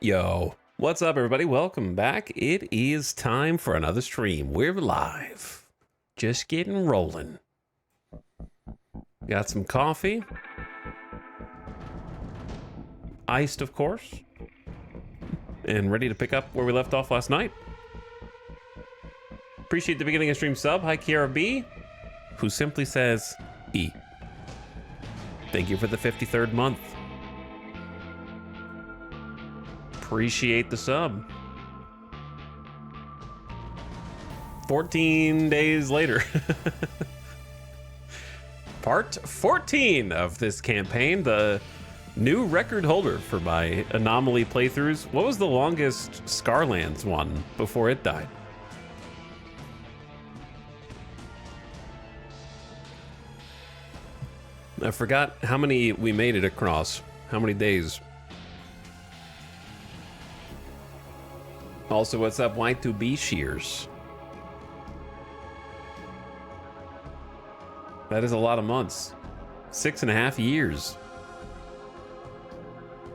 Yo, what's up everybody? Welcome back. It is time for another stream. We're live. Just getting rolling. Got some coffee. Iced, of course. And ready to pick up where we left off last night. Appreciate the beginning of stream sub. Hi, Kiara B, who simply says, E. Thank you for the 53rd month. Appreciate the sub. 14 days later. Part 14 of this campaign, the new record holder for my anomaly playthroughs. What was the longest Scarlands one before it died? I forgot how many we made it across. How many days? Also, what's up, Y2B Shears? That is a lot of months. 6.5 years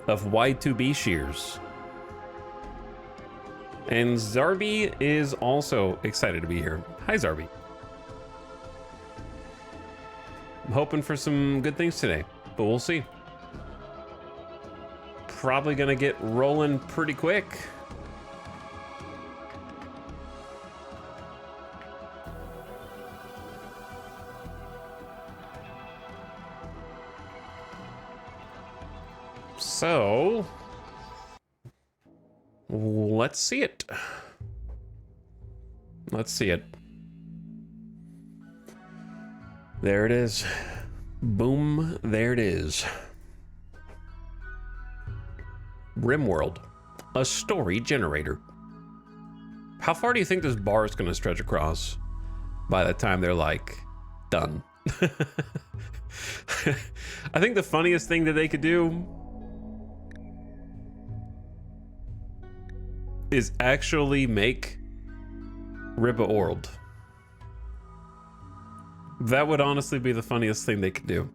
of Y2B Shears. And Zarby is also excited to be here. Hi, Zarby. I'm hoping for some good things today, but we'll see. Probably gonna get rolling pretty quick. So, let's see it. Let's see it. There it is. Boom, there it is. RimWorld, a story generator. How far do you think this bar is going to stretch across by the time they're like done? I think the funniest thing that they could do is actually make RimWorld. That would honestly be the funniest thing they could do.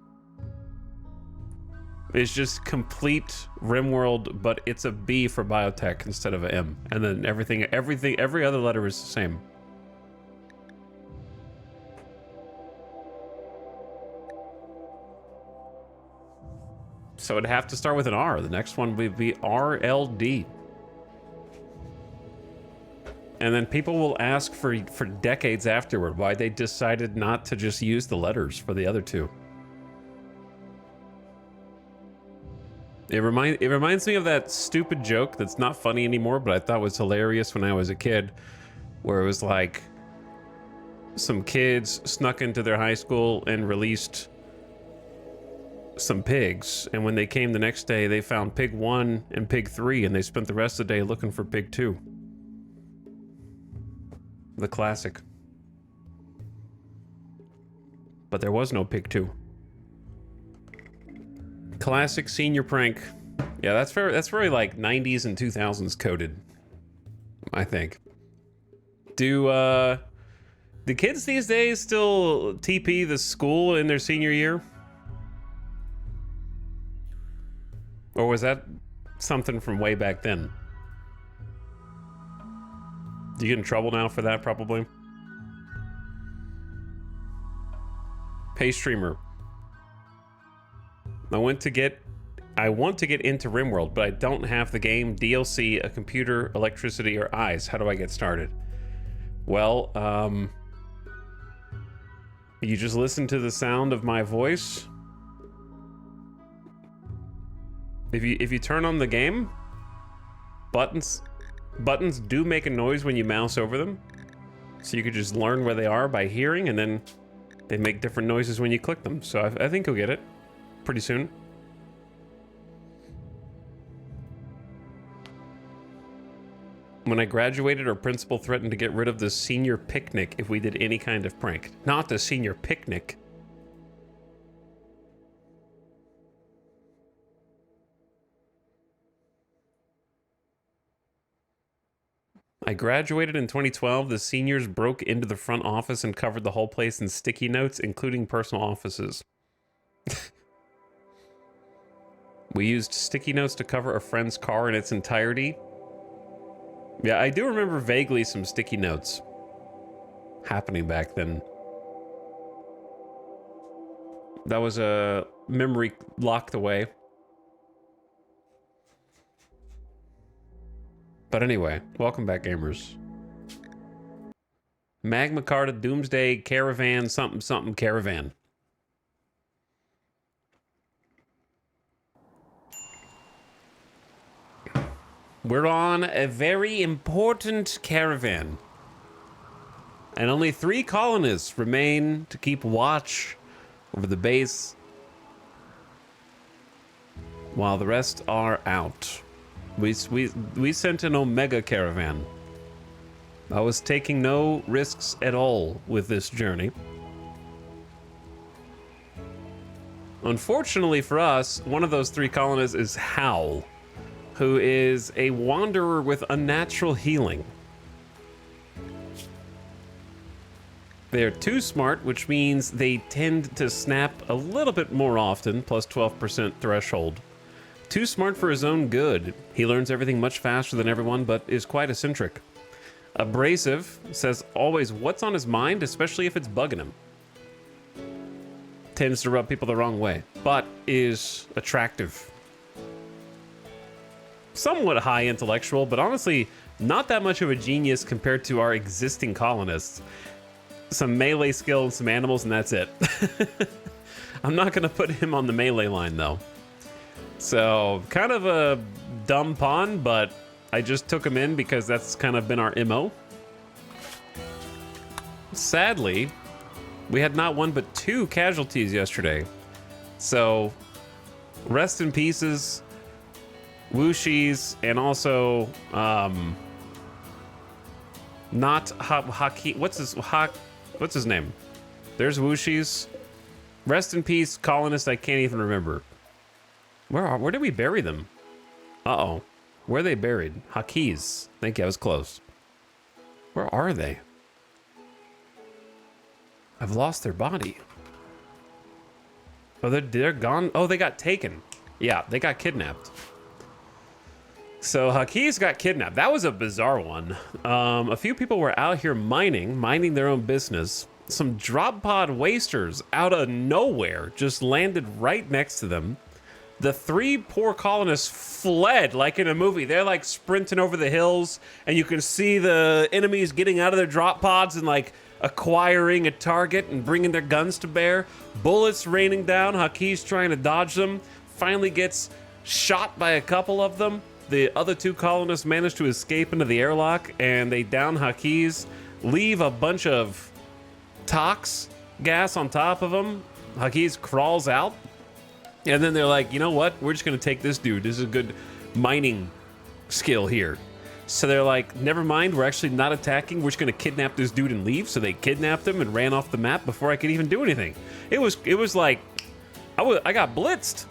It's just complete RimWorld, but it's a B for biotech instead of a M. And then every other letter is the same. So it'd have to start with an R. The next one would be RLD. And then people will ask for decades afterward why they decided not to just use the letters for the other two. It reminds me of that stupid joke that's not funny anymore, but I thought was hilarious when I was a kid, where it was like some kids snuck into their high school and released some pigs, and when they came the next day, they found pig 1 and pig 3, and they spent the rest of the day looking for pig 2. The classic. But there was no pig 2. Classic senior prank. Yeah, that's very like 90s and 2000s coded, I think. Do the kids these days still TP the school in their senior year? Or was that something from way back then? Do you get in trouble now for that, probably? Hey, streamer. I want to get into RimWorld, but I don't have the game, DLC, a computer, electricity, or eyes. How do I get started? Well, you just listen to the sound of my voice. If you turn on the game, buttons do make a noise when you mouse over them. So you could just learn where they are by hearing, and then they make different noises when you click them. So I think you'll get it pretty soon. When I graduated, our principal threatened to get rid of the senior picnic if we did any kind of prank. Not the senior picnic. I graduated in 2012. The seniors broke into the front office and covered the whole place in sticky notes, including personal offices. We used sticky notes to cover a friend's car in its entirety. Yeah, I do remember vaguely some sticky notes happening back then. That was a memory locked away. But anyway, welcome back, gamers. Magma Carta Doomsday Caravan something something caravan. We're on a very important caravan. And only 3 colonists remain to keep watch over the base, while the rest are out. We sent an Omega caravan. I was taking no risks at all with this journey. Unfortunately for us, one of those 3 colonists is Howl, who is a wanderer with unnatural healing. They're too smart, which means they tend to snap a little bit more often, plus 12% threshold. Too smart for his own good. He learns everything much faster than everyone, but is quite eccentric. Abrasive says always what's on his mind, especially if it's bugging him. Tends to rub people the wrong way, but is attractive. Somewhat high intellectual, but honestly, not that much of a genius compared to our existing colonists. Some melee skill and some animals, and that's it. I'm not going to put him on the melee line, though. So, kind of a dumb pawn, but I just took him in because that's kind of been our MO. Sadly, we had not 1 but 2 casualties yesterday. So, rest in pieces, Wooshies, and also, not Haki. What's his name? There's Wooshies. Rest in peace, colonist. I can't even remember. Where did we bury them? Uh-oh. Where are they buried? Hakis. Thank you, I was close. Where are they? I've lost their body. Oh, they're gone. Oh, they got taken. Yeah, they got kidnapped. So Haki's got kidnapped. That was a bizarre one. A few people were out here minding their own business. Some drop pod wasters out of nowhere just landed right next to them. The 3 poor colonists fled like in a movie. They're like sprinting over the hills, and you can see the enemies getting out of their drop pods and like acquiring a target and bringing their guns to bear. Bullets raining down. Haki's trying to dodge them. Finally gets shot by a couple of them. The other 2 colonists manage to escape into the airlock, and they down Haki's, leave a bunch of tox gas on top of him. Haki's crawls out, and then they're like, you know what? We're just going to take this dude. This is a good mining skill here. So they're like, never mind, we're actually not attacking. We're just going to kidnap this dude and leave. So they kidnapped him and ran off the map before I could even do anything. It was like, I got blitzed.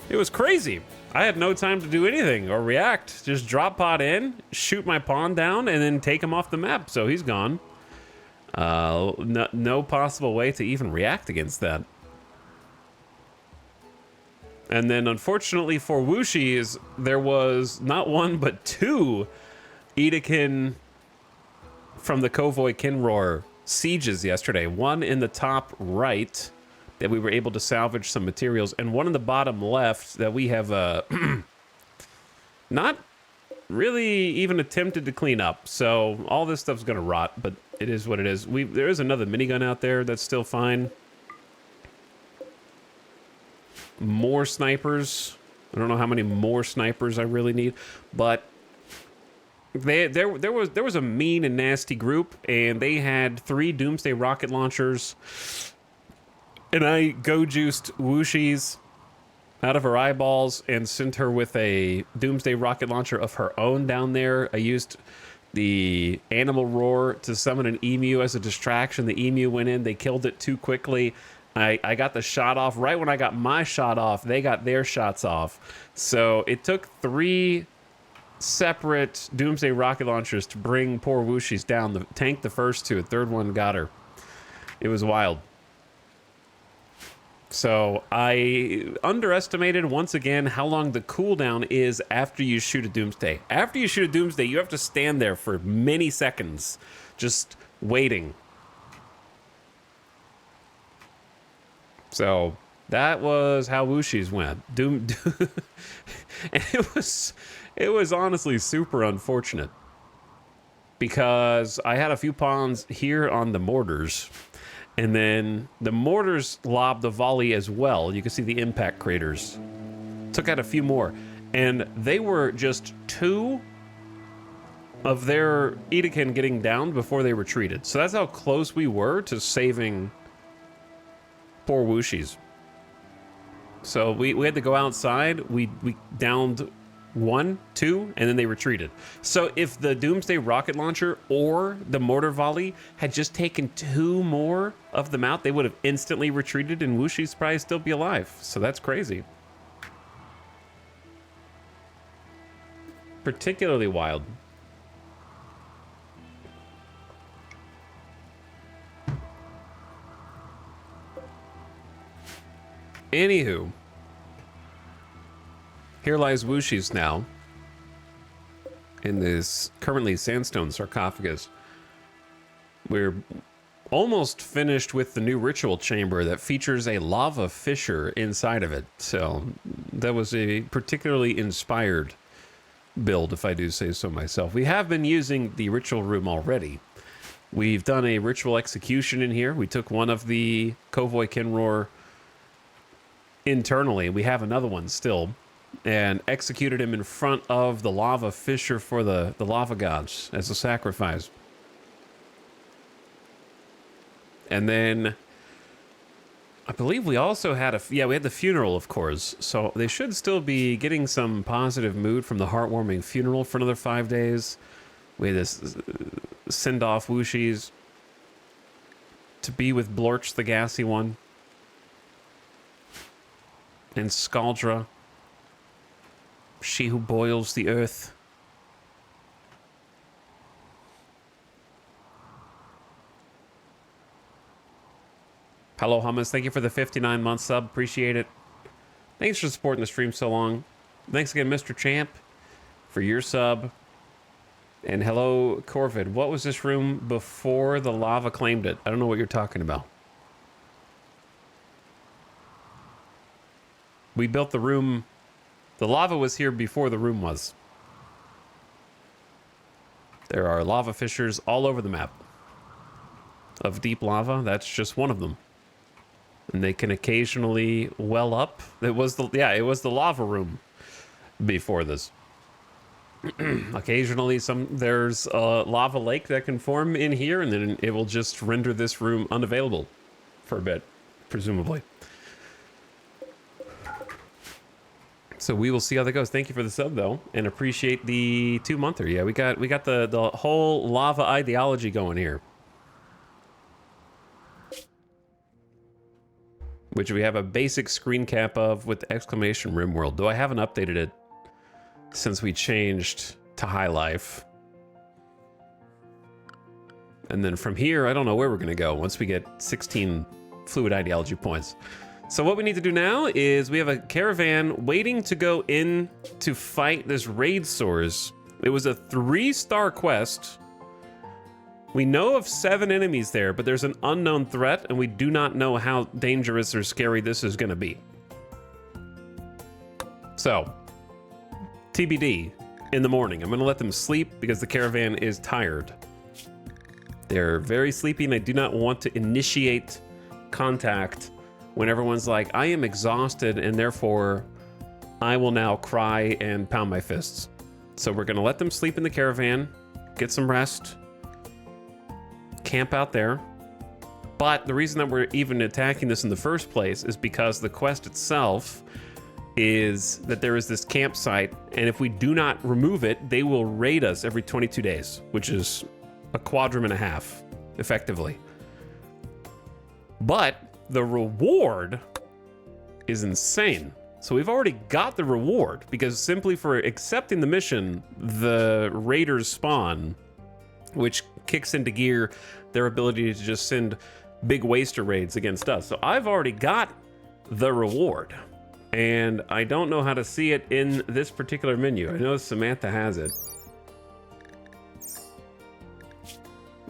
It was crazy. I had no time to do anything or react. Just drop pod in, shoot my pawn down, and then take him off the map. So he's gone. No possible way to even react against that. And then, unfortunately for Wuxis, there was not 1 but 2 Edekin from the Konvoy Kinroar sieges yesterday. One in the top right that we were able to salvage some materials, and one in the bottom left that we have not really even attempted to clean up. So all this stuff's gonna rot, but it is what it is. There is another minigun out there that's still fine. More snipers. I don't know how many more snipers I really need, but there was a mean and nasty group, and they had 3 Doomsday rocket launchers. And I go-juiced Wuxis out of her eyeballs and sent her with a Doomsday rocket launcher of her own down there. I used the animal roar to summon an emu as a distraction. The emu went in. They killed it too quickly. I got the shot off. Right when I got my shot off, they got their shots off. So it took 3 separate Doomsday rocket launchers to bring poor Wuxis down. The tank the first 2. A third one got her. It was wild. So I underestimated once again how long the cooldown is after you shoot a Doomsday. After you shoot a Doomsday, you have to stand there for many seconds just waiting. So that was how Wuxis went. And it was honestly super unfortunate because I had a few pawns here on the mortars. And then the mortars lobbed a volley as well. You can see the impact craters. Took out a few more. And they were just 2 of their Edekin getting down before they retreated. So that's how close we were to saving poor Wuxis. So we had to go outside. We downed 1, 2, and then they retreated. So if the Doomsday rocket launcher or the mortar volley had just taken 2 more of them out, they would have instantly retreated, and Wuxi's probably still be alive. So that's crazy. Particularly wild. Anywho, here lies Wuxis now in this currently sandstone sarcophagus. We're almost finished with the new ritual chamber that features a lava fissure inside of it. So that was a particularly inspired build, if I do say so myself. We have been using the ritual room already. We've done a ritual execution in here. We took one of the Konvoy Kinroar internally. We have another one still, and executed him in front of the lava fissure for the lava gods as a sacrifice. And then I believe we also had we had the funeral, of course. So they should still be getting some positive mood from the heartwarming funeral for another 5 days. We had this send off Wuxis to be with Blorch, the gassy one, and Scaldra, she who boils the earth. Hello, Hummus. Thank you for the 59-month sub. Appreciate it. Thanks for supporting the stream so long. Thanks again, Mr. Champ, for your sub. And hello, Corvid. What was this room before the lava claimed it? I don't know what you're talking about. We built the room. The lava was here before the room was. There are lava fissures all over the map of deep lava. That's just one of them. And they can occasionally well up. It was the lava room before this. Occasionally there's a lava lake that can form in here, and then it will just render this room unavailable for a bit, presumably. So we will see how that goes. Thank you for the sub though, and appreciate the 2-monther. Yeah, we got the whole lava ideology going here. Which we have a basic screen cap of with the exclamation RimWorld. Though I haven't updated it since we changed to High Life. And then from here, I don't know where we're gonna go once we get 16 fluid ideology points. So what we need to do now is we have a caravan waiting to go in to fight this raid source. It was a 3-star quest. We know of 7 enemies there, but there's an unknown threat, and we do not know how dangerous or scary this is gonna be. So, TBD in the morning. I'm gonna let them sleep because the caravan is tired. They're very sleepy, and I do not want to initiate contact when everyone's like, I am exhausted, and therefore I will now cry and pound my fists. So we're gonna let them sleep in the caravan, get some rest, camp out there. But the reason that we're even attacking this in the first place is because the quest itself is that there is this campsite, and if we do not remove it, they will raid us every 22 days, which is a quadrum and a half, effectively. But the reward is insane. So we've already got the reward, because simply for accepting the mission, the raiders spawn, which kicks into gear their ability to just send big waster raids against us. So I've already got the reward, and I don't know how to see it in this particular menu. I know Samantha has it.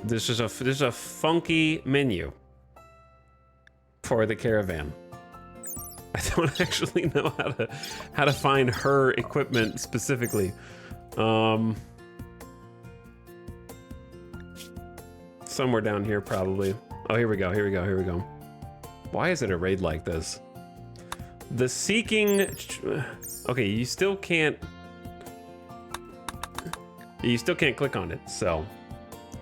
This is a funky menu for the caravan. I don't actually know how to find her equipment specifically. Somewhere down here, probably. Oh, here we go. Why is it a raid like this? The seeking... Okay, you still can't click on it, so...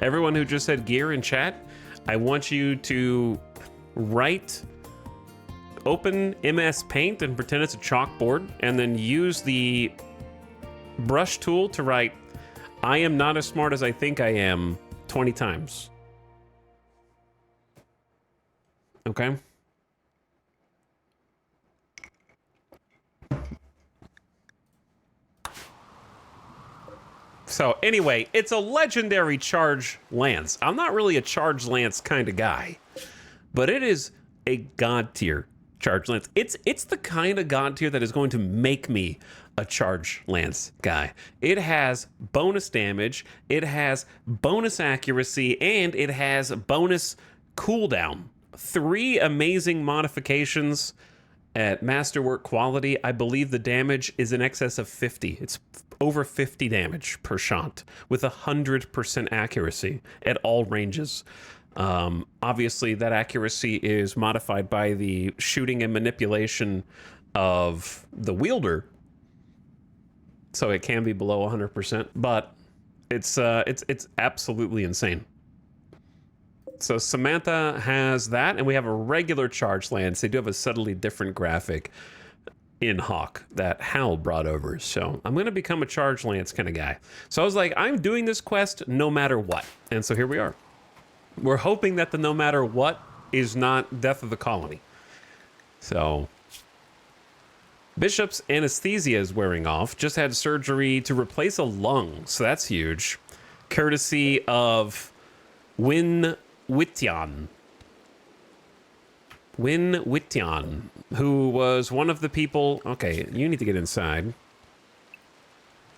Everyone who just said gear in chat, I want you to open MS Paint and pretend it's a chalkboard, and then use the brush tool to write, I am not as smart as I think I am, 20 times. Okay? So anyway, it's a legendary charge lance. I'm not really a charge lance kind of guy, but it is a god tier charge lance. It's the kind of god tier that is going to make me a charge lance guy. It has bonus damage, it has bonus accuracy, and it has bonus cooldown. 3 amazing modifications at masterwork quality. I believe the damage is in excess of 50. It's over 50 damage per shot with 100% accuracy at all ranges. Obviously, that accuracy is modified by the shooting and manipulation of the wielder, so it can be below 100%. But it's absolutely insane. So Samantha has that, and we have a regular charge lance. They do have a subtly different graphic in Hawk that Hal brought over. So I'm going to become a charge lance kind of guy. So I was like, I'm doing this quest no matter what. And so here we are. We're hoping that the no matter what is not Death of the Colony. So Bishop's anesthesia is wearing off. Just had surgery to replace a lung. So that's huge. Courtesy of Win Wityan. Win Wittian, who was one of the people... Okay, you need to get inside.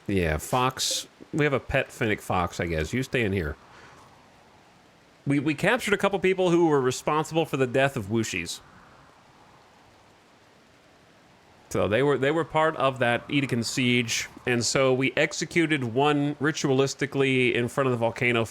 Yeah, Fox. We have a pet Finnick Fox, I guess. You stay in here. We captured a couple people who were responsible for the death of Wooshies. So they were part of that Edekin siege, and so we executed one ritualistically in front of the volcano.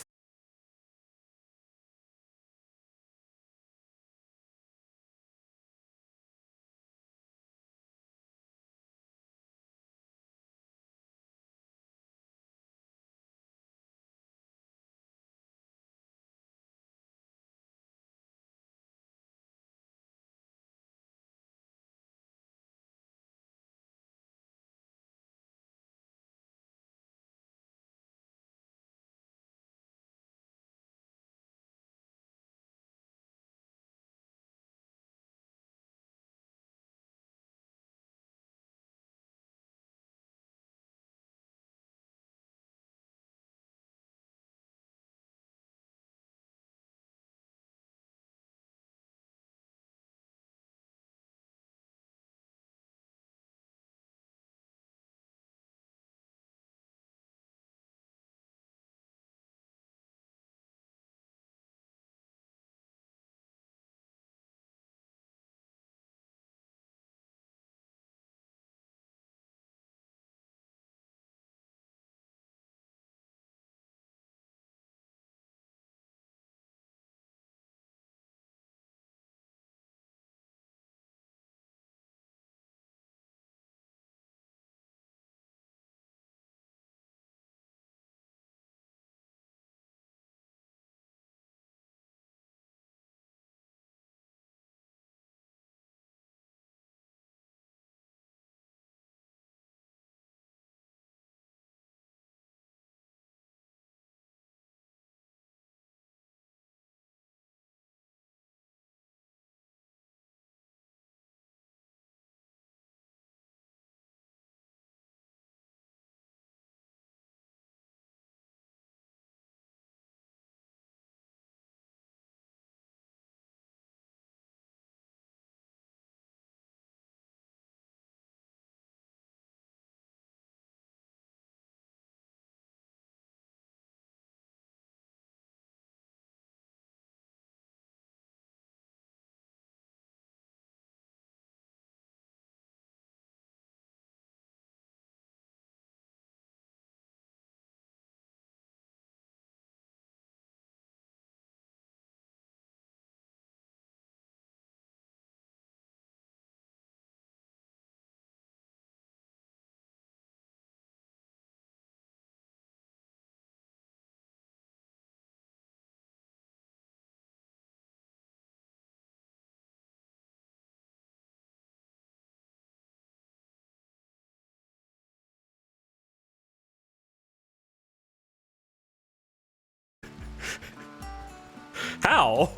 How?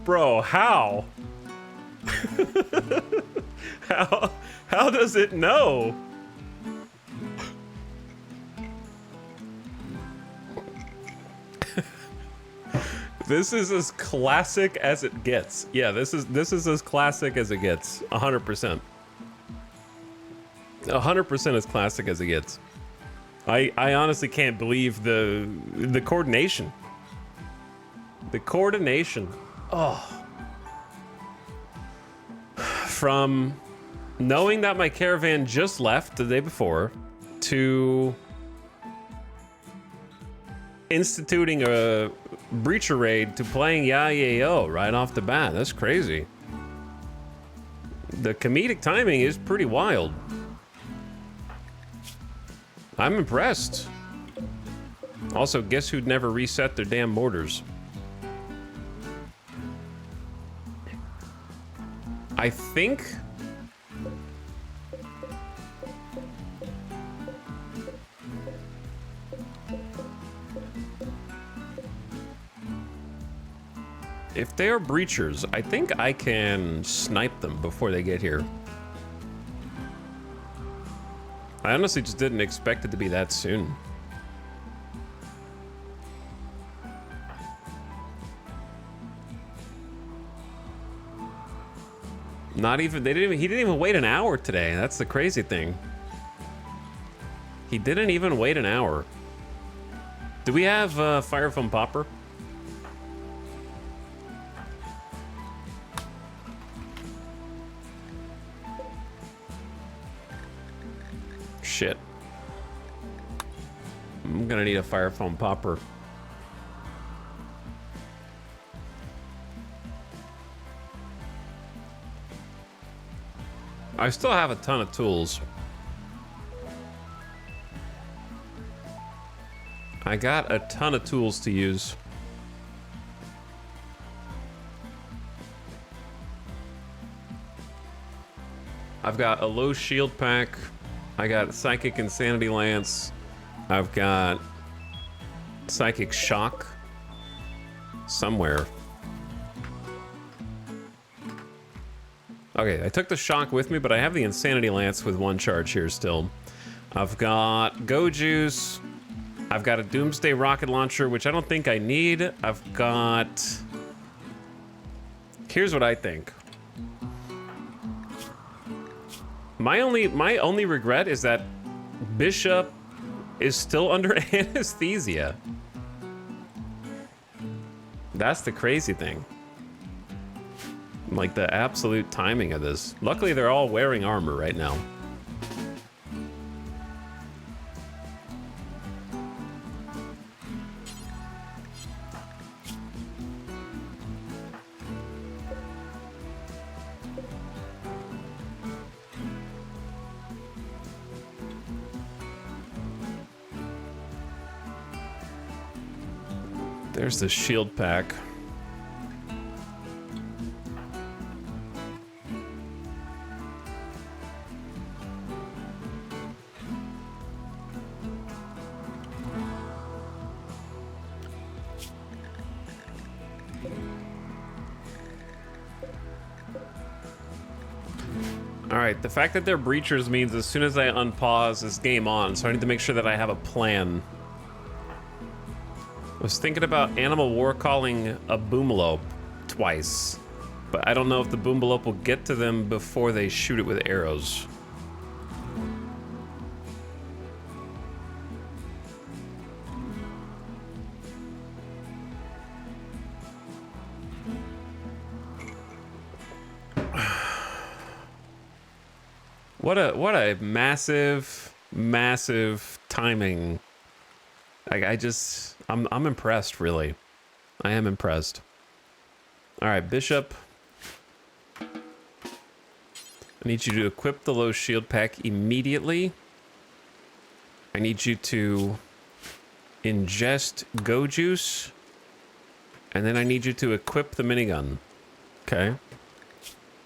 Bro, how? How does it know? This is as classic as it gets. Yeah, this is as classic as it gets. 100%. 100% as classic as it gets. I honestly can't believe the coordination. The coordination. Oh. From knowing that my caravan just left the day before to instituting a breacher raid to playing Yayo right off the bat. That's crazy. The comedic timing is pretty wild. I'm impressed. Also, guess who'd never reset their damn mortars? I think... if they are breachers, I think I can snipe them before they get here. I honestly just didn't expect it to be that soon. Not even, he didn't even wait an hour today. That's the crazy thing. He didn't even wait an hour. Do we have fire foam popper? Shit. I'm gonna need a fire foam popper. I still have a ton of tools. I got a ton of tools to use. I've got a low shield pack. I got Psychic Insanity Lance. I've got Psychic Shock somewhere. Okay, I took the Shock with me, but I have the Insanity Lance with 1 charge here still. I've got Go Juice. I've got a Doomsday Rocket Launcher, which I don't think I need. I've got... Here's what I think. My only regret is that Bishop is still under anesthesia. That's the crazy thing. Like the absolute timing of this. Luckily, they're all wearing armor right now. There's the shield pack. Alright, the fact that they're breachers means as soon as I unpause, it's game on, so I need to make sure that I have a plan. I was thinking about Animal War calling a Boomalope twice, but I don't know if the Boomalope will get to them before they shoot it with arrows. What a massive timing. I'm impressed, really. I am impressed. All right, Bishop. I need you to equip the low shield pack immediately. I need you to ingest Go Juice. And then I need you to equip the minigun. Okay.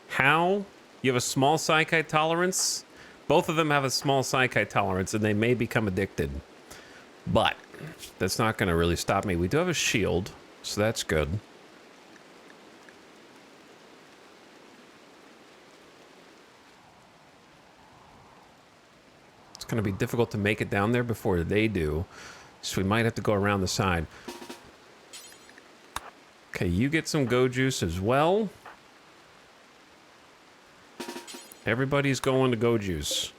How? You have a small Psykite tolerance. Both of them have a small Psykite tolerance, and they may become addicted. But that's not going to really stop me. We do have a shield, so that's good. It's going to be difficult to make it down there before they do, so we might have to go around the side. Okay, you get some Go Juice as well. Everybody's going to Go Juice.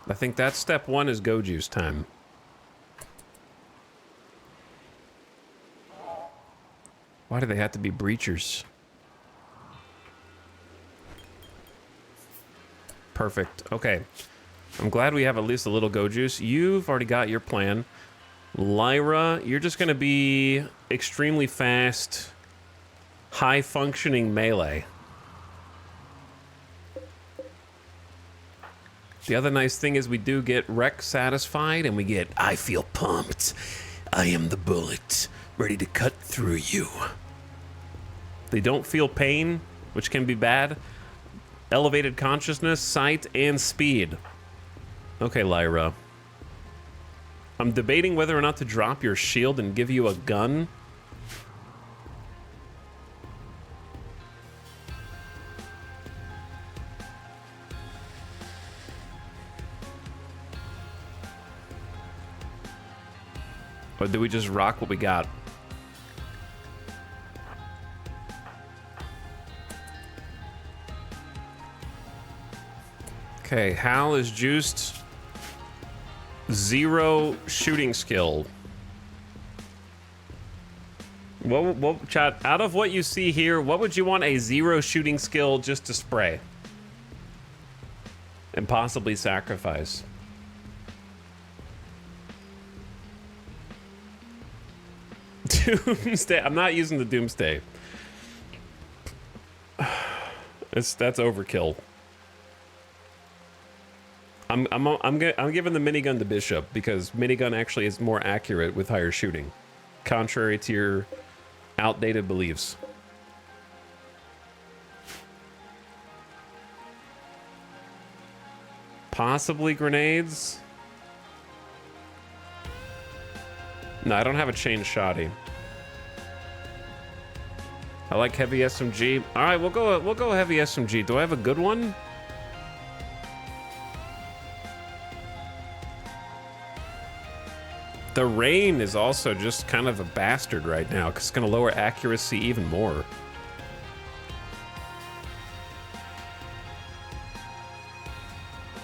I think that's step 1 is Go Juice time. Why do they have to be breachers? Perfect. Okay. I'm glad we have at least a little Go Juice. You've already got your plan. Lyra, you're just going to be extremely fast, high-functioning melee. The other nice thing is we do get Rex satisfied, and we get, I feel pumped. I am the bullet, ready to cut through you. They don't feel pain, which can be bad. Elevated consciousness, sight, and speed. Okay, Lyra. I'm debating whether or not to drop your shield and give you a gun. Or do we just rock what we got? Okay, Hal is juiced. 0 shooting skill. What, chat, out of what you see here, what would you want a 0 shooting skill just to spray? And possibly sacrifice? Doomsday. I'm not using the Doomsday. That's overkill. I'm giving the minigun to Bishop because minigun actually is more accurate with higher shooting, contrary to your outdated beliefs. Possibly grenades. No, I don't have a chain shotty. I like heavy SMG. All right, we'll go heavy SMG. Do I have a good one? The rain is also just kind of a bastard right now because it's going to lower accuracy even more.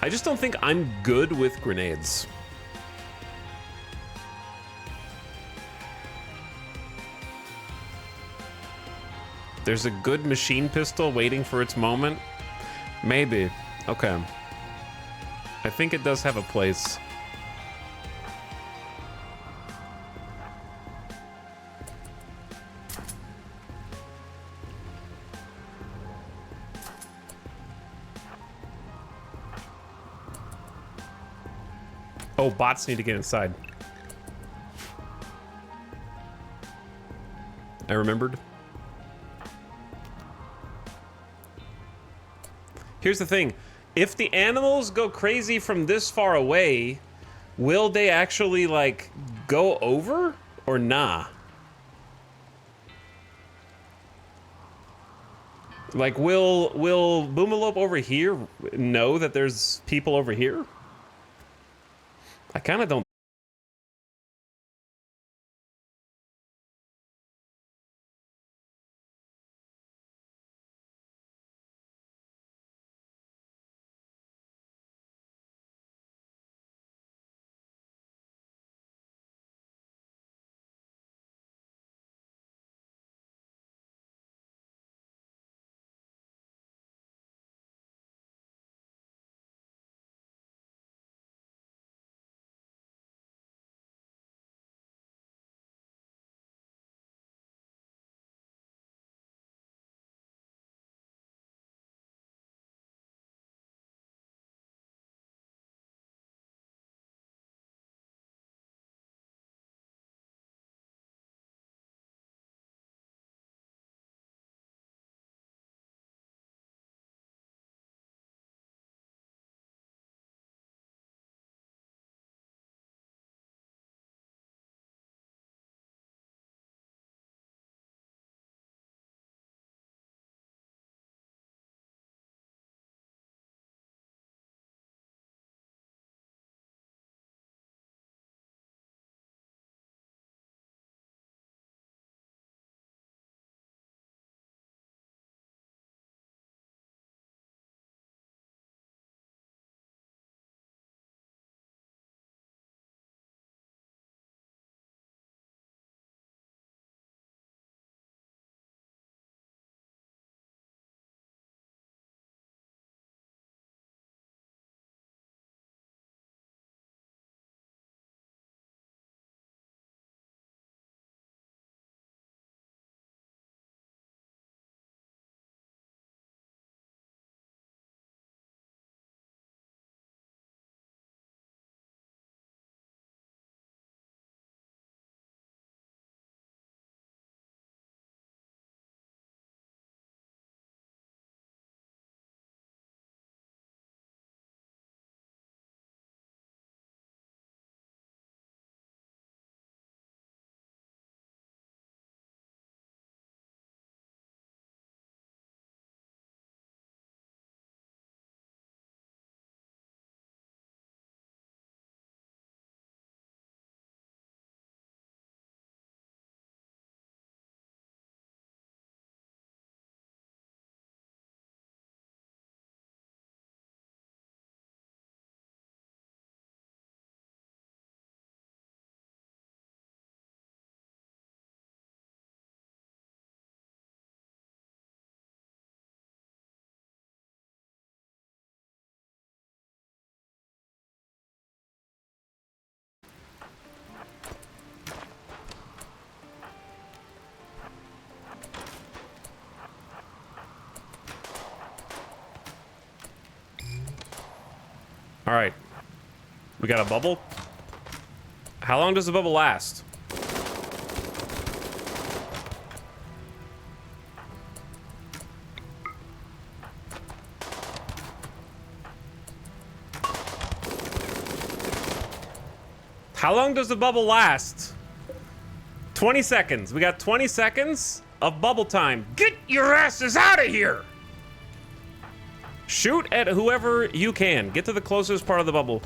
I just don't think I'm good with grenades. There's a good machine pistol waiting for its moment. Maybe. Okay. I think it does have a place. Oh, bots need to get inside. I remembered. Here's the thing. If the animals go crazy from this far away, will they actually, like, go over? Or nah? Like, will Boomalope over here know that there's people over here? I kind of don't All right. We got a bubble. How long does the bubble last? How long does the bubble last? 20 seconds. We got 20 seconds of bubble time. Get your asses out of here! Shoot at whoever you can. Get to the closest part of the bubble.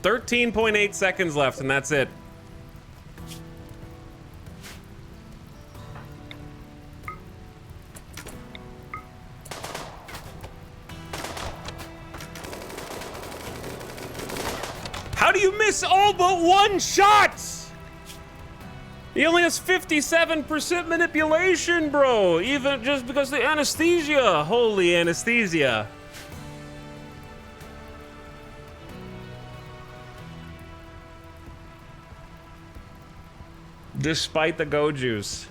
.8 seconds left, and that's it. How do you miss all but one shot? He only has 57% manipulation, bro. Even just because the anesthesia. Holy anesthesia. Despite the go juice.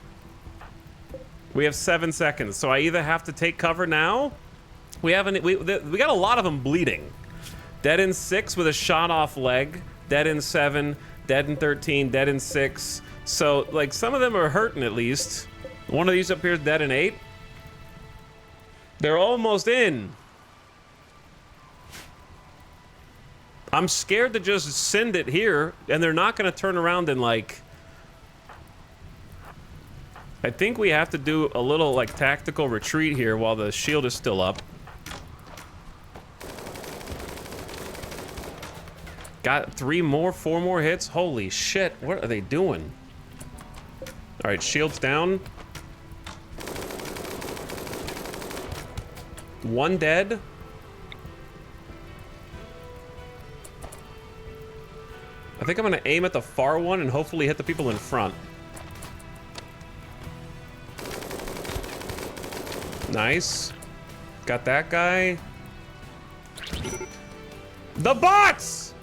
We have 7 seconds, so I either have to take cover now. We got a lot of them bleeding. Dead in 6 with a shot off leg. Dead in 7. Dead in 13. Dead in 6. So, like, some of them are hurting at least. One of these up here is dead in 8. They're almost in. I'm scared to just send it here, and they're not going to turn around and, like... I think we have to do a little, like, tactical retreat here while the shield is still up. Got 4 more hits. Holy shit, what are they doing? All right, shields down. 1 dead. I think I'm gonna aim at the far one and hopefully hit the people in front. Nice. Got that guy. The bots!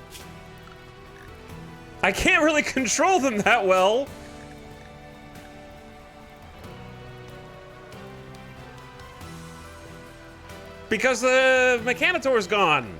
I can't really control them that well. Because the Mechanitor's gone.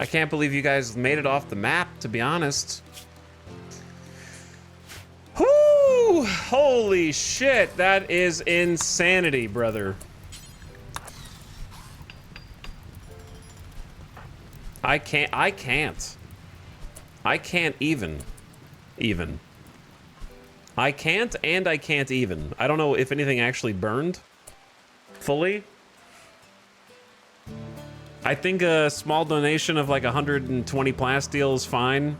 I can't believe you guys made it off the map, to be honest. Whoo! Holy shit, that is insanity, brother. I can't even. I can't, and I can't even. I don't know if anything actually burned fully. I think a small donation of like 120 plasteel is fine.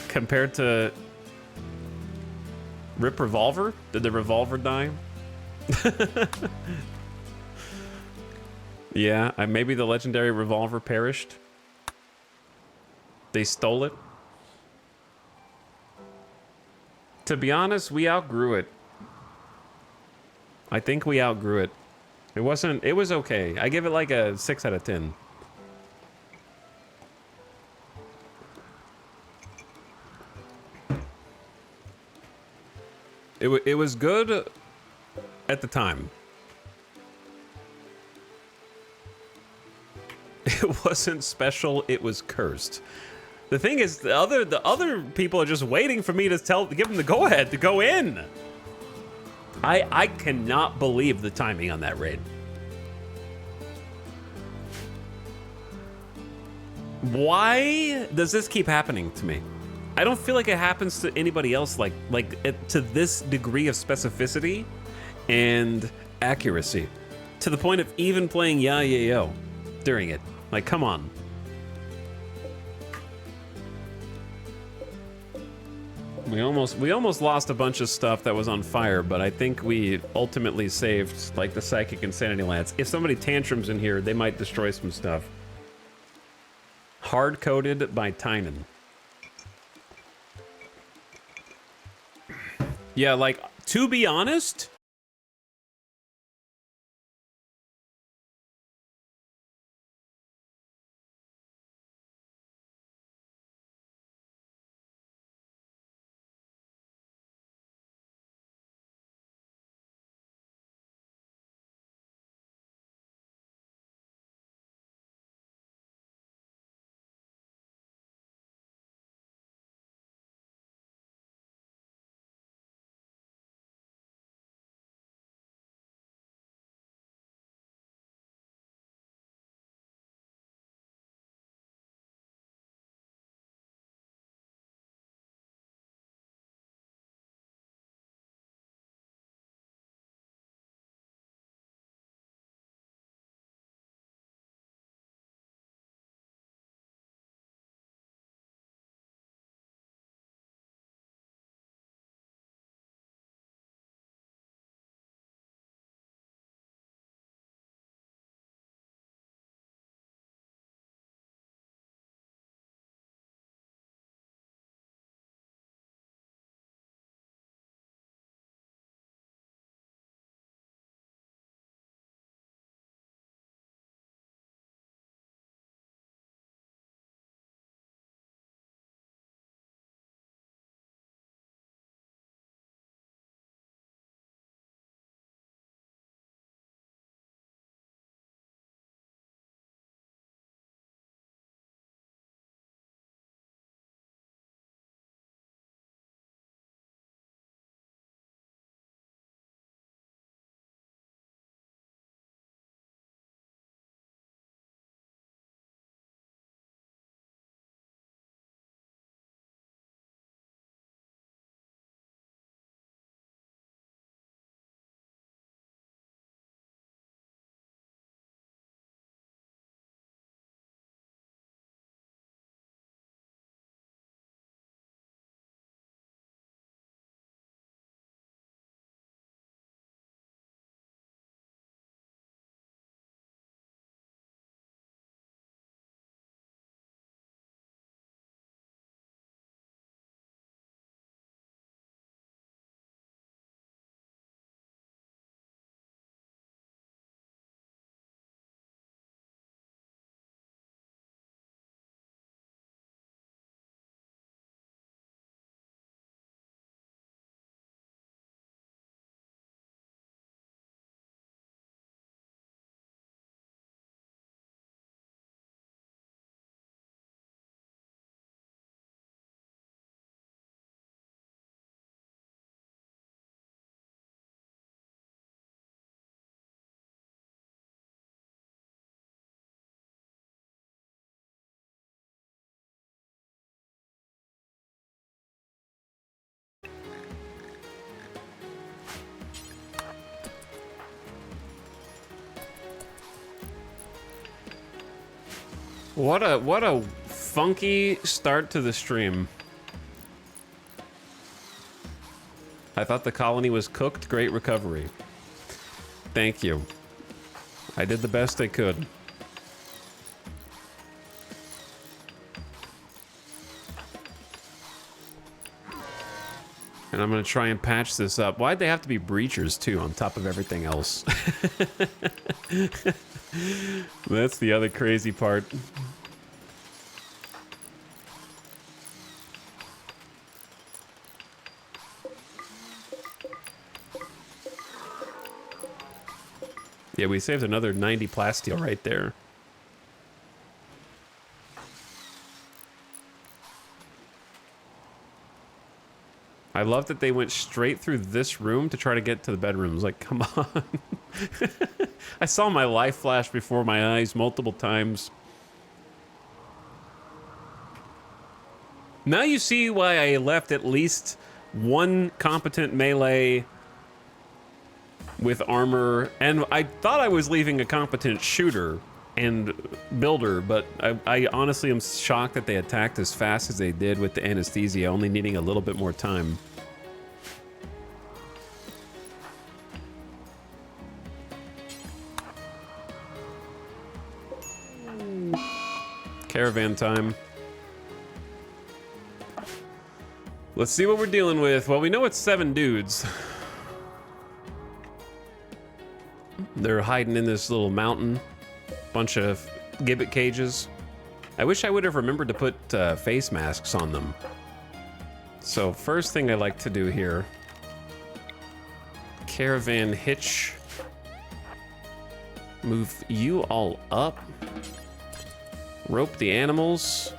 Compared to Rip Revolver? Did the revolver die? Yeah, maybe the legendary revolver perished. They stole it. To be honest, we outgrew it. I think we outgrew it. It was okay. I give it like a 6 out of 10. It was good at the time. It wasn't special, it was cursed. The thing is, the other people are just waiting for me to give them the go-ahead to go in. I cannot believe the timing on that raid. Why does this keep happening to me? I don't feel like it happens to anybody else to this degree of specificity and accuracy. To the point of even playing Yo during it. Like, come on. We almost lost a bunch of stuff that was on fire, but I think we ultimately saved, like, the Psychic Insanity Lance. If somebody tantrums in here, they might destroy some stuff. Hard-coded by Tynan. Yeah, like, to be honest... What a funky start to the stream. I thought the colony was cooked. Great recovery. Thank you. I did the best I could. And I'm gonna try and patch this up. Why'd they have to be breachers too, on top of everything else? That's the other crazy part. Yeah, we saved another 90 plasteel right there. I love that they went straight through this room to try to get to the bedrooms. Like, come on. I saw my life flash before my eyes multiple times. Now you see why I left at least one competent melee with armor, and I thought I was leaving a competent shooter and builder, but I honestly am shocked that they attacked as fast as they did with the anesthesia, only needing a little bit more time. Caravan time. Let's see what we're dealing with. Well, we know it's 7 dudes. They're hiding in this little mountain. Bunch of gibbet cages. I wish I would have remembered to put face masks on them. So first thing I like to do here. Caravan hitch. Move you all up. Rope the animals.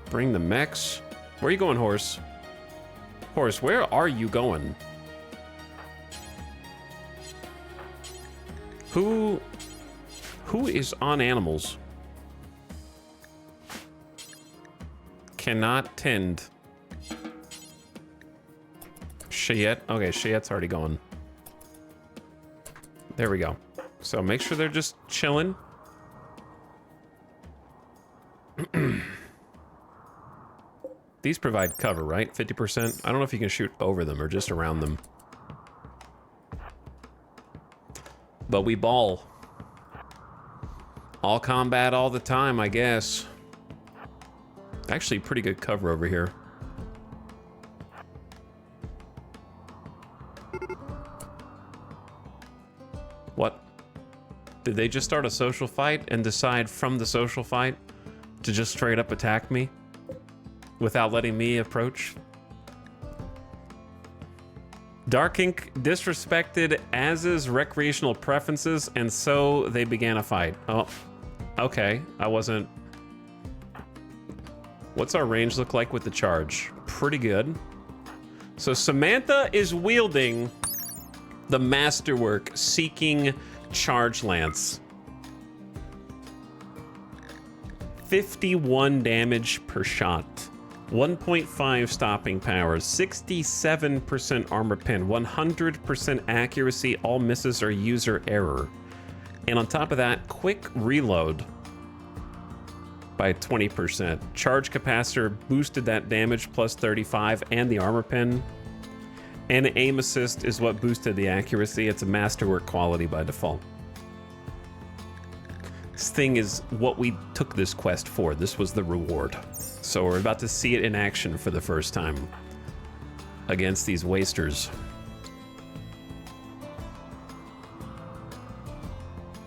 Bring the mechs. Where are you going, horse? Horse, where are you going? Who is on animals? Cannot tend. Cheyette? Okay, Cheyette's already gone. There we go. So make sure they're just chilling. These provide cover, right? 50%? I don't know if you can shoot over them or just around them. But we ball. All combat all the time, I guess. Actually, pretty good cover over here. What? Did they just start a social fight and decide from the social fight to just straight up attack me without letting me approach? Dark Ink disrespected Az's recreational preferences, and so they began a fight. Oh, okay. I wasn't... What's our range look like with the charge? Pretty good. So Samantha is wielding the Masterwork Seeking Charge Lance. 51 damage per shot. 1.5 stopping power, 67% armor pen, 100% accuracy, all misses are user error. And on top of that, quick reload by 20%. Charge capacitor boosted that damage plus 35 and the armor pen. And aim assist is what boosted the accuracy. It's a masterwork quality by default. This thing is what we took this quest for. This was the reward. So we're about to see it in action for the first time against these wasters.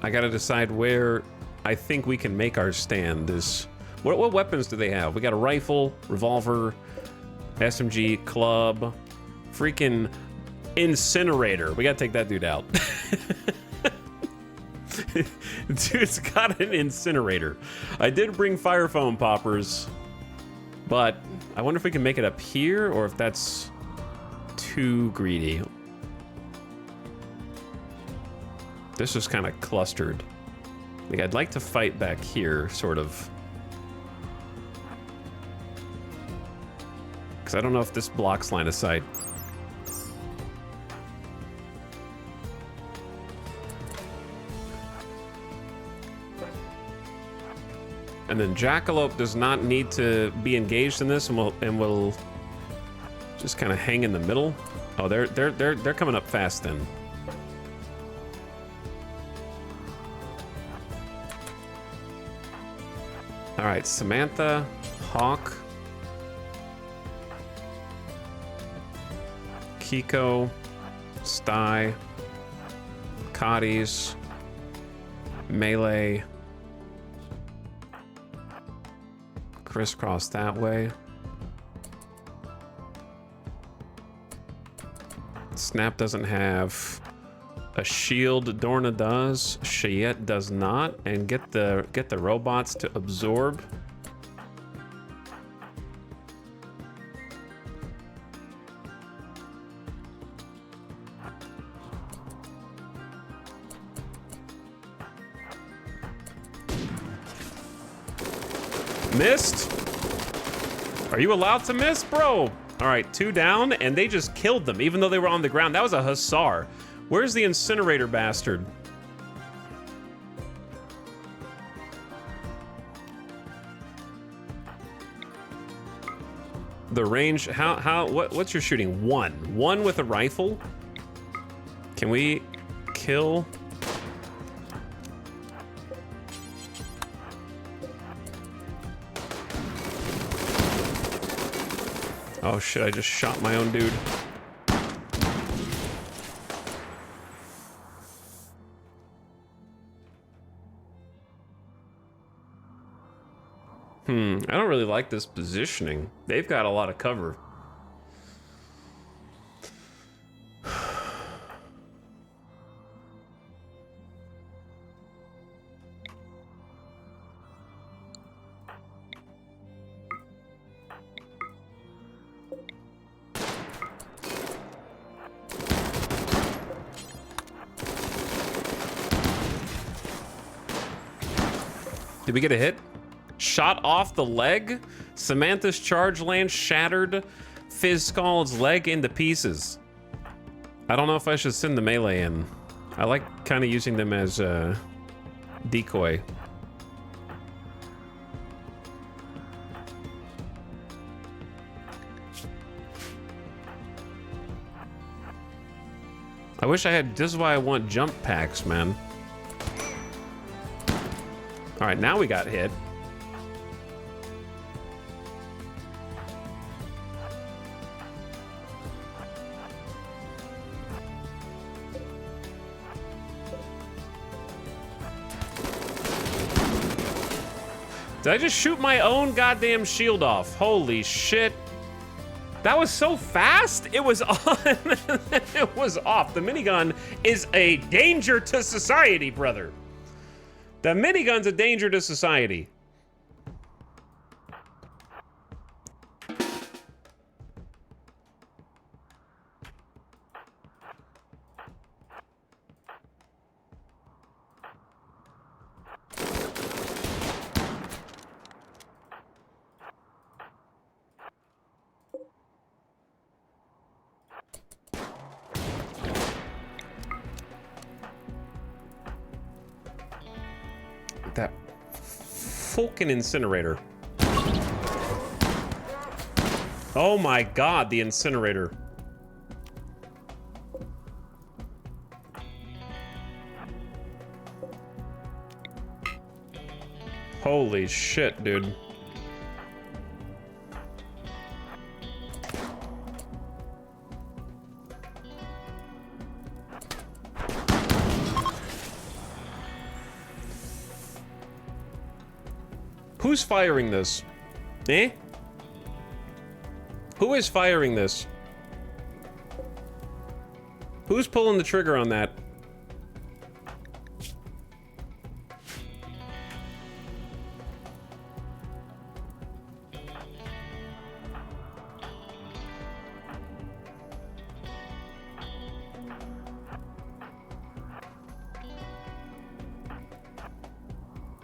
I gotta decide where I think we can make our stand. What weapons do they have? We got a rifle, revolver, SMG, club, freaking incinerator. We gotta take that dude out. Dude's got an incinerator. I did bring fire foam poppers, but I wonder if we can make it up here or if that's too greedy. This is kind of clustered. Like, I'd like to fight back here, sort of. Because I don't know if this blocks line of sight. And then Jackalope does not need to be engaged in this, and will just kind of hang in the middle. Oh, they're coming up fast then. All right, Samantha, Hawk, Kiko, Sty, Cotties, Melee, crisscross that way. Snap doesn't have a shield. Dorna does. Cheyette does not. And get the robots to absorb. Missed? Are you allowed to miss, bro? All right, 2 down, and they just killed them, even though they were on the ground. That was a hussar. Where's the incinerator bastard? The range, what's your shooting? 1. 1 with a rifle? Can we kill? Oh shit, I just shot my own dude. I don't really like this positioning. They've got a lot of cover. Did we get a hit? Shot off the leg? Samantha's charge lance shattered Fizz Scald's leg into pieces. I don't know if I should send the melee in. I like kind of using them as a decoy. I wish I had, this is why I want jump packs, man. All right, now we got hit. Did I just shoot my own goddamn shield off? Holy shit. That was so fast. It was on. It was off. The minigun is a danger to society, brother. The minigun's a danger to society. That fucking incinerator. Oh my god, the incinerator. Holy shit, dude. Who's firing this? Eh? Who is firing this? Who's pulling the trigger on that?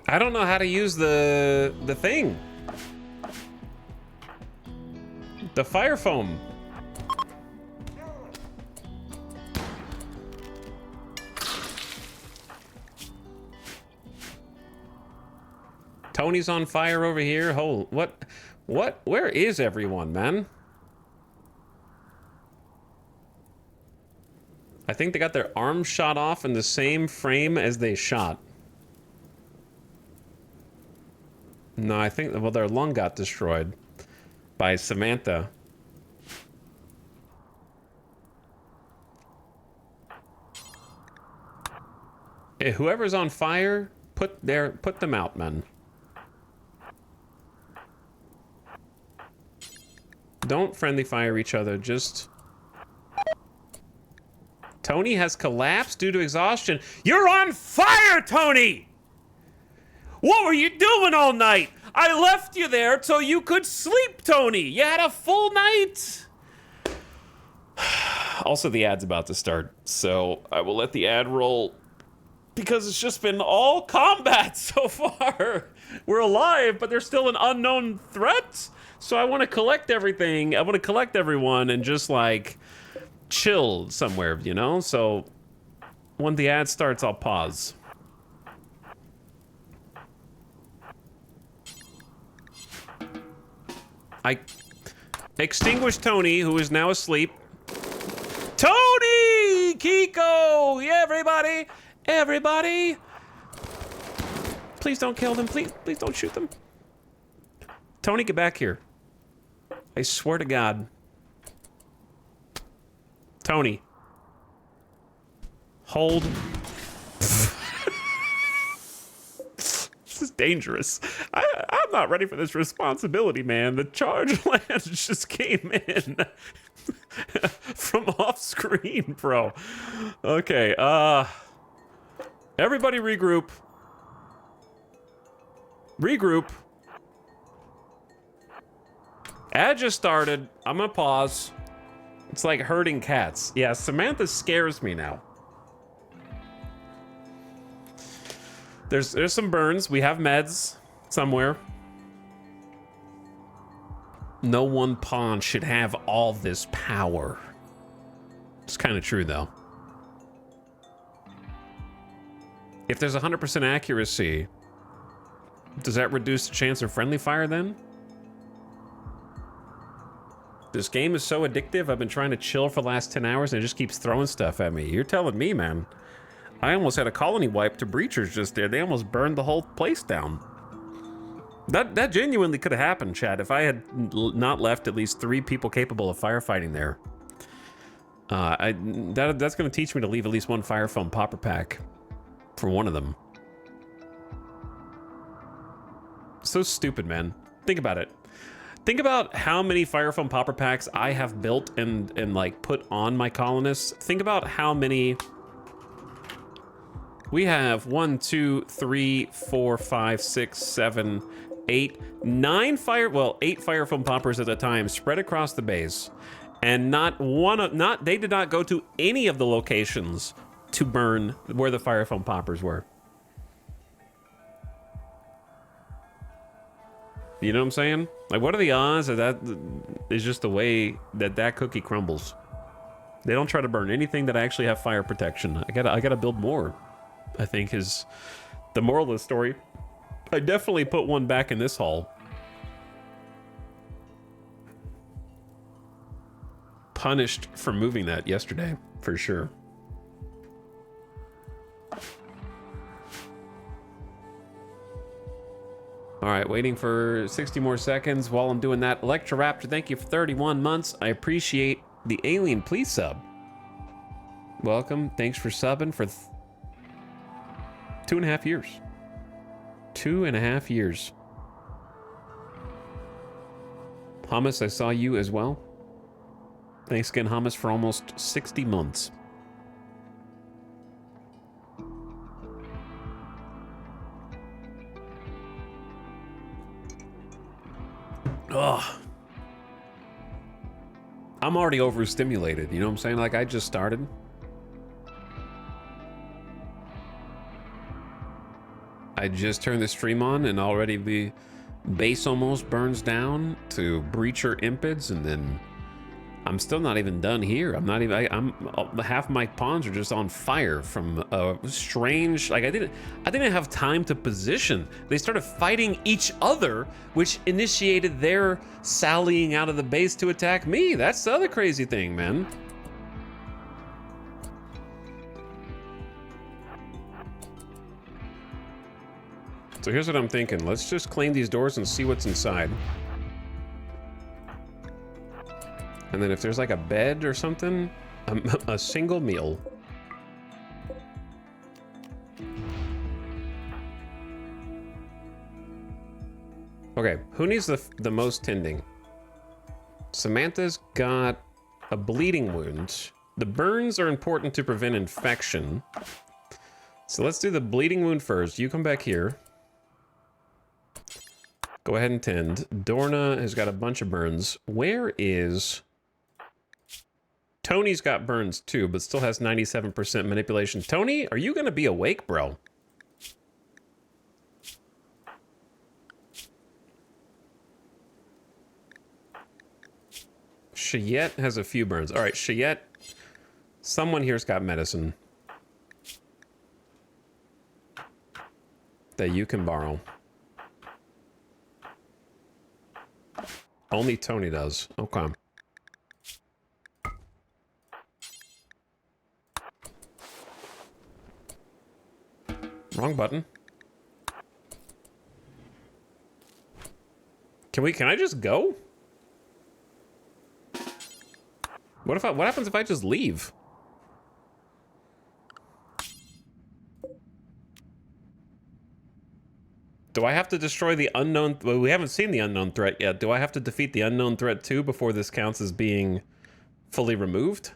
I don't know how to use the thing. The fire foam. Tony's on fire over here. What? Where is everyone, man? I think they got their arms shot off in the same frame as they shot. No, I think, well, their lung got destroyed by Samantha. Hey, whoever's on fire, put them out, man. Don't friendly fire each other, just... Tony has collapsed due to exhaustion. You're on fire, Tony! What were you doing all night? I left you there so you could sleep, Tony. You had a full night. Also, the ad's about to start, so I will let the ad roll because it's just been all combat so far. We're alive, but there's still an unknown threat. So I want to collect everything. I want to collect everyone and just like chill somewhere, you know? So when the ad starts, I'll pause. I extinguished Tony, who is now asleep. Tony! Kiko! Yeah, everybody! Everybody! Please don't kill them. Please don't shoot them. Tony, get back here. I swear to God. Tony. Hold. This is dangerous. I'm not ready for this responsibility, man. The charge lance just came in. From off screen, bro. Okay, everybody regroup. Regroup. Ad just started. I'm gonna pause. It's like herding cats. Yeah, Samantha scares me now. There's some burns. We have meds somewhere. No one pawn should have all this power. It's kind of true, though. If there's 100% accuracy, does that reduce the chance of friendly fire then? This game is so addictive. I've been trying to chill for the last 10 hours and it just keeps throwing stuff at me. You're telling me, man. I almost had a colony wipe to breachers just there. They almost burned the whole place down. That genuinely could have happened, Chad, if I had not left at least 3 people capable of firefighting there. That's going to teach me to leave at least 1 fire foam popper pack for one of them. So stupid, man. Think about it. Think about how many fire foam popper packs I have built and like put on my colonists. Think about how many... We have 1, 2, 3, 4, 5, 6, 7, 8, 9 8 fire foam poppers at a time spread across the base, and they did not go to any of the locations to burn where the fire foam poppers were. You know what I'm saying? Like, what are the odds that is just the way that cookie crumbles? They don't try to burn anything that actually have fire protection. I gotta build more, I think, is the moral of the story. I definitely put one back in this hall. Punished for moving that yesterday, for sure. All right, waiting for 60 more seconds while I'm doing that. Electroraptor, thank you for 31 months. I appreciate the alien. Please sub. Welcome. Thanks for subbing for 2.5 years. 2.5 years. Hummus, I saw you as well. Thanks again, Hummus, for almost 60 months. Ugh. I'm already overstimulated, you know what I'm saying? Like, I just started. I just turned the stream on and already the base almost burns down to breacher impids, and then I'm still not even done here. I'm not even. I'm half my pawns are just on fire from a strange. Like I didn't have time to position. They started fighting each other, which initiated their sallying out of the base to attack me. That's the other crazy thing, man. So here's what I'm thinking. Let's just claim these doors and see what's inside. And then if there's like a bed or something, a single meal. Okay, who needs the most tending? Samantha's got a bleeding wound. The burns are important to prevent infection. So let's do the bleeding wound first. You come back here. Go ahead and tend. Dorna has got a bunch of burns. Where is... Tony's got burns too, but still has 97% manipulation. Tony, are you gonna be awake, bro? Cheyette has a few burns. All right, Cheyette, someone here's got medicine that you can borrow. Only Tony does. Okay. Wrong button. Can I just go? What happens if I just leave? Do I have to destroy the unknown? Well, we haven't seen the unknown threat yet. Do I have to defeat the unknown threat too before this counts as being fully removed?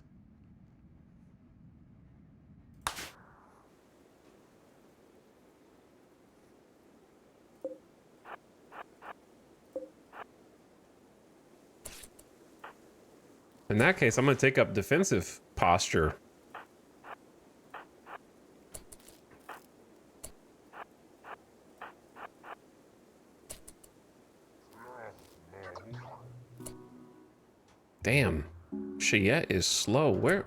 In that case, I'm going to take up defensive posture. Damn. Cheyette is slow. Where?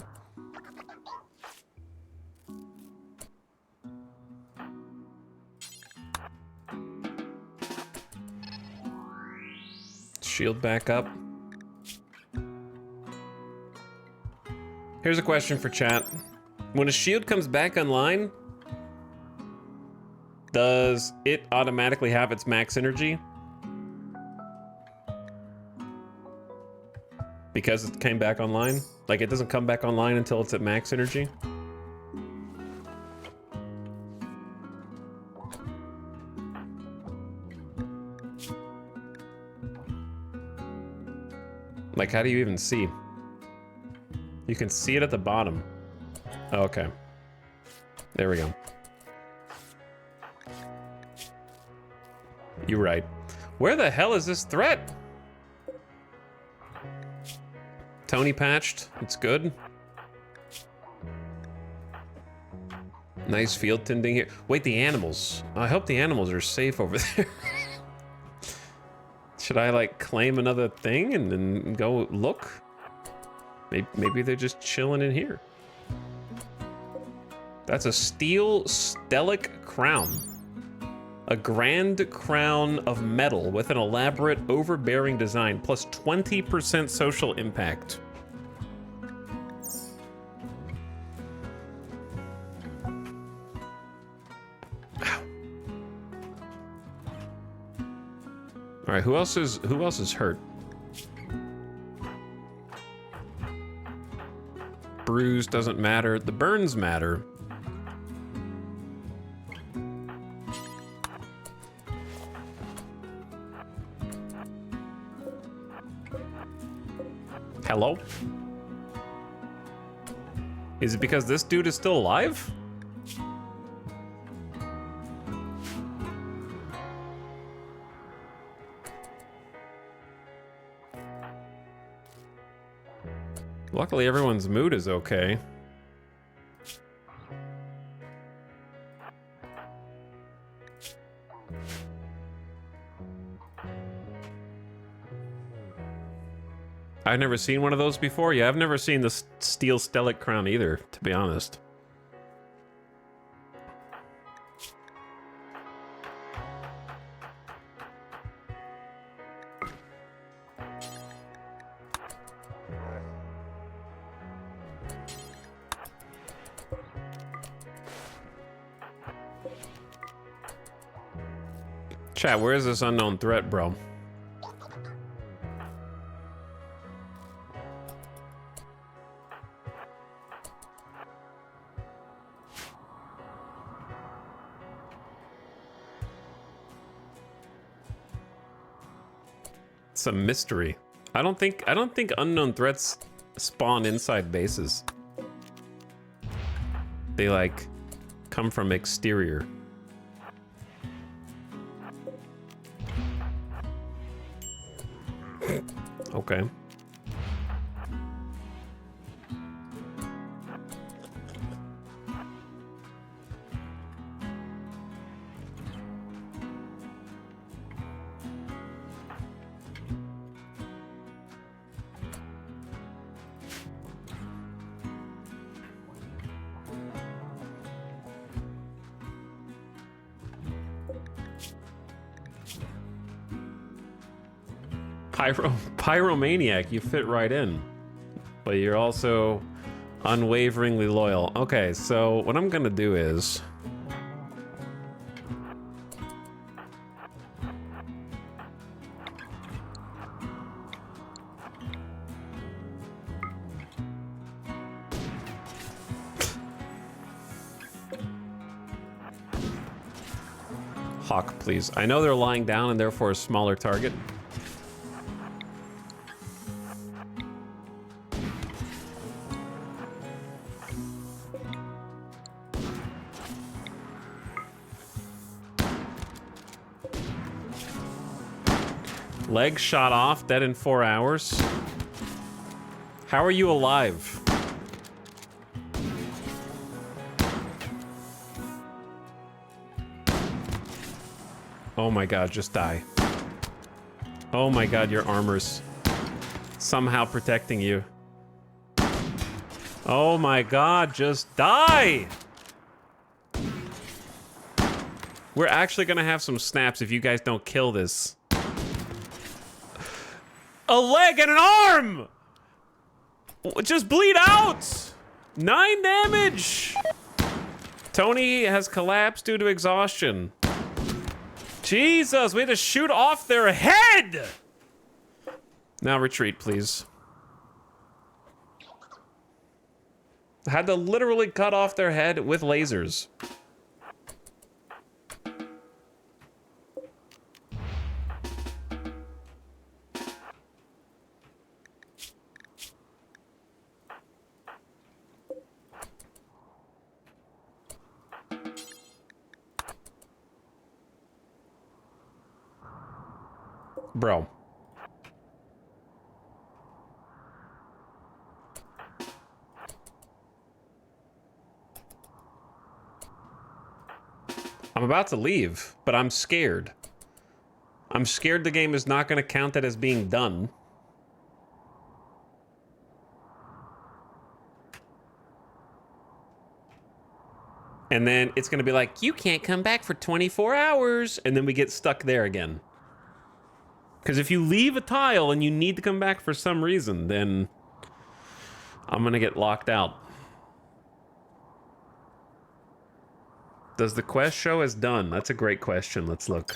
Shield back up. Here's a question for chat. When a shield comes back online, does it automatically have its max energy? Because it came back online? Like it doesn't come back online until it's at max energy? Like how do you even see? You can see it at the bottom. Oh, okay. There we go. You're right. Where the hell is this threat? Tony patched. It's good. Nice field tending here. Wait, the animals. I hope the animals are safe over there. Should I like claim another thing and then go look? Maybe they're just chilling in here. That's a steel stellic crown. A grand crown of metal with an elaborate overbearing design plus 20% social impact. Ow. All right, who else is hurt? Bruise doesn't matter. The burns matter. Hello? Is it because this dude is still alive? Luckily, everyone's mood is okay. I've never seen one of those before. Yeah, I've never seen the steel stellate crown either, to be honest. Chat, where is this unknown threat, bro? It's a mystery. I don't think unknown threats spawn inside bases. They like come from exterior. Okay. Pyromaniac, you fit right in. But you're also unwaveringly loyal. Okay, so what I'm gonna do is... Hawk, please. I know they're lying down and therefore a smaller target. Leg shot off, dead in 4 hours. How are you alive? Oh my god, just die. Oh my god, your armor's somehow protecting you. Oh my god, just die! We're actually gonna have some snaps if you guys don't kill this. A leg and an arm! Just bleed out! 9 damage! Tony has collapsed due to exhaustion. Jesus, we had to shoot off their head! Now retreat, please. Had to literally cut off their head with lasers. Bro. I'm about to leave, but I'm scared. I'm scared the game is not going to count that as being done. And then it's going to be like, you can't come back for 24 hours. And then we get stuck there again. Because if you leave a tile and you need to come back for some reason, then I'm going to get locked out. Does the quest show as done? That's a great question. Let's look.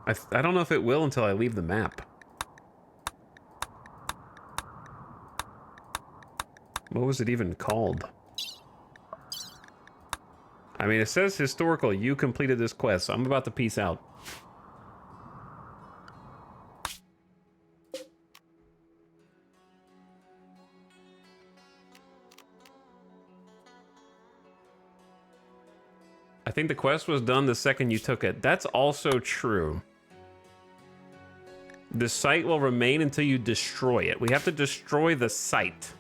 I don't know if it will until I leave the map. What was it even called? I mean, it says historical. You completed this quest, so I'm about to peace out. I think the quest was done the second you took it. That's also true. The site will remain until you destroy it. We have to destroy the site.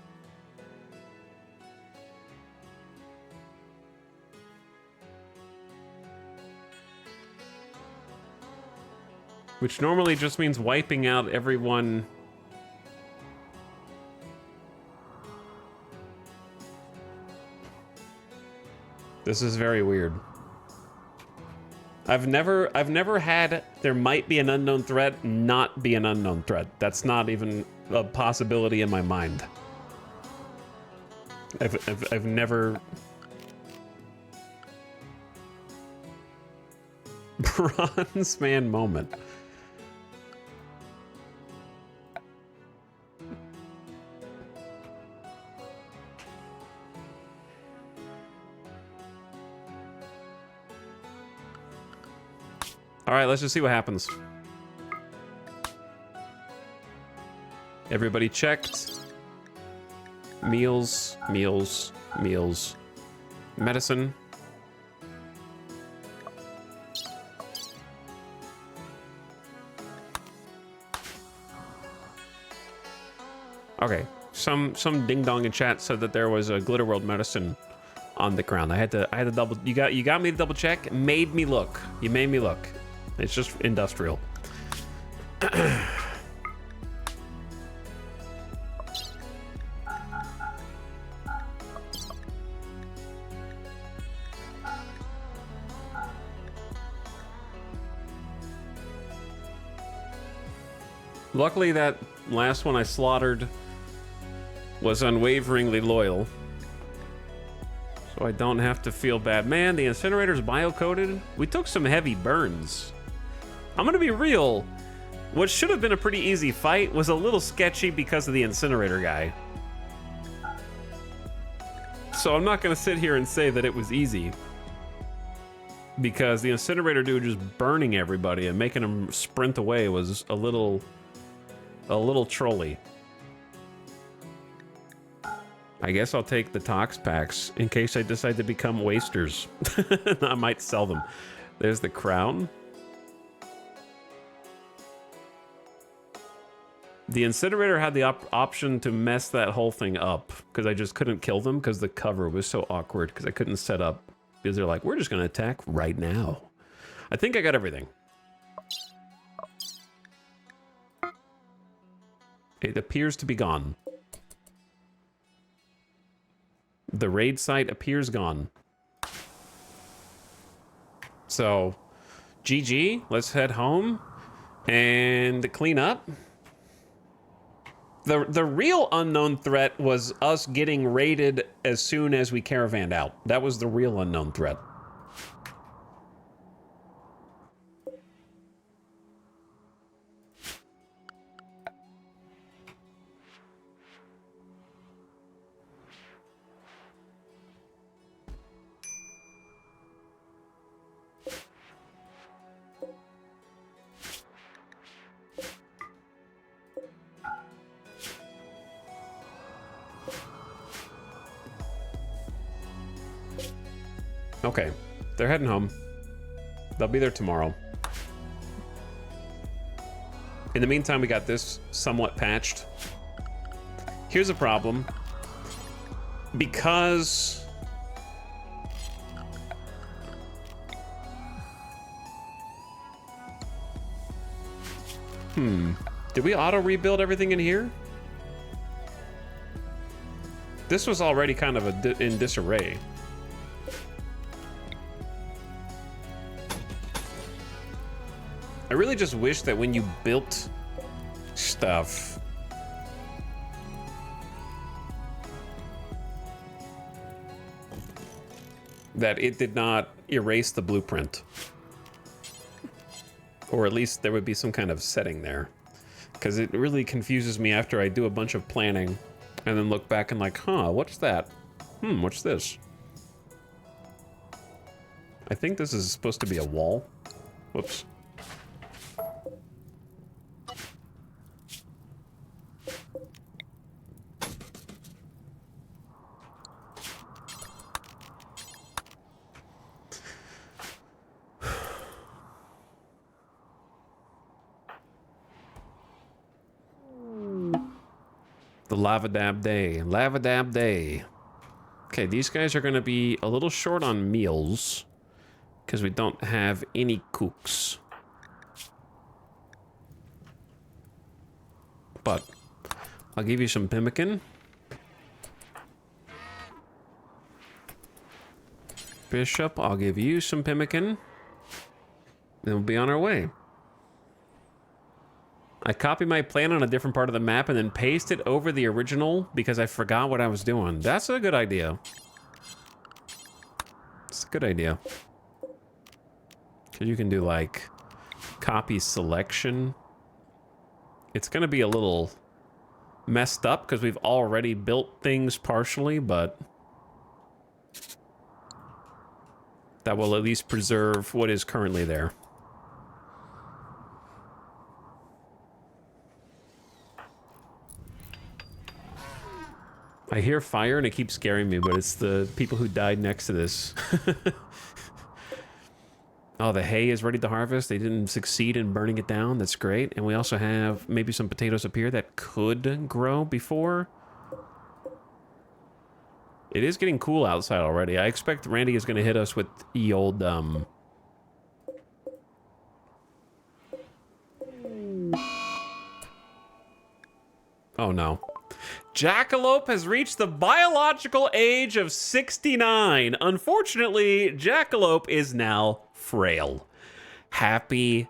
Which normally just means wiping out everyone. This is very weird. I've never had there might be an unknown threat not be an unknown threat. That's not even a possibility in my mind. I've never. Bronze man moment. All right, let's just see what happens. Everybody checked. Meals, meals, meals. Medicine. Okay, some ding dong in chat said that there was a Glitter World medicine on the ground. I had to double. You got me to double check. Made me look. You made me look. It's just industrial. Luckily, that last one I slaughtered was unwaveringly loyal. So I don't have to feel bad. Man, the incinerator's bio-coated. We took some heavy burns. I'm gonna be real. What should have been a pretty easy fight was a little sketchy because of the incinerator guy. So I'm not gonna sit here and say that it was easy. Because the incinerator dude just burning everybody and making them sprint away was a little trolly. I guess I'll take the tox packs in case I decide to become wasters. I might sell them. There's the crown. The incinerator had the option to mess that whole thing up because I just couldn't kill them because the cover was so awkward because I couldn't set up because they're like, we're just going to attack right now. I think I got everything. It appears to be gone. The raid site appears gone. So, GG, let's head home and clean up. The real unknown threat was us getting raided as soon as we caravanned out. That was the real unknown threat. Okay, they're heading home. They'll be there tomorrow. In the meantime, we got this somewhat patched. Here's a problem. Because... Did we auto-rebuild everything in here? This was already kind of in disarray. I really just wish that when you built stuff, that it did not erase the blueprint. Or at least there would be some kind of setting there. Because it really confuses me after I do a bunch of planning and then look back and like, huh, what's that? What's this? I think this is supposed to be a wall. Whoops. The lava dab day. Lava dab day. Okay, these guys are going to be a little short on meals because we don't have any cooks. but I'll give you some pemmican. Bishop, I'll give you some pemmican. Then we'll be on our way. I copied my plan on a different part of the map and then pasted over the original because I forgot what I was doing. That's a good idea. It's a good idea. Because you can do, like, copy selection. It's going to be a little messed up because we've already built things partially, but that will at least preserve what is currently there. I hear fire and it keeps scaring me, but it's the people who died next to this. Oh, the hay is ready to harvest. They didn't succeed in burning it down. That's great. And we also have maybe some potatoes up here that could grow before. It is getting cool outside already. I expect Randy is going to hit us with the old, Oh, no. Jackalope has reached the biological age of 69. Unfortunately, Jackalope is now frail. Happy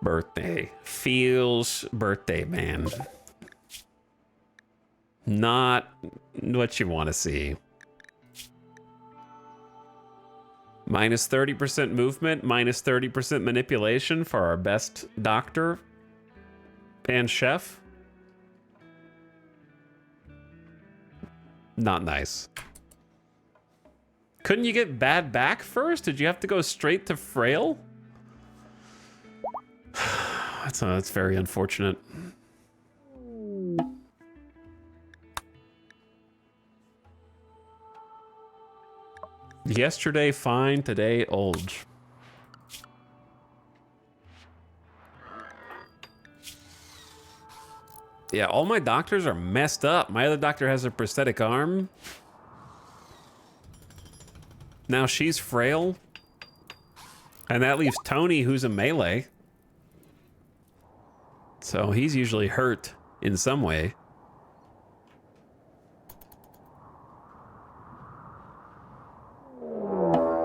birthday. Feels birthday, man. Not what you want to see. Minus 30% movement, minus 30% manipulation for our best doctor and chef. Not nice. Couldn't you get bad back first? Did you have to go straight to frail? That's very unfortunate. Yesterday fine, today old. Yeah, all my doctors are messed up. My other doctor has a prosthetic arm. Now she's frail. And that leaves Tony, who's a melee. So he's usually hurt in some way.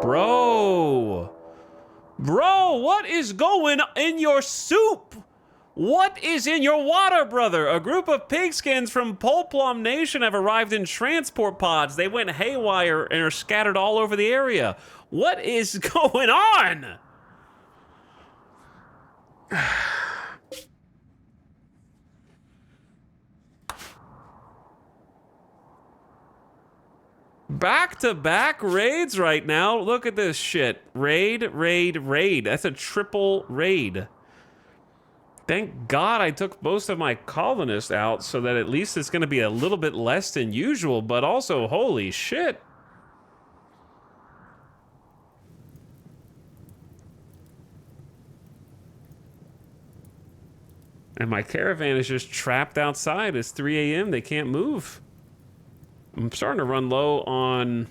Bro! Bro, what is going in your soup? What is in your water, brother? A group of pigskins from Polplum Nation have arrived in transport pods. They went haywire and are scattered all over the area. What is going on? Back-to-back raids right now. Look at this shit. Raid, raid, raid. That's a triple raid. Thank God I took most of my colonists out so that at least it's going to be a little bit less than usual, but also, holy shit. And my caravan is just trapped outside. It's 3 a.m. They can't move. I'm starting to run low on...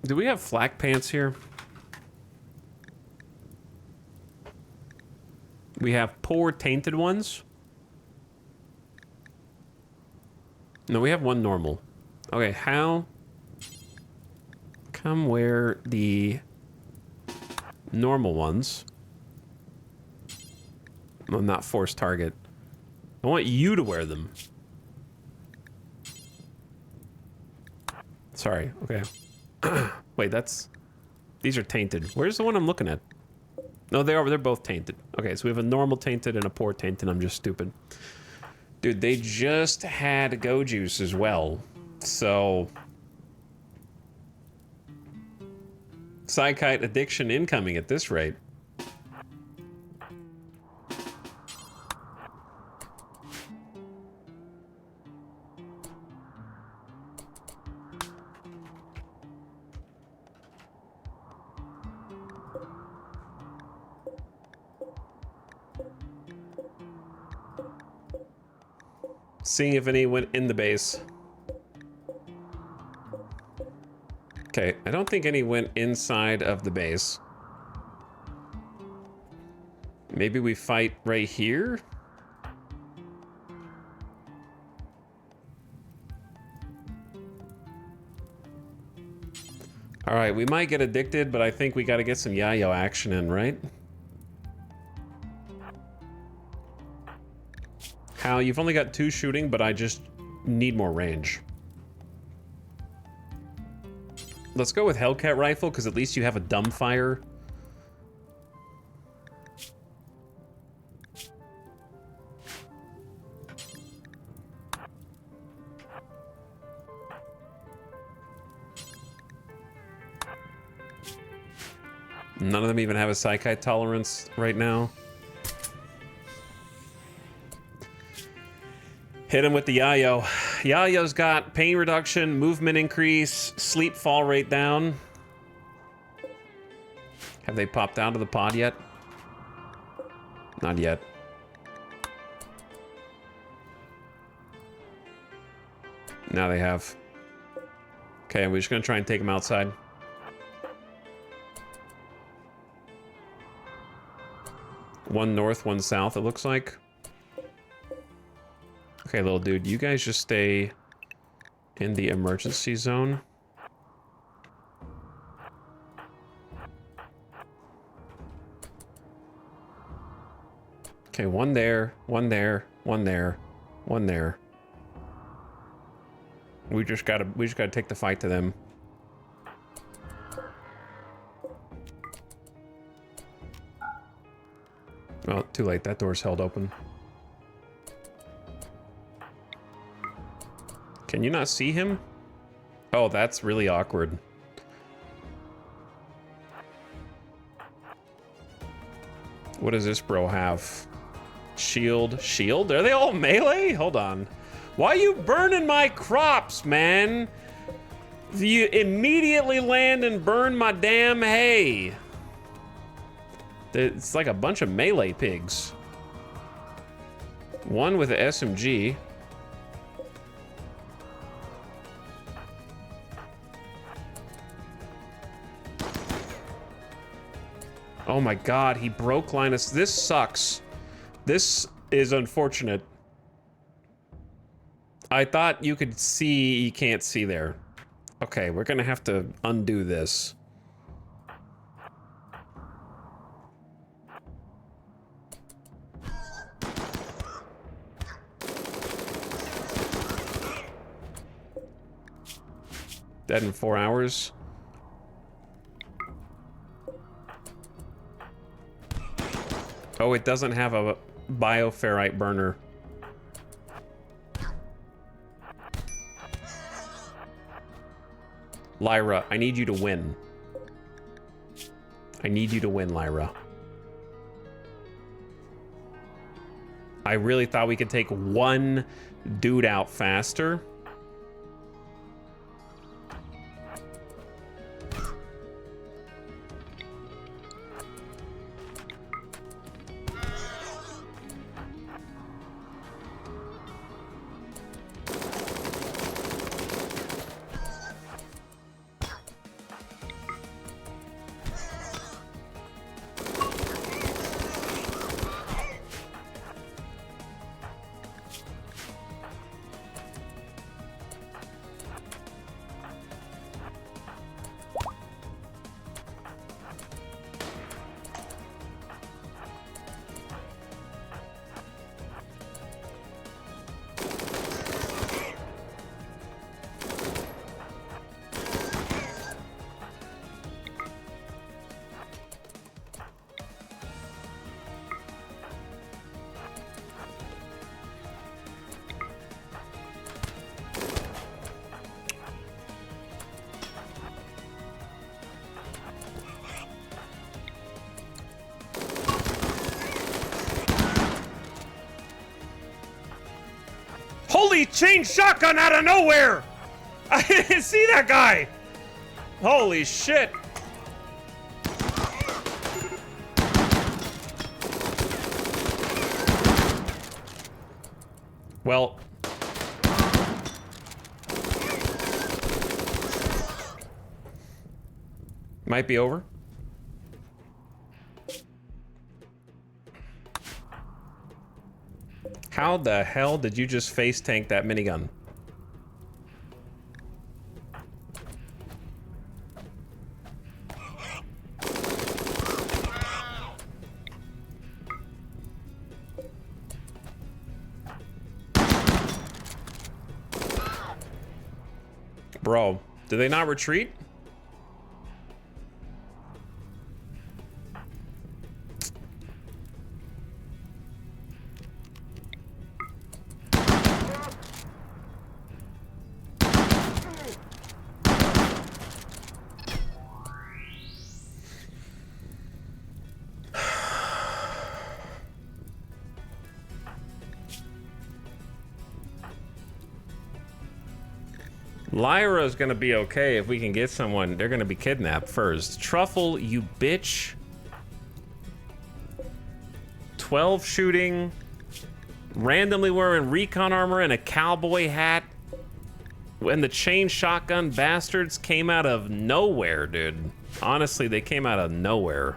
Do we have flak pants here? We have poor tainted ones. No, we have one normal. Okay, how? Come wear the normal ones. No, not force target. I want you to wear them. Sorry, okay. Wait, that's... These are tainted. Where's the one I'm looking at? No, they are. They're both tainted. Okay, so we have a normal tainted and a poor tainted. I'm just stupid. Dude, they just had Go Juice as well. So... Psykite addiction incoming at this rate. Seeing if any went in the base. Okay, I don't think any went inside of the base. Maybe we fight right here? All right, we might get addicted, but I think we got to get some yayo action in, right? Hal, you've only got 2 shooting, but I just need more range. Let's go with Hellcat rifle, because at least you have a dumbfire. None of them even have a psychite tolerance right now. Hit him with the yayo. Yayo's got pain reduction, movement increase, sleep fall rate down. Have they popped out of the pod yet? Not yet. Now they have. Okay, we're just gonna try and take them outside. One north, one south, it looks like. Okay, little dude, you guys just stay in the emergency zone. Okay, one there, one there, one there, one there. We just gotta take the fight to them. Oh, too late. That door's held open. Can you not see him? Oh, that's really awkward. What does this bro have? Shield. Shield? Are they all melee? Hold on. Why are you burning my crops, man? You immediately land and burn my damn hay. It's like a bunch of melee pigs. One with an SMG. Oh my god, he broke Linus. This sucks. This is unfortunate. I thought you could see, you can't see there. Okay, we're gonna have to undo this. Dead in 4 hours. Oh, it doesn't have a bioferrite burner. Lyra, I need you to win. I need you to win, Lyra. I really thought we could take one dude out faster. Holy chain shotgun out of nowhere! I didn't see that guy! Holy shit! Well... might be over. How the hell did you just face tank that minigun? Bro, do they not retreat? Lyra's gonna be okay if we can get someone. They're gonna be kidnapped first. Truffle, you bitch. 12 shooting. Randomly wearing recon armor and a cowboy hat. When the chain shotgun bastards came out of nowhere, dude. Honestly, they came out of nowhere.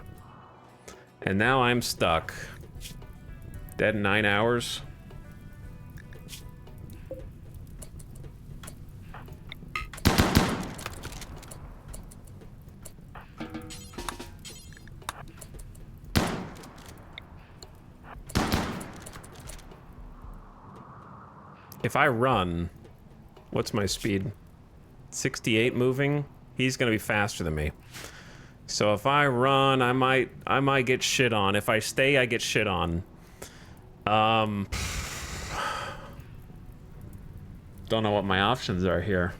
And now I'm stuck. Dead in 9 hours. If I run, what's my speed? 68 moving? He's gonna be faster than me. So if I run, I might get shit on. If I stay, I get shit on. Don't know what my options are here.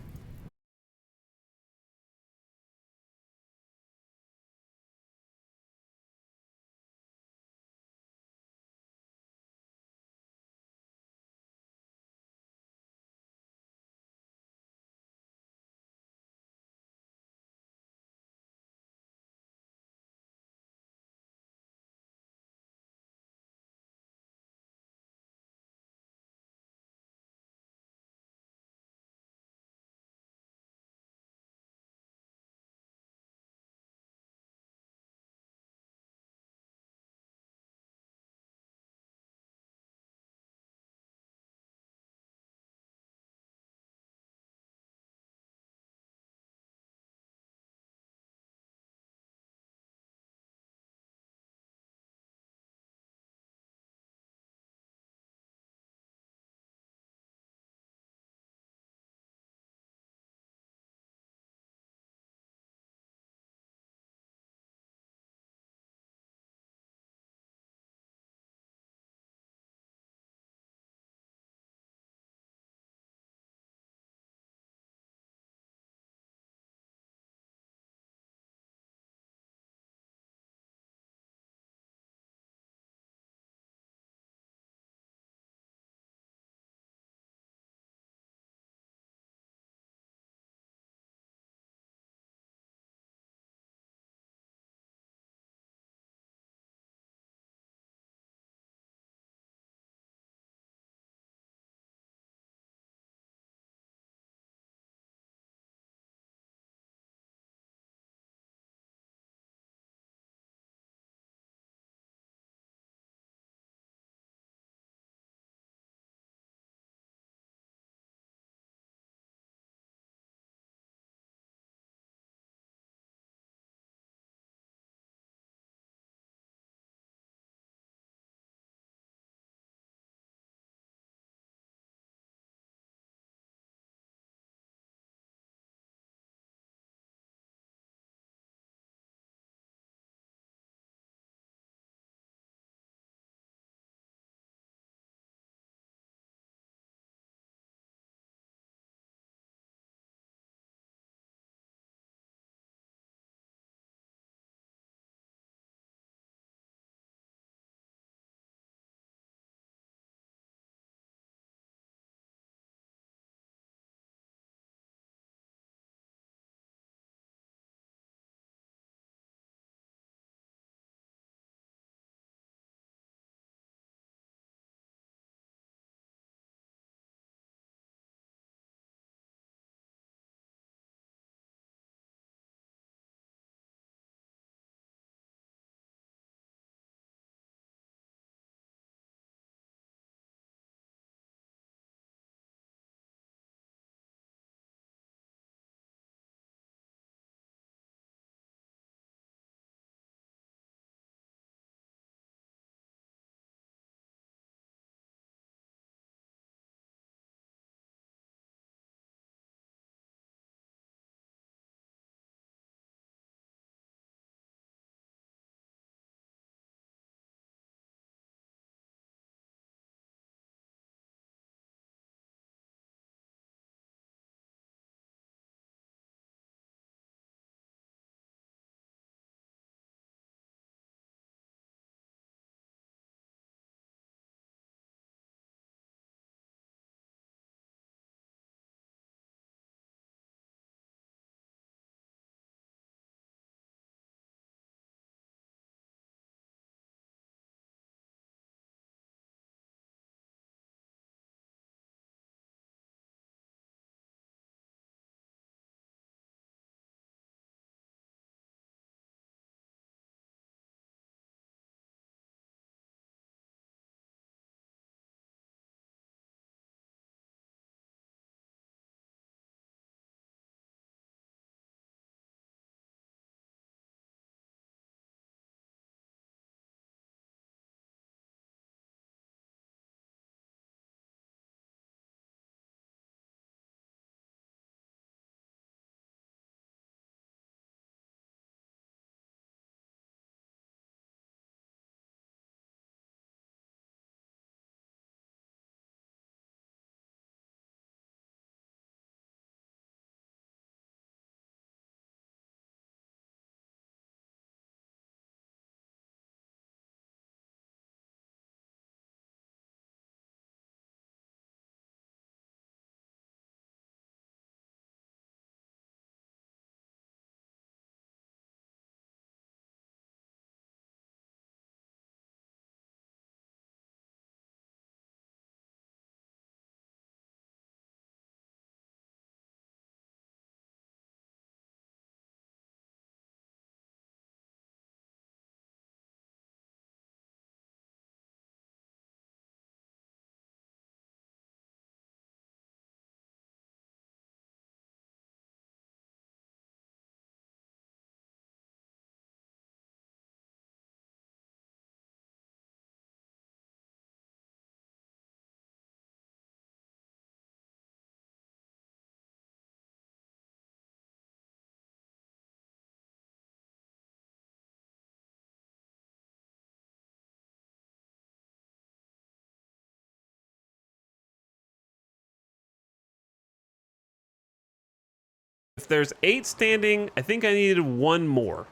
if there's 8 standing, I think I needed 1 more.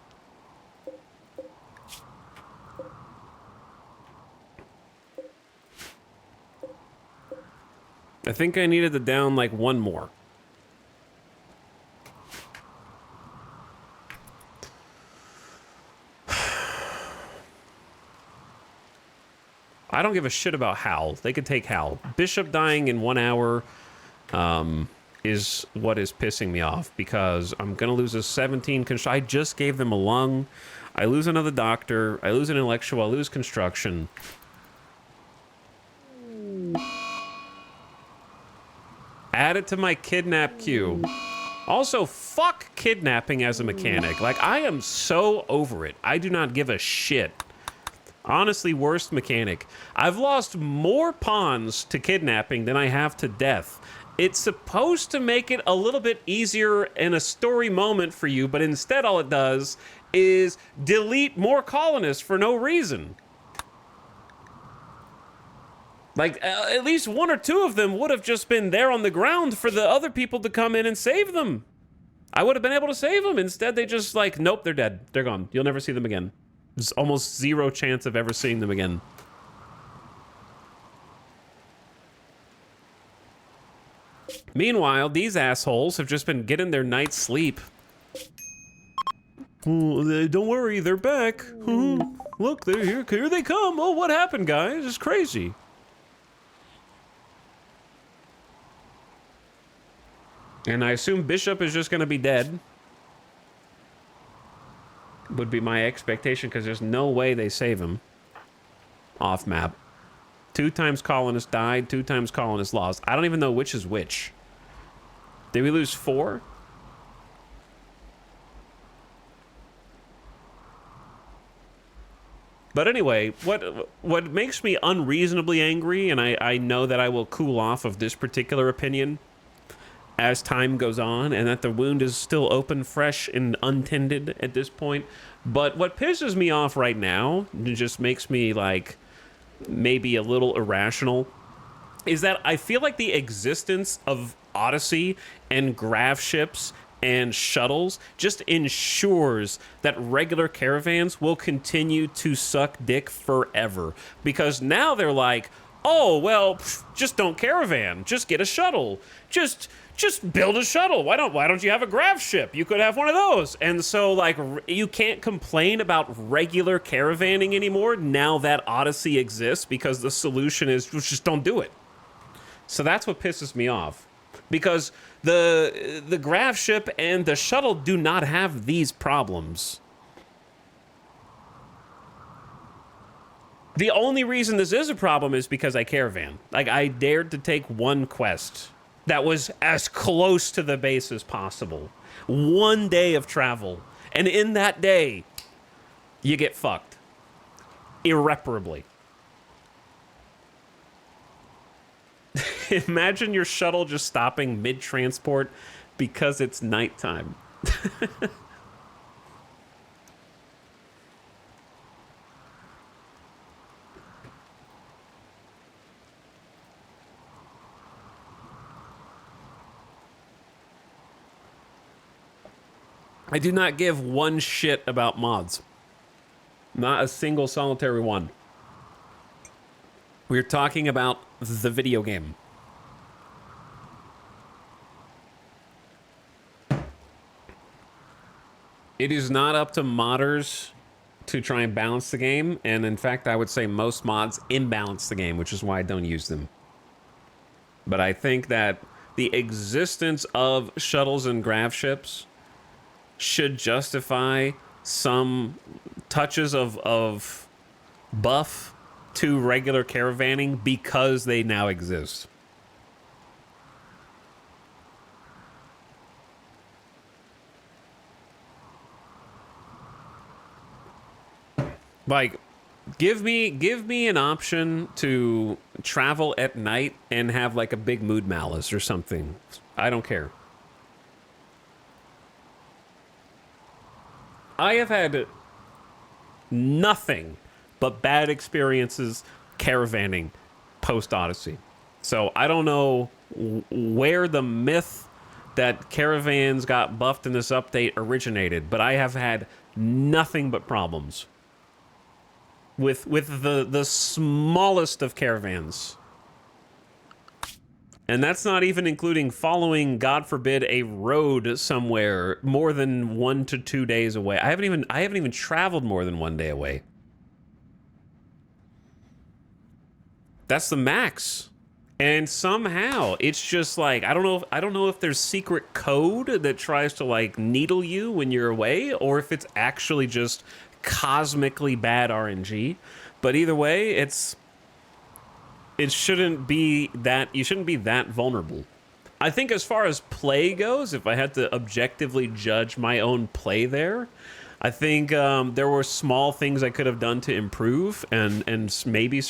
I think I needed to down like 1 more. I don't give a shit about Hal. They could take Hal. Bishop dying in 1 hour is what is pissing me off, because I'm going to lose a 17... I just gave them a lung. I lose another doctor. I lose an intellectual. I lose construction. Add it to my kidnap queue. Also, fuck kidnapping as a mechanic. Like, I am so over it. I do not give a shit. Honestly, worst mechanic. I've lost more pawns to kidnapping than I have to death. It's supposed to make it a little bit easier in a story moment for you, but instead all it does is delete more colonists for no reason. Like, at least 1 or 2 of them would have just been there on the ground for the other people to come in and save them. I would have been able to save them. Instead, they just like, nope, they're dead. They're gone. You'll never see them again. There's almost 0 chance of ever seeing them again. Meanwhile, these assholes have just been getting their night's sleep. Oh, don't worry, they're back. Look, they're here. Here they come. Oh, what happened, guys? It's crazy. And I assume Bishop is just going to be dead. Would be my expectation, because there's no way they save him. Off map. 2 times colonists died, 2 times colonists lost. I don't even know which is which. Did we lose 4? But anyway, what makes me unreasonably angry, and I know that I will cool off of this particular opinion as time goes on, and that the wound is still open, fresh, and untended at this point. But what pisses me off right now, it just makes me, like, maybe a little irrational, is that I feel like the existence of Odyssey and grav ships and shuttles just ensures that regular caravans will continue to suck dick forever. Because now they're like, oh, well, just don't caravan. Just get a shuttle. Just build a shuttle. Why don't you have a grav ship? You could have one of those. And so, like, you can't complain about regular caravanning anymore now that Odyssey exists, because the solution is just don't do it. So that's what pisses me off, because the grav ship and the shuttle do not have these problems. The only reason this is a problem is because I caravan. Like, I dared to take 1 quest that was as close to the base as possible. 1 day of travel. And in that day, you get fucked. Irreparably. Imagine your shuttle just stopping mid-transport because it's nighttime. I do not give 1 shit about mods. Not a single solitary one. We're talking about the video game. It is not up to modders to try and balance the game, and in fact, I would say most mods imbalance the game, which is why I don't use them. But I think that the existence of shuttles and grav ships should justify some touches of buff to regular caravanning because they now exist. Like, give me an option to travel at night and have like a big mood malice or something. I don't care. I have had nothing but bad experiences caravanning post Odyssey. So I don't know where the myth that caravans got buffed in this update originated, but I have had nothing but problems with the smallest of caravans. And that's not even including following, God forbid, a road somewhere more than 1 to 2 days away. I haven't even traveled more than 1 day away. That's the max. And somehow it's just like, I don't know if there's secret code that tries to like needle you when you're away, or if it's actually just cosmically bad RNG. But either way, it shouldn't be that, you shouldn't be that vulnerable. I think as far as play goes, if I had to objectively judge my own play there, I think there were small things I could have done to improve, and maybe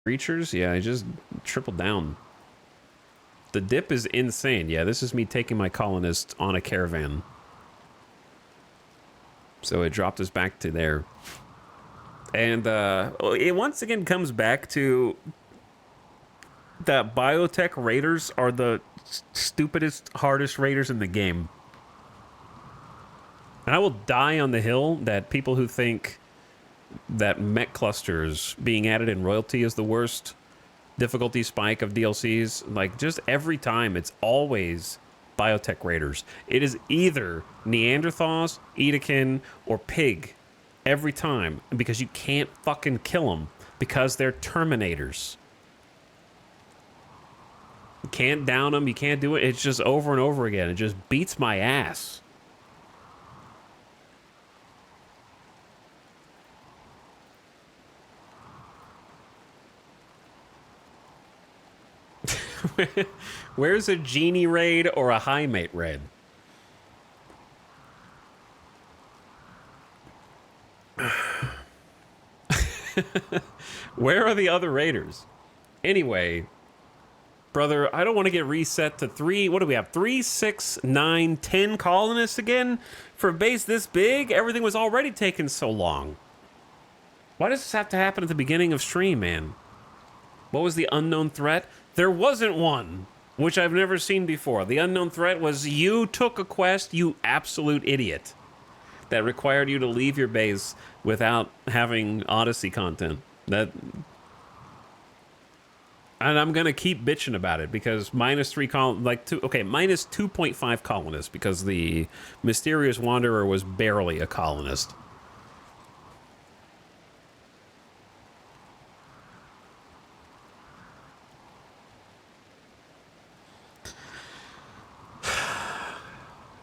creatures, yeah, I just tripled down. The dip is insane. Yeah, this is me taking my colonist on a caravan. So it dropped us back to there. And it once again comes back to that biotech raiders are the stupidest, hardest raiders in the game. And I will die on the hill that people who think that mech clusters being added in royalty is the worst difficulty spike of DLCs. Like, just every time, it's always biotech raiders. It is either Neanderthals, Edekin, or Pig. Every time. Because you can't fucking kill them. Because they're Terminators. You can't down them. You can't do it. It's just over and over again. It just beats my ass. Where's a genie raid or a high mate raid? Where are the other raiders? Anyway, brother, I don't want to get reset to 3. What do we have? 3, 6, 9, 10 colonists again? For a base this big? Everything was already taking so long. Why does this have to happen at the beginning of stream, man? What was the unknown threat? There wasn't one, which I've never seen before. The unknown threat was you took a quest, you absolute idiot, that required you to leave your base without having Odyssey content. And I'm gonna keep bitching about it because minus 3 minus 2.5 colonists because the mysterious wanderer was barely a colonist.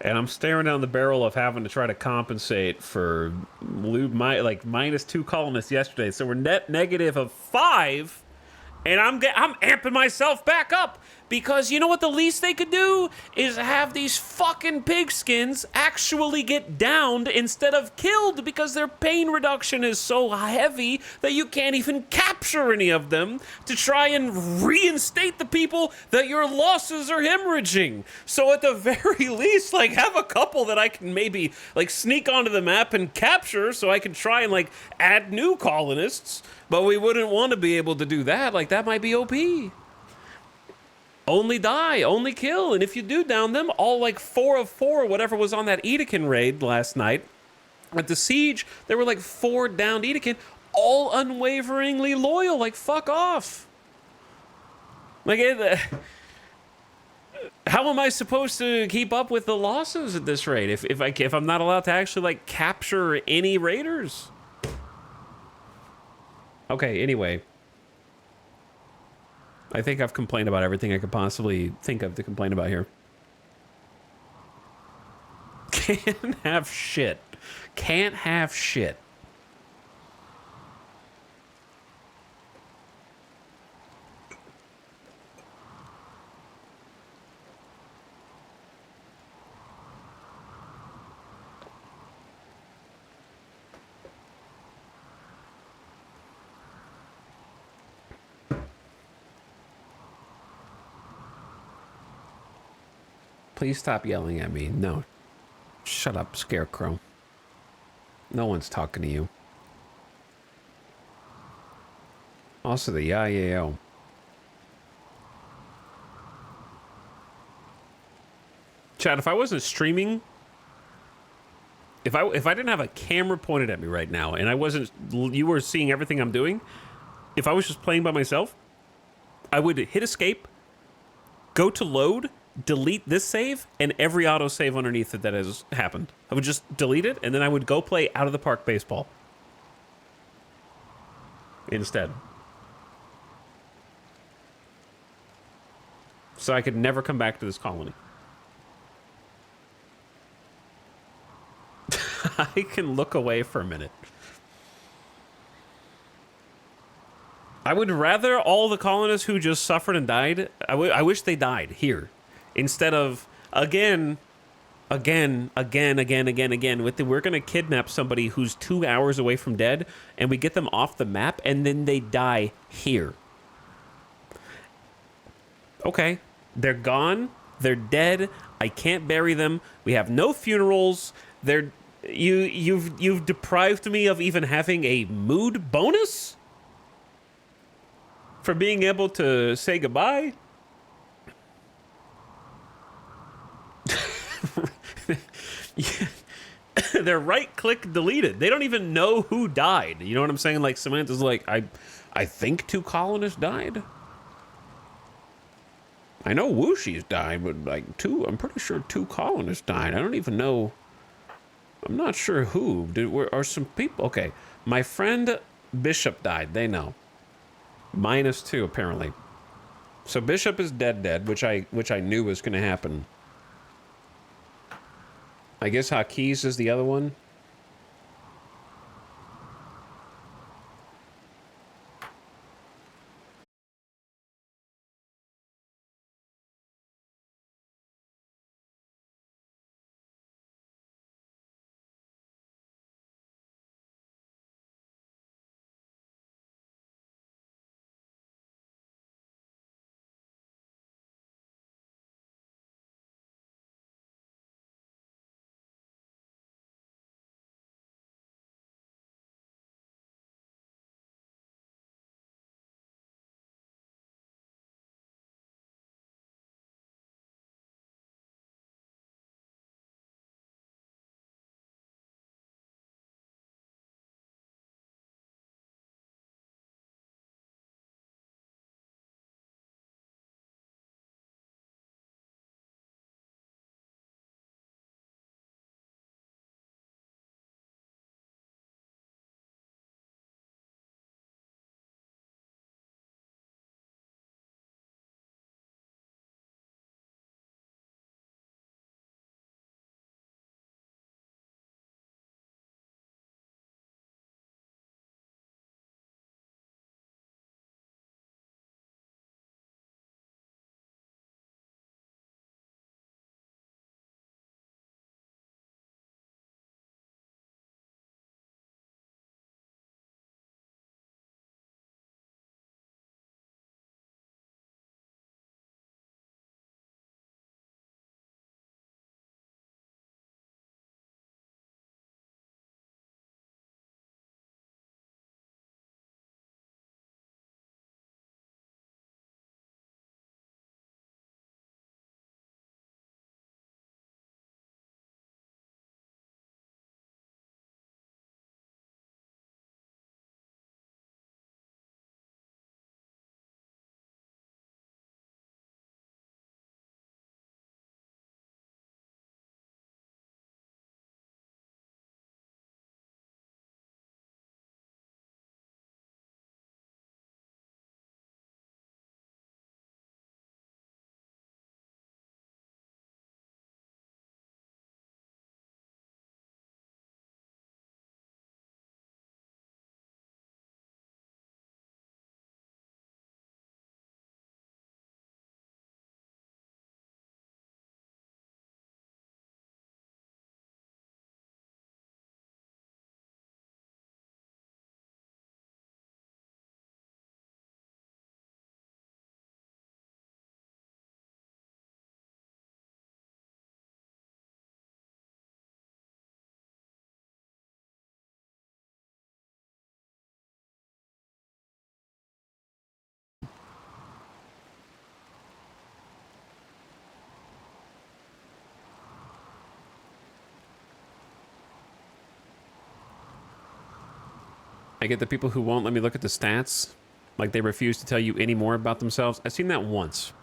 And I'm staring down the barrel of having to try to compensate for minus 2 colonists yesterday. So we're net negative of 5. And I'm amping myself back up because you know what the least they could do is have these fucking pigskins actually get downed instead of killed because their pain reduction is so heavy that you can't even capture any of them to try and reinstate the people that your losses are hemorrhaging. So at the very least, like, have a couple that I can maybe like sneak onto the map and capture so I can try and like add new colonists. But we wouldn't want to be able to do that. Like, that might be OP. Only die, only kill. And if you do down them, all like 4 of 4, whatever was on that Edekin raid last night, at the Siege, there were like 4 downed Edekin, all unwaveringly loyal. Like, fuck off. Like, how am I supposed to keep up with the losses at this rate if I'm not allowed to actually like capture any raiders? Okay, anyway. I think I've complained about everything I could possibly think of to complain about here. Can't have shit. Can't have shit. Please stop yelling at me. No. Shut up, Scarecrow. No one's talking to you. Also the Yayo. Chad, if I wasn't streaming, if I didn't have a camera pointed at me right now and you were seeing everything I'm doing, if I was just playing by myself, I would hit escape, go to load, delete this save, and every autosave underneath it that has happened. I would just delete it, and then I would go play Out of the Park Baseball instead. So I could never come back to this colony. I can look away for a minute. I would rather all the colonists who just suffered and died, I wish they died here. Instead of, again, we're going to kidnap somebody who's 2 hours away from dead, and we get them off the map, and then they die here. Okay, they're gone, they're dead, I can't bury them, we have no funerals, you've deprived me of even having a mood bonus? For being able to say goodbye? Yeah. They're right-click deleted. They don't even know who died. You know what I'm saying? Like, Samantha's like, I think 2 colonists died. I know Wooshi's died, but like I'm pretty sure 2 colonists died. I don't even know. I'm not sure who. Are some people? Okay, my friend Bishop died. They know. -2 apparently. So Bishop is dead, which I knew was going to happen. I guess Hakiz is the other one. I get the people who won't let me look at the stats. Like they refuse to tell you any more about themselves. I've seen that once.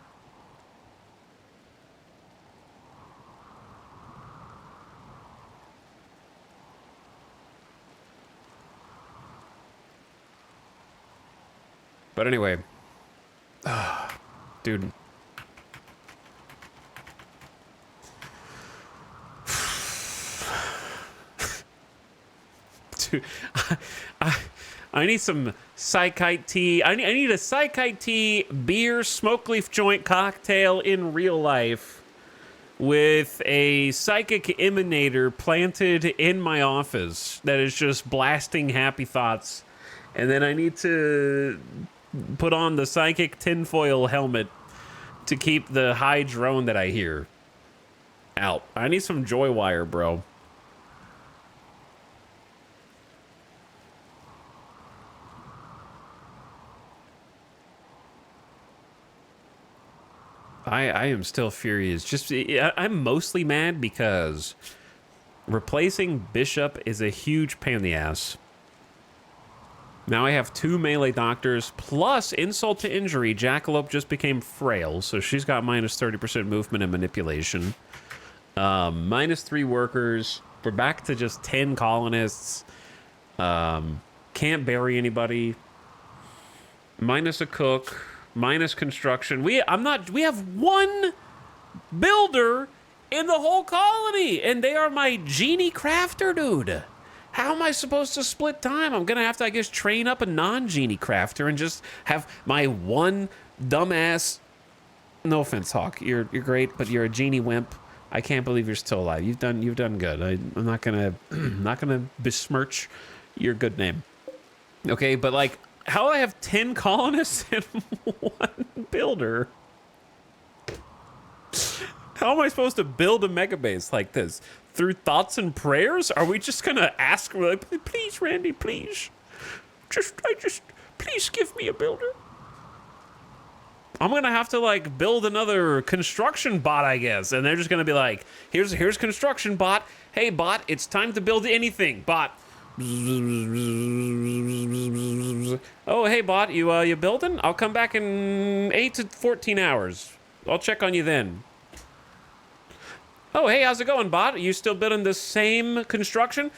But anyway. Dude. Dude, I need some psychite tea. I need a psychite tea beer smoke leaf joint cocktail in real life with a psychic emanator planted in my office that is just blasting happy thoughts. And then I need to put on the psychic tinfoil helmet to keep the high drone that I hear out. I need some joy wire, bro. I am still furious. I'm mostly mad because replacing Bishop is a huge pain in the ass. Now I have 2 melee doctors, plus insult to injury. Jackalope just became frail, so she's got minus 30% movement and manipulation. Minus 3 workers. We're back to just 10 colonists. Can't bury anybody. Minus a cook. Minus construction. We have 1 builder in the whole colony, and they are my genie crafter, dude. How am I supposed to split time? I'm gonna have to, I guess, train up a non-genie crafter and just have my 1 dumbass. No offense, Hawk. You're great, but you're a genie wimp. I can't believe you're still alive. You've done good. I'm not gonna not gonna besmirch your good name. Okay, but like, how do I have 10 colonists and 1 builder? How am I supposed to build a mega base like this? Through thoughts and prayers? Are we just gonna ask, like, please, Randy, please? Please give me a builder. I'm gonna have to, like, build another construction bot, I guess. And they're just gonna be like, here's construction bot. Hey, bot, it's time to build anything. Bot. Oh, hey, bot, you building? I'll come back in 8 to 14 hours. I'll check on you then. Oh, hey, how's it going, bot? Are you still building the same construction?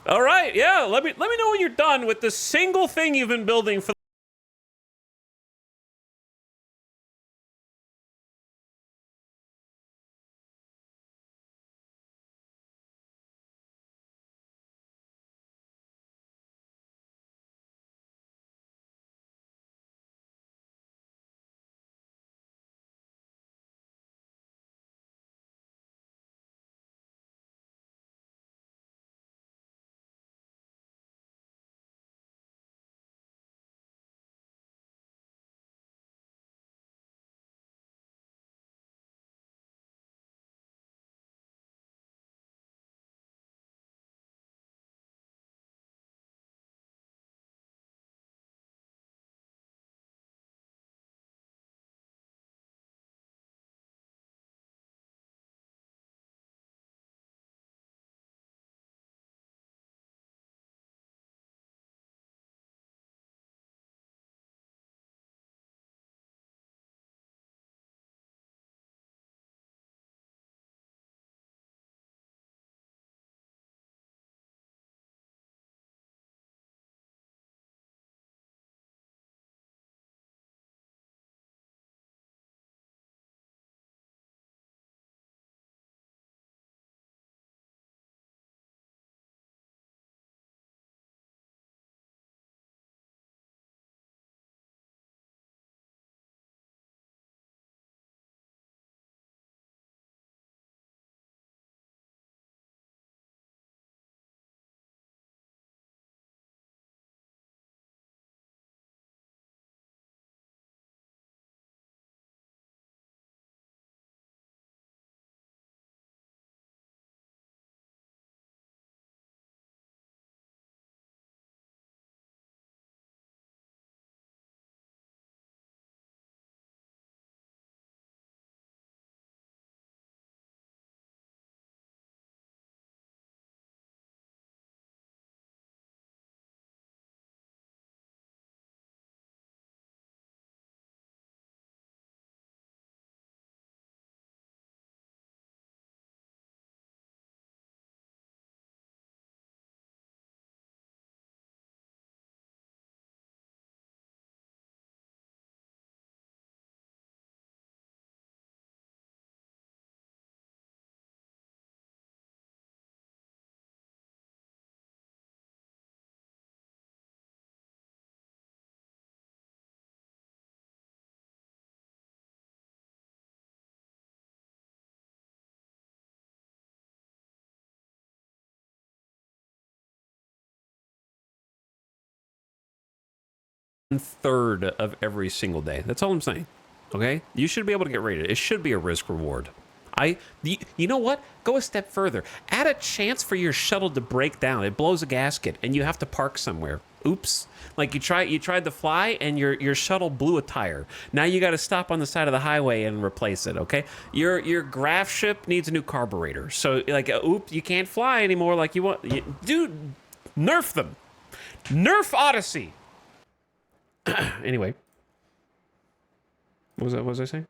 All right, yeah, let me know when you're done with the single thing you've been building for 1/3 of every single day. That's all I'm saying. Okay? You should be able to get rated. It should be a risk reward. You know what? Go a step further. Add a chance for your shuttle to break down. It blows a gasket and you have to park somewhere. Oops. Like you tried to fly and your shuttle blew a tire. Now you got to stop on the side of the highway and replace it, okay? Your graph ship needs a new carburetor. So like oops, you can't fly anymore like you want. Dude, nerf them. Nerf Odyssey. Anyway. What was I saying?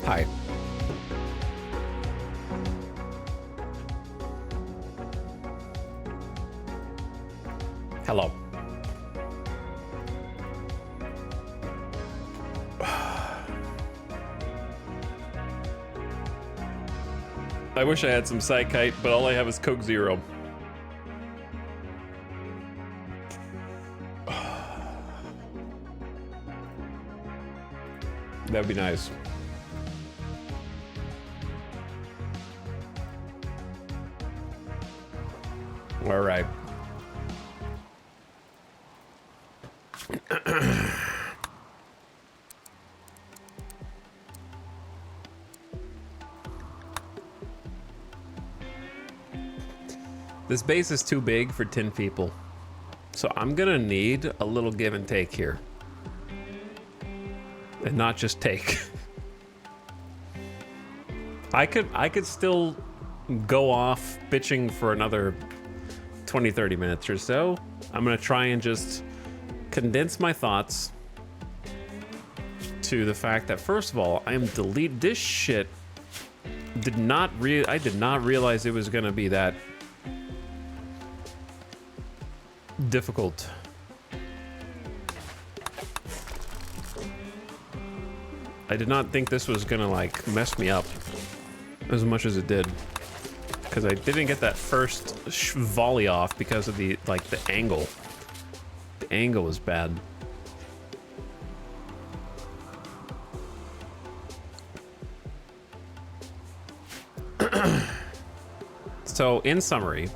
Hi. Hello. I wish I had some Psykite, but all I have is Coke Zero. That'd be nice. All right. This base is too big for 10 people. So I'm gonna need a little give and take here. And not just take. I could still go off bitching for another 20-30 minutes or so. I'm gonna try and just condense my thoughts to the fact that, first of all, I am this shit I did not realize it was gonna be that difficult. I did not think this was gonna like mess me up as much as it did, because I didn't get that first volley off because of the angle. The angle was bad. So in summary,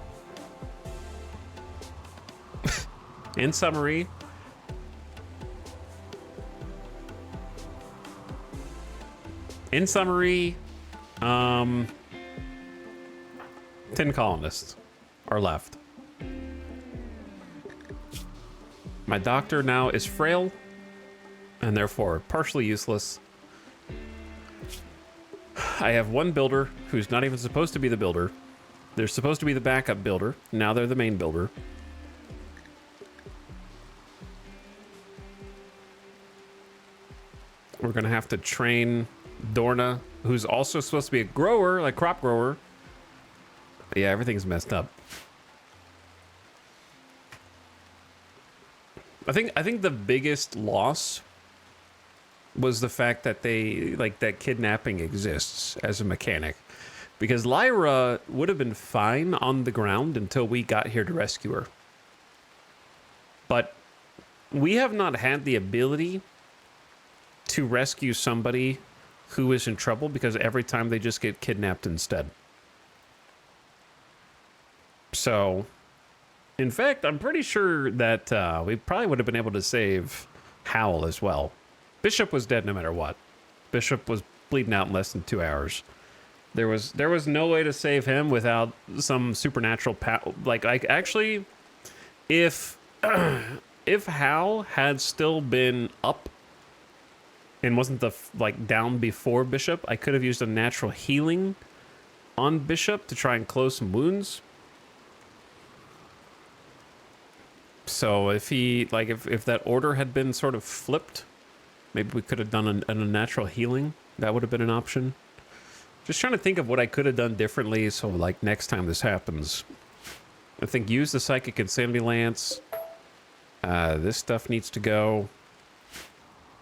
In summary, In summary, 10 colonists are left. My doctor now is frail and therefore partially useless. I have one builder who's not even supposed to be the builder. They're supposed to be the backup builder. Now they're the main builder. We're gonna have to train Dorna, who's also supposed to be a grower, like crop grower. Yeah, everything's messed up. I think the biggest loss was the fact that that kidnapping exists as a mechanic, because Lyra would have been fine on the ground until we got here to rescue her. But we have not had the ability to rescue somebody who is in trouble, because every time they just get kidnapped instead. So, in fact, I'm pretty sure that we probably would have been able to save Howl as well. Bishop was dead no matter what. Bishop was bleeding out in less than 2 hours. There was no way to save him without some supernatural power. Actually, if Howl had still been up and wasn't down before Bishop, I could have used a natural healing on Bishop to try and close some wounds. So if if that order had been sort of flipped, maybe we could have done a natural healing. That would have been an option. Just trying to think of what I could have done differently, so next time this happens. I think use the Psychic Insanity Lance. This stuff needs to go.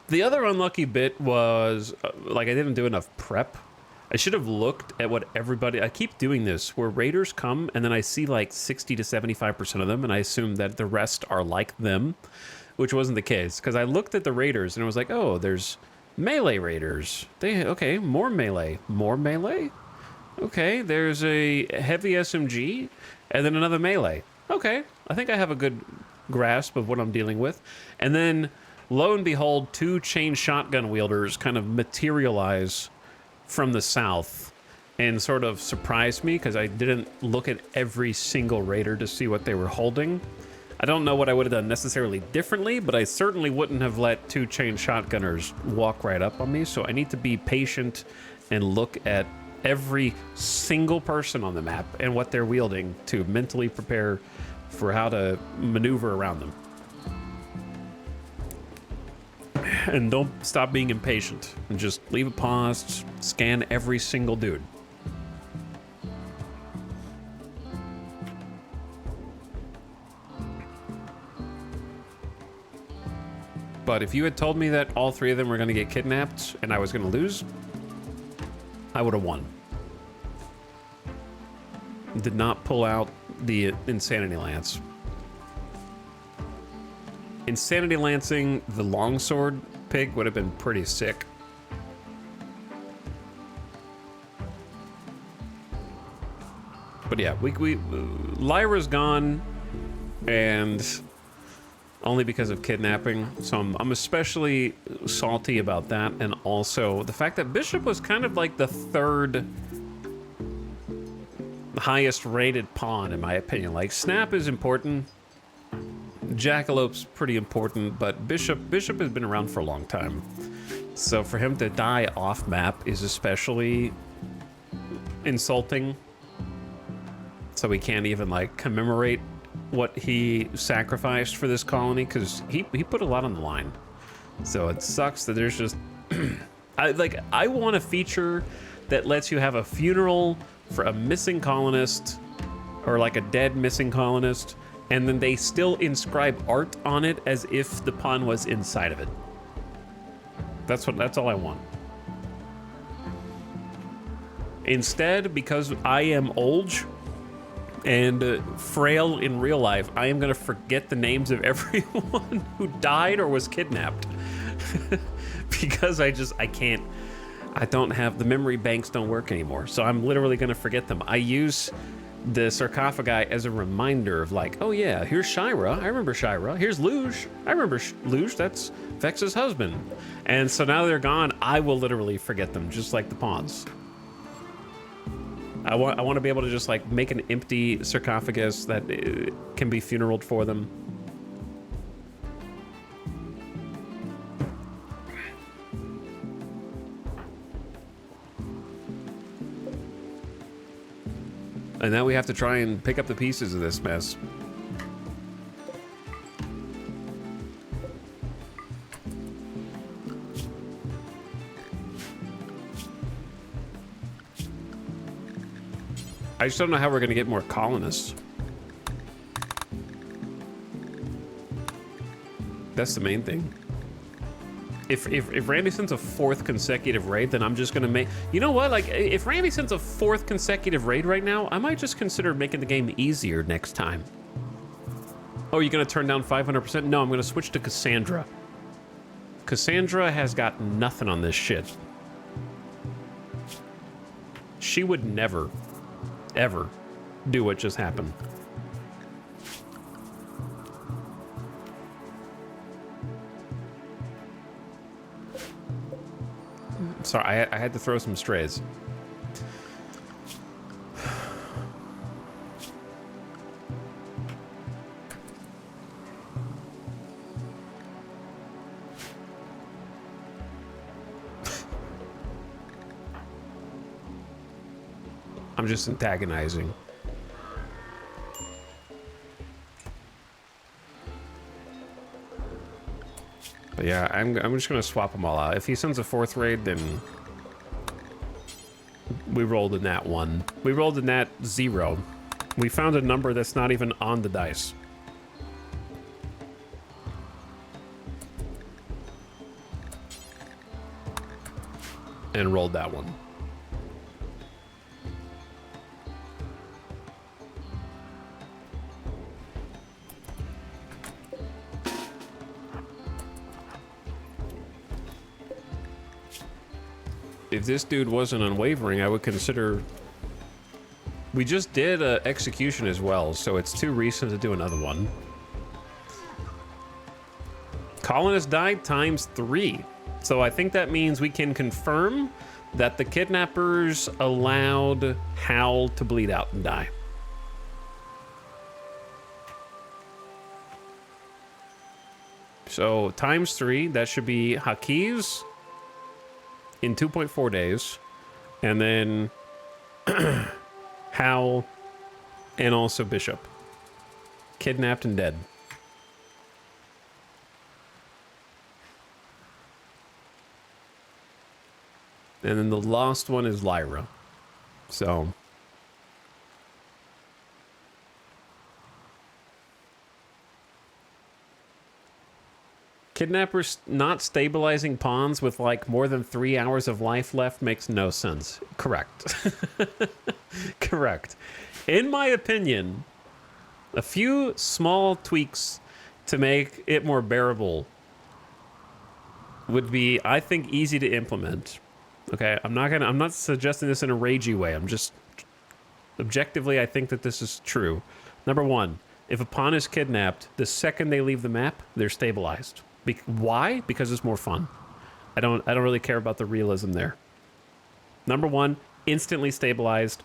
The other unlucky bit was, I didn't do enough prep. I should have looked at what everybody... I keep doing this, where raiders come, and then I see 60 to 75% of them, and I assume that the rest are like them, which wasn't the case, because I looked at the raiders, and I was like, oh, there's melee raiders. Okay, more melee. More melee? Okay, there's a heavy SMG, and then another melee. Okay, I think I have a good grasp of what I'm dealing with. And then, lo and behold, 2 chain shotgun wielders kind of materialize from the south and sort of surprised me, because I didn't look at every single raider to see what they were holding. I don't know what I would have done necessarily differently, but I certainly wouldn't have let 2 chain shotgunners walk right up on me. So I need to be patient and look at every single person on the map and what they're wielding to mentally prepare for how to maneuver around them. And don't stop being impatient. And just leave it paused. Scan every single dude. But if you had told me that all 3 of them were going to get kidnapped and I was going to lose, I would have won. Did not pull out the Insanity Lance. Insanity Lancing the Longsword pig would have been pretty sick. But yeah, Lyra's gone, and only because of kidnapping, so I'm especially salty about that, and also the fact that Bishop was kind of like the 3rd highest rated pawn, in my opinion. Like, Snap is important, Jackalope's pretty important, but Bishop has been around for a long time. So for him to die off map is especially insulting. So we can't even like commemorate what he sacrificed for this colony, because he put a lot on the line. So it sucks that there's just I want a feature that lets you have a funeral for a missing colonist, or like a dead missing colonist, and then they still inscribe art on it as if the pawn was inside of it. That's all I want. Instead, because I am old and frail in real life, I am gonna forget the names of everyone who died or was kidnapped. Because I don't have, the memory banks don't work anymore. So I'm literally gonna forget them. I use the sarcophagi as a reminder of like, oh yeah, here's Shira, I remember Shira. Here's Luge, I remember Luge, that's Vex's husband. And so now they're gone, I will literally forget them, just like the pawns. I want to be able to just like make an empty sarcophagus that can be funeraled for them. And now we have to try and pick up the pieces of this mess. I just don't know how we're gonna get more colonists. That's the main thing. If Randy sends a 4th consecutive raid, then I'm just gonna make... You know what? Like, if Randy sends a 4th consecutive raid right now, I might just consider making the game easier next time. Oh, you're gonna turn down 500%? No, I'm gonna switch to Cassandra. Cassandra has got nothing on this shit. She would never, ever do what just happened. Sorry, I had to throw some strays. I'm just antagonizing. But yeah, I'm just gonna swap them all out. If he sends a 4th raid, then we rolled a nat 1. We rolled a nat 0. We found a number that's not even on the dice. And rolled that one. If this dude wasn't unwavering, I would consider... We just did execution as well, so it's too recent to do another one. Colonist died ×3. So I think that means we can confirm that the kidnappers allowed Hal to bleed out and die. So ×3, that should be Hakiz in 2.4 days, and then Hal and also Bishop. Kidnapped and dead. And then the last one is Lyra. So... Kidnappers not stabilizing pawns with like more than 3 hours of life left makes no sense. Correct. Correct. In my opinion, a few small tweaks to make it more bearable would be, I think, easy to implement. Okay, I'm not suggesting this in a ragey way. I'm just objectively, I think that this is true. Number one, if a pawn is kidnapped, the second they leave the map, they're stabilized. Why? Because it's more fun. I don't really care about the realism there. Number one, instantly stabilized.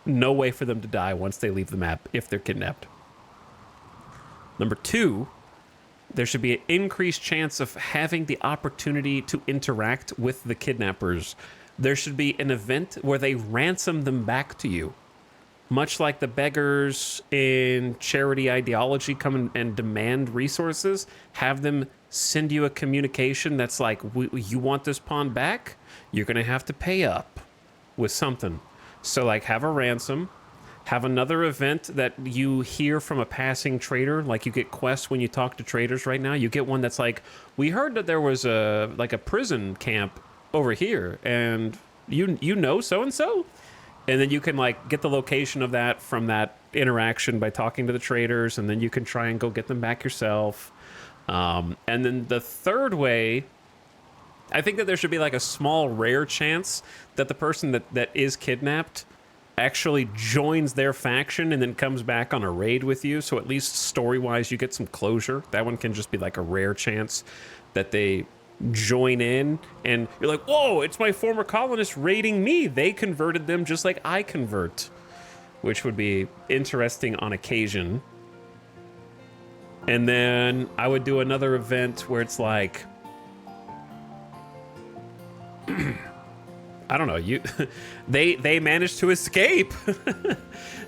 No way for them to die once they leave the map if they're kidnapped. Number two, there should be an increased chance of having the opportunity to interact with the kidnappers. There should be an event where they ransom them back to you. Much like the beggars in charity ideology come and demand resources, have them send you a communication that's like, you want this pawn back? You're going to have to pay up with something. So like have a ransom, have another event that you hear from a passing trader, like you get quests when you talk to traders right now. You get one that's like, we heard that there was a prison camp over here and you know so-and-so? And then you can like get the location of that from that interaction by talking to the traders, and then you can try and go get them back yourself. And then the third way, I think that there should be like a small rare chance that the person that is kidnapped actually joins their faction and then comes back on a raid with you. So at least story-wise, you get some closure. That one can just be like a rare chance that they join in and you're like, whoa, it's my former colonists raiding me. They converted them just like I convert, which would be interesting on occasion. And then I would do another event where it's like, I don't know, they managed to escape.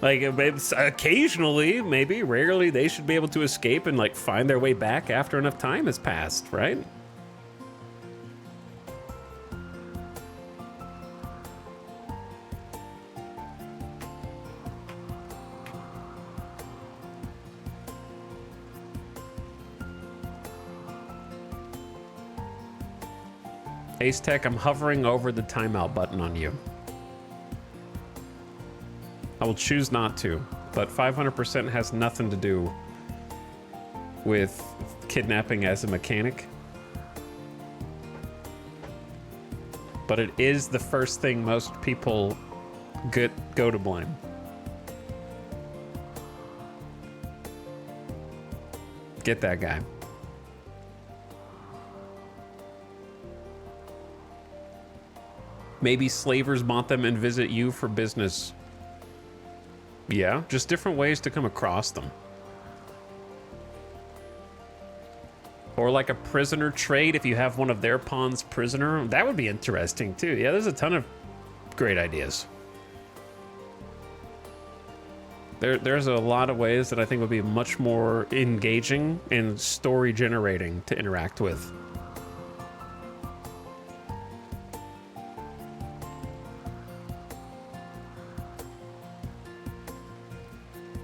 Like occasionally, maybe rarely, they should be able to escape and like find their way back after enough time has passed, right? Ace Tech, I'm hovering over the timeout button on you. I will choose not to, but 500% has nothing to do with kidnapping as a mechanic. But it is the first thing most people go to blame. Get that guy. Maybe slavers bought them and visit you for business. Yeah, just different ways to come across them. Or like a prisoner trade if you have one of their pawns prisoner. That would be interesting too. Yeah, there's a ton of great ideas. There's a lot of ways that I think would be much more engaging and story generating to interact with.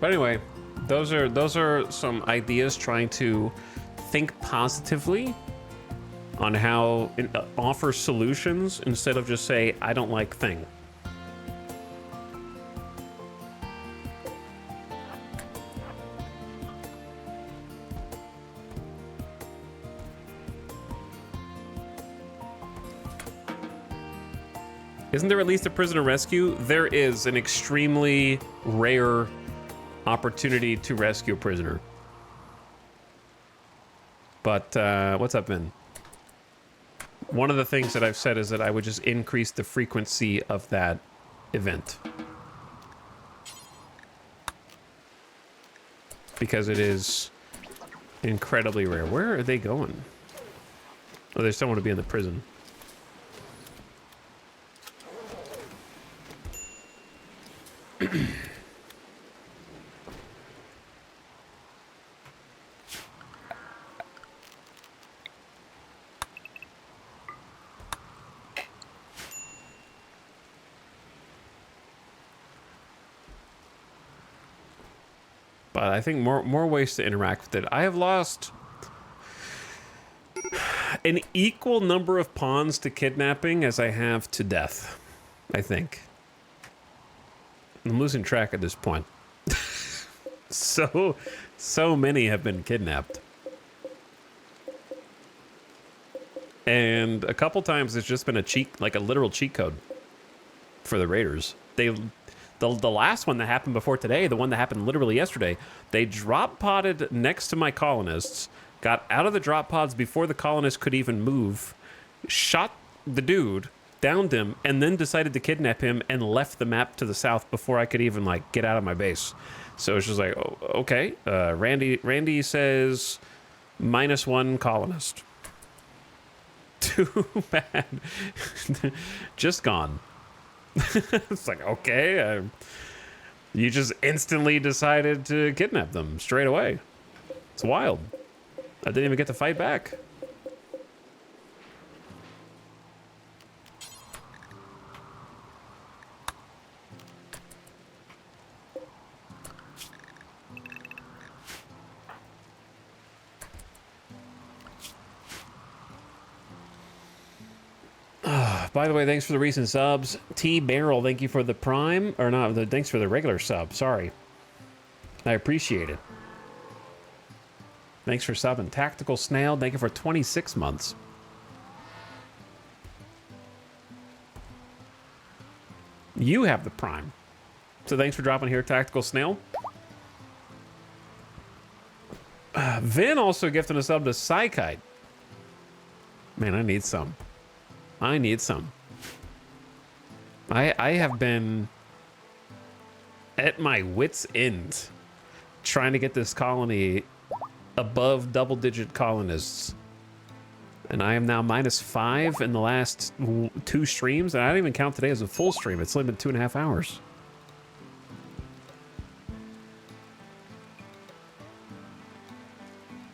But anyway, those are some ideas trying to think positively on how it offers solutions instead of just say, I don't like thing. Isn't there at least a prisoner rescue? There is an extremely rare opportunity to rescue a prisoner. But what's up, Vin? One of the things that I've said is that I would just increase the frequency of that event. Because it is incredibly rare. Where are they going? Oh, they still want to be in the prison. but I think more ways to interact with it. I have lost an equal number of pawns to kidnapping as I have to death, I think. I'm losing track at this point. So many have been kidnapped. And a couple times it's just been a cheat, like a literal cheat code for the raiders. The last one that happened before today, the one that happened literally yesterday, they drop podded next to my colonists, got out of the drop pods before the colonists could even move, shot the dude, downed him, and then decided to kidnap him and left the map to the south before I could even like get out of my base. So it's just like, oh, okay. Randy says -1 colonist. Too bad. Just gone. It's like, okay, you just instantly decided to kidnap them straight away. It's wild. I didn't even get to fight back. By the way, thanks for the recent subs. T Barrel, thank you for the prime, or not, thanks for the regular sub, sorry. I appreciate it. Thanks for subbing. Tactical Snail, thank you for 26 months. You have the prime. So thanks for dropping here, Tactical Snail. Vin also gifted a sub to Psykite. Man, I need some. I need some. I have been at my wit's end trying to get this colony above double-digit colonists. And I am now -5 in the last 2 streams, and I didn't even count today as a full stream. It's only been 2.5 hours.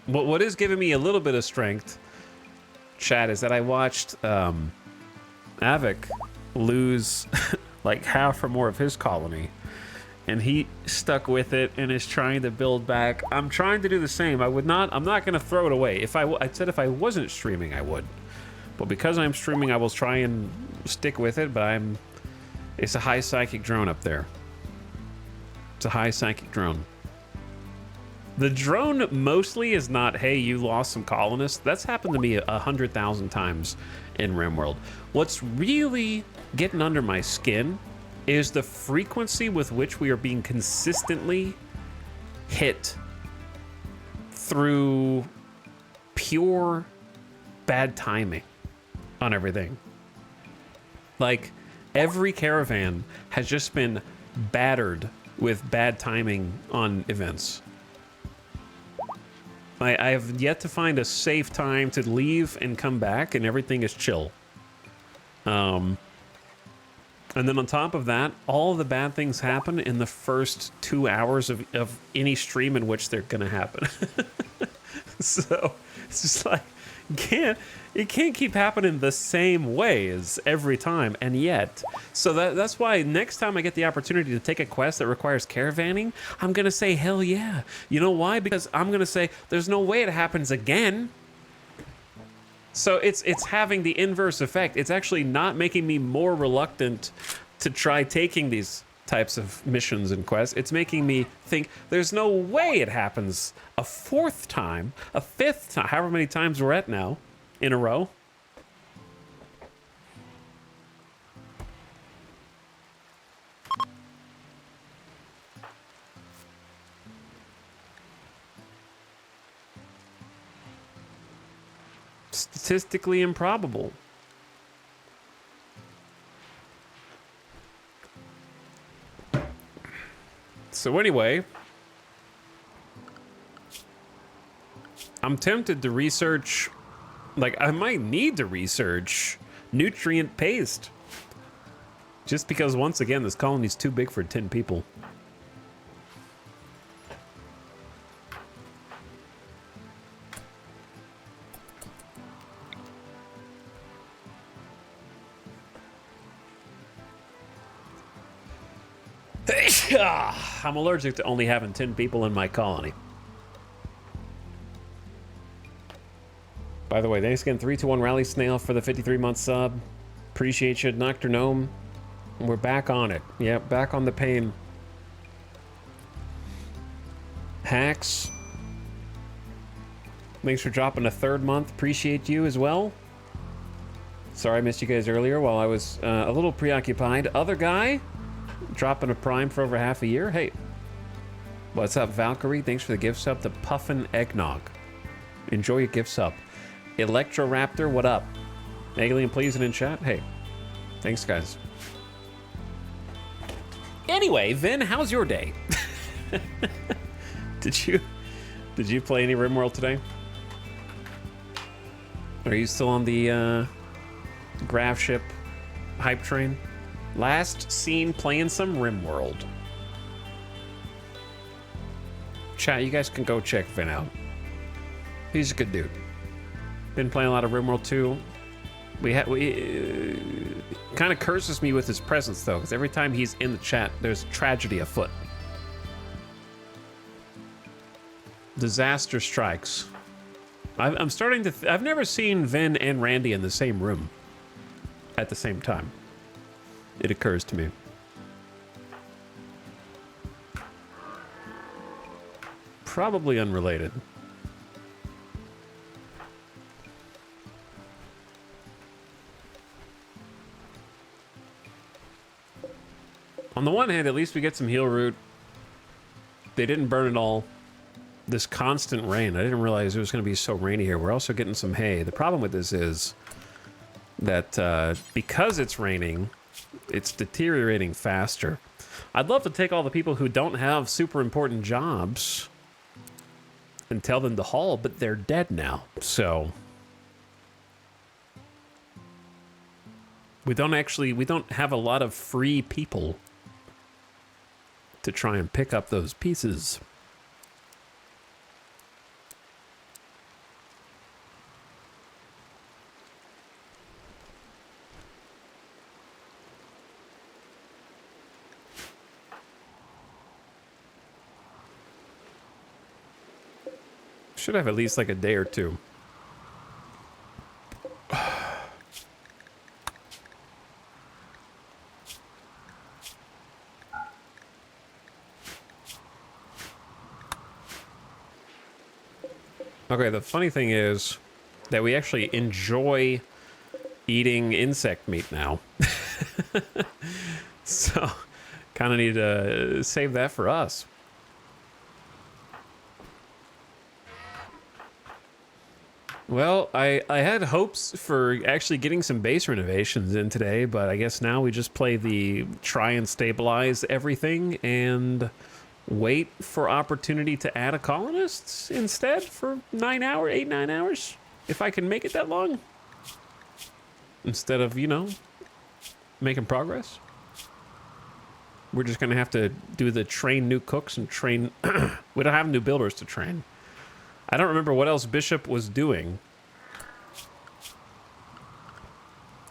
What is giving me a little bit of strength, chat, is that I watched Avic lose like half or more of his colony, and he stuck with it and is trying to build back. I'm trying to do the same. I'm not going to throw it away. I said if I wasn't streaming, I would. But because I'm streaming, I will try and stick with it, but it's a high psychic drone up there. It's a high psychic drone. The drone mostly is not, hey, you lost some colonists. That's happened to me 100,000 times in RimWorld. What's really getting under my skin is the frequency with which we are being consistently hit through pure bad timing on everything. Like, every caravan has just been battered with bad timing on events. I have yet to find a safe time to leave and come back, and everything is chill. And then on top of that, all the bad things happen in the first 2 hours of any stream in which they're gonna happen. So it's just like, it can't keep happening the same ways every time, and yet. So that's why next time I get the opportunity to take a quest that requires caravanning, I'm gonna say hell yeah. You know why? Because I'm gonna say there's no way it happens again. So it's having the inverse effect. It's actually not making me more reluctant to try taking these types of missions and quests. It's making me think there's no way it happens a 4th time, a 5th time, however many times we're at now in a row. Statistically improbable. So anyway, I'm tempted to research, like I might need to research nutrient paste. Just because once again, this colony's too big for 10 people. I'm allergic to only having 10 people in my colony. By the way, thanks again, 321 Rally Snail for the 53-month sub. Appreciate you, Nocturnome. We're back on it. Yep, back on the pain. Hacks. Thanks for dropping a 3rd month. Appreciate you as well. Sorry I missed you guys earlier while I was a little preoccupied. Other guy, dropping a prime for over half a year. Hey, what's up, Valkyrie? Thanks for the gift sub to Puffin Eggnog. Enjoy your gift sub. Electroraptor, what up? Alien pleasing in chat. Hey, thanks, guys. Anyway, Vin, how's your day? Did you play any RimWorld today? Are you still on the graph ship hype train? Last seen playing some RimWorld. Chat, you guys can go check Vin out. He's a good dude. Been playing a lot of RimWorld too. We kind of curses me with his presence though, because every time he's in the chat, there's tragedy afoot. Disaster strikes. I'm starting to. I've never seen Vin and Randy in the same room at the same time. It occurs to me. Probably unrelated. On the one hand, at least we get some heal root. They didn't burn it all. This constant rain. I didn't realize it was going to be so rainy here. We're also getting some hay. The problem with this is that because it's raining, it's deteriorating faster. I'd love to take all the people who don't have super important jobs and tell them to haul, but they're dead now. So we don't have a lot of free people to try and pick up those pieces. Should have at least like a day or two. Okay, the funny thing is that we actually enjoy eating insect meat now. So, kind of need to save that for us. Well, I had hopes for actually getting some base renovations in today, but I guess now we just play the try and stabilize everything and wait for opportunity to add a colonist instead for 9 hours, if I can make it that long. Instead of, you know, making progress. We're just going to have to do the train new cooks and train... We don't have new builders to train. I don't remember what else Bishop was doing.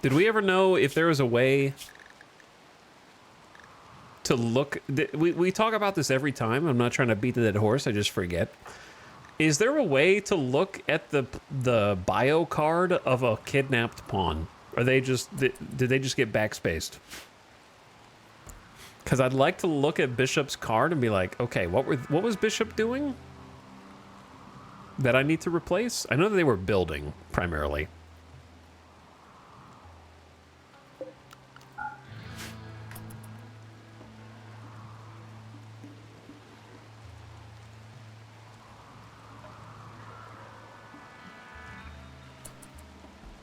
Did we ever know if there was a way to look... We talk about this every time. I'm not trying to beat the dead horse. I just forget. Is there a way to look at the bio card of a kidnapped pawn? Or did they just get backspaced? Because I'd like to look at Bishop's card and be like, okay, what was Bishop doing that I need to replace? I know that they were building, primarily.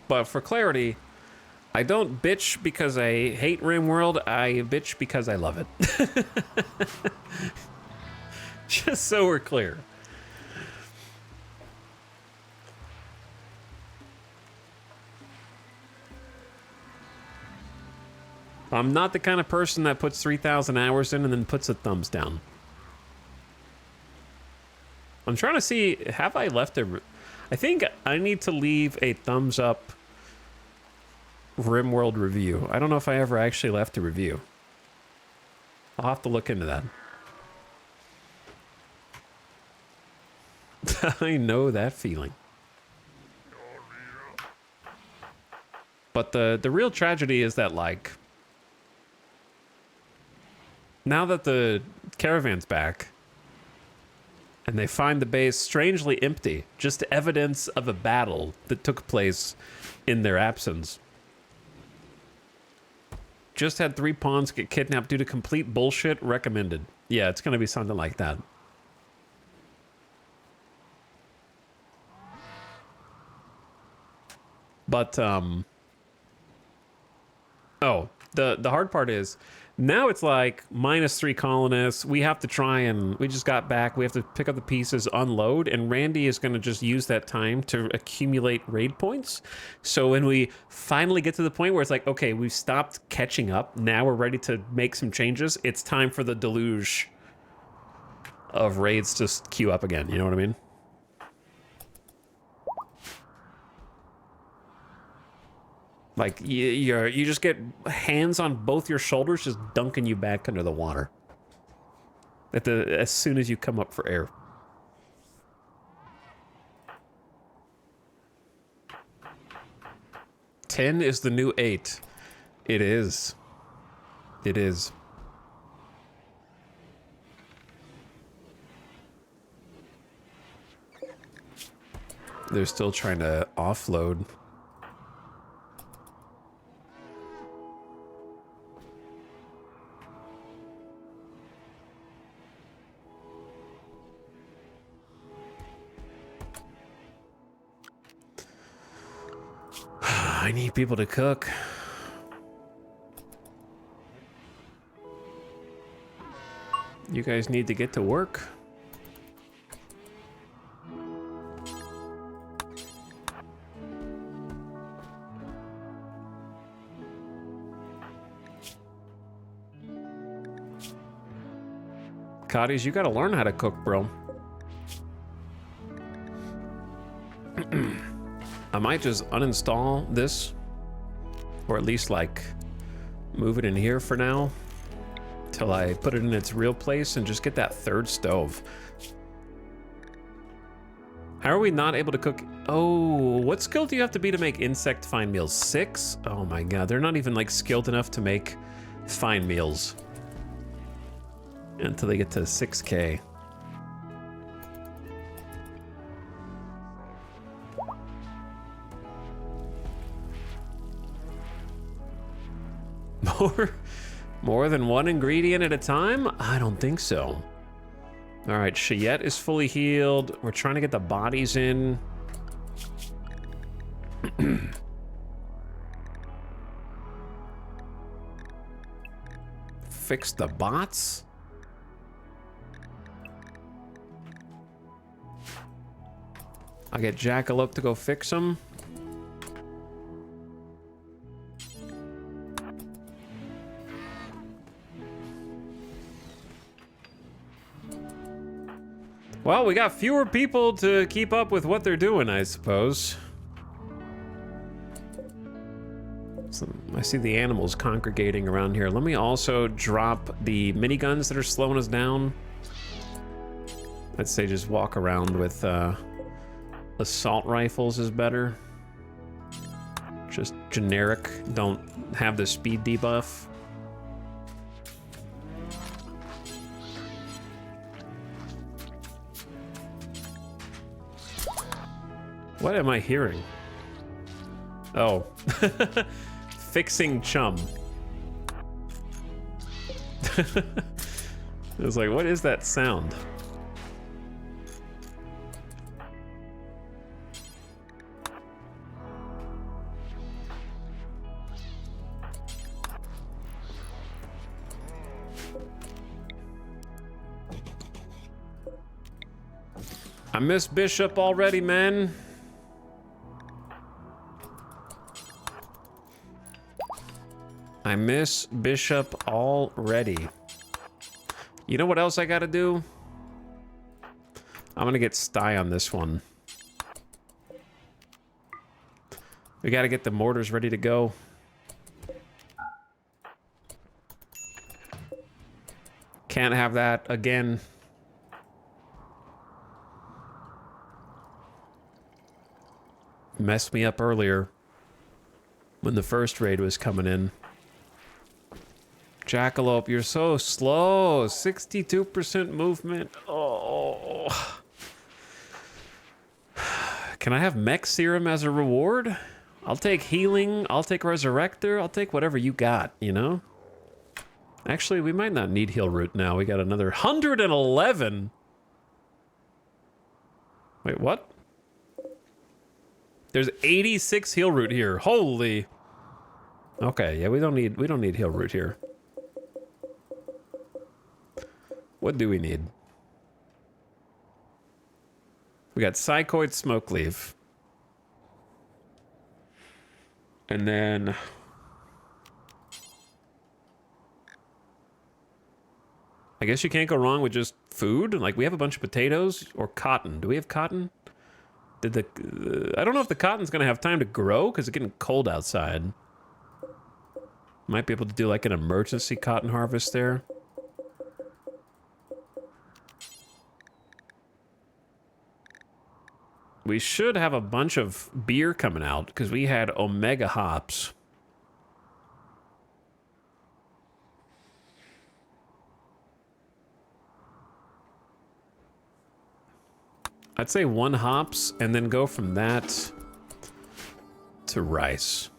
But for clarity, I don't bitch because I hate RimWorld, I bitch because I love it. Just so we're clear. I'm not the kind of person that puts 3,000 hours in and then puts a thumbs down. I'm trying to see, have I left a... I think I need to leave a thumbs up RimWorld review. I don't know if I ever actually left a review. I'll have to look into that. I know that feeling. But the real tragedy is that, like, now that the caravan's back and they find the base strangely empty, just evidence of a battle that took place in their absence. Just had 3 pawns get kidnapped due to complete bullshit. Recommended. Yeah, it's gonna be something like that. But oh, the hard part is now it's like -3 colonists. We have to try and we just got back. We have to pick up the pieces, unload, and Randy is going to just use that time to accumulate raid points. So when we finally get to the point where it's like, okay, we've stopped catching up. Now we're ready to make some changes. It's time for the deluge of raids to queue up again. You know what I mean? Like, you just get hands on both your shoulders just dunking you back under the water. As soon as you come up for air. $10 is the new $8. It is. It is. They're still trying to offload. I need people to cook. You guys need to get to work. Cotties, you gotta learn how to cook, bro. I might just uninstall this, or at least like move it in here for now till I put it in its real place and just get that 3rd stove. How are we not able to cook? Oh, what skill do you have to be to make insect fine meals? 6? Oh my god, they're not even like skilled enough to make fine meals until they get to 6K. More than 1 ingredient at a time? I don't think so. All right, Cheyette is fully healed. We're trying to get the bodies in. Fix the bots? I'll get Jackalope to go fix them. Well, we got fewer people to keep up with what they're doing, I suppose. So I see the animals congregating around here. Let me also drop the miniguns that are slowing us down. I'd say just walk around with assault rifles is better. Just generic, don't have the speed debuff. What am I hearing? Oh. Fixing chum. I was like, what is that sound? I miss Bishop already, man. I miss Bishop already. You know what else I gotta do? I'm gonna get Sty on this one. We gotta get the mortars ready to go. Can't have that again. Messed me up earlier when the first raid was coming in. Jackalope, you're so slow. 62% movement. Oh. Can I have mech serum as a reward? I'll take healing. I'll take resurrector. I'll take whatever you got, you know? Actually, we might not need heal root now. We got another 111. Wait, what? There's 86 heal root here. Holy. Okay, yeah, we don't need heal root here. What do we need? We got Psychoid Smoke Leaf. And then... I guess you can't go wrong with just food. Like, we have a bunch of potatoes or cotton. Do we have cotton? Did the... I don't know if the cotton's gonna have time to grow because it's getting cold outside. Might be able to do like an emergency cotton harvest there. We should have a bunch of beer coming out because we had Omega hops. I'd say 1 hops and then go from that to rice.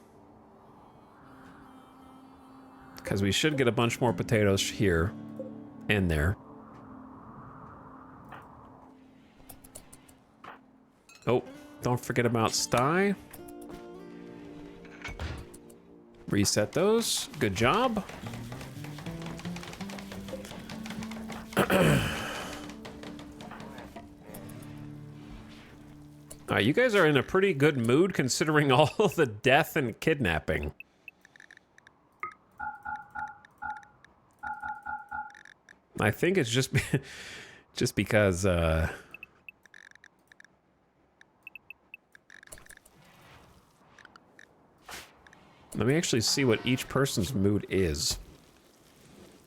Because we should get a bunch more potatoes here and there. Oh, don't forget about sty. Reset those. Good job. Alright, you guys are in a pretty good mood considering all the death and kidnapping. I think it's just because let me actually see what each person's mood is.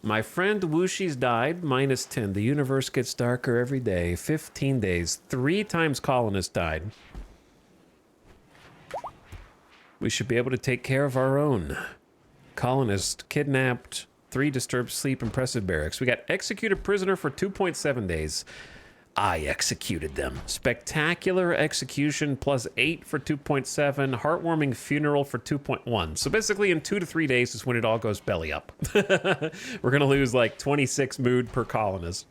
My friend Wooshi's died, -10. The universe gets darker every day. 15 days. 3 times colonists died. We should be able to take care of our own. Colonist kidnapped. 3 disturbed sleep. Impressive barracks. We got executed prisoner for 2.7 days. I executed them. Spectacular execution +8 for 2.7. Heartwarming funeral for 2.1. So basically in 2 to 3 days is when it all goes belly up. We're gonna lose like 26 mood per colonist.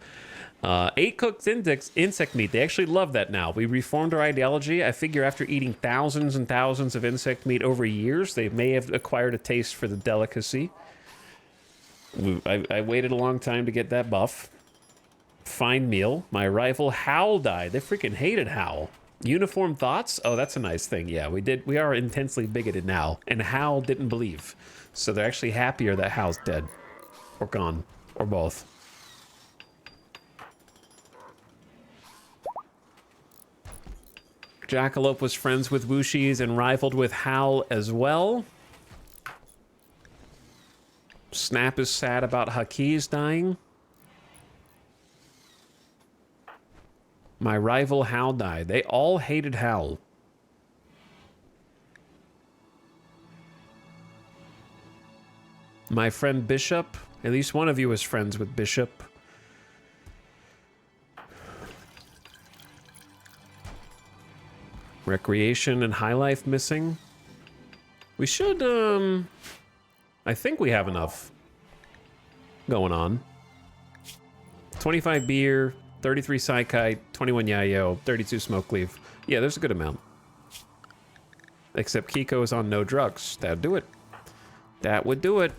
8 cooked insect meat. They actually love that now. We reformed our ideology. I figure after eating thousands and thousands of insect meat over years, they may have acquired a taste for the delicacy. I waited a long time to get that buff. Fine meal. My rival Howl died. They freaking hated Howl. Uniform thoughts? Oh, that's a nice thing. Yeah, we are intensely bigoted now. And Howl didn't believe. So they're actually happier that Howl's dead. Or gone. Or both. Jackalope was friends with Wooshies and rivaled with Howl as well. Snap is sad about Haki's dying. My rival Howl died. They all hated Howl. My friend Bishop. At least one of you was friends with Bishop. Recreation and High Life missing. We should, I think we have enough going on. 25 beer. 33 Psykite, 21 Yayo, 32 Smoke Leaf. Yeah, there's a good amount. Except Kiko is on no drugs. That'd do it. That would do it.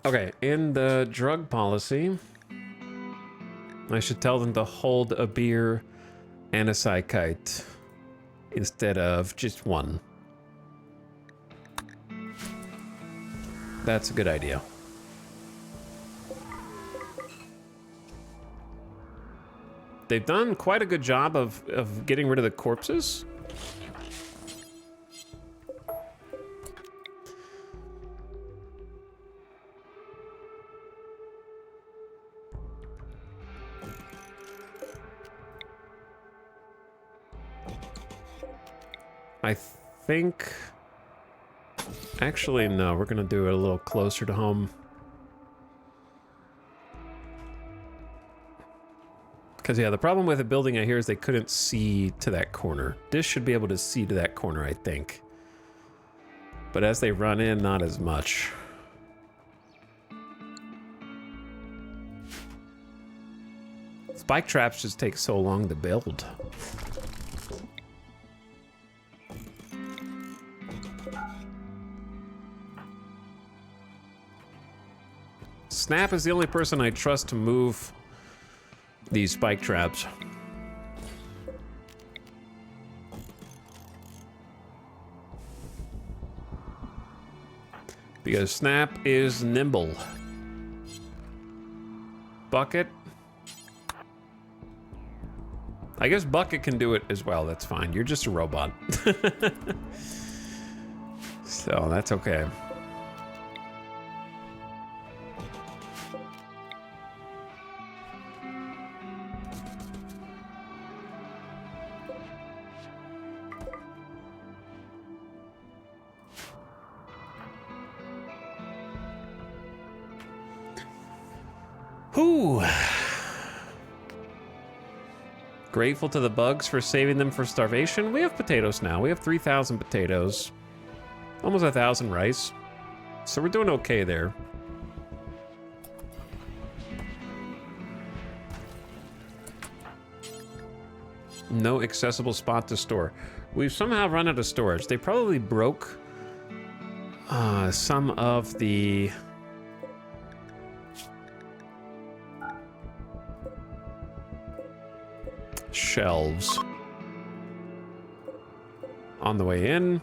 Okay, in the drug policy, I should tell them to hold a beer and a Psykite instead of just one. That's a good idea. They've done quite a good job of getting rid of the corpses. I think... Actually, no, we're gonna do it a little closer to home. Because, yeah, the problem with the building out here is they couldn't see to that corner. This should be able to see to that corner, I think. But as they run in, not as much. Spike traps just take so long to build. Snap is the only person I trust to move these spike traps. Because Snap is nimble. Bucket. I guess Bucket can do it as well, that's fine. You're just a robot. So that's okay. Whew. Grateful to the bugs for saving them for starvation. We have potatoes now. We have 3,000 potatoes. Almost 1,000 rice. So we're doing okay there. No accessible spot to store. We've somehow run out of storage. They probably broke some of the... shelves on the way in.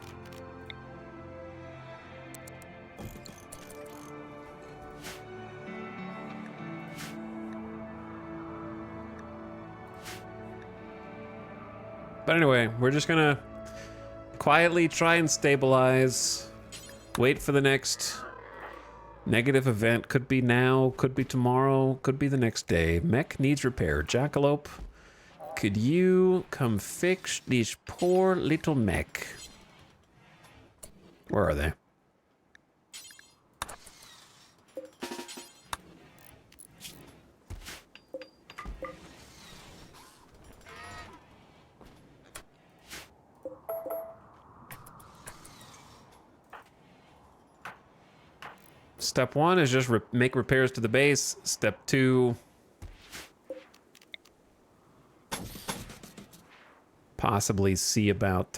But anyway, we're just gonna quietly try and stabilize, wait for the next negative event. Could be now, could be tomorrow, could be the next day. Mech needs repair. Jackalope, could you come fix this poor little mech? Where are they? Step one is just make repairs to the base. Step two, possibly see about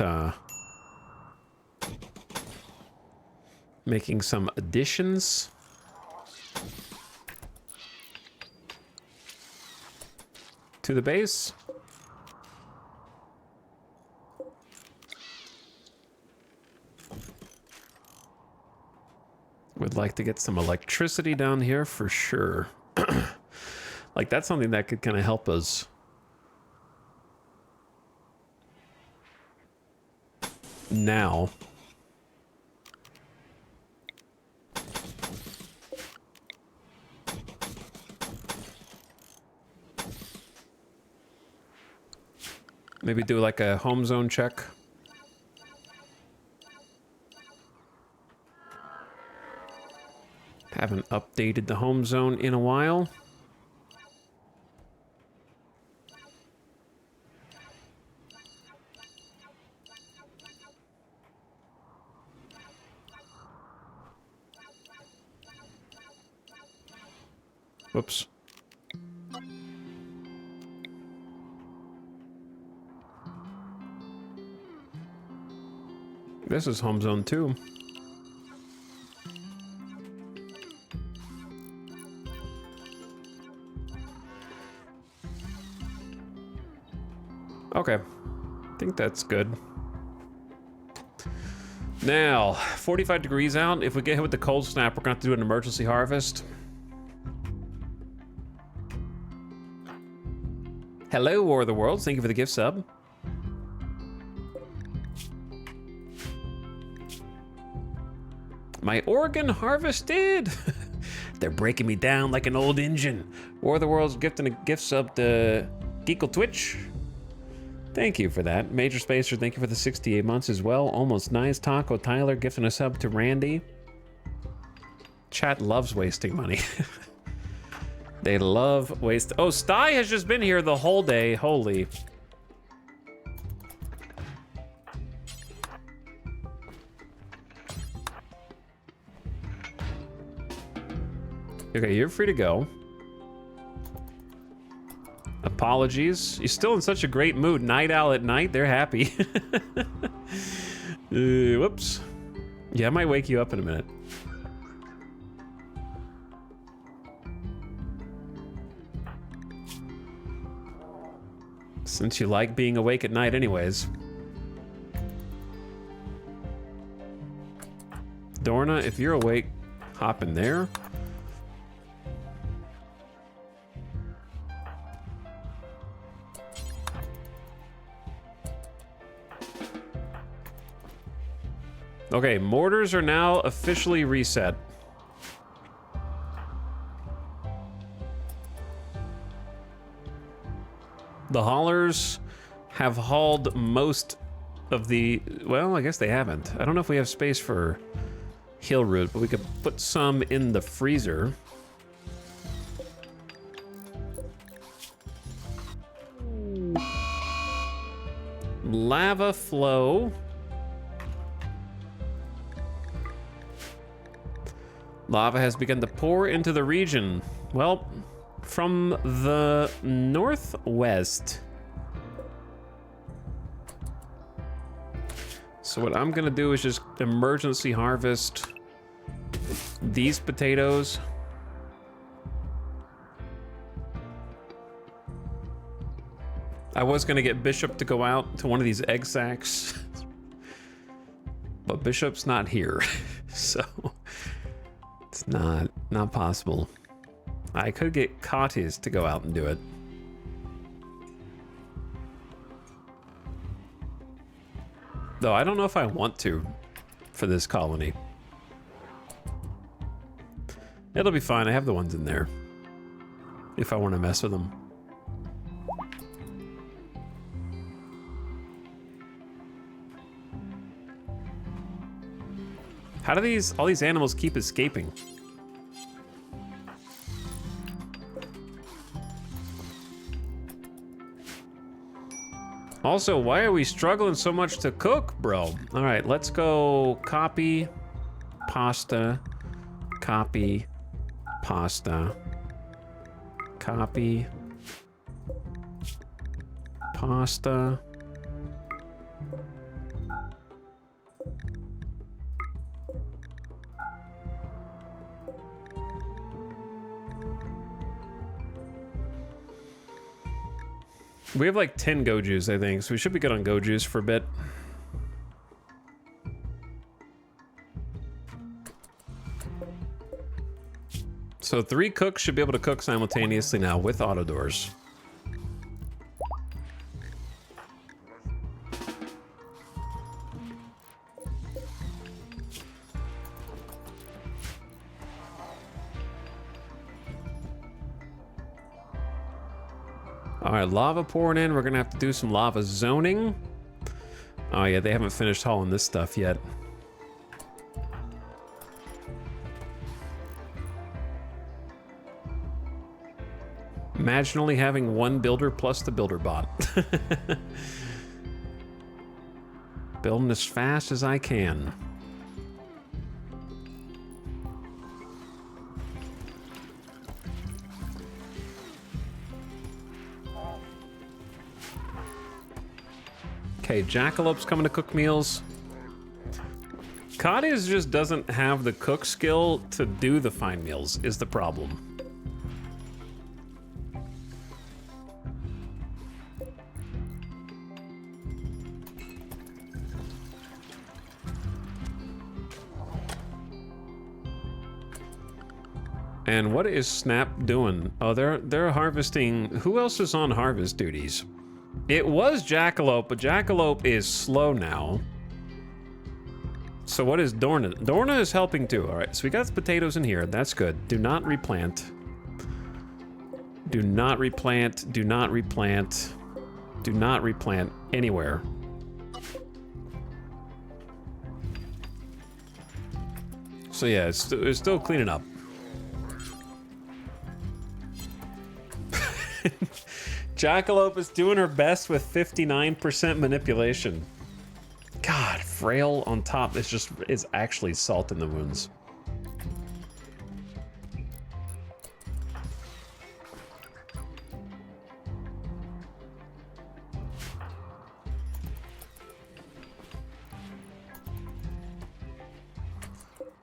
making some additions. To the base. Would like to get some electricity down here for sure. Like that's something that could kind of help us. Now. Maybe do like a home zone check. Haven't updated the home zone in a while. Whoops. This is home zone 2. Okay, I think that's good. Now, 45 degrees out. If we get hit with the cold snap, we're gonna have to do an emergency harvest. Hello, War of the Worlds. Thank you for the gift sub. My organ harvested. They're breaking me down like an old engine. War of the Worlds gifting a gift sub to Geekle Twitch. Thank you for that. Major Spacer, thank you for the 68 months as well. Almost Nice. Taco Tyler gifting a sub to Randy. Chat loves wasting money. They love waste. Oh, Sty has just been here the whole day. Holy. Okay, you're free to go. Apologies. You're still in such a great mood. Night owl at night, they're happy. Whoops. Yeah, I might wake you up in a minute. Since you like being awake at night anyways. Dorna, if you're awake, hop in there. Okay, mortars are now officially reset. The haulers have hauled most of the... Well, I guess they haven't. I don't know if we have space for hill root, but we could put some in the freezer. Lava flow. Lava has begun to pour into the region. Well, from the northwest. So what I'm gonna do is just emergency harvest these potatoes. I was gonna get Bishop to go out to one of these egg sacks, but Bishop's not here, so it's not possible. I could get Cotties to go out and do it. Though I don't know if I want to for this colony. It'll be fine. I have the ones in there if I want to mess with them. How do all these animals keep escaping? Also, why are we struggling so much to cook, bro? All right, let's go copy, pasta, copy, pasta, copy, pasta. We have like 10 Gojus, I think, so we should be good on Gojus for a bit. So 3 cooks should be able to cook simultaneously now with auto doors. All right, lava pouring in. We're gonna have to do some lava zoning. Oh yeah, they haven't finished hauling this stuff yet. Imagine only having one builder plus the builder bot. Building as fast as I can. Okay, Jackalope's coming to cook meals. Cotties just doesn't have the cook skill to do the fine meals, is the problem. And what is Snap doing? Oh, they're harvesting. Who else is on harvest duties? It was Jackalope, but Jackalope is slow now. So what is Dorna? Dorna is helping too. All right, so we got the potatoes in here. That's good. Do not replant. Do not replant. Do not replant. Do not replant anywhere. So yeah, it's still cleaning up. Jackalope is doing her best with 59% manipulation. God, frail on top is actually salt in the wounds.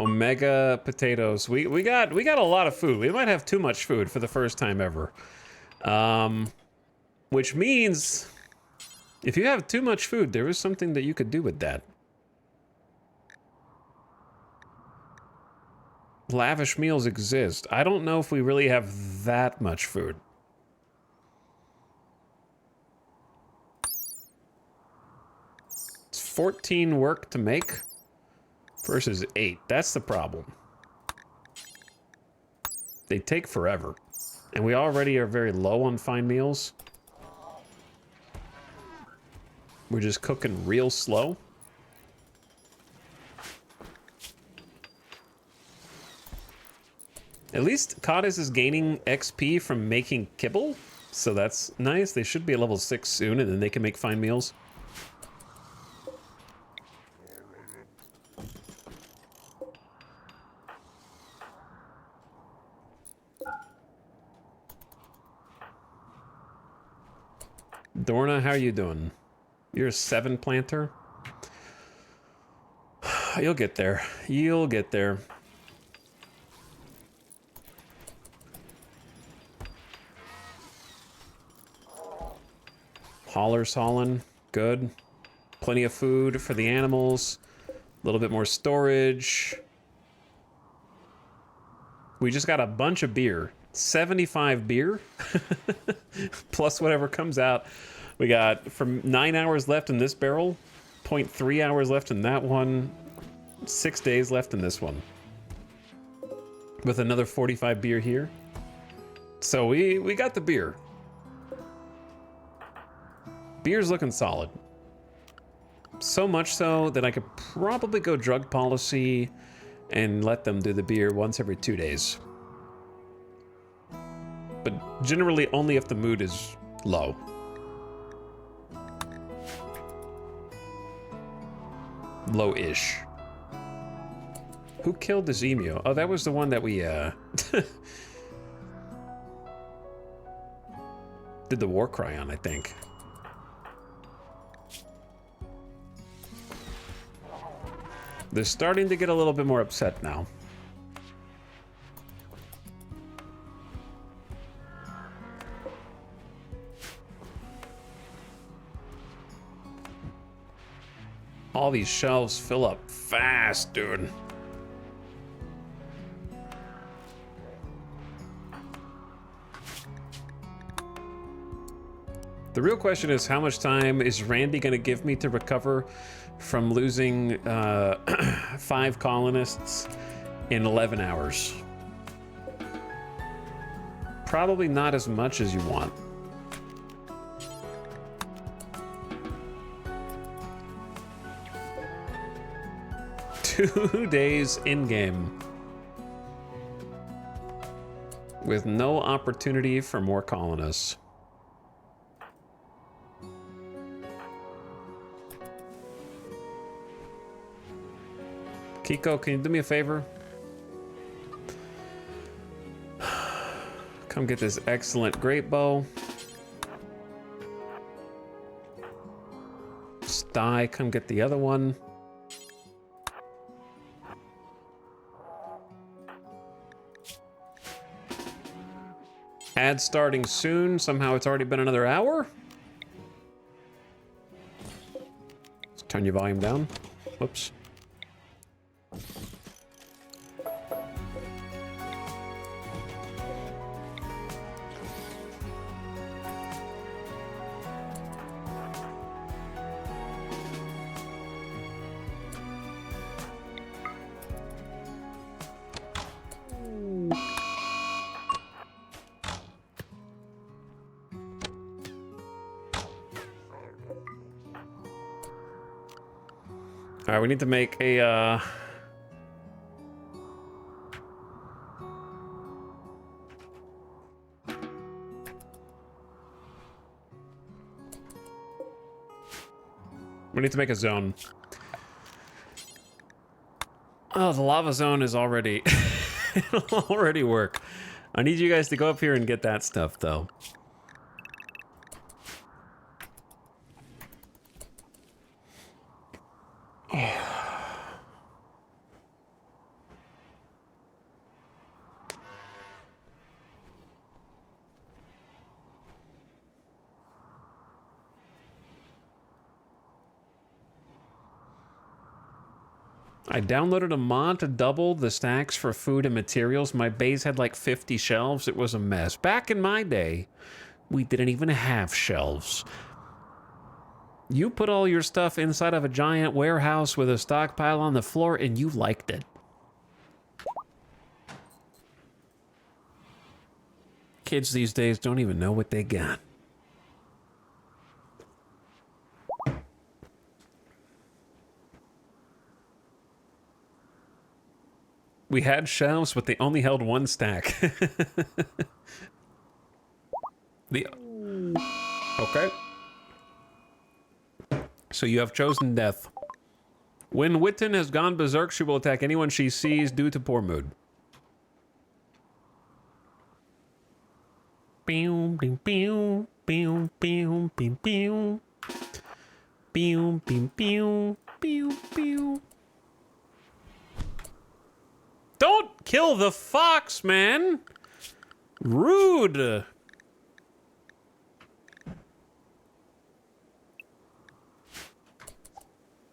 Omega potatoes. We got a lot of food. We might have too much food for the first time ever. Which means if you have too much food, there is something that you could do with that. Lavish meals exist. I don't know if we really have that much food. It's 14 work to make versus 8. That's the problem. They take forever. And we already are very low on fine meals. We're just cooking real slow. At least Codice is gaining XP from making kibble, so that's nice. They should be at level 6 soon, and then they can make fine meals. Dorna, how are you doing? You're a 7 planter? You'll get there. You'll get there. Haulers hauling. Good. Plenty of food for the animals. A little bit more storage. We just got a bunch of beer. 75 beer. Plus whatever comes out. We got from 9 hours left in this barrel, 0.3 hours left in that one, 6 days left in this one. With another 45 beer here. So we got the beer. Beer's looking solid. So much so that I could probably go drug policy and let them do the beer once every 2 days. But generally only if the mood is low. Low-ish. Who killed this emu? Oh, that was the one that we, did the war cry on, I think. They're starting to get a little bit more upset now. All these shelves fill up fast, dude. The real question is, how much time is Randy going to give me to recover from losing 5 colonists in 11 hours? Probably not as much as you want. Two days in-game with no opportunity for more colonists. Kiko, can you do me a favor? Come get this excellent grape bow. Sty, come get the other one. Ad starting soon. Somehow it's already been another hour. Let's turn your volume down. Whoops. Alright, we need to make a, we need to make a zone. Oh, the lava zone is already... It'll already work. I need you guys to go up here and get that stuff, though. I downloaded a mod to double the stacks for food and materials. My base had like 50 shelves. It was a mess. Back in my day, we didn't even have shelves. You put all your stuff inside of a giant warehouse with a stockpile on the floor, and you liked it. Kids these days don't even know what they got. We had shelves, but they only held one stack. Okay. So you have chosen death. When Witten has gone berserk, she will attack anyone she sees due to poor mood. Pew, pew, pew, pew, pew, pew, pew. Pew, pew, pew, pew, pew. Don't kill the fox, man! Rude!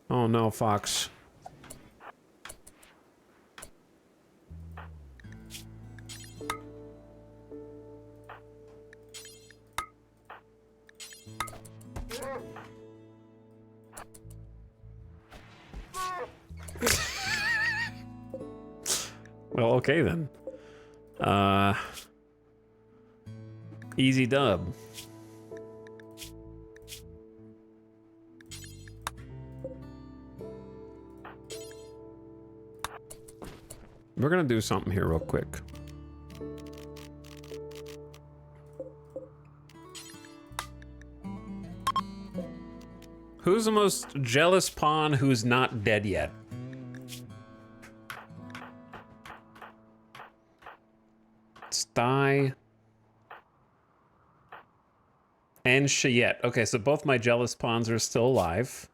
Oh no, fox. Well, okay then. Easy dub. We're gonna do something here real quick. Who's the most jealous pawn who's not dead yet? Sty and Chayette. Okay, so both my jealous pawns are still alive.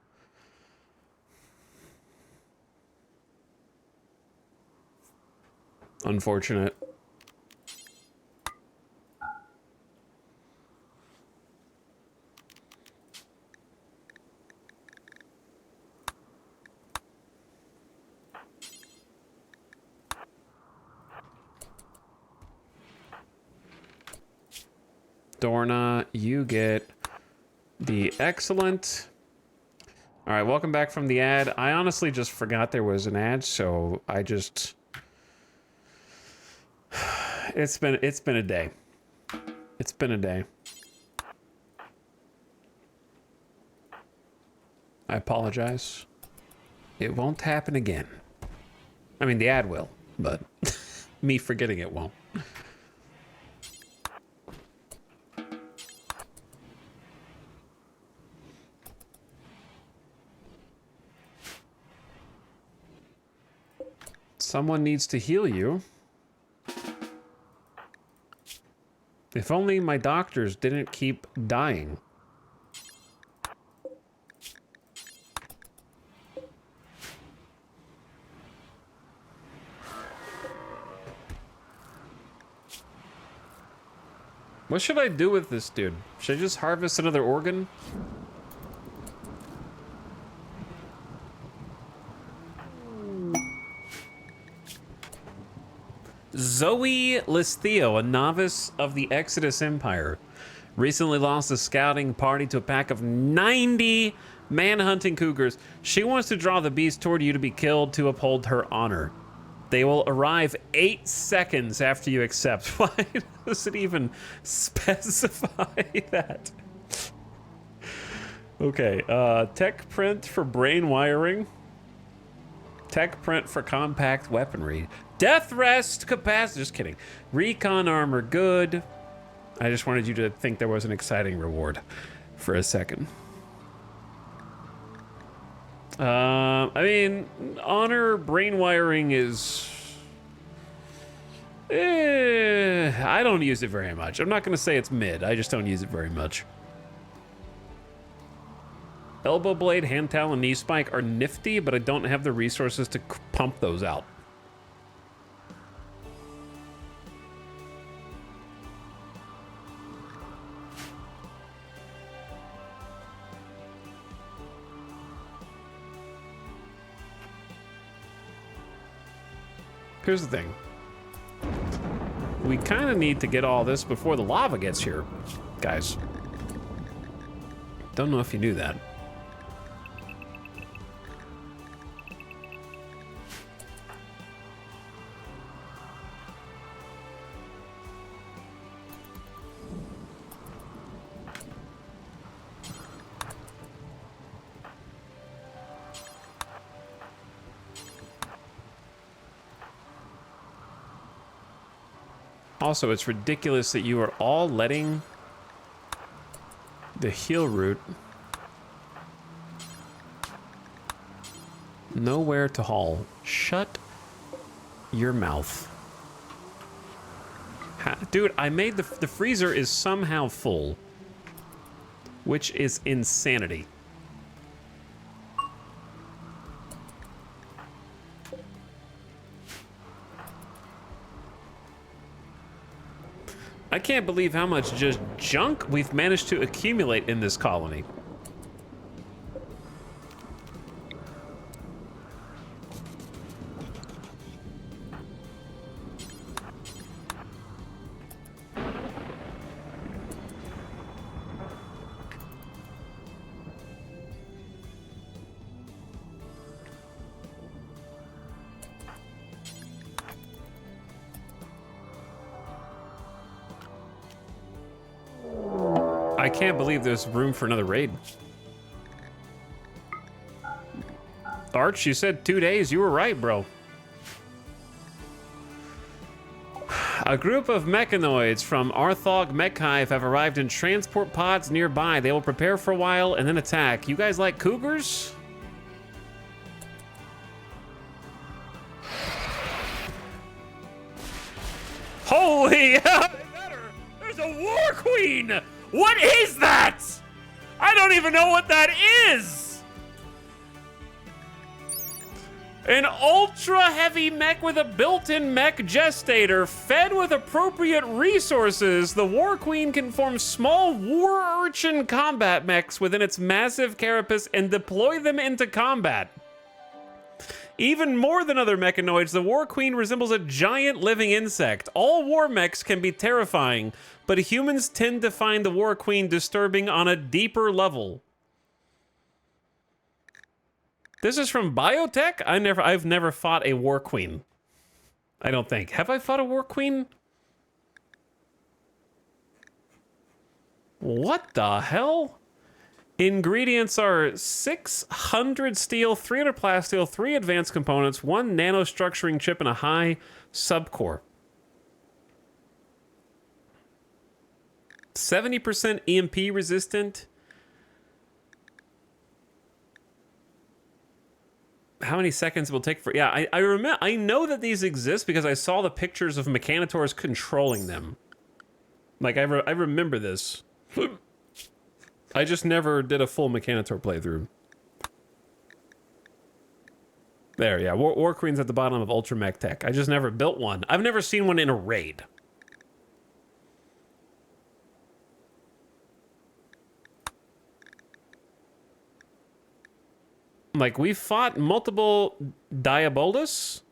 Unfortunate. Dorna, you get the excellent. All right, welcome back from the ad. I honestly just forgot there was an ad, so I just... It's been a day. It's been a day. I apologize. It won't happen again. I mean, the ad will, but me forgetting it won't. Someone needs to heal you. If only my doctors didn't keep dying. What should I do with this dude? Should I just harvest another organ? Zoe Listio, a novice of the Exodus Empire, recently lost a scouting party to a pack of 90 man-hunting cougars. She wants to draw the beast toward you to be killed to uphold her honor. They will arrive 8 seconds after you accept. Why does it even specify that? Okay, tech print for brain wiring. Tech print for compact weaponry. Death rest capacity. Just kidding. Recon armor, good. I just wanted you to think there was an exciting reward for a second. I mean, honor brain wiring is... I don't use it very much. I'm not going to say it's mid. I just don't use it very much. Elbow blade, hand towel, and knee spike are nifty, but I don't have the resources to pump those out. Here's the thing. We kind of need to get all this before the lava gets here, guys. Don't know if you knew that. Also, it's ridiculous that you are all letting the heal route nowhere to haul. Shut your mouth. Dude, I made the freezer is somehow full, which is insanity. I can't believe how much just junk we've managed to accumulate in this colony. I can't believe there's room for another raid. Arch, you said 2 days. You were right, bro. A group of mechanoids from Arthog Mech Hive have arrived in transport pods nearby. They will prepare for a while and then attack. You guys like cougars? Holy hell! There's a war queen! What is that? I don't even know what that is. An ultra heavy mech with a built-in mech gestator fed with appropriate resources. The War Queen can form small war urchin combat mechs within its massive carapace and deploy them into combat. Even more than other mechanoids, the War Queen resembles a giant living insect. All war mechs can be terrifying, but humans tend to find the War Queen disturbing on a deeper level. This is from Biotech? I've never fought a War Queen. I don't think. Have I fought a War Queen? What the hell? Ingredients are 600 steel, 300 plasteel, 3 advanced components, 1 nanostructuring chip, and a high subcore. 70% EMP resistant. How many seconds it will take for... Yeah, I remember. I know that these exist because I saw the pictures of Mechanitors controlling them. Like, I remember this. I just never did a full Mechanitor playthrough. There, yeah. War Queen's at the bottom of Ultra Mech Tech. I just never built one. I've never seen one in a raid. Like, we fought multiple Diabolus.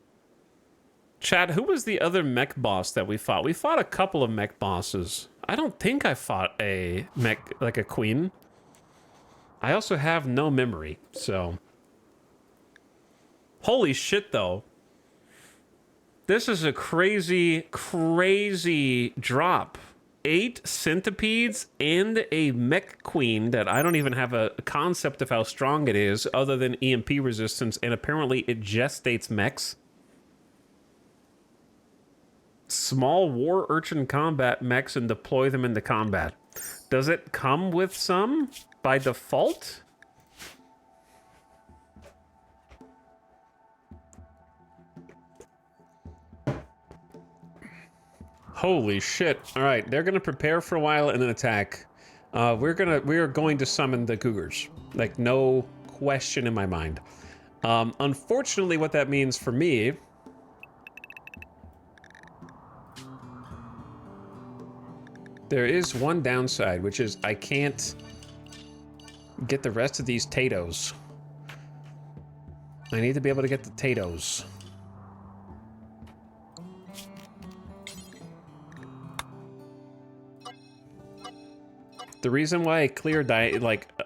Chad, who was the other mech boss that we fought? We fought a couple of mech bosses. I don't think I fought a mech, like a queen. I also have no memory, so. Holy shit, though. This is a crazy, crazy drop. 8 centipedes and a mech queen that I don't even have a concept of how strong it is other than EMP resistance, and apparently it gestates mechs. Small war urchin combat mechs and deploy them into combat. Does it come with some by default? Holy shit. All right, they're gonna prepare for a while and then attack. We are going to summon the cougars. Like, no question in my mind. Unfortunately, what that means for me... There is one downside, which is I can't get the rest of these Tatos. I need to be able to get the Tatos. The reason why I clear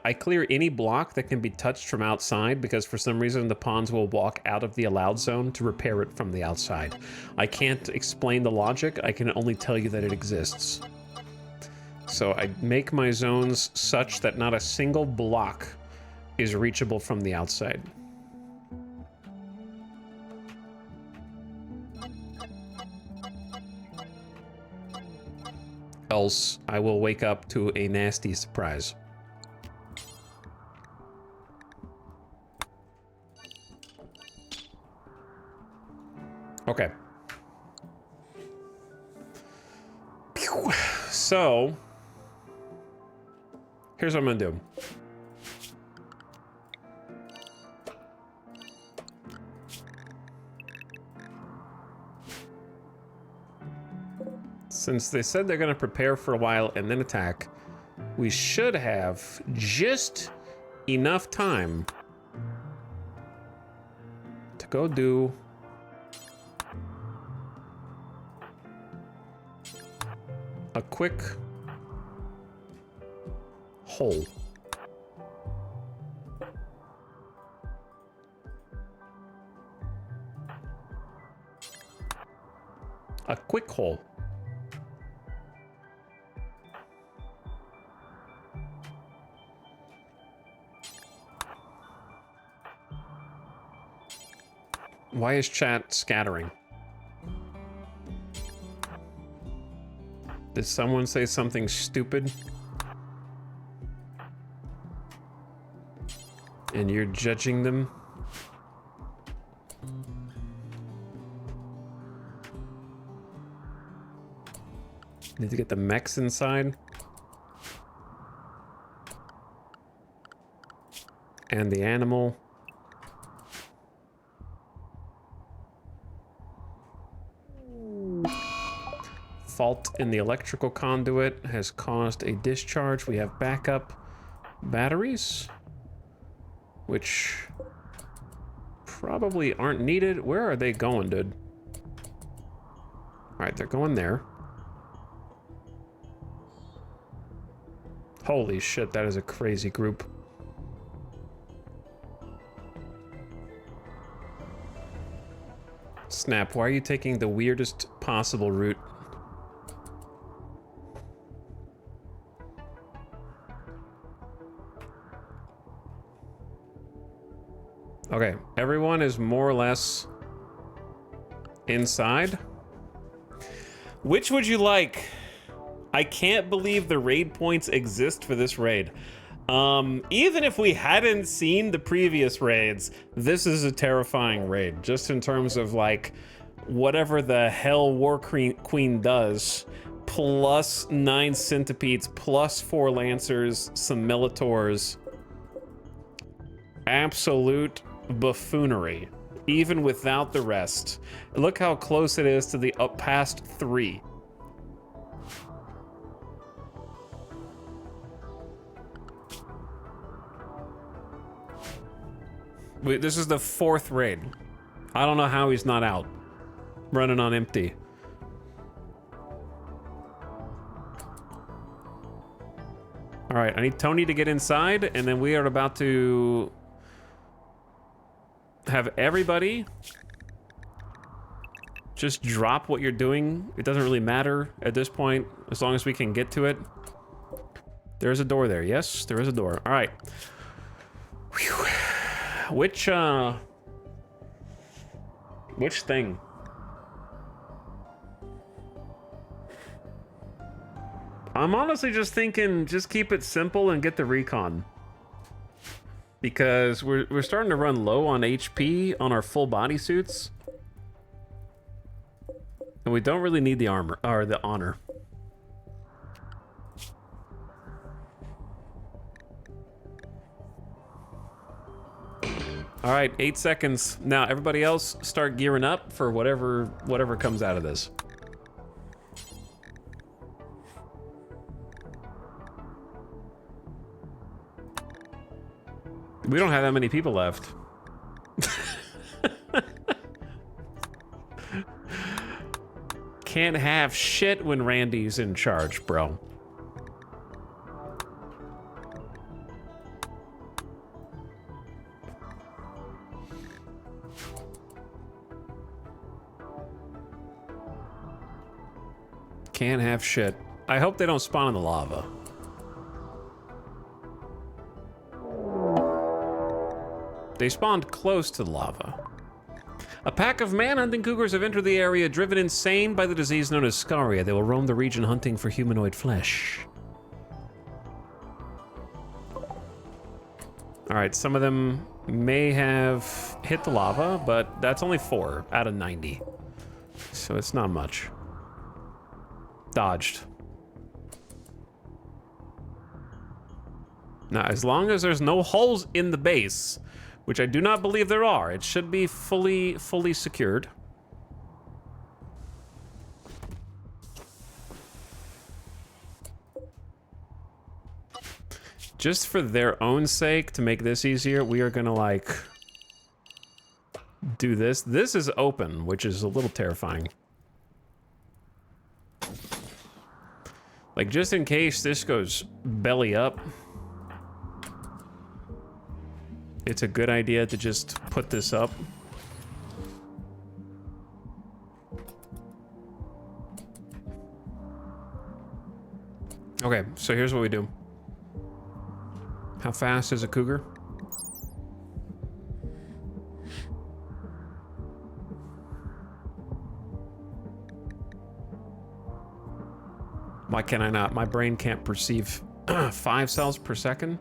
I clear any block that can be touched from outside, because for some reason the pawns will walk out of the allowed zone to repair it from the outside. I can't explain the logic, I can only tell you that it exists. So I make my zones such that not a single block is reachable from the outside. Else, I will wake up to a nasty surprise. Okay. So, here's what I'm gonna do. Since they said they're gonna prepare for a while and then attack, we should have just enough time to go do a quick hole. A quick hole. Why is chat scattering? Did someone say something stupid? And you're judging them? Need to get the mechs inside. And the animal. Fault in the electrical conduit has caused a discharge. We have backup batteries, which probably aren't needed. Where are they going, dude? All right, they're going there. Holy shit, that is a crazy group. Snap, why are you taking the weirdest possible route? Okay, everyone is more or less inside. Which would you like? I can't believe the raid points exist for this raid. Even if we hadn't seen the previous raids, this is a terrifying raid, just in terms of like whatever the hell War Queen does, plus 9 centipedes, plus 4 lancers, some militors. Absolute buffoonery, even without the rest. Look how close it is to the up past 3. Wait, this is the 4th raid. I don't know how he's not out. Running on empty. All right, I need Tony to get inside, and then we are about to have everybody Just drop what you're doing. It doesn't really matter at this point, as long as we can get to it. There's a door there. Yes, there is a door. All right. Whew. Which thing? I'm honestly just thinking, just keep it simple and get the recon. Because we're starting to run low on HP on our full body suits. And we don't really need the armor, or the honor. All right, 8 seconds. Now, everybody else start gearing up for whatever comes out of this. We don't have that many people left. Can't have shit when Randy's in charge, bro. Can't have shit. I hope they don't spawn in the lava. They spawned close to the lava. A pack of man-hunting cougars have entered the area, driven insane by the disease known as scaria. They will roam the region hunting for humanoid flesh. All right, some of them may have hit the lava, but that's only 4 out of 90. So it's not much. Dodged. Now, as long as there's no holes in the base, which I do not believe there are, it should be fully secured. Just for their own sake, to make this easier, we are gonna, like, do this. This is open, which is a little terrifying. Like, just in case this goes belly up, it's a good idea to just put this up. Okay, so here's what we do. How fast is a cougar? Why can I not? My brain can't perceive 5 cells per second.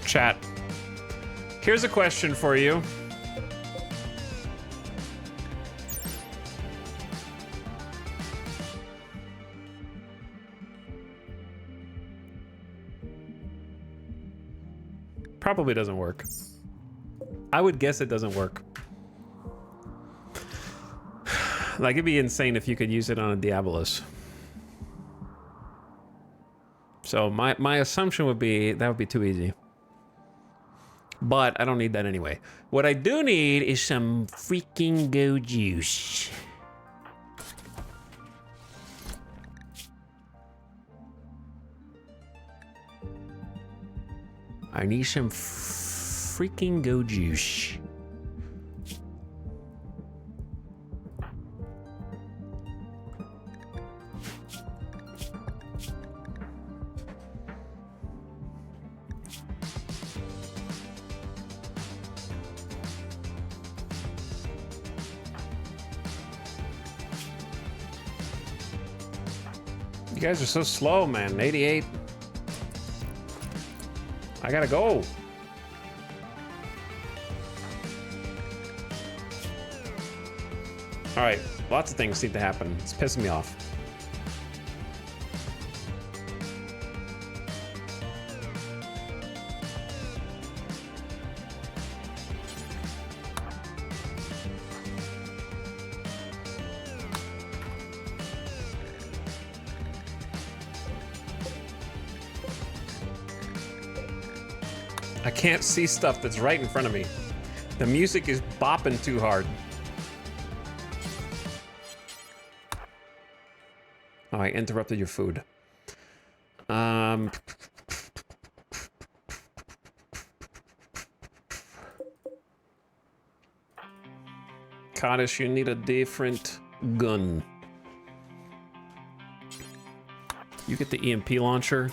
Chat. Here's a question for you. Probably doesn't work. I would guess it doesn't work. Like, it'd be insane if you could use it on a Diabolus. So my assumption would be that would be too easy. But I don't need that anyway. What I do need is some freaking go juice. I need some freaking go juice. You guys are so slow, man. 88. I gotta go. All right, lots of things need to happen. It's pissing me off. I can't see stuff that's right in front of me. The music is bopping too hard. Oh, I interrupted your food. Kaddish, you need a different gun. You get the EMP launcher.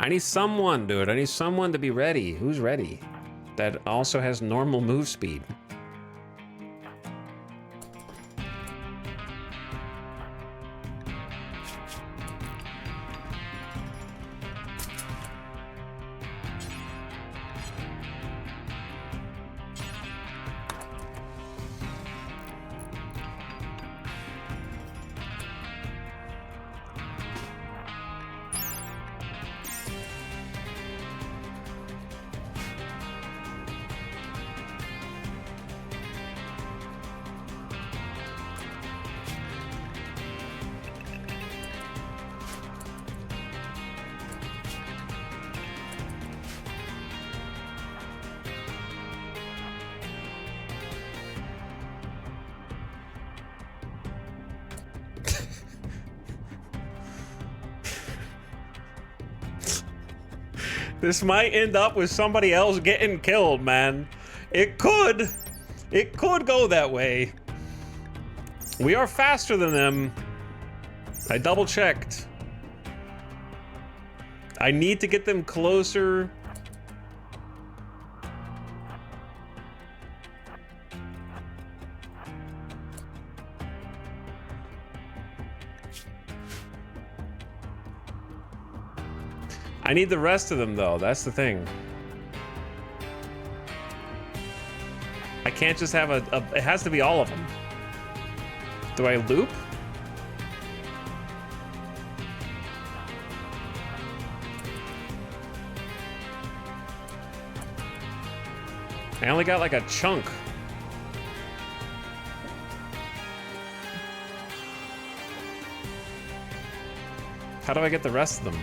I need someone, dude. I need someone to be ready. Who's ready? That also has normal move speed. This might end up with somebody else getting killed, man. It could. It could go that way. We are faster than them. I double checked. I need to get them closer. I need the rest of them, though. That's the thing. I can't just have it has to be all of them. Do I loop? I only got like a chunk. How do I get the rest of them?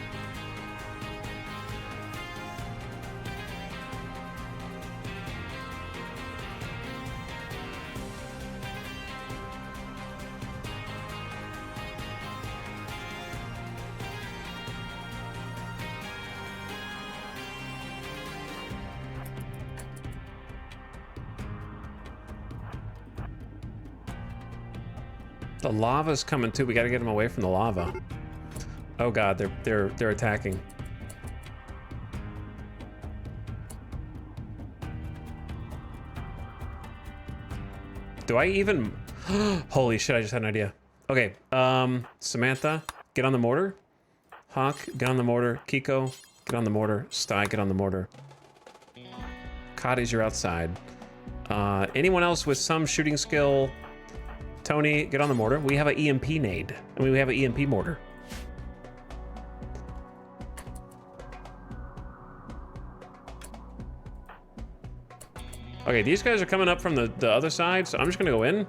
The lava's coming too. We gotta get them away from the lava. Oh god, they're attacking. Do I even? Holy shit! I just had an idea. Okay, Samantha, get on the mortar. Hawk, get on the mortar. Kiko, get on the mortar. Sty, get on the mortar. Cotties, you're outside. Anyone else with some shooting skill? Tony, get on the mortar. We have an EMP nade. I mean, we have an EMP mortar. Okay, these guys are coming up from the other side, so I'm just gonna go in.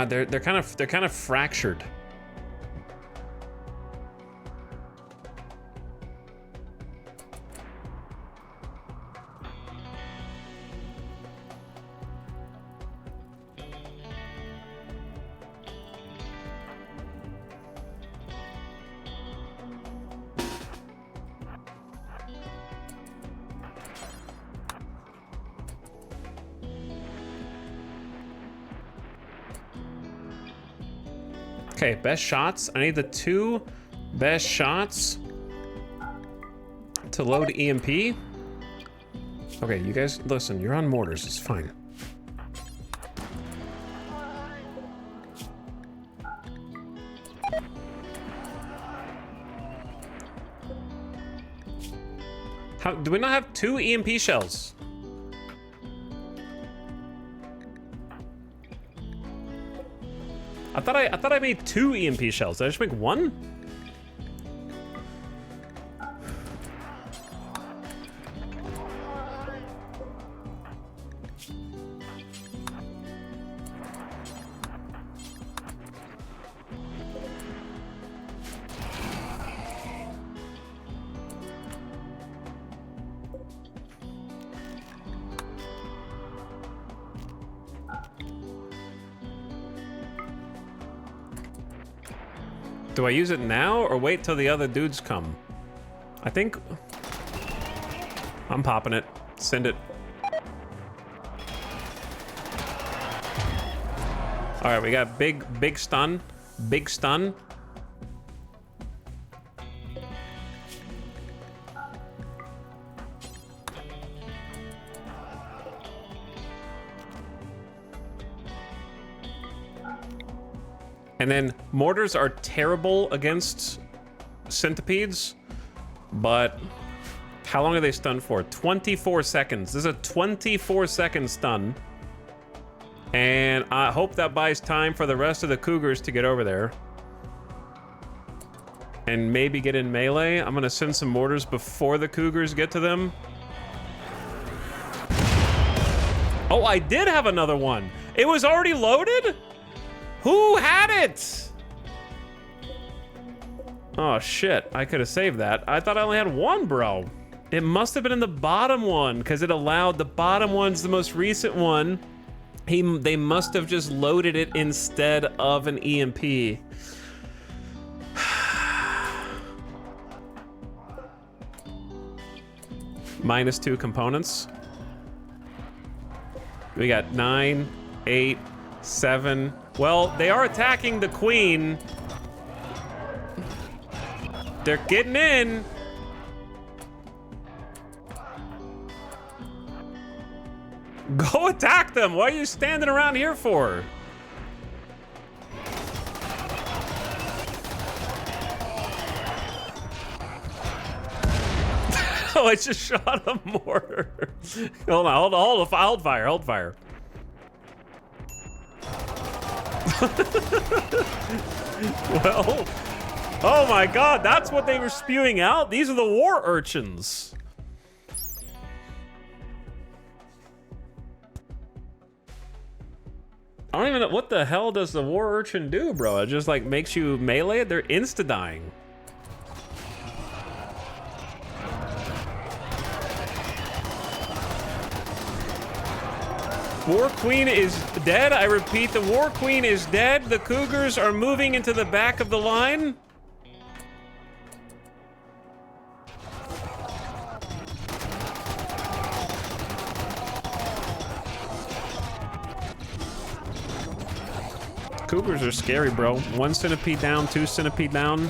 They're kind of fractured. Okay, best shots. I need the 2 best shots to load EMP. Okay, you guys, listen, you're on mortars. It's fine. How do we not have 2 EMP shells? I thought I made 2 EMP shells. Did I just make 1? Do I use it now or wait till the other dudes come? I think I'm popping it. Send it. All right, we got big stun. Big stun. And then mortars are terrible against centipedes, but how long are they stunned for? 24 seconds. This is a 24-second stun. And I hope that buys time for the rest of the cougars to get over there. And maybe get in melee. I'm gonna send some mortars before the cougars get to them. Oh, I did have another one. It was already loaded? Who had it? Oh shit, I could have saved that. I thought I only had 1, bro. It must have been in the bottom one, because it allowed, the bottom one's the most recent one. They must have just loaded it instead of an EMP. -2 components. We got 9, 8, 7. Well, they are attacking the queen. They're getting in. Go attack them. What are you standing around here for? Oh, I just shot a mortar. Hold on, hold fire, hold fire. Well, oh my god, that's what they were spewing out? These are the war urchins. I don't even know, what the hell does the war urchin do, bro? It just like makes you melee it? They're insta-dying. War Queen is dead. I repeat, the War Queen is dead. The cougars are moving into the back of the line. Cougars are scary, bro. 1 centipede down, 2 centipede down.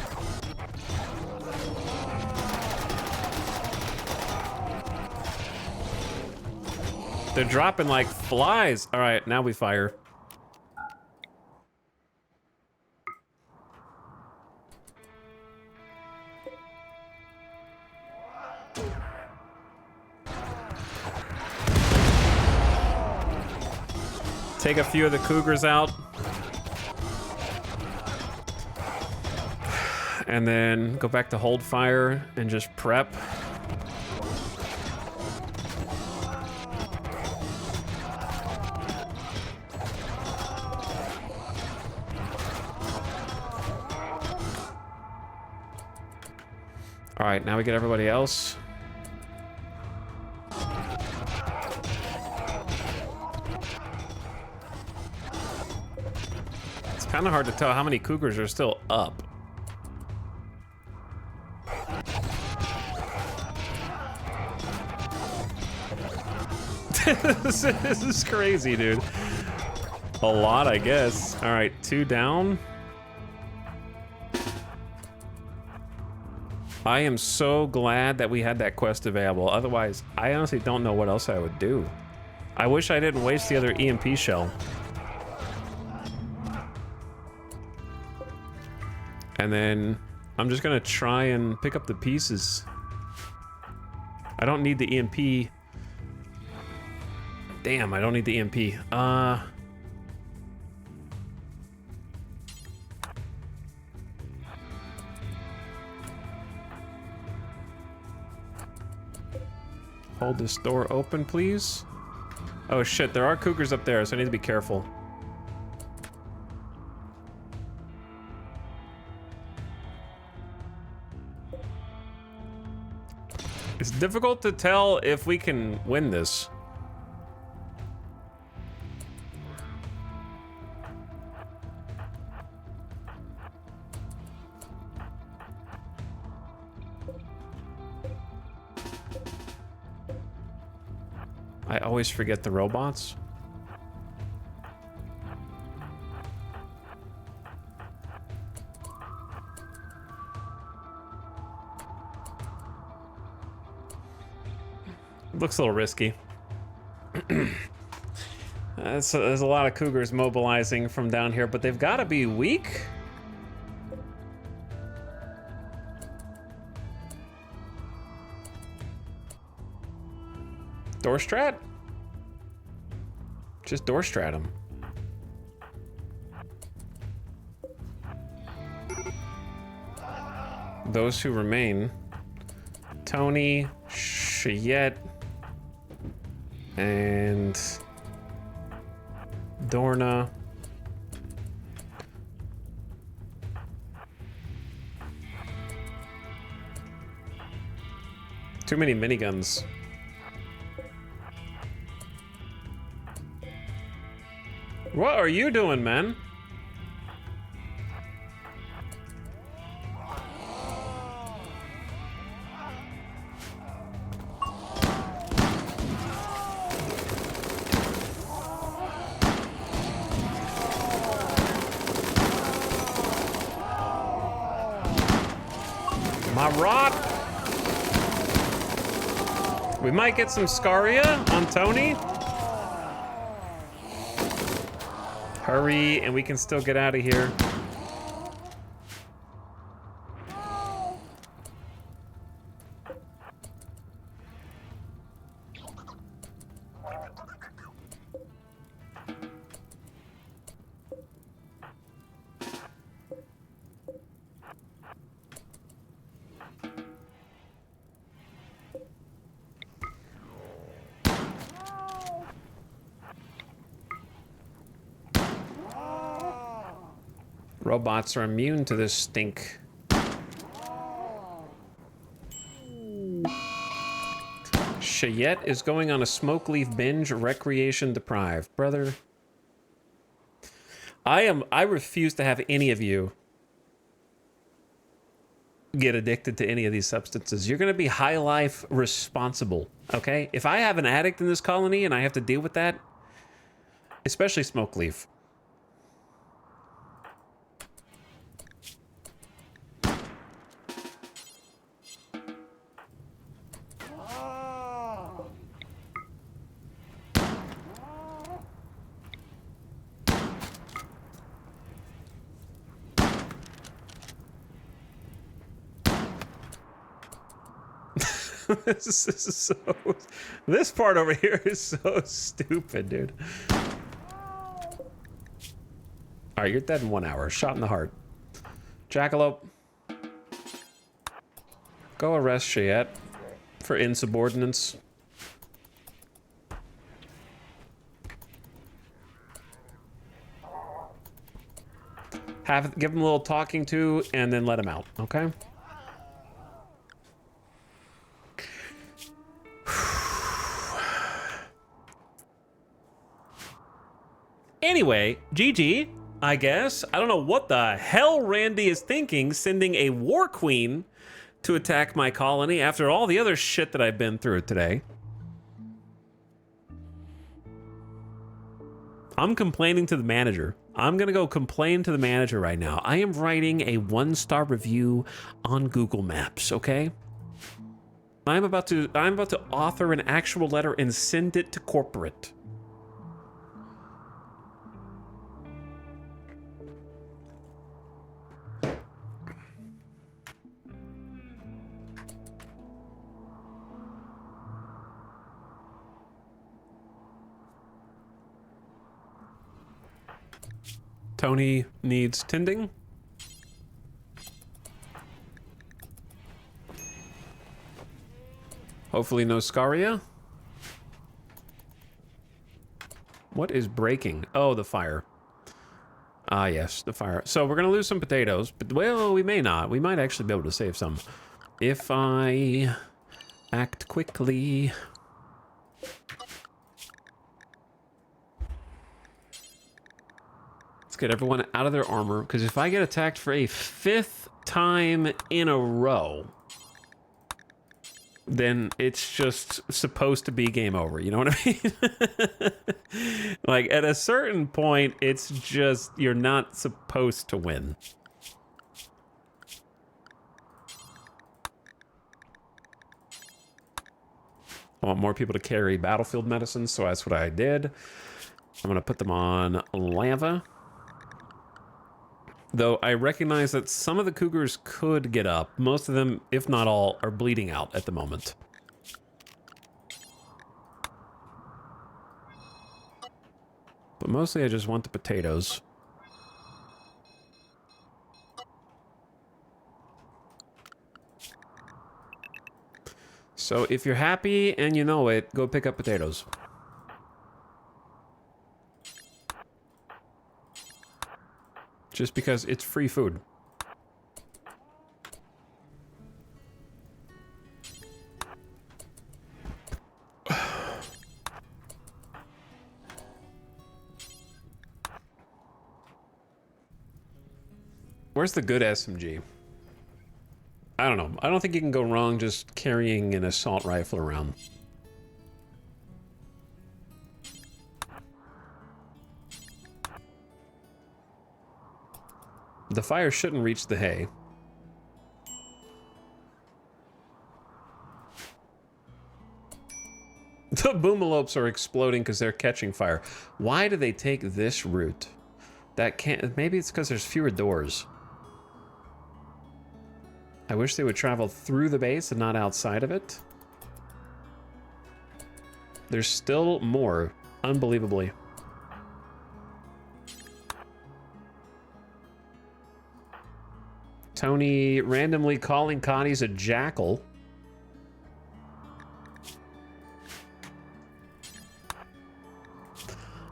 They're dropping like flies. All right, now we fire. Take a few of the cougars out. And then go back to hold fire and just prep. All right, now we get everybody else. It's kind of hard to tell how many cougars are still up. This is crazy, dude. A lot, I guess. All right, 2 down. I am so glad that we had that quest available. Otherwise, I honestly don't know what else I would do. I wish I didn't waste the other EMP shell. And then I'm just gonna try and pick up the pieces. I don't need the EMP. Damn, I don't need the EMP. Hold this door open, please. Oh shit, there are cougars up there, so I need to be careful. It's difficult to tell if we can win this. I always forget the robots. Looks a little risky. So there's a lot of cougars mobilizing from down here, but they've got to be weak. Door strat? Just door strat them. Those who remain: Tony, Cheyette, and Dorna. Too many miniguns. What are you doing, man? My rod. We might get some Scaria on Tony. Hurry, and we can still get out of here. Robots are immune to this stink. Cheyette is going on a smoke leaf binge, recreation deprived. Brother, I refuse to have any of you get addicted to any of these substances. You're gonna be high life responsible, okay? If I have an addict in this colony and I have to deal with that, especially smoke leaf. This part over here is so stupid, dude. All right, you're dead in 1 hour. Shot in the heart. Jackalope, go arrest Cheyette for insubordinance. Give him a little talking to, and then let him out, okay? Anyway, GG, I guess. I don't know what the hell Randy is thinking, sending a war queen to attack my colony after all the other shit that I've been through today. I'm complaining to the manager. I'm gonna go complain to the manager right now. I am writing a 1-star review on Google Maps, okay? I'm about to author an actual letter and send it to corporate. Tony needs tending. Hopefully no Scaria. What is breaking? Oh, the fire. Ah, yes, the fire. So we're going to lose some potatoes, but, well, we may not. We might actually be able to save some. If I act quickly. Let's get everyone out of their armor, because if I get attacked for a 5th time in a row, then it's just supposed to be game over. You know what I mean? Like, at a certain point, it's just, you're not supposed to win. I want more people to carry battlefield medicines, so that's what I did. I'm going to put them on lava. Though I recognize that some of the cougars could get up. Most of them, if not all, are bleeding out at the moment. But mostly I just want the potatoes. So if you're happy and you know it, go pick up potatoes. Just because it's free food. Where's the good SMG? I don't know. I don't think you can go wrong just carrying an assault rifle around. The fire shouldn't reach the hay. The boomalopes are exploding because they're catching fire. Why do they take this route? That can't... Maybe it's because there's fewer doors. I wish they would travel through the base and not outside of it. There's still more, unbelievably. Tony randomly calling Connie's a jackal.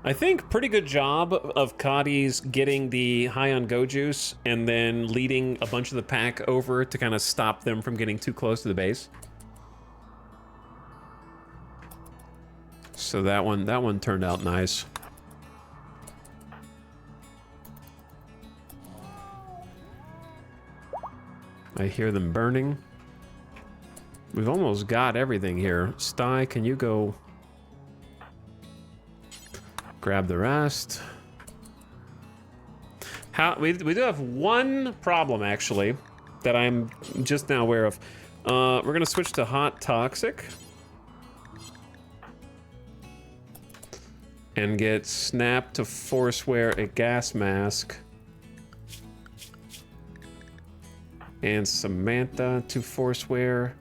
I think pretty good job of Coddy's getting the high on go juice and then leading a bunch of the pack over to kind of stop them from getting too close to the base. So that one turned out nice. I hear them burning. We've almost got everything here. Sty, can you go grab the rest? We do have one problem, actually, that I'm just now aware of. We're going to switch to hot toxic. And get Snap to force wear a gas mask. And Samantha to force wear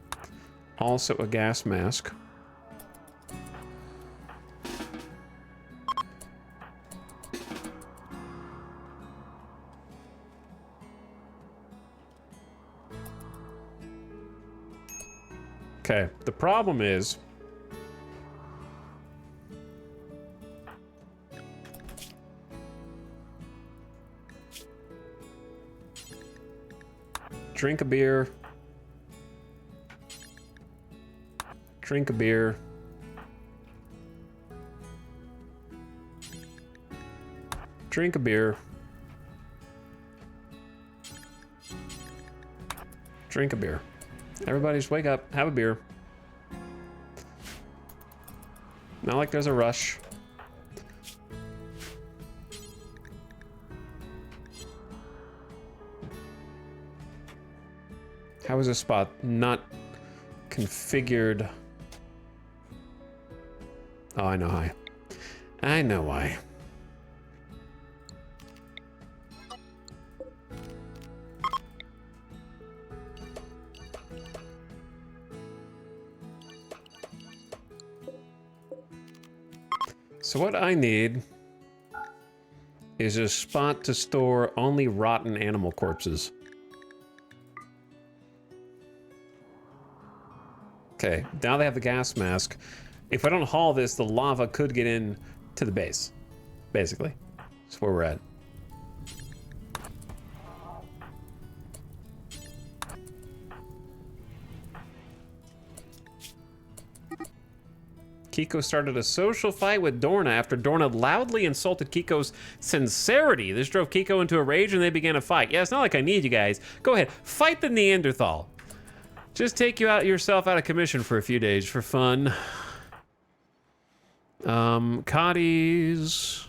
also a gas mask. Okay, the problem is drink a beer. Drink a beer. Drink a beer. Drink a beer. Everybody just wake up, have a beer. Not like there's a rush. How is this spot not configured? Oh, I know why. I know why. So what I need is a spot to store only rotten animal corpses. Okay, now they have the gas mask. If I don't haul this, the lava could get in to the base, basically. That's where we're at. Kiko started a social fight with Dorna after Dorna loudly insulted Kiko's sincerity. This drove Kiko into a rage and they began a fight. Yeah, it's not like I need you guys. Go ahead, fight the Neanderthal. Just take yourself out of commission for a few days for fun. Cotties.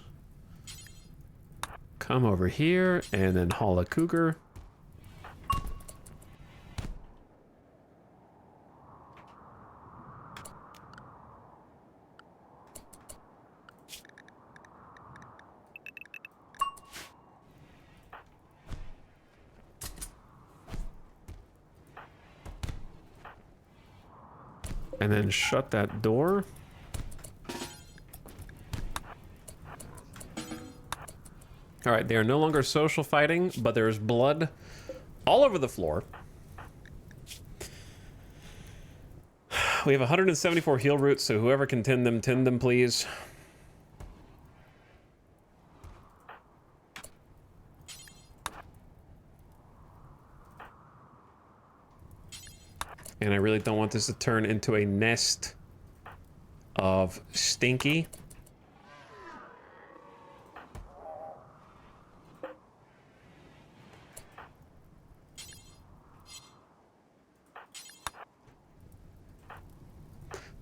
Come over here and then haul a cougar. And then shut that door. All right, they are no longer social fighting, but there's blood all over the floor. We have 174 heal roots, so whoever can tend them, please. And I really don't want this to turn into a nest of stinky.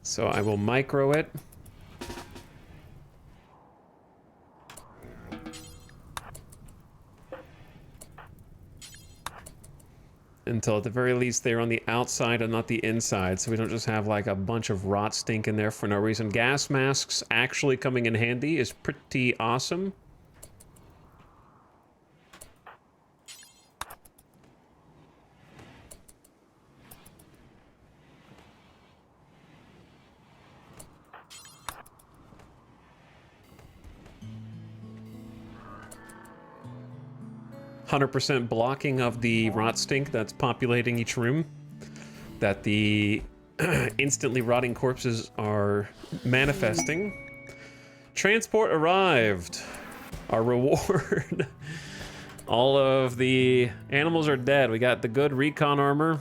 So I will micro it. Until at the very least they're on the outside and not the inside, so we don't just have like a bunch of rot stink in there for no reason. Gas masks actually coming in handy is pretty awesome. %, blocking of the rot stink that's populating each room, that the instantly rotting corpses are manifesting. Transport arrived. Our reward. All of the animals are dead. We got the good recon armor.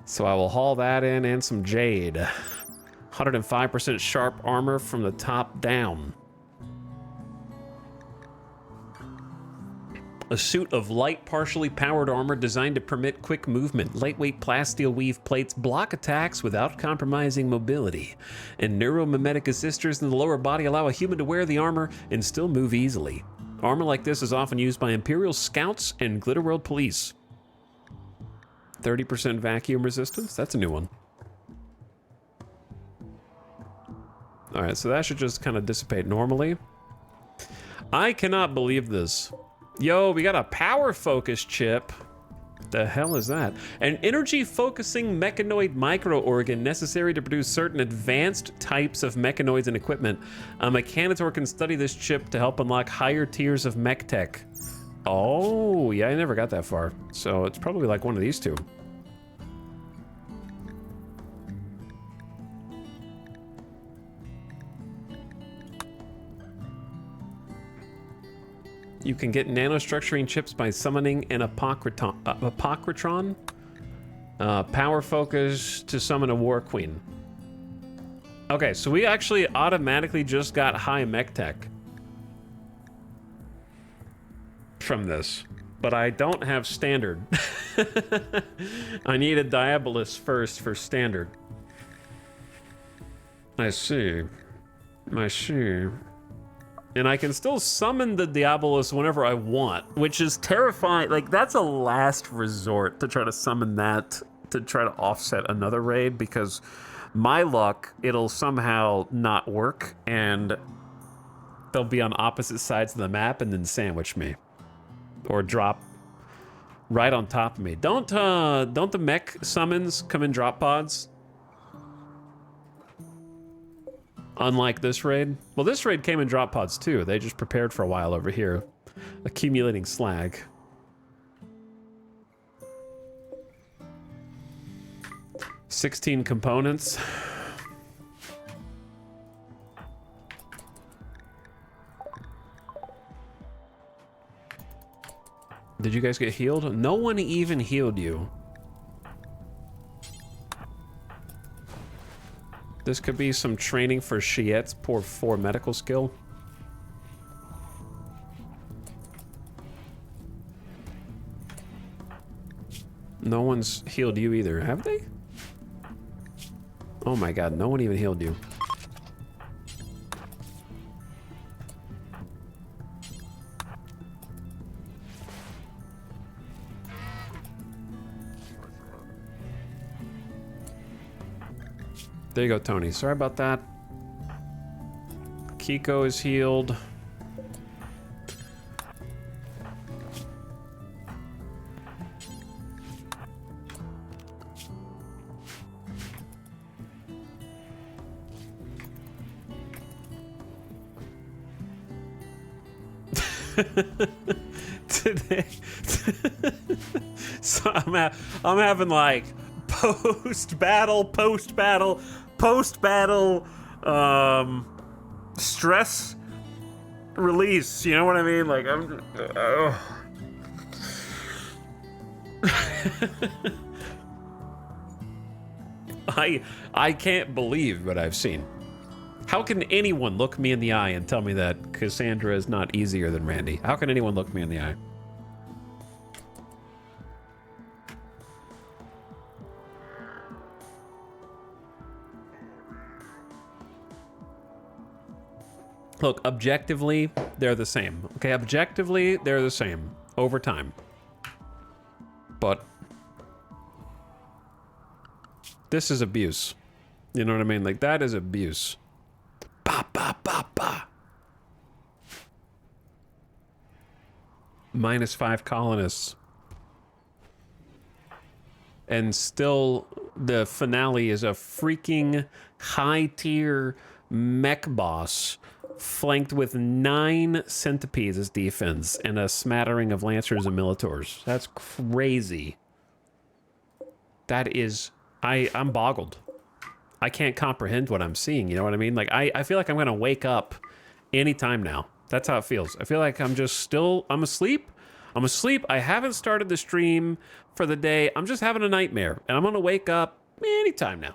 So I will haul that in and some jade. 105% sharp armor from the top down. A suit of light, partially powered armor designed to permit quick movement. Lightweight plasteel weave plates block attacks without compromising mobility. And neuromimetic assisters in the lower body allow a human to wear the armor and still move easily. Armor like this is often used by Imperial Scouts and Glitterworld Police. 30% vacuum resistance? That's a new one. Alright, so that should just kind of dissipate normally. I cannot believe this. Yo, we got a power focus chip. What the hell is that? An energy focusing mechanoid microorgan necessary to produce certain advanced types of mechanoids and equipment. A mechanitor can study this chip to help unlock higher tiers of mech tech. Oh, yeah, I never got that far. So it's probably like one of these two. You can get nanostructuring chips by summoning an apocrytron. Power focus to summon a war queen. Okay, so we actually automatically just got high mech tech from this, but I don't have standard. I need a Diabolus first for standard. I see. I see. And I can still summon the Diabolus whenever I want, which is terrifying. Like, that's a last resort to try to summon that to try to offset another raid, because my luck, it'll somehow not work and they'll be on opposite sides of the map and then sandwich me or drop right on top of me. Don't the mech summons come in drop pods? Unlike this raid. Well, this raid came in drop pods too. They just prepared for a while over here, accumulating slag. .16 components. Did you guys get healed? No one even healed you. This could be some training for Shiet's poor 4 medical skill. No one's healed you either, have they? Oh my god, no one even healed you. There you go, Tony. Sorry about that. Kiko is healed. Today, so I'm having like post-battle stress release, you know what I mean? Like I'm I can't believe what I've seen. How can anyone look me in the eye and tell me that Cassandra is not easier than Randy? How can anyone look me in the eye? Look, objectively, they're the same. Okay, objectively, they're the same over time. But this is abuse. You know what I mean? Like, that is abuse. Ba, ba, ba, ba. -5 colonists. And still, the finale is a freaking high-tier mech boss flanked with 9 centipedes as defense and a smattering of lancers and militaurs. That's crazy. That is... I'm boggled. I can't comprehend what I'm seeing, you know what I mean? Like, I feel like I'm gonna wake up anytime now. That's how it feels. I feel like I'm just still... I'm asleep. I'm asleep. I haven't started the stream for the day. I'm just having a nightmare. And I'm gonna wake up anytime now.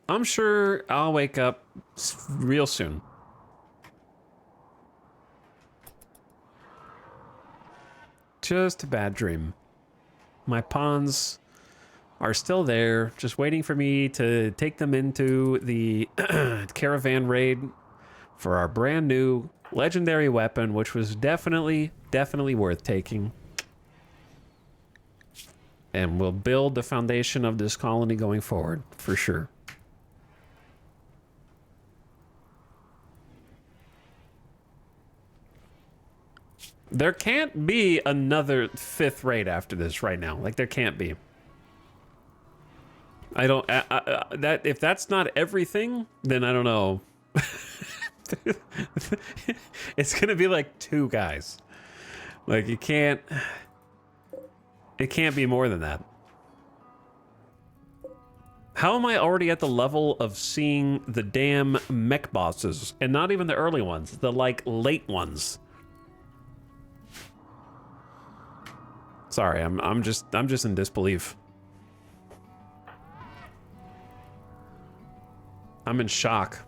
I'm sure I'll wake up real soon. Just a bad dream. My pawns are still there, just waiting for me to take them into the caravan raid for our brand new legendary weapon, which was definitely worth taking. And will build the foundation of this colony going forward, for sure. There can't be another 5th raid after this right now. Like, there can't be. I don't... that if that's not everything, then I don't know. It's gonna be like 2 guys. Like, you can't... It can't be more than that. How am I already at the level of seeing the damn mech bosses? And not even the early ones. The, like, late ones. Sorry, I'm just in disbelief. I'm in shock.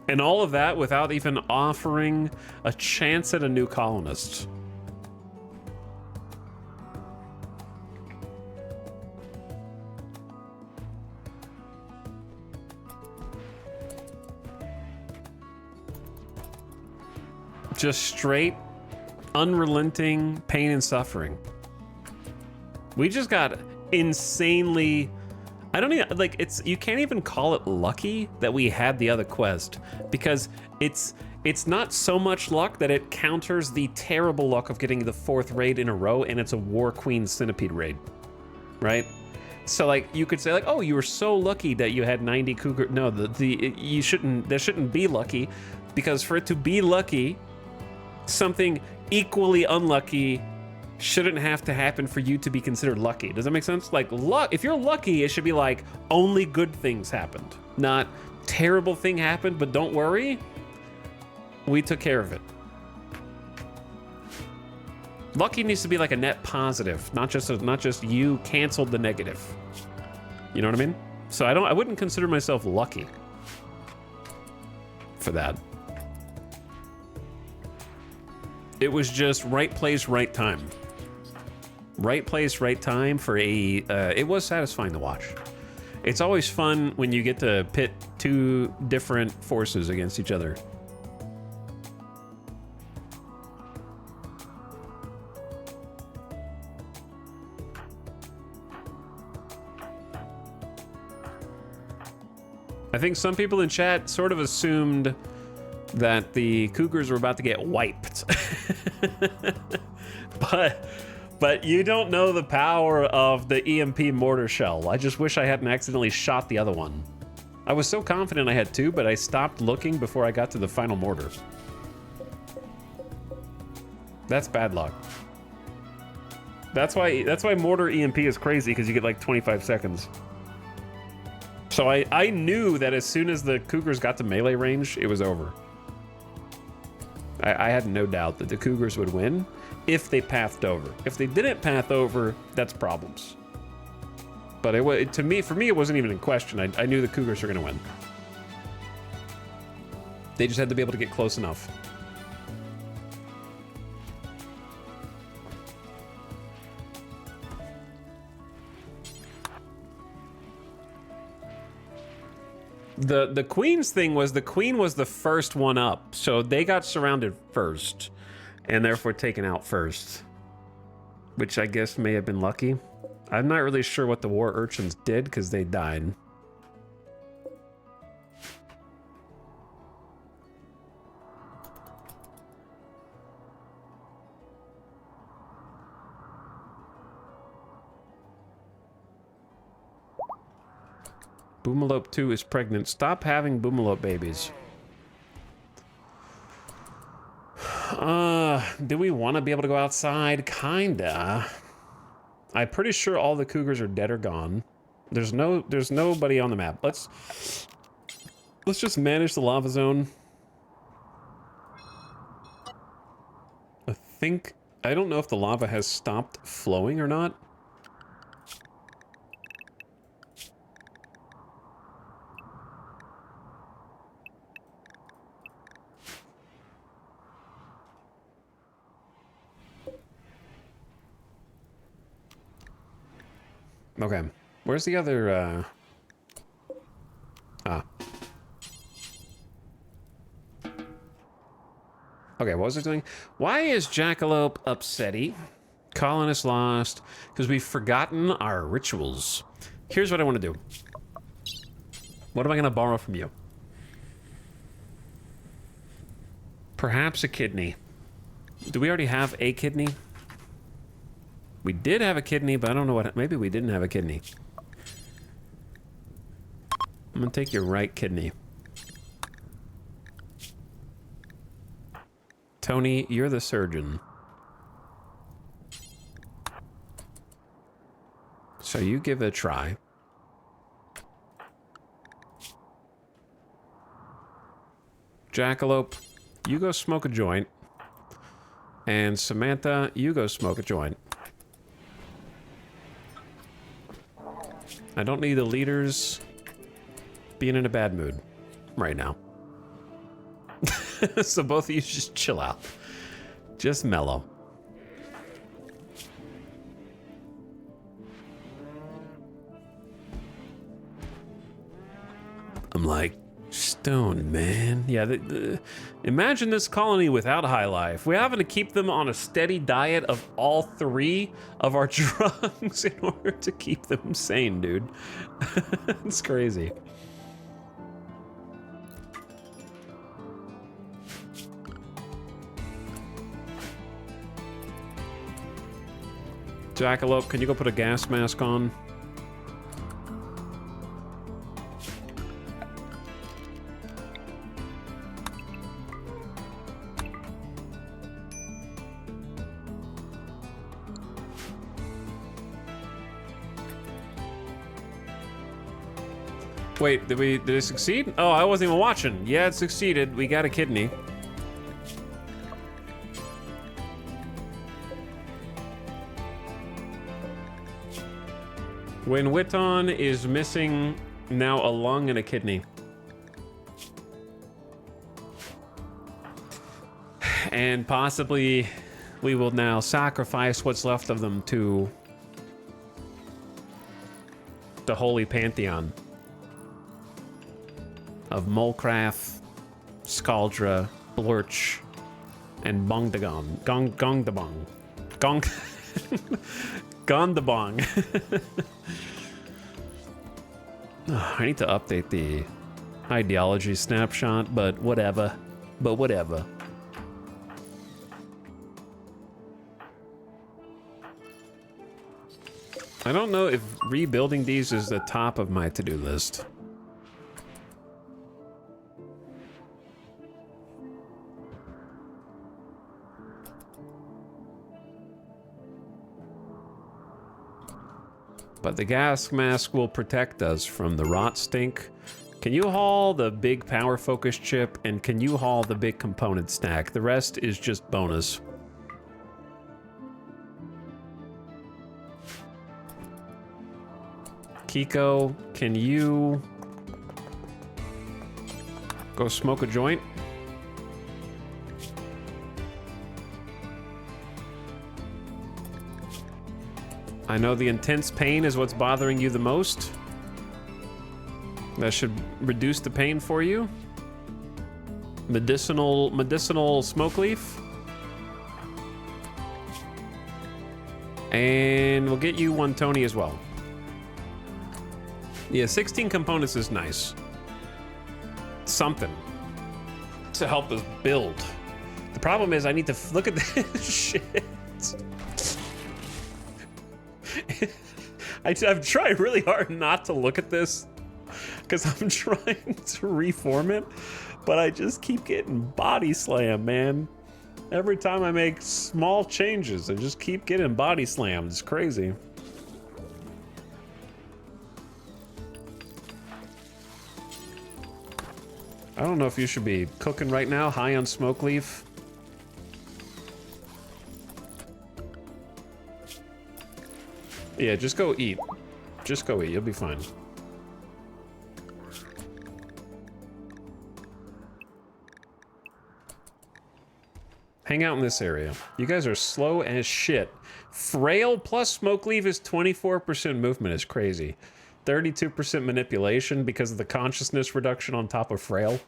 And all of that without even offering a chance at a new colonist. Just straight, unrelenting pain and suffering. We just got insanely... I don't even... Like, it's... You can't even call it lucky that we had the other quest. Because it's not so much luck that it counters the terrible luck of getting the 4th raid in a row, and it's a War Queen Centipede raid. Right? So like you could say like, oh, you were so lucky that you had 90 cougar. No, you shouldn't. There shouldn't be lucky, because for it to be lucky, something equally unlucky shouldn't have to happen for you to be considered lucky. Does that make sense? Like luck. If you're lucky, it should be like only good things happened, not terrible thing happened. But don't worry, we took care of it. Lucky needs to be like a net positive, not just you canceled the negative. You know what I mean? So I wouldn't consider myself lucky for that. It was just right place, right time. Right place, right time for a, it was satisfying to watch. It's always fun when you get to pit two different forces against each other. I think some people in chat sort of assumed that the Cougars were about to get wiped. But you don't know the power of the EMP mortar shell. I just wish I hadn't accidentally shot the other one. I was so confident I had two, but I stopped looking before I got to the final mortar. That's bad luck. That's why mortar EMP is crazy, because you get like 25 seconds. So I knew that as soon as the Cougars got to melee range, it was over. I had no doubt that the Cougars would win if they pathed over. If they didn't path over, that's problems. But for me, it wasn't even in question. I knew the Cougars were going to win. They just had to be able to get close enough. The Queen's thing was the Queen was the first one up, so they got surrounded first, and therefore taken out first, which I guess may have been lucky. I'm not really sure what the War Urchins did, because they died. Boomalope 2 is pregnant. Stop having Boomalope babies. Do we want to be able to go outside? Kinda. I'm pretty sure all the Cougars are dead or gone. There's nobody on the map. Let's just manage the lava zone. I don't know if the lava has stopped flowing or not. Okay, where's the other, Okay, what was I doing? Why is Jackalope upsetty? Colonist lost, because we've forgotten our rituals. Here's what I want to do. What am I going to borrow from you? Perhaps a kidney. Do we already have a kidney? We did have a kidney, but I don't know what... Maybe we didn't have a kidney. I'm gonna take your right kidney. Tony, you're the surgeon. So you give it a try. Jackalope, you go smoke a joint. And Samantha, you go smoke a joint. I don't need the leaders being in a bad mood right now. So both of you just chill out. Just mellow. I'm like, stoned, man. Yeah, imagine this colony without High Life. We're having to keep them on a steady diet of all three of our drugs in order to keep them sane, dude. It's crazy. Jackalope, can you go put a gas mask on? Wait, did it succeed? Oh, I wasn't even watching. Yeah, it succeeded. We got a kidney. When Witton is missing now a lung and a kidney. And possibly we will now sacrifice what's left of them to the holy pantheon of Molcrath, Scaldra, Blurch, and Bongdagon. Gongdabong. Gondabong. I need to update the ideology snapshot, but whatever. I don't know if rebuilding these is the top of my to-do list. But the gas mask will protect us from the rot stink. Can you haul the big power focus chip, and can you haul the big component stack? The rest is just bonus. Kiko, can you go smoke a joint? I know the intense pain is what's bothering you the most. That should reduce the pain for you. Medicinal smoke leaf. And we'll get you one Tony as well. Yeah, 16 components is nice. Something to help us build. The problem is I need to look at this shit. I've tried really hard not to look at this because I'm trying to reform it, but I just keep getting body slammed, man. Every time I make small changes, I just keep getting body slammed. It's crazy. I don't know if you should be cooking right now, high on smoke leaf. Yeah, just go eat. Just go eat, you'll be fine. Hang out in this area. You guys are slow as shit. Frail plus smoke leaf is 24% movement is crazy. 32% manipulation because of the consciousness reduction on top of frail.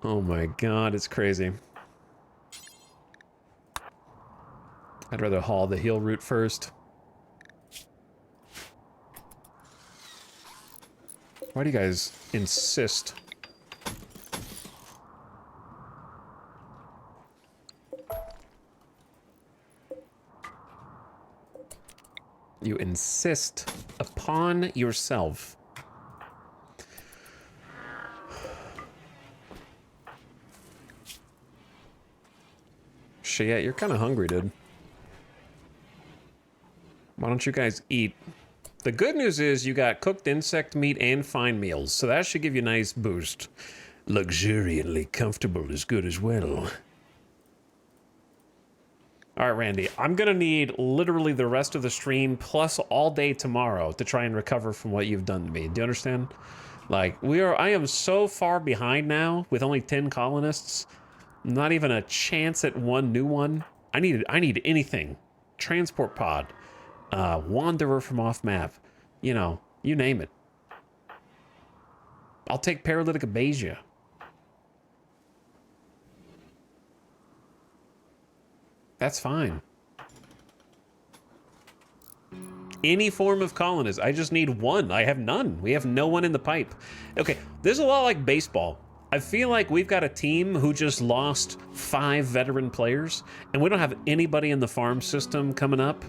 Oh my god, it's crazy. I'd rather haul the heal root first. Why do you guys insist? You insist upon yourself. Shit, you're kind of hungry, dude. Why don't you guys eat? The good news is you got cooked insect meat and fine meals, so that should give you a nice boost. Luxuriantly comfortable is good as well. All right, Randy, I'm gonna need literally the rest of the stream plus all day tomorrow to try and recover from what you've done to me. Do you understand? Like, I am so far behind now with only 10 colonists. Not even a chance at one new one. I need anything. Transport pod. Wanderer from off map. You know, you name it. I'll take paralytic abasia. That's fine. Any form of colonist. I just need one. I have none. We have no one in the pipe. Okay, this is a lot like baseball. I feel like we've got a team who just lost 5 veteran players, and we don't have anybody in the farm system coming up,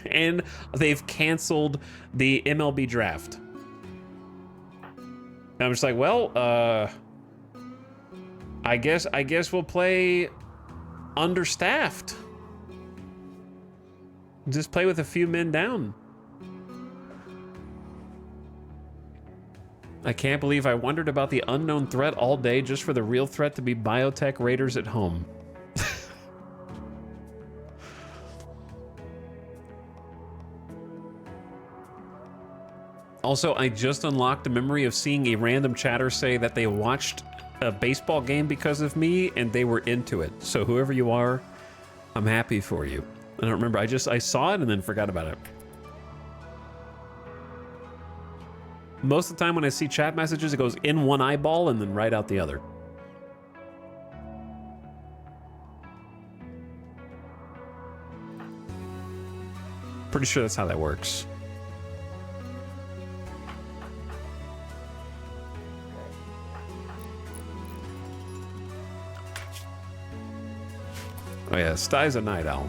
and they've canceled the MLB draft. And I'm just like, well, I guess we'll play understaffed. Just play with a few men down. I can't believe I wondered about the unknown threat all day just for the real threat to be biotech raiders at home. Also, I just unlocked a memory of seeing a random chatter say that they watched a baseball game because of me and they were into it. So whoever you are, I'm happy for you. I don't remember. I saw it and then forgot about it. Most of the time when I see chat messages, it goes in one eyeball and then right out the other. Pretty sure that's how that works. Oh yeah, Sty's a night owl.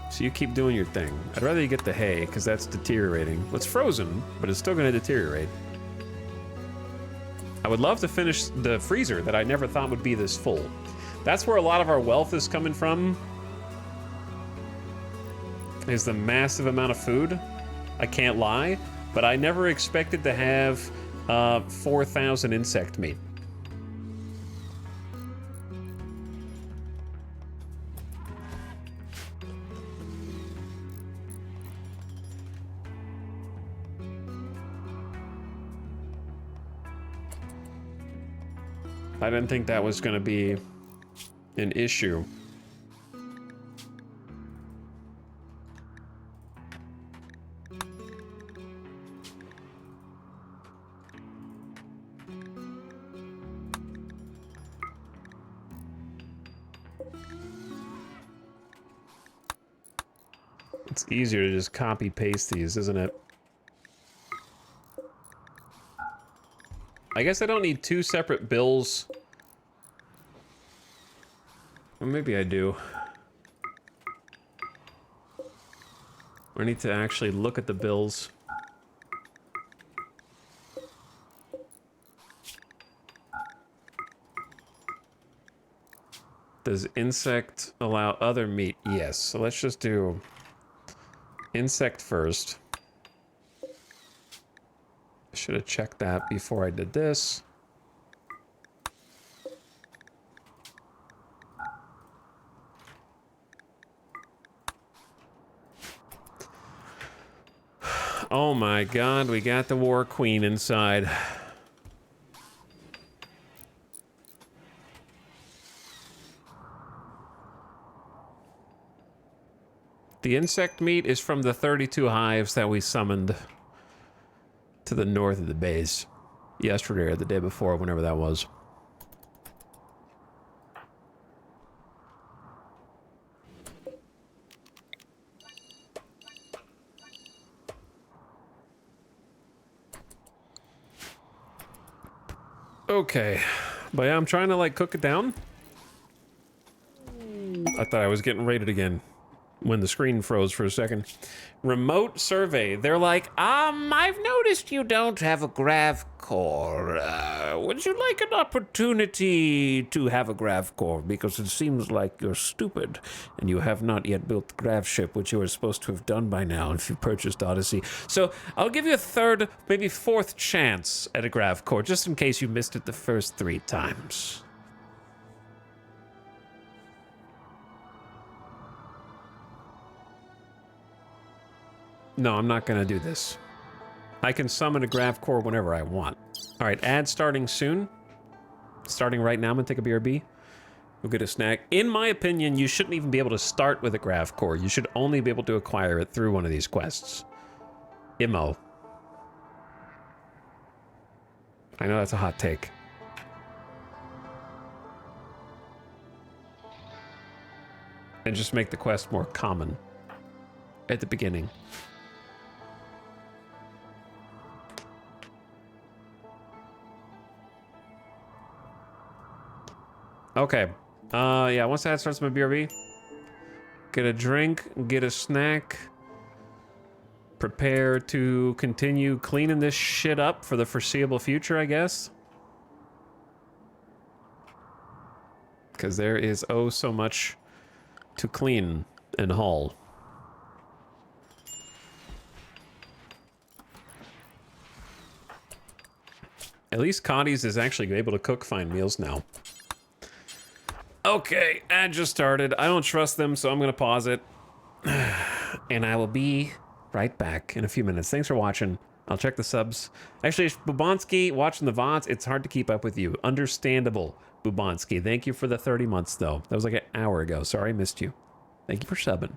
So you keep doing your thing. I'd rather you get the hay, because that's deteriorating. Well, it's frozen, but it's still going to deteriorate. I would love to finish the freezer that I never thought would be this full. That's where a lot of our wealth is coming from. Is the massive amount of food. I can't lie, but I never expected to have 4,000 insect meat. I didn't think that was going to be an issue. It's easier to just copy paste these, isn't it? I guess I don't need two separate bills. Or maybe I do. I need to actually look at the bills. Does insect allow other meat? Yes. So let's just do insect first. Should have checked that before I did this. Oh my god, we got the War Queen inside. The insect meat is from the 32 hives that we summoned to the north of the base yesterday or the day before, whenever that was. Okay, but yeah, I'm trying to like cook it down. I thought I was getting raided again when the screen froze for a second. Remote survey. They're like, I've noticed you don't have a grav core. Would you like an opportunity to have a grav core? Because it seems like you're stupid and you have not yet built the grav ship, which you were supposed to have done by now if you purchased Odyssey. So I'll give you a third, maybe fourth chance at a grav core, just in case you missed it the first 3 times. No, I'm not gonna do this. I can summon a grav core whenever I want. All right, ad starting soon. Starting right now, I'm gonna take a BRB. We'll get a snack. In my opinion, you shouldn't even be able to start with a grav core. You should only be able to acquire it through one of these quests. IMO. I know that's a hot take. And just make the quest more common at the beginning. Okay. Yeah, once that starts my BRB, get a drink, get a snack, prepare to continue cleaning this shit up for the foreseeable future, I guess. Because there is oh so much to clean and haul. At least Connie's is actually able to cook fine meals now. Okay, ad just started. I don't trust them, so I'm gonna pause it. And I will be right back in a few minutes. Thanks for watching. I'll check the subs. Actually, Bubonsky, watching the VODs, it's hard to keep up with you. Understandable, Bubonsky. Thank you for the 30 months, though. That was like an hour ago. Sorry I missed you. Thank you for subbing.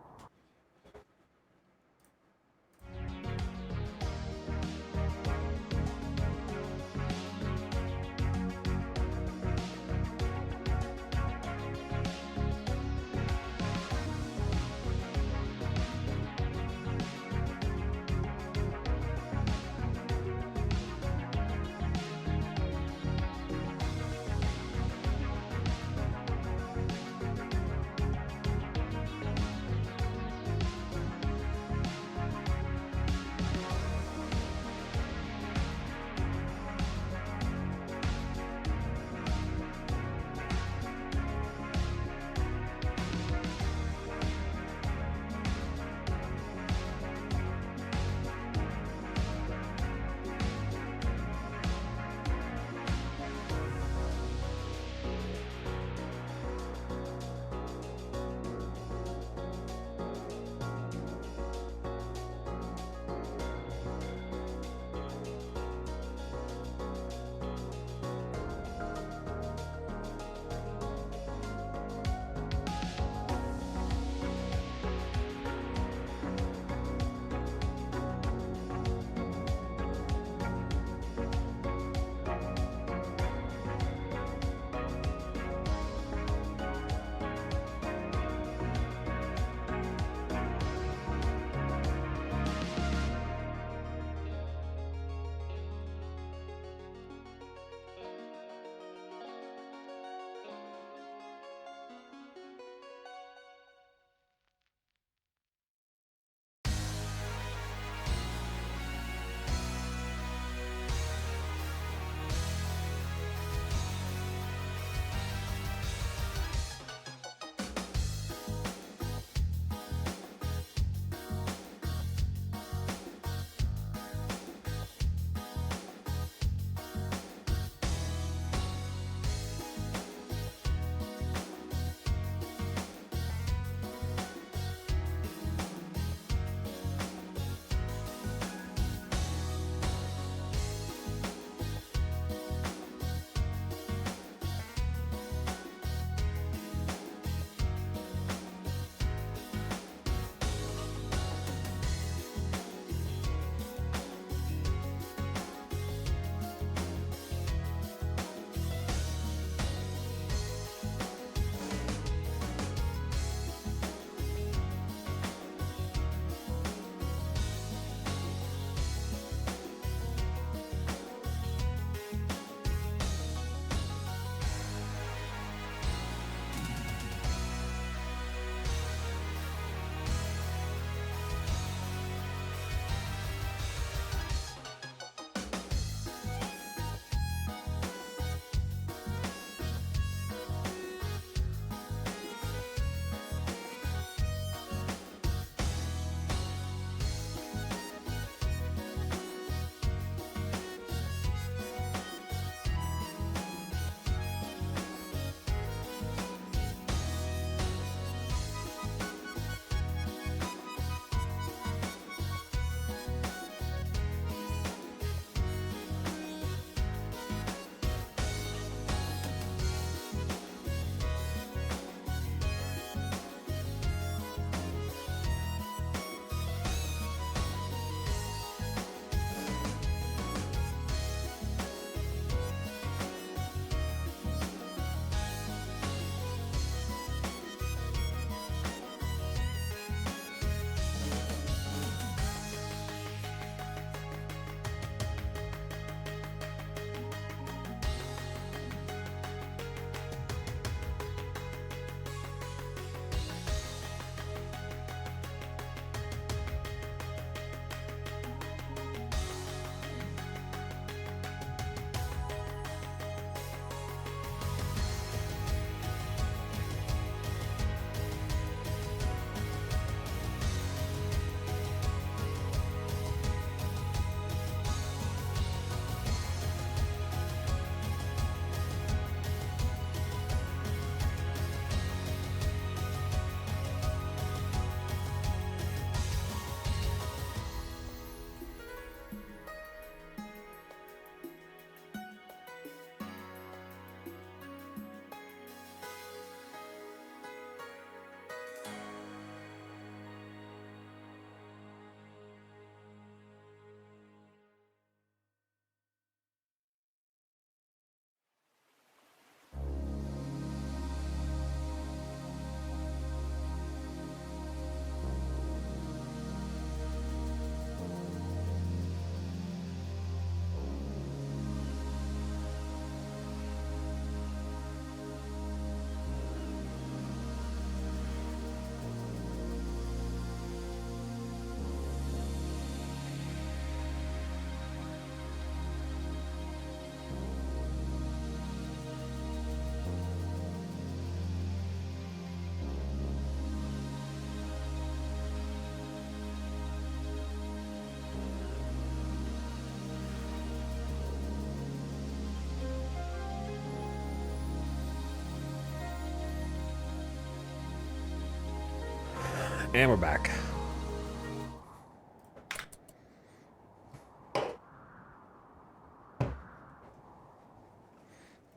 And we're back.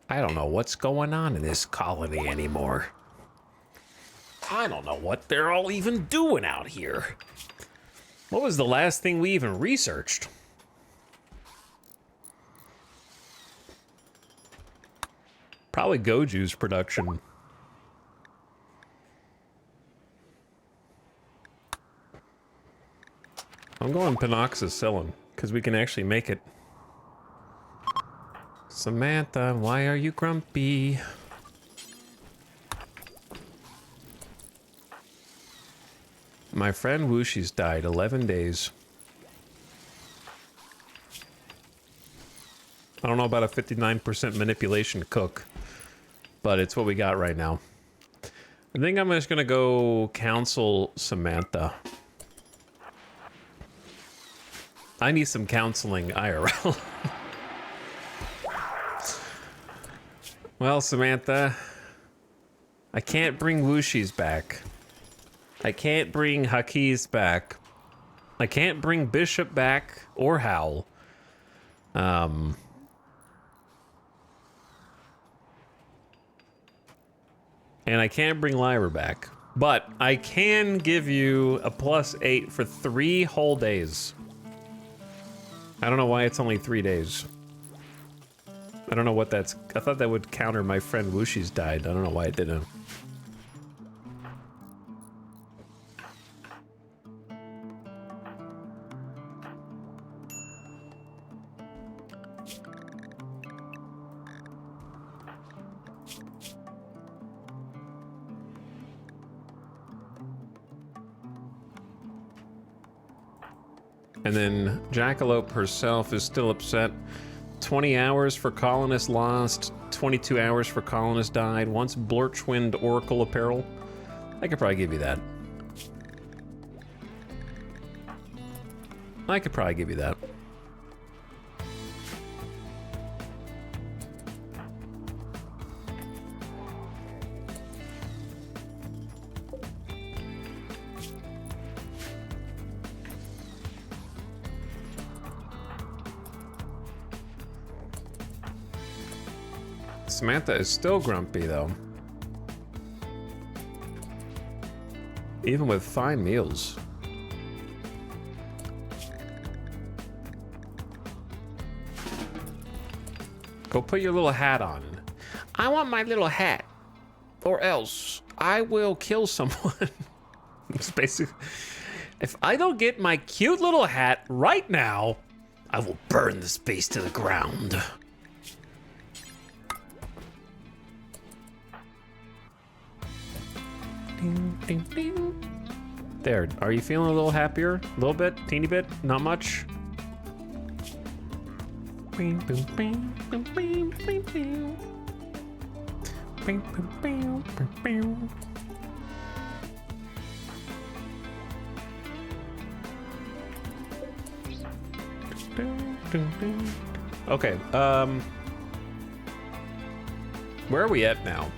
I don't know what's going on in this colony anymore. I don't know what they're all even doing out here. What was the last thing we even researched? Probably Goju's production. I'm going penoxycillin, because we can actually make it. Samantha, why are you grumpy? My friend Wooshi's died 11 days. I don't know about a 59% manipulation cook, but it's what we got right now. I think I'm just gonna go counsel Samantha. I need some counseling IRL. Well, Samantha, I can't bring Wooshi's back. I can't bring Haki's back. I can't bring Bishop back or Howl. And I can't bring Lyra back. But I can give you a +8 for 3 whole days. I don't know why it's only 3 days. I don't know what that's... I thought that would counter my friend Wooshi's died. I don't know why it didn't. And then Jackalope herself is still upset. 20 hours for colonist lost, 22 hours for colonist died, once Blorchwind Oracle apparel. I could probably give you that. I could probably give you that. Samantha is still grumpy, though. Even with fine meals. Go put your little hat on. I want my little hat. Or else I will kill someone. It's basically... If I don't get my cute little hat right now, I will burn this base to the ground. There, are you feeling a little happier? A little bit? Teeny bit? Not much? Okay, where are we at now?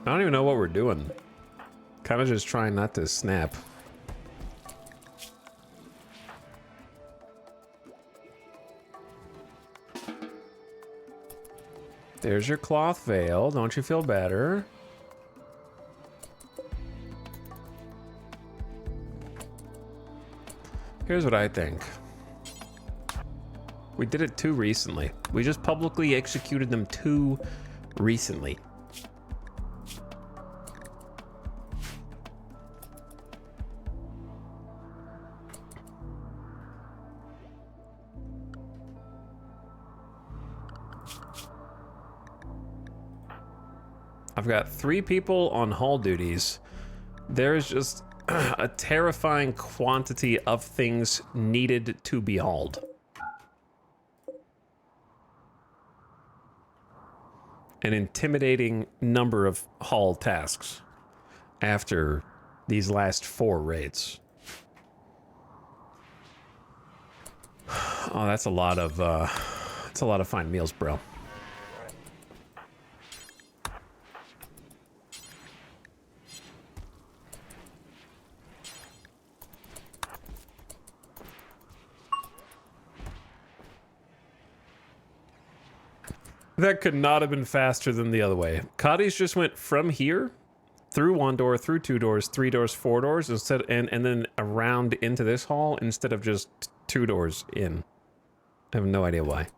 I don't even know what we're doing. Kind of just trying not to snap. There's your cloth veil. Don't you feel better? Here's what I think. We did it too recently. We just publicly executed them too recently. I've got 3 people on hall duties. There's just a terrifying quantity of things needed to be hauled. An intimidating number of haul tasks after these last 4 raids. Oh, that's a lot of fine meals, bro. That could not have been faster than the other way. Cotties just went from here, through one door, through two doors, three doors, four doors, instead, and then around into this hall instead of just two doors in. I have no idea why.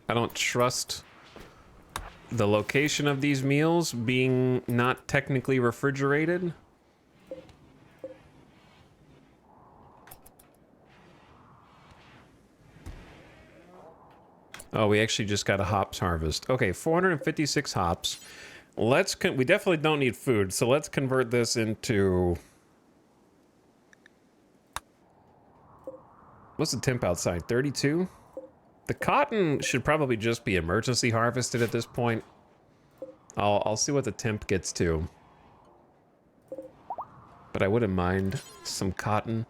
I don't trust the location of these meals being not technically refrigerated. Oh, we actually just got a hops harvest. Okay, 456 hops. We definitely don't need food, so let's convert this into... What's the temp outside? 32? The cotton should probably just be emergency harvested at this point. I'll see what the temp gets to. But I wouldn't mind some cotton.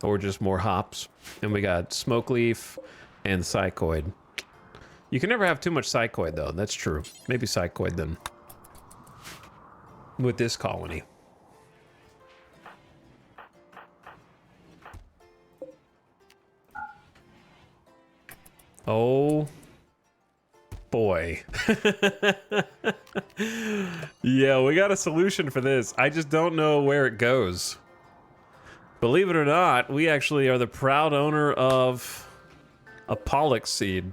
Or just more hops. And we got smoke leaf and psychoid. You can never have too much psychoid though, that's true. Maybe psychoid then. With this colony. Oh boy. Yeah, we got a solution for this. I just don't know where it goes. Believe it or not, we actually are the proud owner of a pollock seed.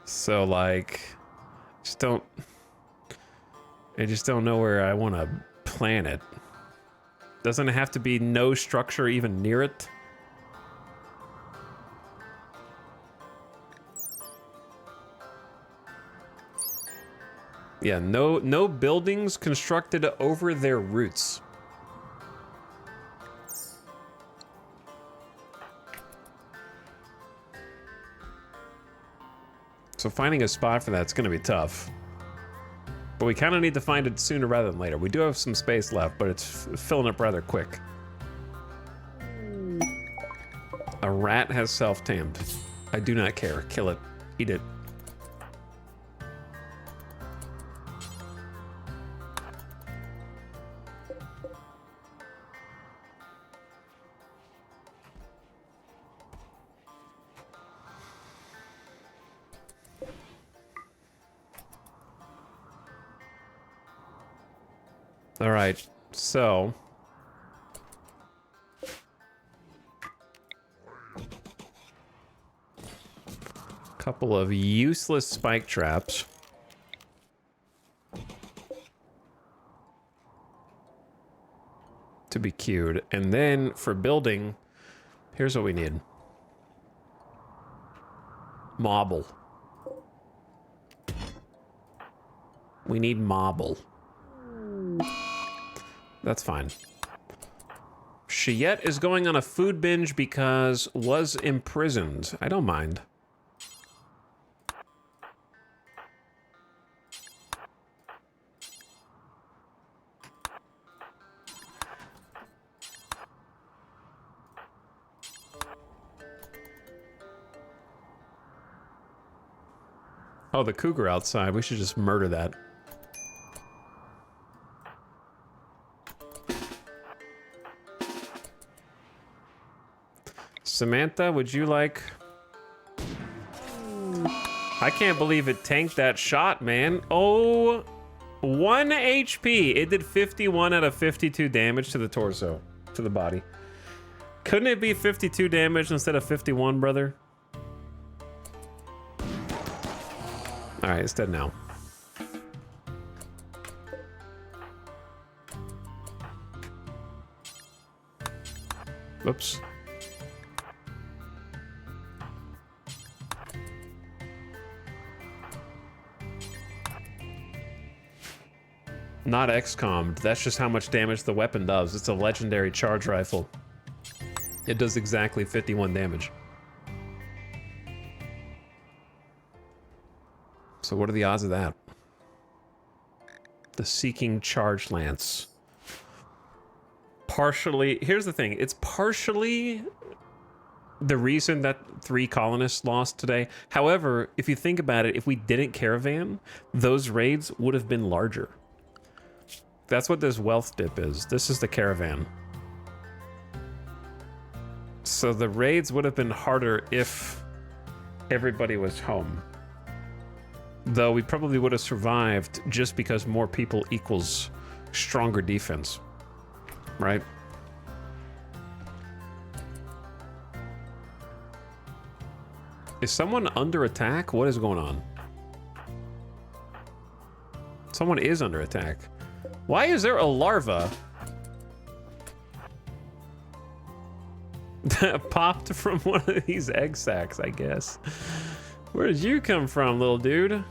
So like, I just don't know where I want to plant it. Doesn't it have to be no structure even near it? Yeah, no buildings constructed over their roots. So finding a spot for that's gonna be tough. But we kind of need to find it sooner rather than later. We do have some space left, but it's filling up rather quick. A rat has self-tamed. I do not care. Kill it. Eat it. All right, so couple of useless spike traps. To be queued, and then for building, here's what we need. Marble. We need marble. That's fine. Chiette is going on a food binge because was imprisoned. I don't mind. Oh, the cougar outside. We should just murder that. Samantha, would you like... I can't believe it tanked that shot, man. Oh, 1 HP. It did 51 out of 52 damage to the torso, to the body. Couldn't it be 52 damage instead of 51, brother? All right, it's dead now. Whoops. Not XCOM'd. That's just how much damage the weapon does. It's a legendary charge rifle. It does exactly 51 damage. So what are the odds of that? The Seeking Charge Lance. partially... Here's the thing. It's partially the reason that 3 colonists lost today. However, if you think about it, if we didn't caravan, those raids would have been larger. That's what this wealth dip is. This is the caravan. So the raids would have been harder if everybody was home. Though we probably would have survived just because more people equals stronger defense. Right? Is someone under attack? What is going on? Someone is under attack. Why is there a larva that popped from one of these egg sacs, I guess? Where did you come from, little dude?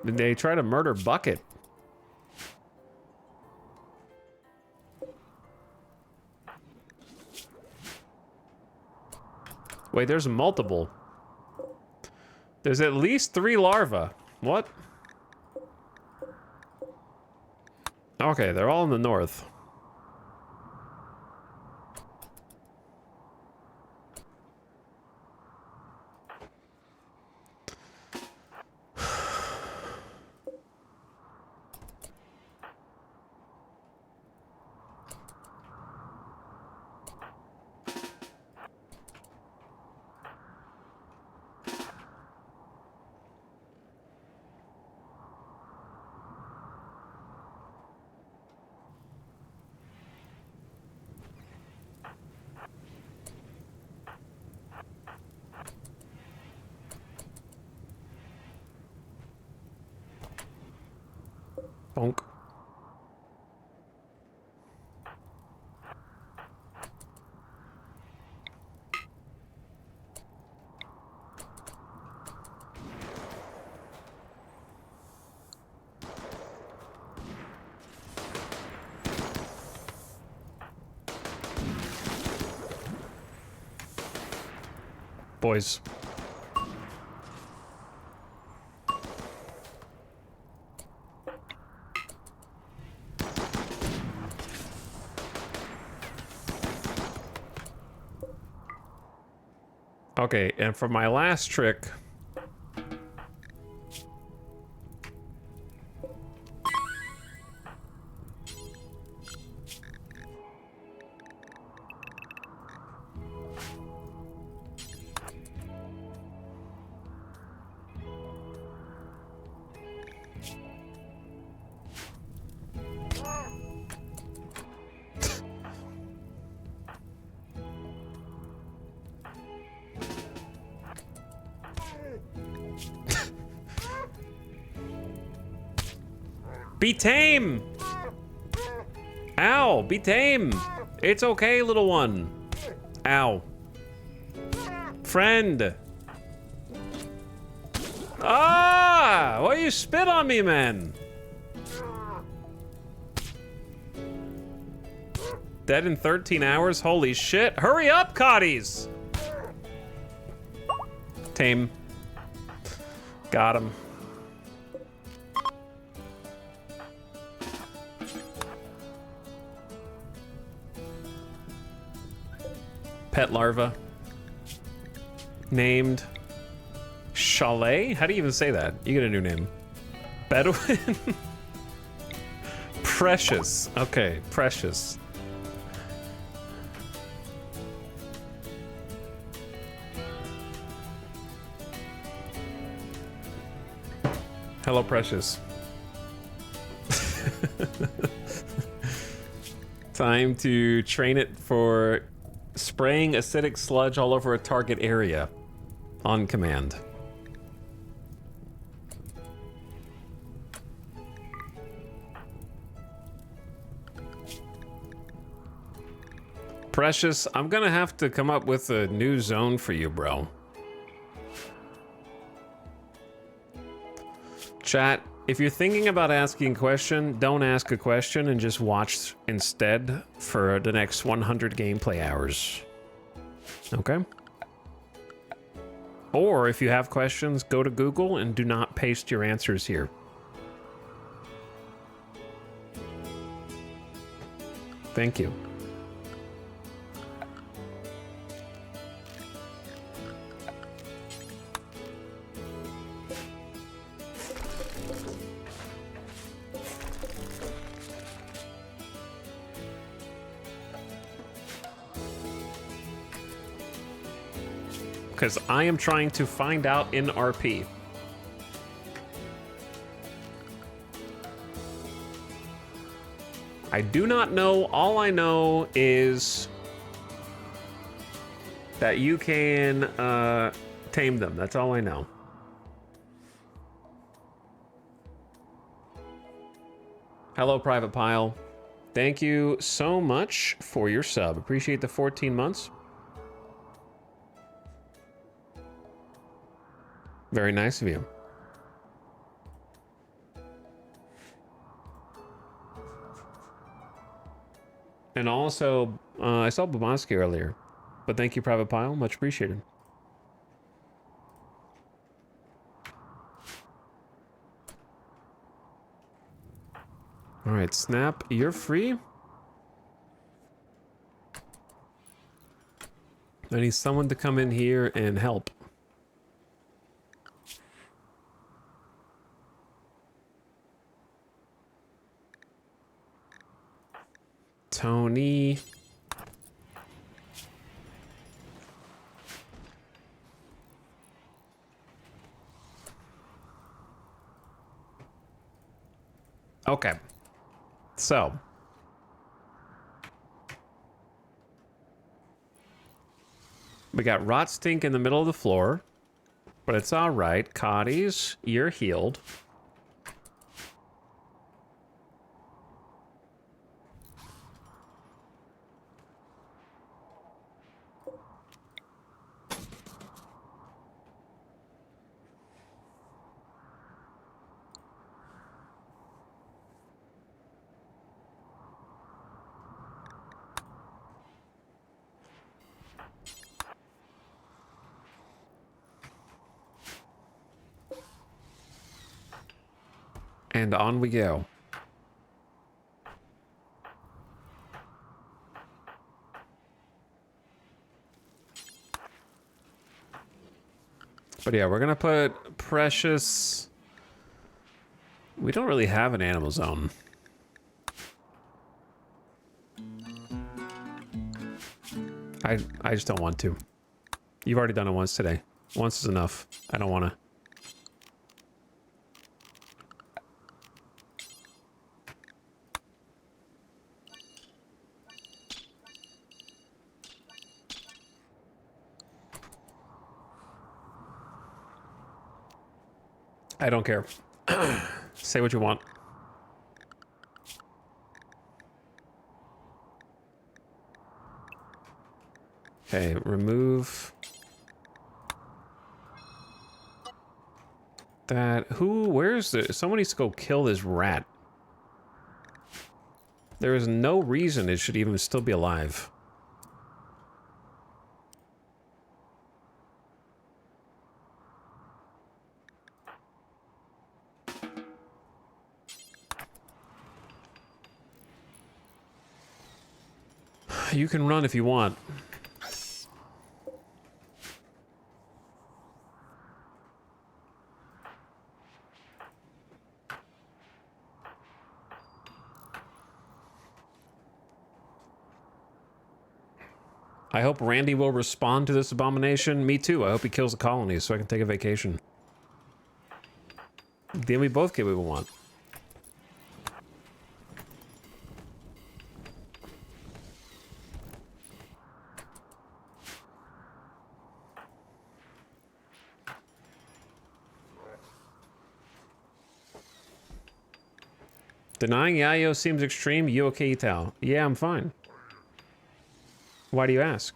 They try to murder Bucket. Wait, there's multiple. There's at least 3 larvae. What? Okay, they're all in the north. Bonk. Boys. Okay, and for my last trick... Be tame! Ow, be tame! It's okay, little one. Ow. Friend! Ah! Why you spit on me, man? Dead in 13 hours? Holy shit. Hurry up, Cotties! Tame. Got him. Pet larva. Named Chalet? How do you even say that? You get a new name. Bedouin? Precious. Okay, Precious. Hello, Precious. Time to train it for spraying acidic sludge all over a target area on command. Precious, I'm gonna have to come up with a new zone for you, bro. Chat, If you're thinking about asking a question, don't ask a question and just watch instead for the next 100 gameplay hours. Okay? Or if you have questions, go to Google and do not paste your answers here. Thank you. Because I am trying to find out in RP. I do not know. All I know is that you can tame them. That's all I know. Hello, Private Pile. Thank you so much for your sub. Appreciate the 14 months. Very nice of you. And also, I saw Bomaski earlier, but thank you, Private Pile. Much appreciated. All right, Snap, you're free. I need someone to come in here and help. Tony. Okay. So. We got Rot Stink in the middle of the floor. But it's alright. Cotties, you're healed. And on we go. But yeah, we're gonna put Precious. We don't really have an animal zone. I just don't want to. You've already done it once today. Once is enough. I don't want to. I don't care. Say what you want. Okay, remove that. Where's the... Someone needs to go kill this rat. There is no reason it should even still be alive. You can run if you want. I hope Randy will respond to this abomination. Me too. I hope he kills the colony so I can take a vacation. Then we both get what we want. Denying Yayo seems extreme. You okay, Tal? Yeah, I'm fine. Why do you ask?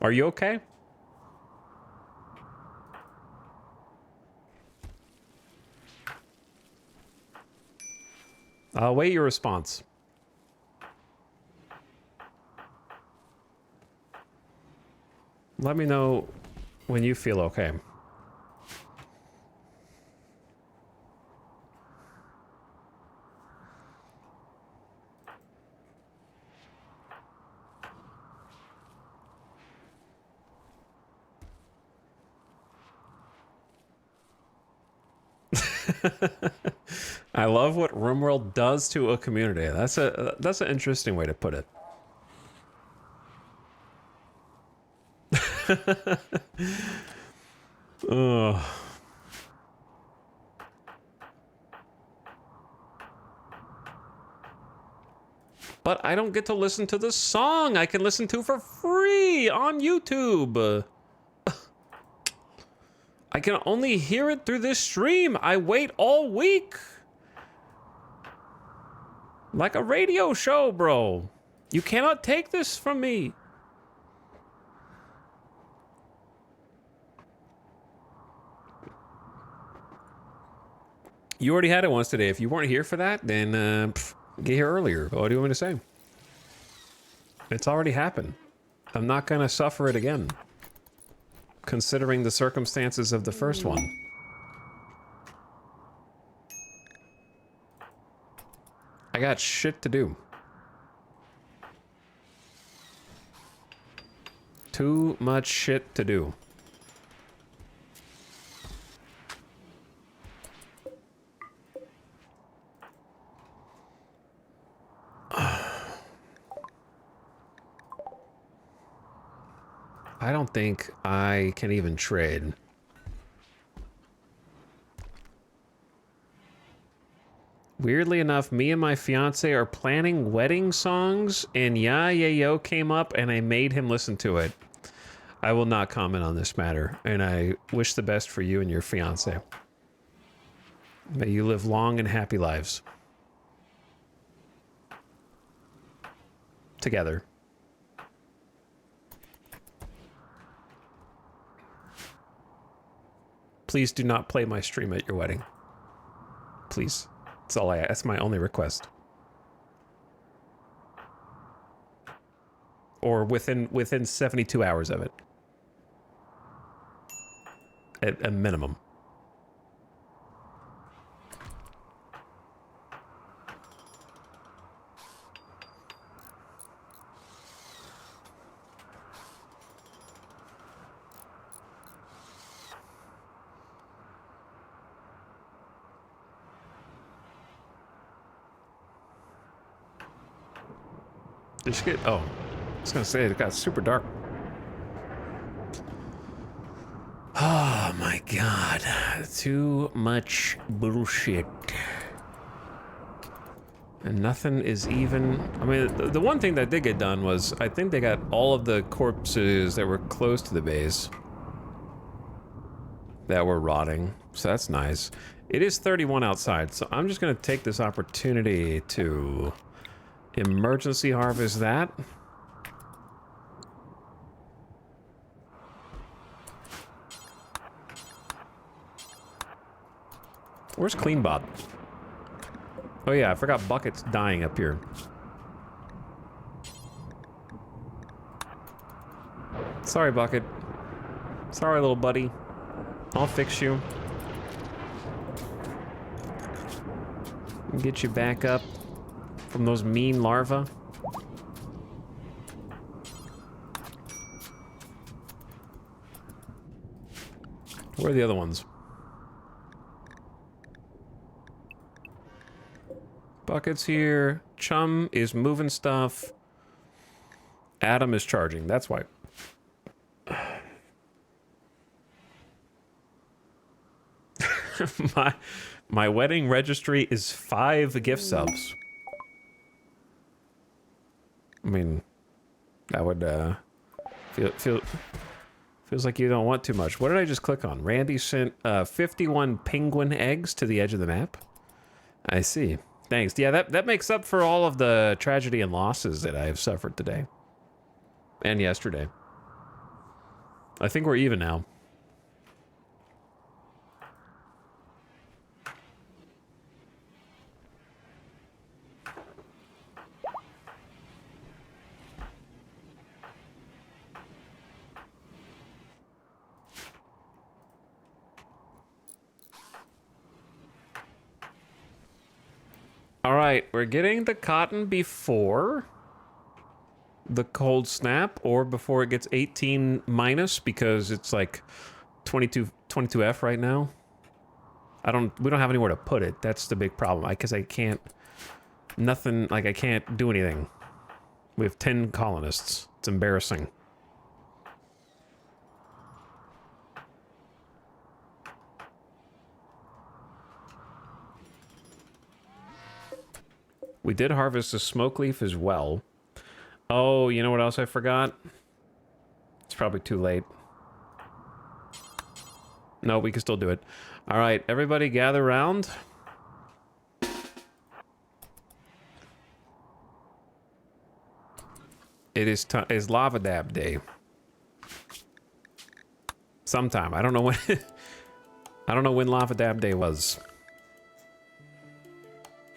Are you okay? I'll wait your response. Let me know when you feel okay. I love what RimWorld does to a community. That's an interesting way to put it. Ugh. But I don't get to listen to the song I can listen to for free on YouTube. I can only hear it through this stream. I wait all week. Like a radio show, bro. You cannot take this from me. You already had it once today. If you weren't here for that, then get here earlier. What do you want me to say? It's already happened. I'm not going to suffer it again. Considering the circumstances of the first one. I got shit to do. Too much shit to do. I don't think I can even trade. Weirdly enough, me and my fiance are planning wedding songs, and Ya Ya Yo came up and I made him listen to it. I will not comment on this matter, and I wish the best for you and your fiance. May you live long and happy lives. Together. Please do not play my stream at your wedding. Please. That's my only request. Or within 72 hours of it. At a minimum. Did you get... Oh. I was gonna say, it got super dark. Oh my god. Too much bullshit. And nothing is even... I mean, the one thing that did get done was, I think they got all of the corpses that were close to the base that were rotting. So that's nice. It is 31 outside, so I'm just gonna take this opportunity to emergency harvest that. Where's Cleanbot? Oh yeah, I forgot Bucket's dying up here. Sorry, Bucket. Sorry, little buddy. I'll fix you. Get you back up from those mean larvae. Where are the other ones? Bucket's here. Chum is moving stuff. Adam is charging. That's why. my wedding registry is 5 gift subs. I mean, that would feels like you don't want too much. What did I just click on? Randy sent 51 penguin eggs to the edge of the map. I see. Thanks. Yeah, that makes up for all of the tragedy and losses that I have suffered today. And yesterday. I think we're even now. All right, we're getting the cotton before the cold snap or before it gets 18 minus because it's like 22F right now. We don't have anywhere to put it. That's the big problem. Because I can't, I can't do anything. We have 10 colonists. It's embarrassing. We did harvest a smoke leaf as well. Oh, you know what else I forgot? It's probably too late. No, we can still do it. All right, everybody gather around. It is Lava Dab Day. Sometime. I don't know when I don't know when Lava Dab Day was.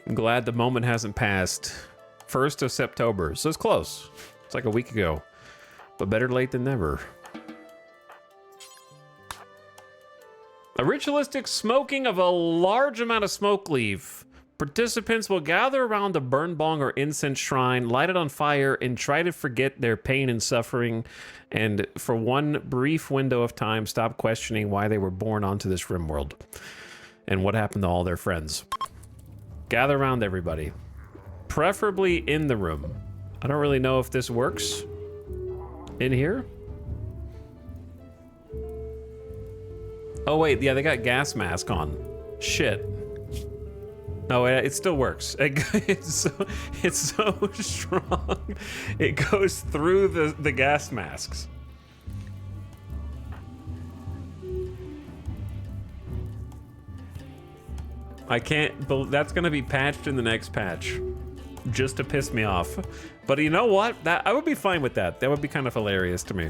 I'm glad the moment hasn't passed. 1st of September, so it's close. It's like a week ago, but better late than never. A ritualistic smoking of a large amount of smoke leaf. Participants will gather around a burn bong or incense shrine, light it on fire, and try to forget their pain and suffering, and for one brief window of time, stop questioning why they were born onto this RimWorld and what happened to all their friends. Gather around, everybody. Preferably in the room. I don't really know if this works in here. Oh wait, yeah, they got gas mask on. Shit. No, it still works. It's so strong. It goes through the gas masks. I can't, that's gonna be patched in the next patch. Just to piss me off. But you know what? I would be fine with that. That would be kind of hilarious to me.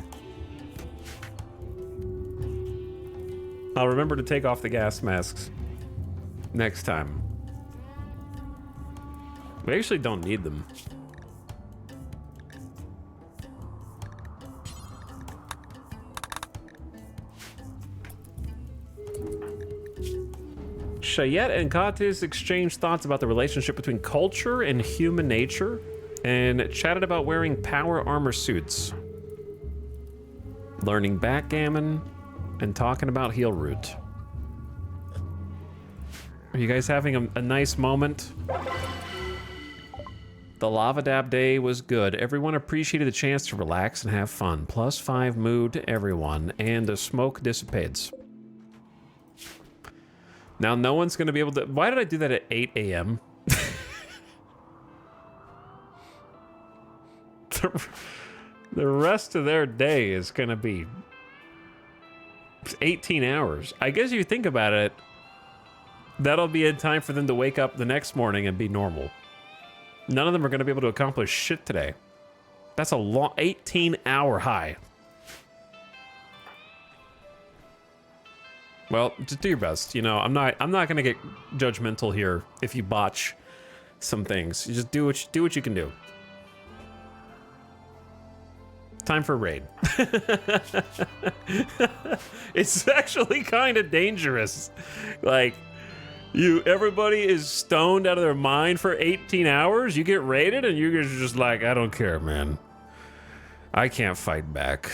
I'll remember to take off the gas masks next time. We actually don't need them. Chayette and Katis exchanged thoughts about the relationship between culture and human nature and chatted about wearing power armor suits, learning backgammon, and talking about heel root. Are you guys having a nice moment? The Lava Dab Day was good. Everyone appreciated the chance to relax and have fun. +5 mood to everyone, and the smoke dissipates. Now no one's gonna be able to... Why did I do that at 8 a.m.? The rest of their day is gonna be 18 hours. I guess if you think about it, that'll be in time for them to wake up the next morning and be normal. None of them are gonna be able to accomplish shit today. That's a long 18-hour high. Well, just do your best. You know, I'm not gonna get judgmental here if you botch some things. You just do what you can do. Time for a raid. It's actually kind of dangerous. Like, everybody is stoned out of their mind for 18 hours. You get raided and you're just like, I don't care, man. I can't fight back.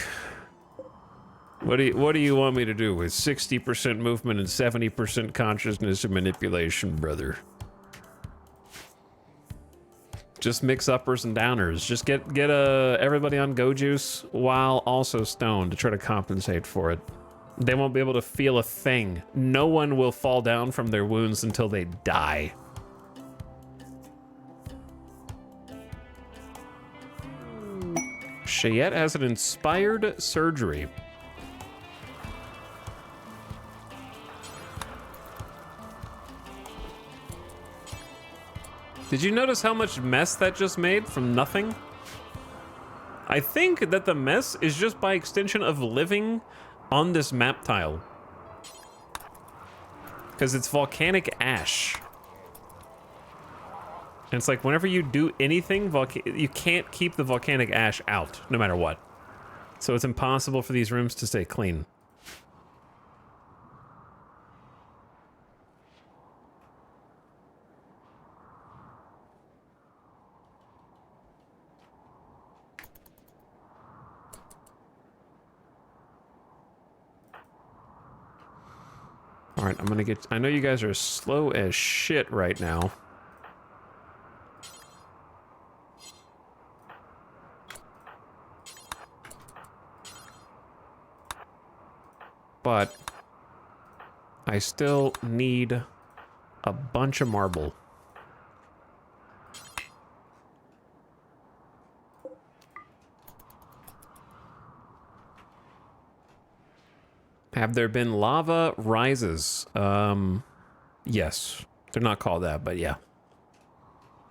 What do you want me to do with 60% movement and 70% consciousness and manipulation, brother? Just mix uppers and downers. Just get everybody on go juice while also stoned to try to compensate for it. They won't be able to feel a thing. No one will fall down from their wounds until they die. Chayette has an inspired surgery. Did you notice how much mess that just made from nothing? I think that the mess is just by extension of living on this map tile. Because it's volcanic ash. And it's like whenever you do anything, you can't keep the volcanic ash out, no matter what. So it's impossible for these rooms to stay clean. Alright, I'm gonna get... I know you guys are slow as shit right now. But I still need a bunch of marble. Have there been lava rises? Yes. They're not called that, but yeah.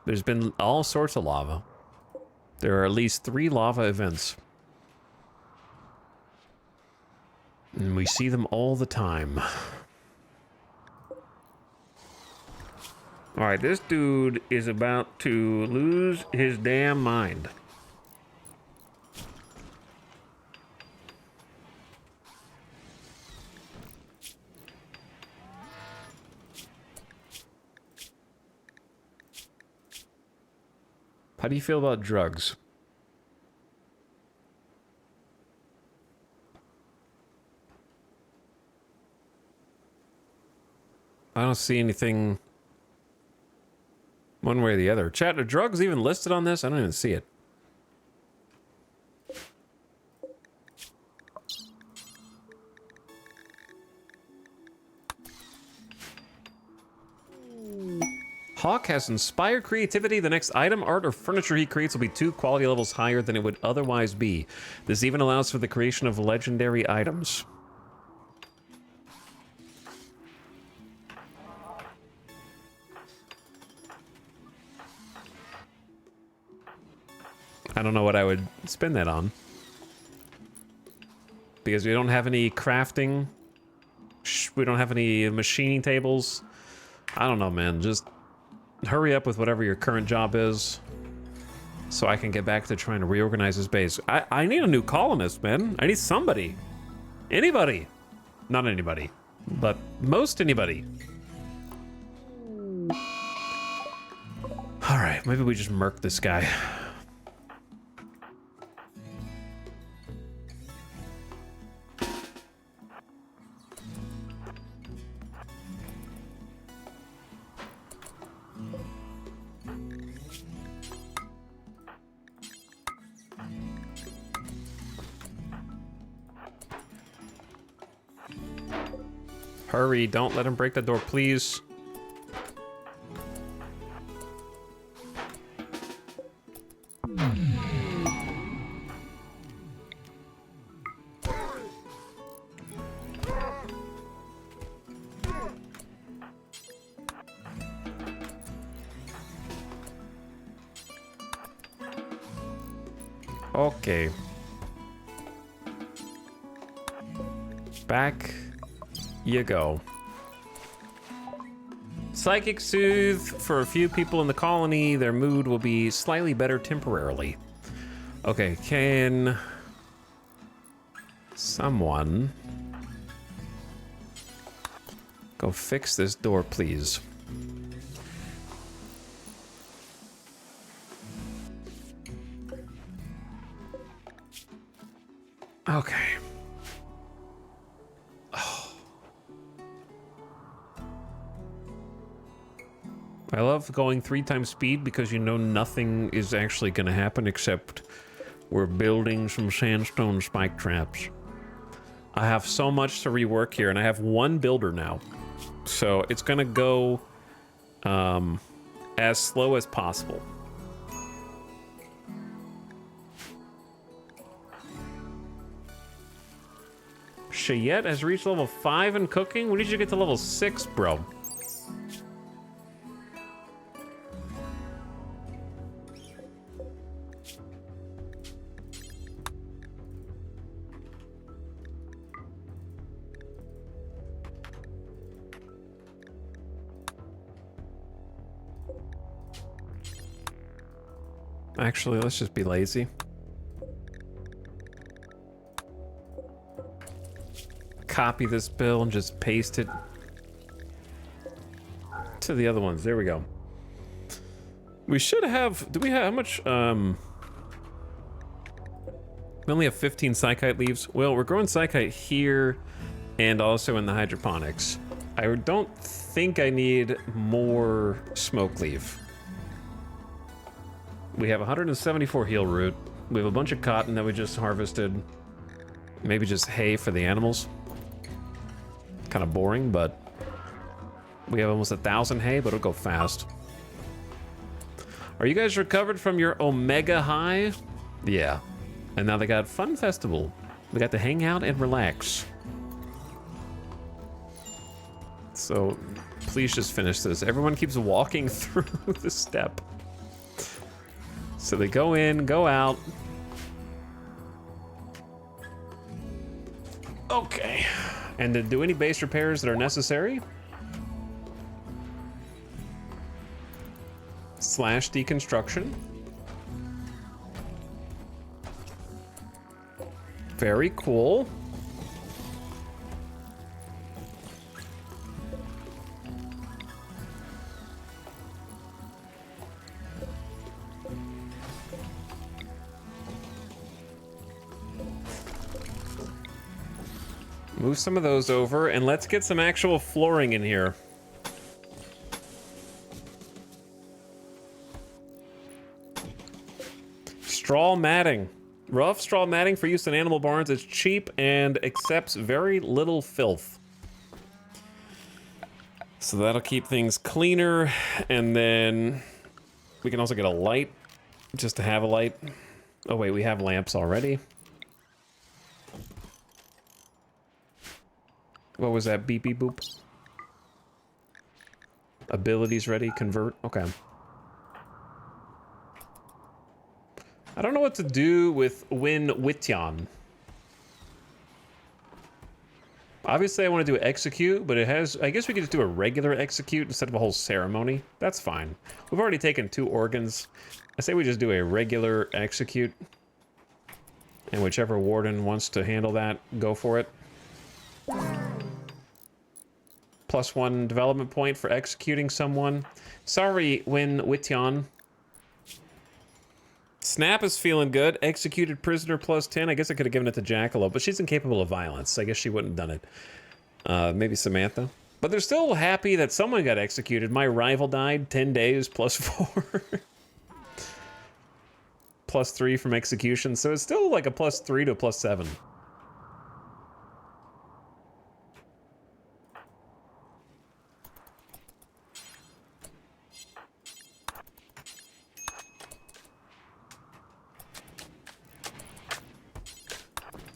There's been all sorts of lava. There are at least 3 lava events. And we see them all the time. Alright, this dude is about to lose his damn mind. How do you feel about drugs? I don't see anything one way or the other. Chat, are drugs even listed on this? I don't even see it. Hawk has inspired creativity. The next item, art, or furniture he creates will be 2 quality levels higher than it would otherwise be. This even allows for the creation of legendary items. I don't know what I would spend that on. Because we don't have any crafting. We don't have any machining tables. I don't know, man. Just hurry up with whatever your current job is, so I can get back to trying to reorganize this base. I need a new colonist, man. I need somebody. Anybody. Not anybody, but most anybody. Alright, maybe we just murk this guy. Hurry, don't let him break the door, please. Okay. Back you go. Psychic Soothe. For a few people in the colony, their mood will be slightly better temporarily. Okay, can someone go fix this door, please? Okay. I love going 3 times speed because you know nothing is actually going to happen except we're building some sandstone spike traps. I have so much to rework here, and I have 1 builder now. So it's going to go as slow as possible. Cheyette has reached level 5 in cooking. We need you to get to level 6, bro. Actually, let's just be lazy. Copy this bill and just paste it to the other ones. There we go. We should have... Do we have... How much... We only have 15 Psychite leaves. Well, we're growing Psychite here and also in the hydroponics. I don't think I need more smoke leaf. We have 174 heal root. We have a bunch of cotton that we just harvested. Maybe just hay for the animals. Kind of boring, but we have almost 1,000 hay, but it'll go fast. Are you guys recovered from your Omega high? Yeah. And now they got Fun Festival. We got to hang out and relax. So please just finish this. Everyone keeps walking through the step. So they go in, go out. Okay. And to do any base repairs that are necessary. / deconstruction. Very cool. Move some of those over, and let's get some actual flooring in here. Straw matting. Rough straw matting for use in animal barns is cheap and accepts very little filth. So that'll keep things cleaner, and then we can also get a light, just to have a light. Oh wait, we have lamps already. What was that? Beep beep boop. Abilities ready, convert, okay. I don't know what to do with Win Wityan. Obviously I want to do execute, but it has, I guess we could just do a regular execute instead of a whole ceremony. That's fine. We've already taken 2 organs. I say we just do a regular execute. And whichever warden wants to handle that, go for it. +1 development point for executing someone. Sorry, Win Wityan. Snap is feeling good. Executed prisoner +10. I guess I could have given it to Jackalope, but she's incapable of violence. So I guess she wouldn't have done it. Maybe Samantha. But they're still happy that someone got executed. My rival died. 10 days +4. +3 from execution. So it's still like a +3 to a +7.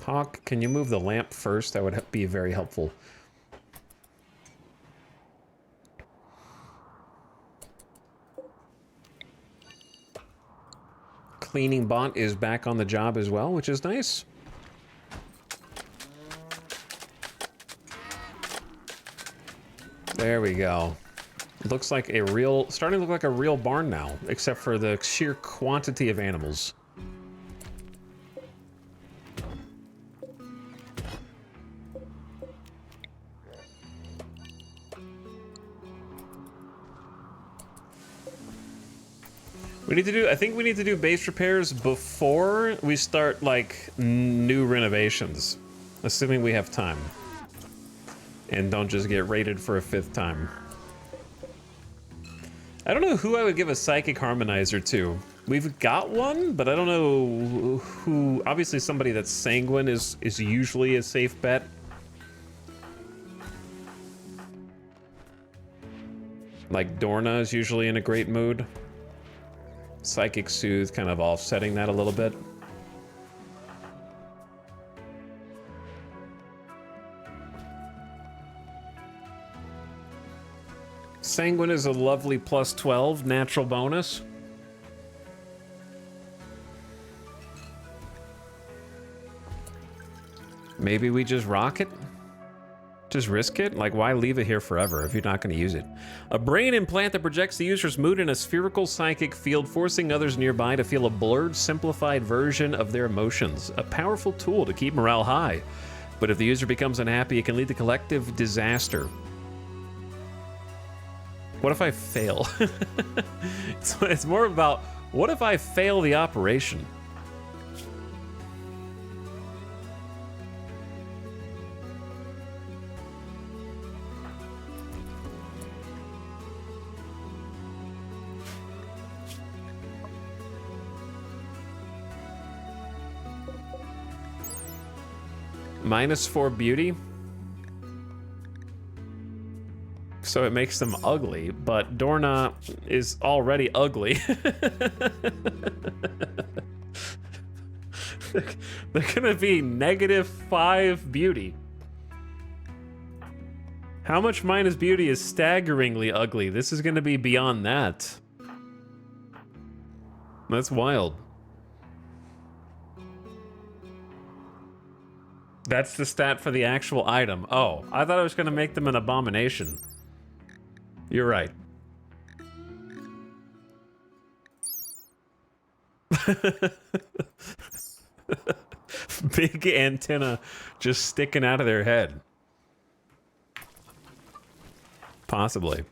Hawk, can you move the lamp first? That would be very helpful. Cleaning bot is back on the job as well, which is nice. There we go. Looks like a real, starting to look like a real barn now, except for the sheer quantity of animals. We need to do, I think we need to do base repairs before we start, like, new renovations. Assuming we have time. And don't just get raided for a 5th time. I don't know who I would give a psychic harmonizer to. We've got one, but I don't know who. Obviously somebody that's sanguine is usually a safe bet. Like Dorna is usually in a great mood. Psychic Soothe kind of offsetting that a little bit. Sanguine is a lovely +12 natural bonus. Maybe we just rock it? Just risk it? Like, why leave it here forever if you're not going to use it? A brain implant that projects the user's mood in a spherical psychic field, forcing others nearby to feel a blurred, simplified version of their emotions. A powerful tool to keep morale high. But if the user becomes unhappy, it can lead to collective disaster. What if I fail? It's more about, what if I fail the operation? -4 beauty. So it makes them ugly, but Dorna is already ugly. They're gonna be -5 beauty. How much minus beauty is staggeringly ugly? This is gonna be beyond that. That's wild. That's the stat for the actual item. Oh, I thought I was gonna make them an abomination. You're right. Big antenna just sticking out of their head. Possibly.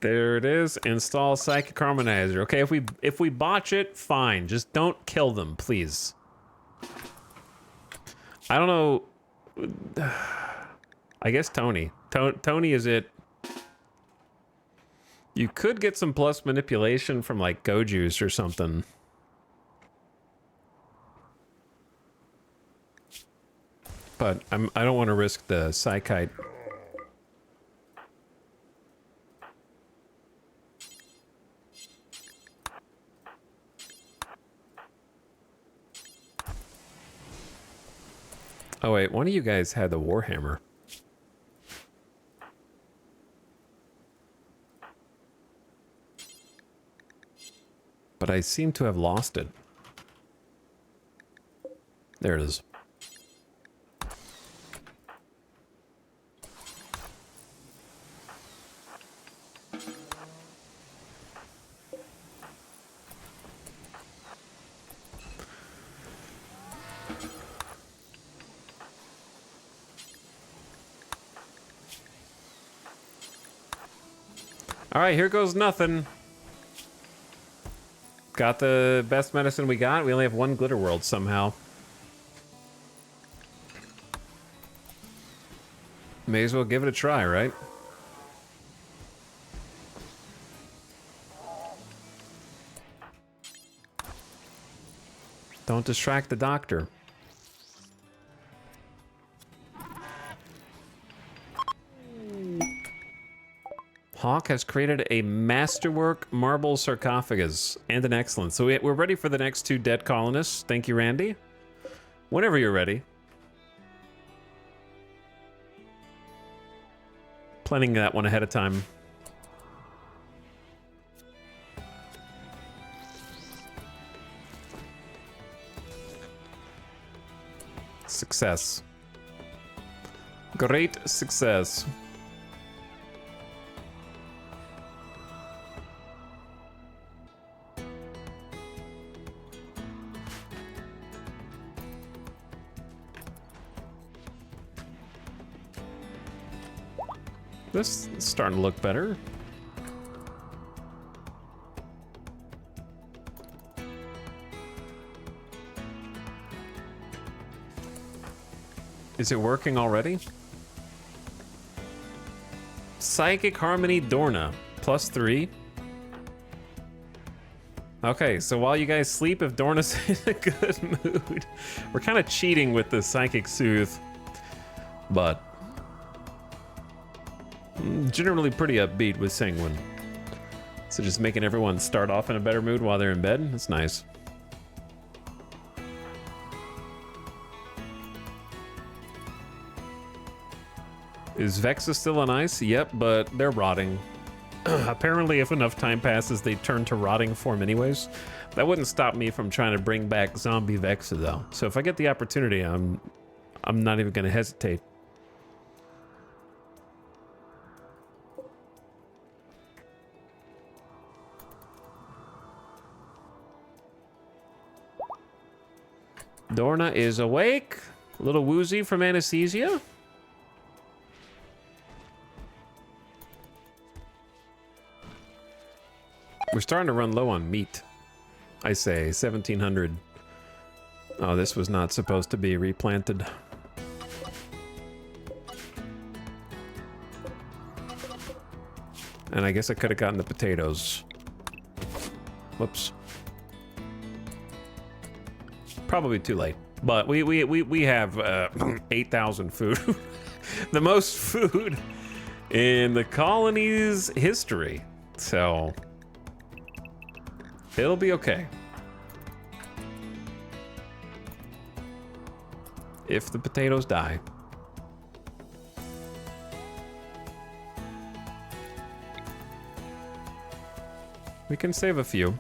There it is. Install Psychic Harmonizer. Okay, if we botch it, fine. Just don't kill them, please. I don't know. I guess Tony. Tony is it. You could get some plus manipulation from like Go Juice or something. But I don't want to risk the Psychite. Oh wait, one of you guys had the Warhammer. But I seem to have lost it. There it is. All right, here goes nothing. Got the best medicine we got. We only have one glitter world somehow. May as well give it a try, right? Don't distract the doctor. Hawk has created a masterwork marble sarcophagus and an excellent. So we're ready for the next 2 dead colonists. Thank you, Randy. Whenever you're ready. Planning that one ahead of time. Success. Great success. This is starting to look better. Is it working already? Psychic Harmony Dorna, +3. Okay, so while you guys sleep, if Dorna's in a good mood, we're kind of cheating with the Psychic Soothe, but generally pretty upbeat with Sanguine. So just making everyone start off in a better mood while they're in bed, that's nice. Is Vexa still on ice? Yep, but they're rotting. Apparently, if enough time passes, they turn to rotting form anyways. That wouldn't stop me from trying to bring back Zombie Vexa, though. So if I get the opportunity, I'm not even going to hesitate. Dorna is awake. A little woozy from anesthesia. We're starting to run low on meat. I say 1700. Oh, this was not supposed to be replanted. And I guess I could have gotten the potatoes. Whoops. Probably too late. But we have 8,000 food. The most food in the colony's history. So it'll be okay. If the potatoes die. We can save a few.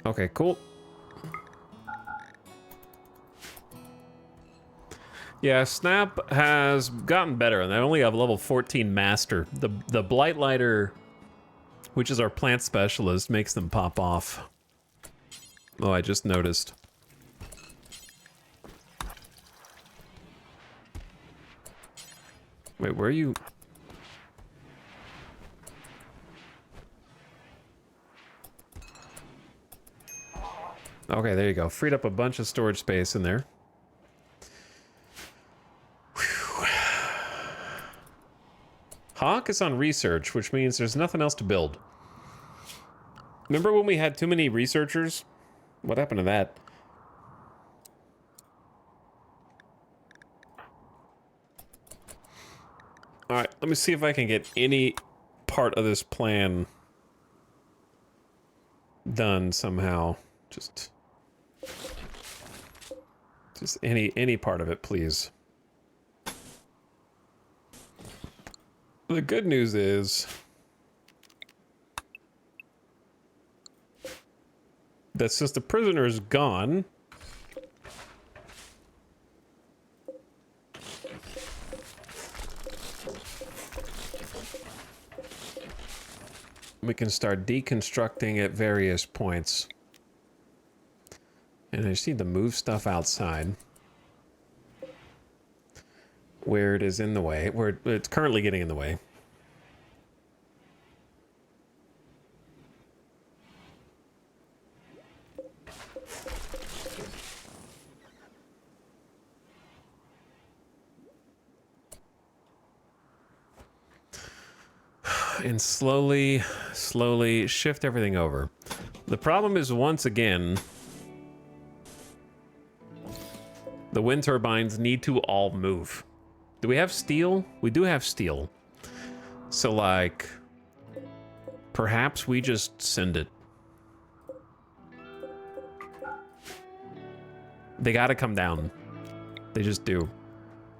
Okay, cool. Yeah, Snap has gotten better, and they only have level 14 Master. The Blightlighter, which is our plant specialist, makes them pop off. Oh, I just noticed. Wait, where are you? Okay, there you go. Freed up a bunch of storage space in there. Whew. Hawk is on research, which means there's nothing else to build. Remember when we had too many researchers? What happened to that? Alright, let me see if I can get any part of this plan done somehow. Just any part of it, please. The good news is that since the prisoner is gone, we can start deconstructing at various points. And I just need to move stuff outside where it is in the way, where it's currently getting in the way. And slowly shift everything over. The problem is, once again, the wind turbines need to all move. Do we have steel? We do have steel. So, like, perhaps we just send it. They gotta come down. They just do.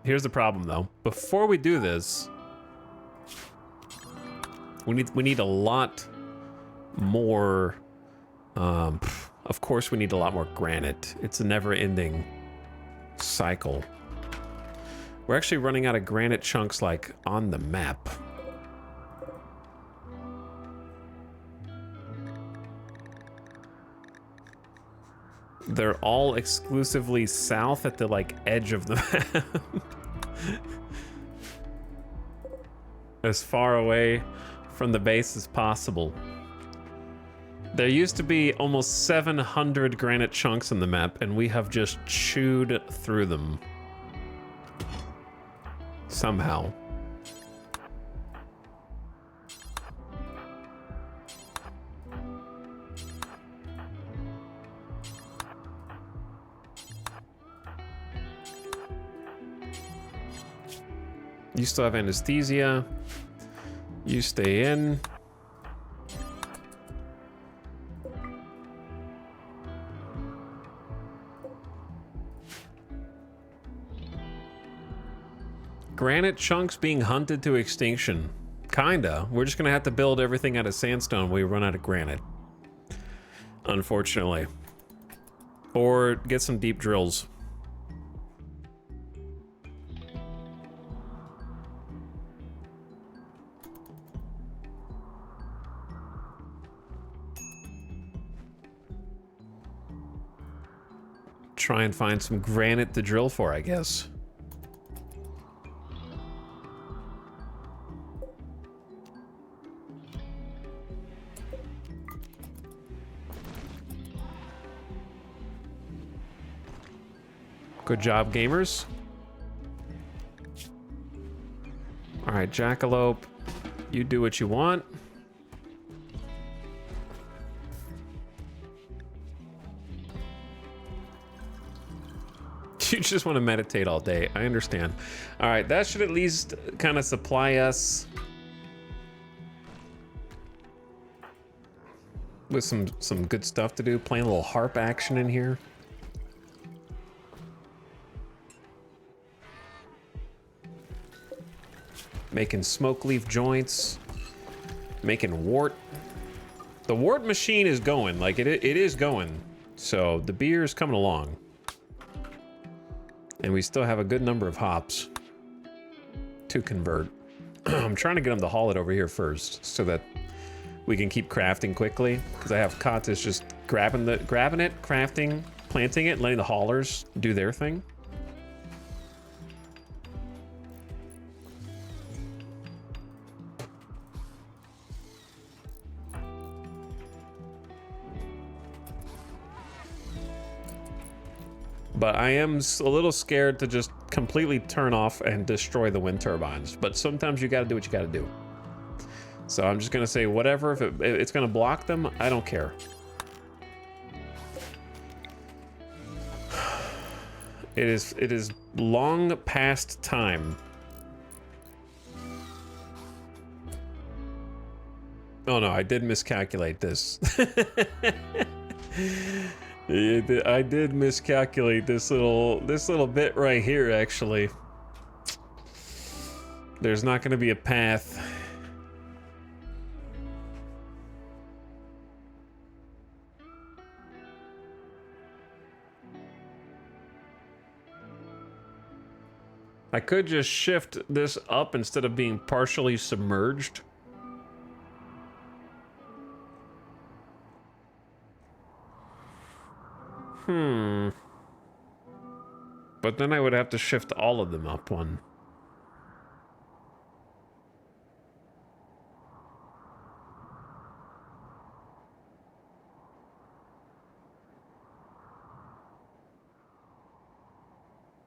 Here's the problem, though. Before we do this, we need a lot more. Of course, we need a lot more granite. It's a never-ending cycle. We're actually running out of granite chunks, like, on the map. They're all exclusively south at the, like, edge of the map. As far away from the base as possible. There used to be almost 700 granite chunks on the map, and we have just chewed through them. Somehow. You still have anesthesia. You stay in. Granite chunks being hunted to extinction. Kinda. We're just gonna have to build everything out of sandstone when we run out of granite. Unfortunately. Or get some deep drills. Try and find some granite to drill for, I guess. Good job, gamers. All right, Jackalope, you do what you want. You just want to meditate all day. I understand. All right, that should at least kind of supply us with some good stuff to do. Playing a little harp action in here. Making smoke leaf joints. Making wart. The wart machine is going. Like, it is going. So the beer is coming along. And we still have a good number of hops to convert. I'm trying to get them to haul it over here first so that we can keep crafting quickly. Because I have Katis just grabbing it, crafting, planting it, letting the haulers do their thing. But I am a little scared to just completely turn off and destroy the wind turbines. But sometimes you gotta do what you gotta do. So I'm just gonna say whatever. If it's gonna block them, I don't care. It is long past time. Oh no, I did miscalculate this. I did miscalculate this little bit right here, actually. There's not going to be a path. I could just shift this up instead of being partially submerged. But then I would have to shift all of them up one.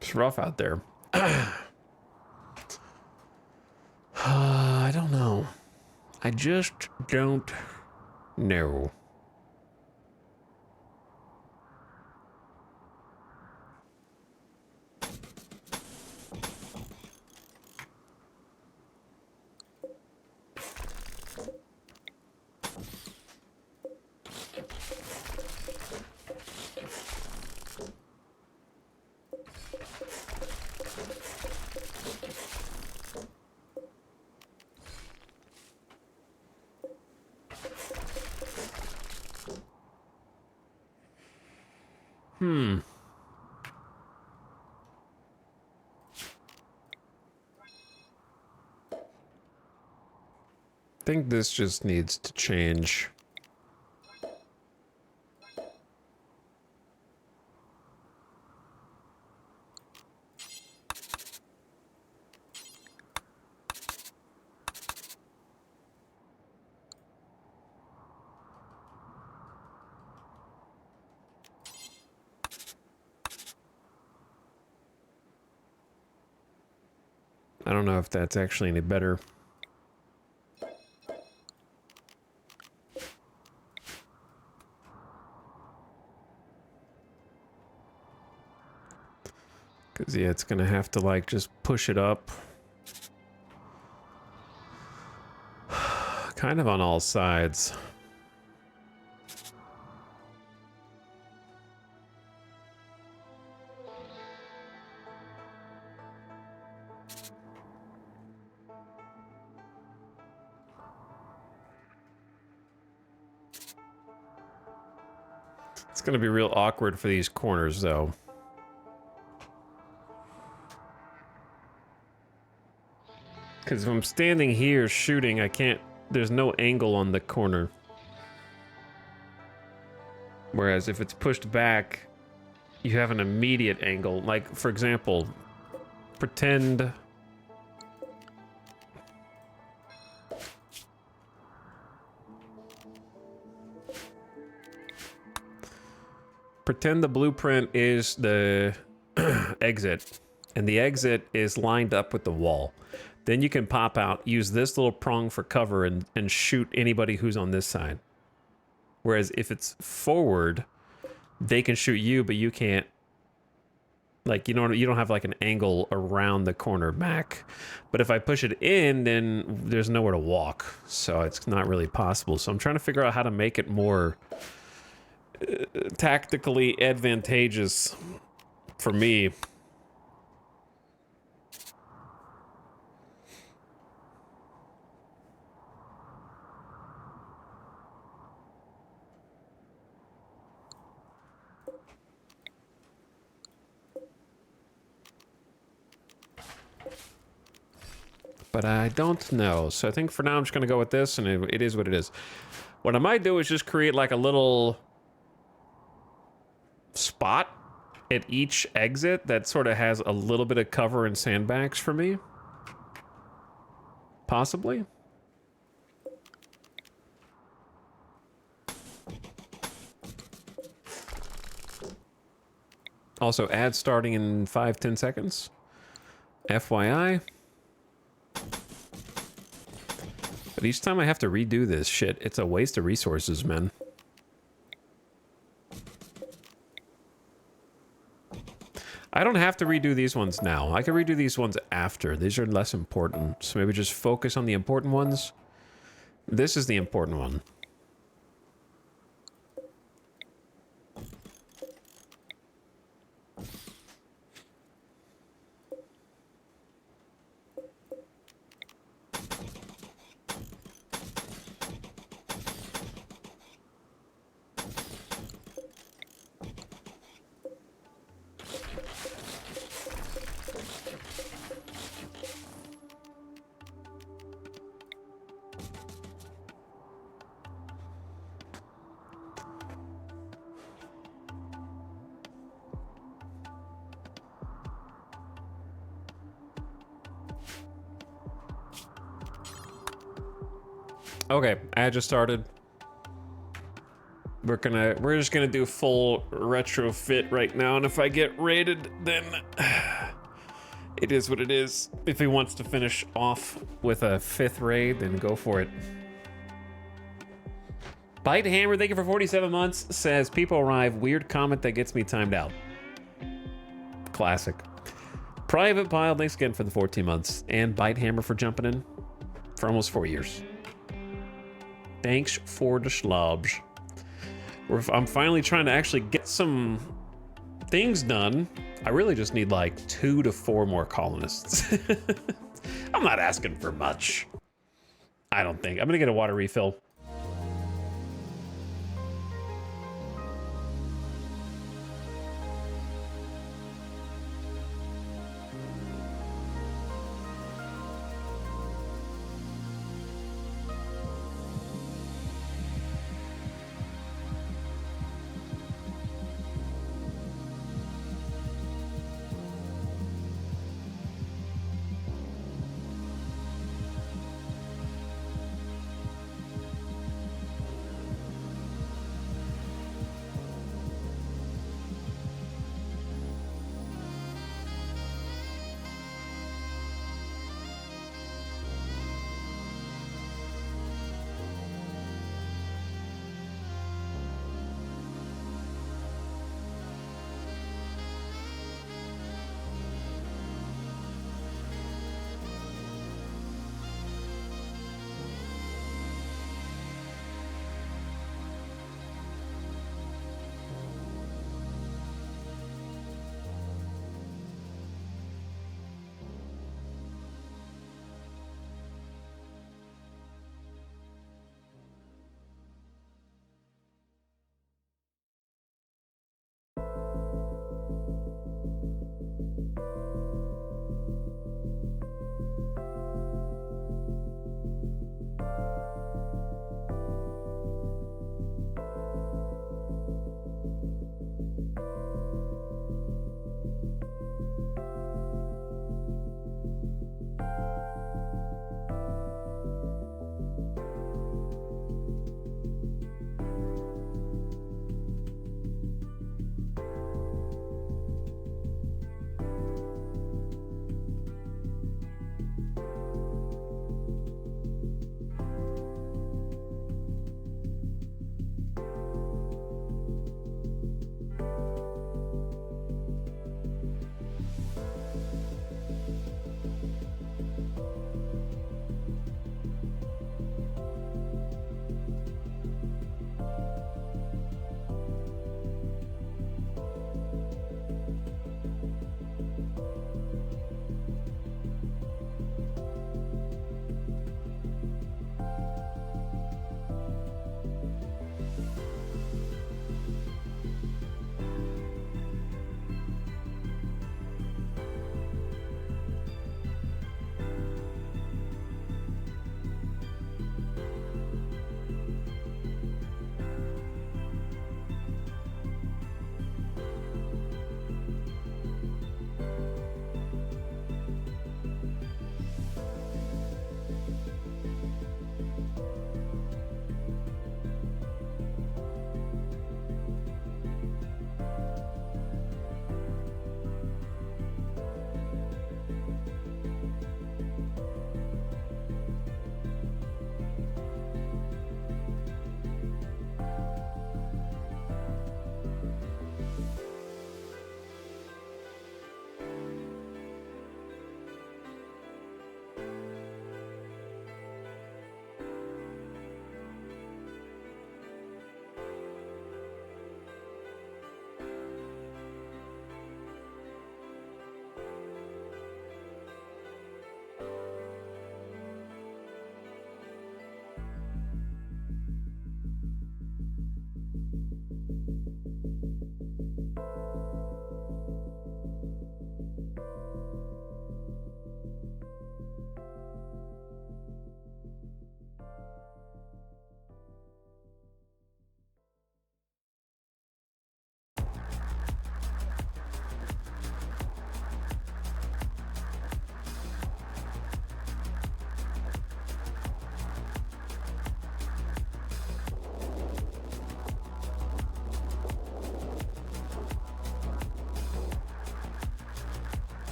It's rough out there. I don't know. I just don't know. I think this just needs to change. I don't know if that's actually any better. Because, yeah, it's going to have to, like, just push it up. kind of on all sides. It's going to be real awkward for these corners, though. Because if I'm standing here shooting, I can't... There's no angle on the corner. Whereas if it's pushed back, you have an immediate angle. Like, for example, pretend... Pretend the blueprint is the exit, and the exit is lined up with the wall. Then you can pop out, use this little prong for cover, and shoot anybody who's on this side. Whereas if it's forward, they can shoot you, but you can't. Like, you don't have like an angle around the corner back. But if I push it in, then there's nowhere to walk. So it's not really possible. So I'm trying to figure out how to make it more tactically advantageous for me. But I don't know. So I think for now I'm just going to go with this, and it is what it is. What I might do is just create like a little spot at each exit that sort of has a little bit of cover and sandbags for me. Possibly. Also, ad starting in 5-10 seconds. FYI. But each time I have to redo this shit, it's a waste of resources, man. I don't have to redo these ones now. I can redo these ones after. These are less important. So maybe just focus on the important ones. This is the important one. Okay, ad just started. We're just gonna do full retrofit right now, and if I get raided, then it is what it is. If he wants to finish off with a 5th raid, then go for it. Bite Hammer, thank you for 47 months. Says people arrive. Weird comment that gets me timed out. Classic. Private Pile, thanks again for the 14 months, and Bite Hammer for jumping in for almost 4 years. Thanks for the slobs. I'm finally trying to actually get some things done. I really just need like 2 to 4 more colonists. I'm not asking for much. I don't think. I'm gonna get a water refill.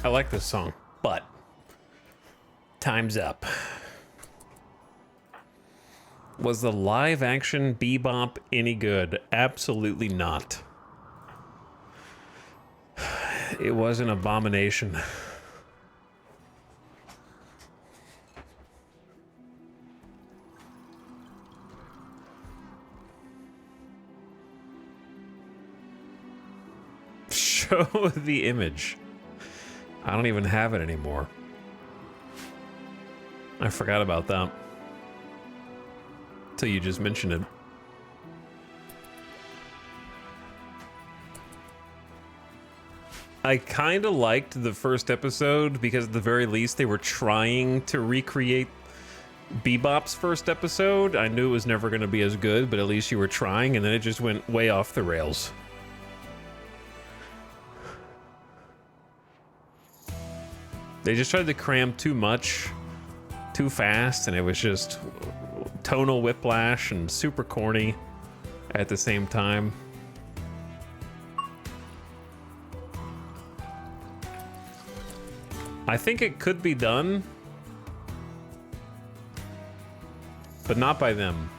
I like this song, but time's up. Was the live action Bebop any good? Absolutely not. It was an abomination. Show the image. I don't even have it anymore. I forgot about that. Till you just mentioned it. I kind of liked the first episode because at the very least they were trying to recreate Bebop's first episode. I knew it was never going to be as good, but at least you were trying, and then it just went way off the rails. They just tried to cram too much, too fast, and it was just tonal whiplash and super corny at the same time. I think it could be done, but not by them.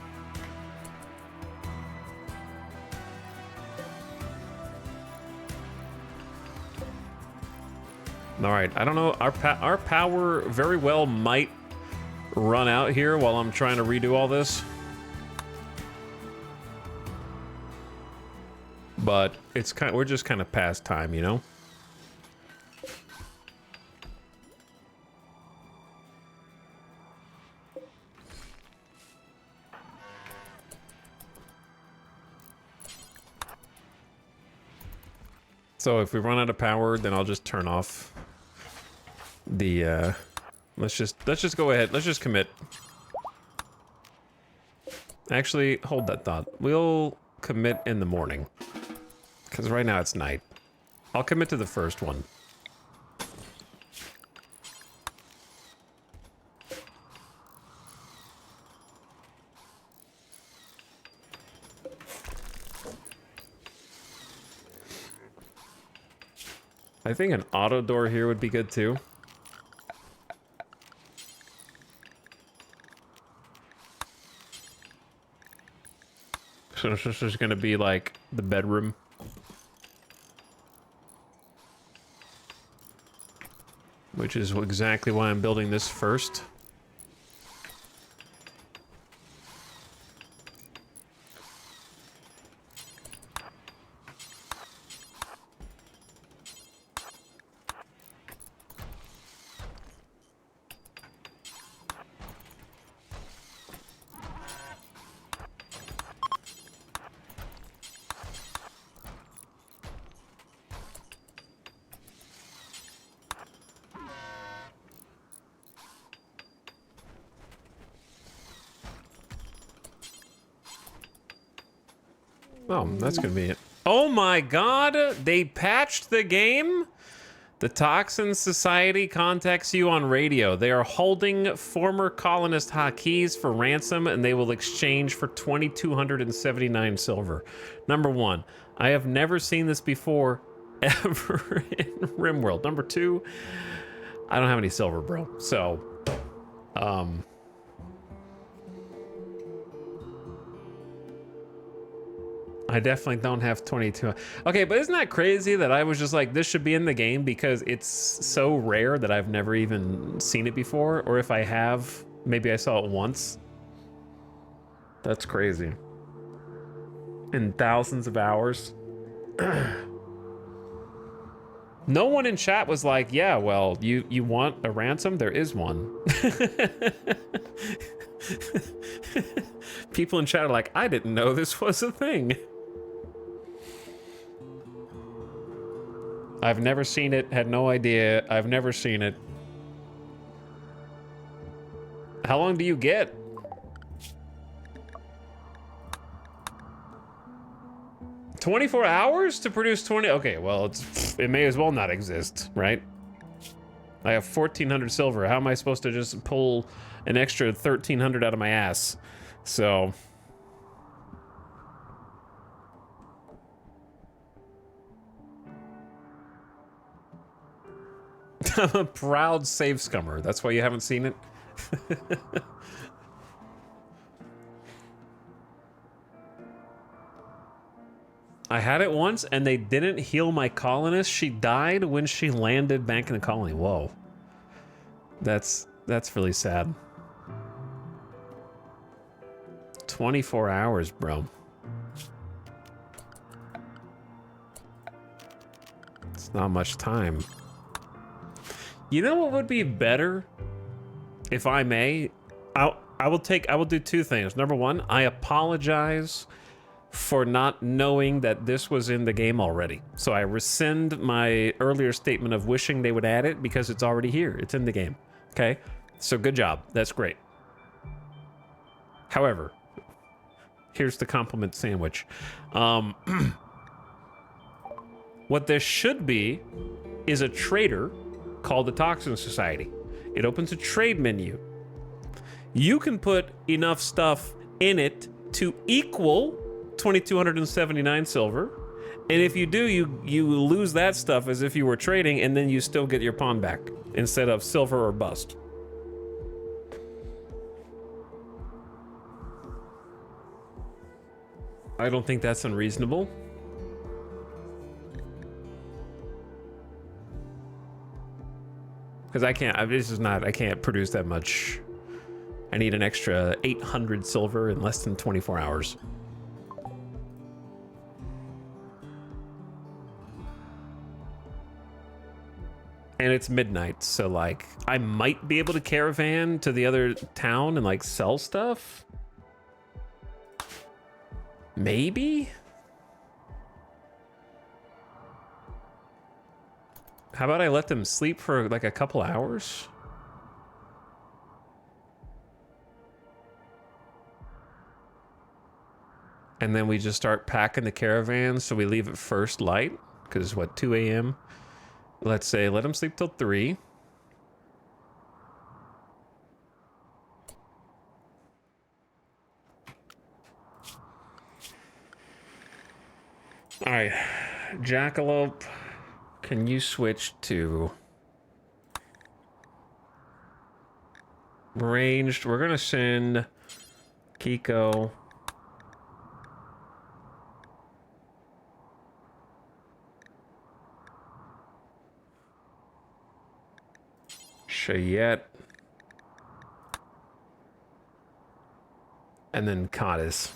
All right, I don't know. Our power very well might run out here while I'm trying to redo all this. But it's we're just kind of past time, you know? So if we run out of power, then I'll just turn off the let's just go ahead. Let's just commit. Actually, hold that thought. We'll commit in the morning. Because right now it's night. I'll commit to the first one. I think an auto door here would be good too. So this is gonna be like the bedroom. Which is exactly why I'm building this first. Oh, that's convenient. Oh my god, they patched the game? The Toxin Society contacts you on radio. They are holding former colonist Hakis for ransom, and they will exchange for 2,279 silver. Number one, I have never seen this before, ever in RimWorld. Number two, I don't have any silver, bro. So, I definitely don't have 22. Okay, but isn't that crazy that I was just like, this should be in the game because it's so rare that I've never even seen it before? Or if I have, maybe I saw it once. That's crazy. In thousands of hours. No one in chat was like, yeah, well, you want a ransom? There is one. People in chat are like, I didn't know this was a thing. I've never seen it, had no idea. I've never seen it. How long do you get? $24 hours to produce 20? Okay, well, it may as well not exist, right? I have 1,400 silver. How am I supposed to just pull an extra 1,300 out of my ass? So... I'm a proud save scummer. That's why you haven't seen it. I had it once and they didn't heal my colonist. She died when she landed back in the colony. Whoa. That's really sad. 24 hours, bro. It's not much time. You know what would be better, if I may? I will do two things. Number one, I apologize for not knowing that this was in the game already. So I rescind my earlier statement of wishing they would add it because it's already here. It's in the game. Okay? So good job. That's great. However, here's the compliment sandwich. What there should be is a trader called the Toxin Society. It opens a trade menu. You can put enough stuff in it to equal 2,279 silver. And if you do, you lose that stuff as if you were trading, and then you still get your pawn back instead of silver or bust. I don't think that's unreasonable. Because I can't, this is not, I can't produce that much. I need an extra 800 silver in less than 24 hours. And it's midnight, so like, I might be able to caravan to the other town and like sell stuff. Maybe? How about I let them sleep for like a couple hours? And then we just start packing the caravan, so we leave at first light, because what, 2 a.m.? Let's say, let them sleep till 3. All right, Jackalope, can you switch to ranged? We're gonna send Kiko. Chayette. And then Cottis.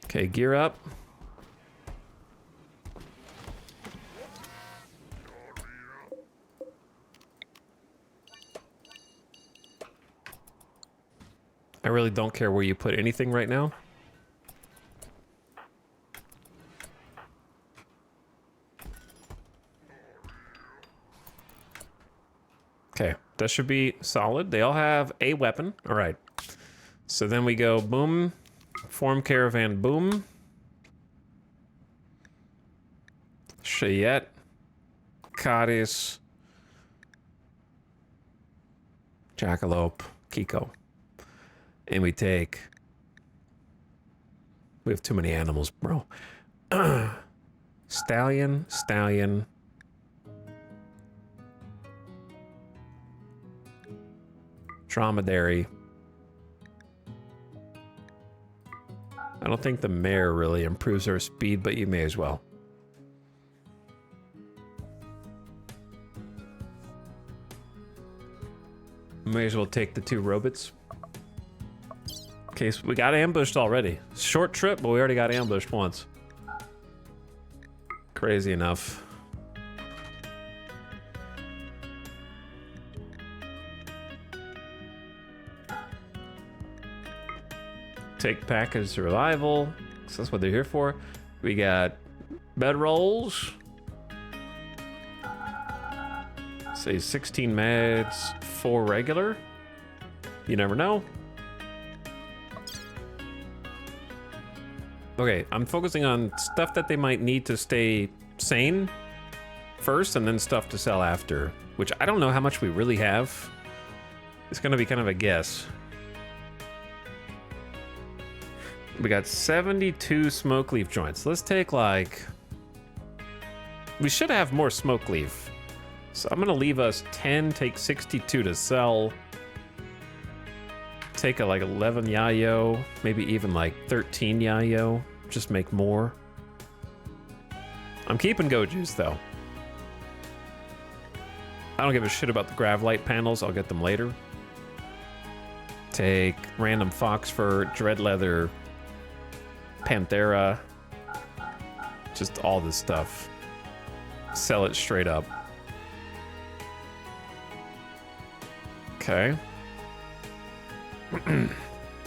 Okay, gear up. I really don't care where you put anything right now. Okay, that should be solid. They all have a weapon. All right. So then we go boom, form caravan, boom. Chayette, Cottis, Jackalope, Kiko. And we take... We have too many animals, bro. Stallion, Stallion. Dromedary. I don't think the mare really improves our speed, but you may as well. May as well take the 2 robots. Okay, so we got ambushed already. Short trip, but we already got ambushed once. Crazy enough. Take package survival, so that's what they're here for. We got bed rolls. Say 16 meds, 4 regular. You never know. Okay, I'm focusing on stuff that they might need to stay sane first, and then stuff to sell after, which I don't know how much we really have. It's gonna be kind of a guess. We got 72 smoke leaf joints. Let's take like... We should have more smoke leaf. So I'm gonna leave us 10, take 62 to sell. Take a like 11 yayo, maybe even like 13 yayo. Just make more. I'm keeping go juice though. I don't give a shit about the grav light panels. I'll get them later. Take random fox fur, dread leather, Panthera, just all this stuff. Sell it straight up. Okay.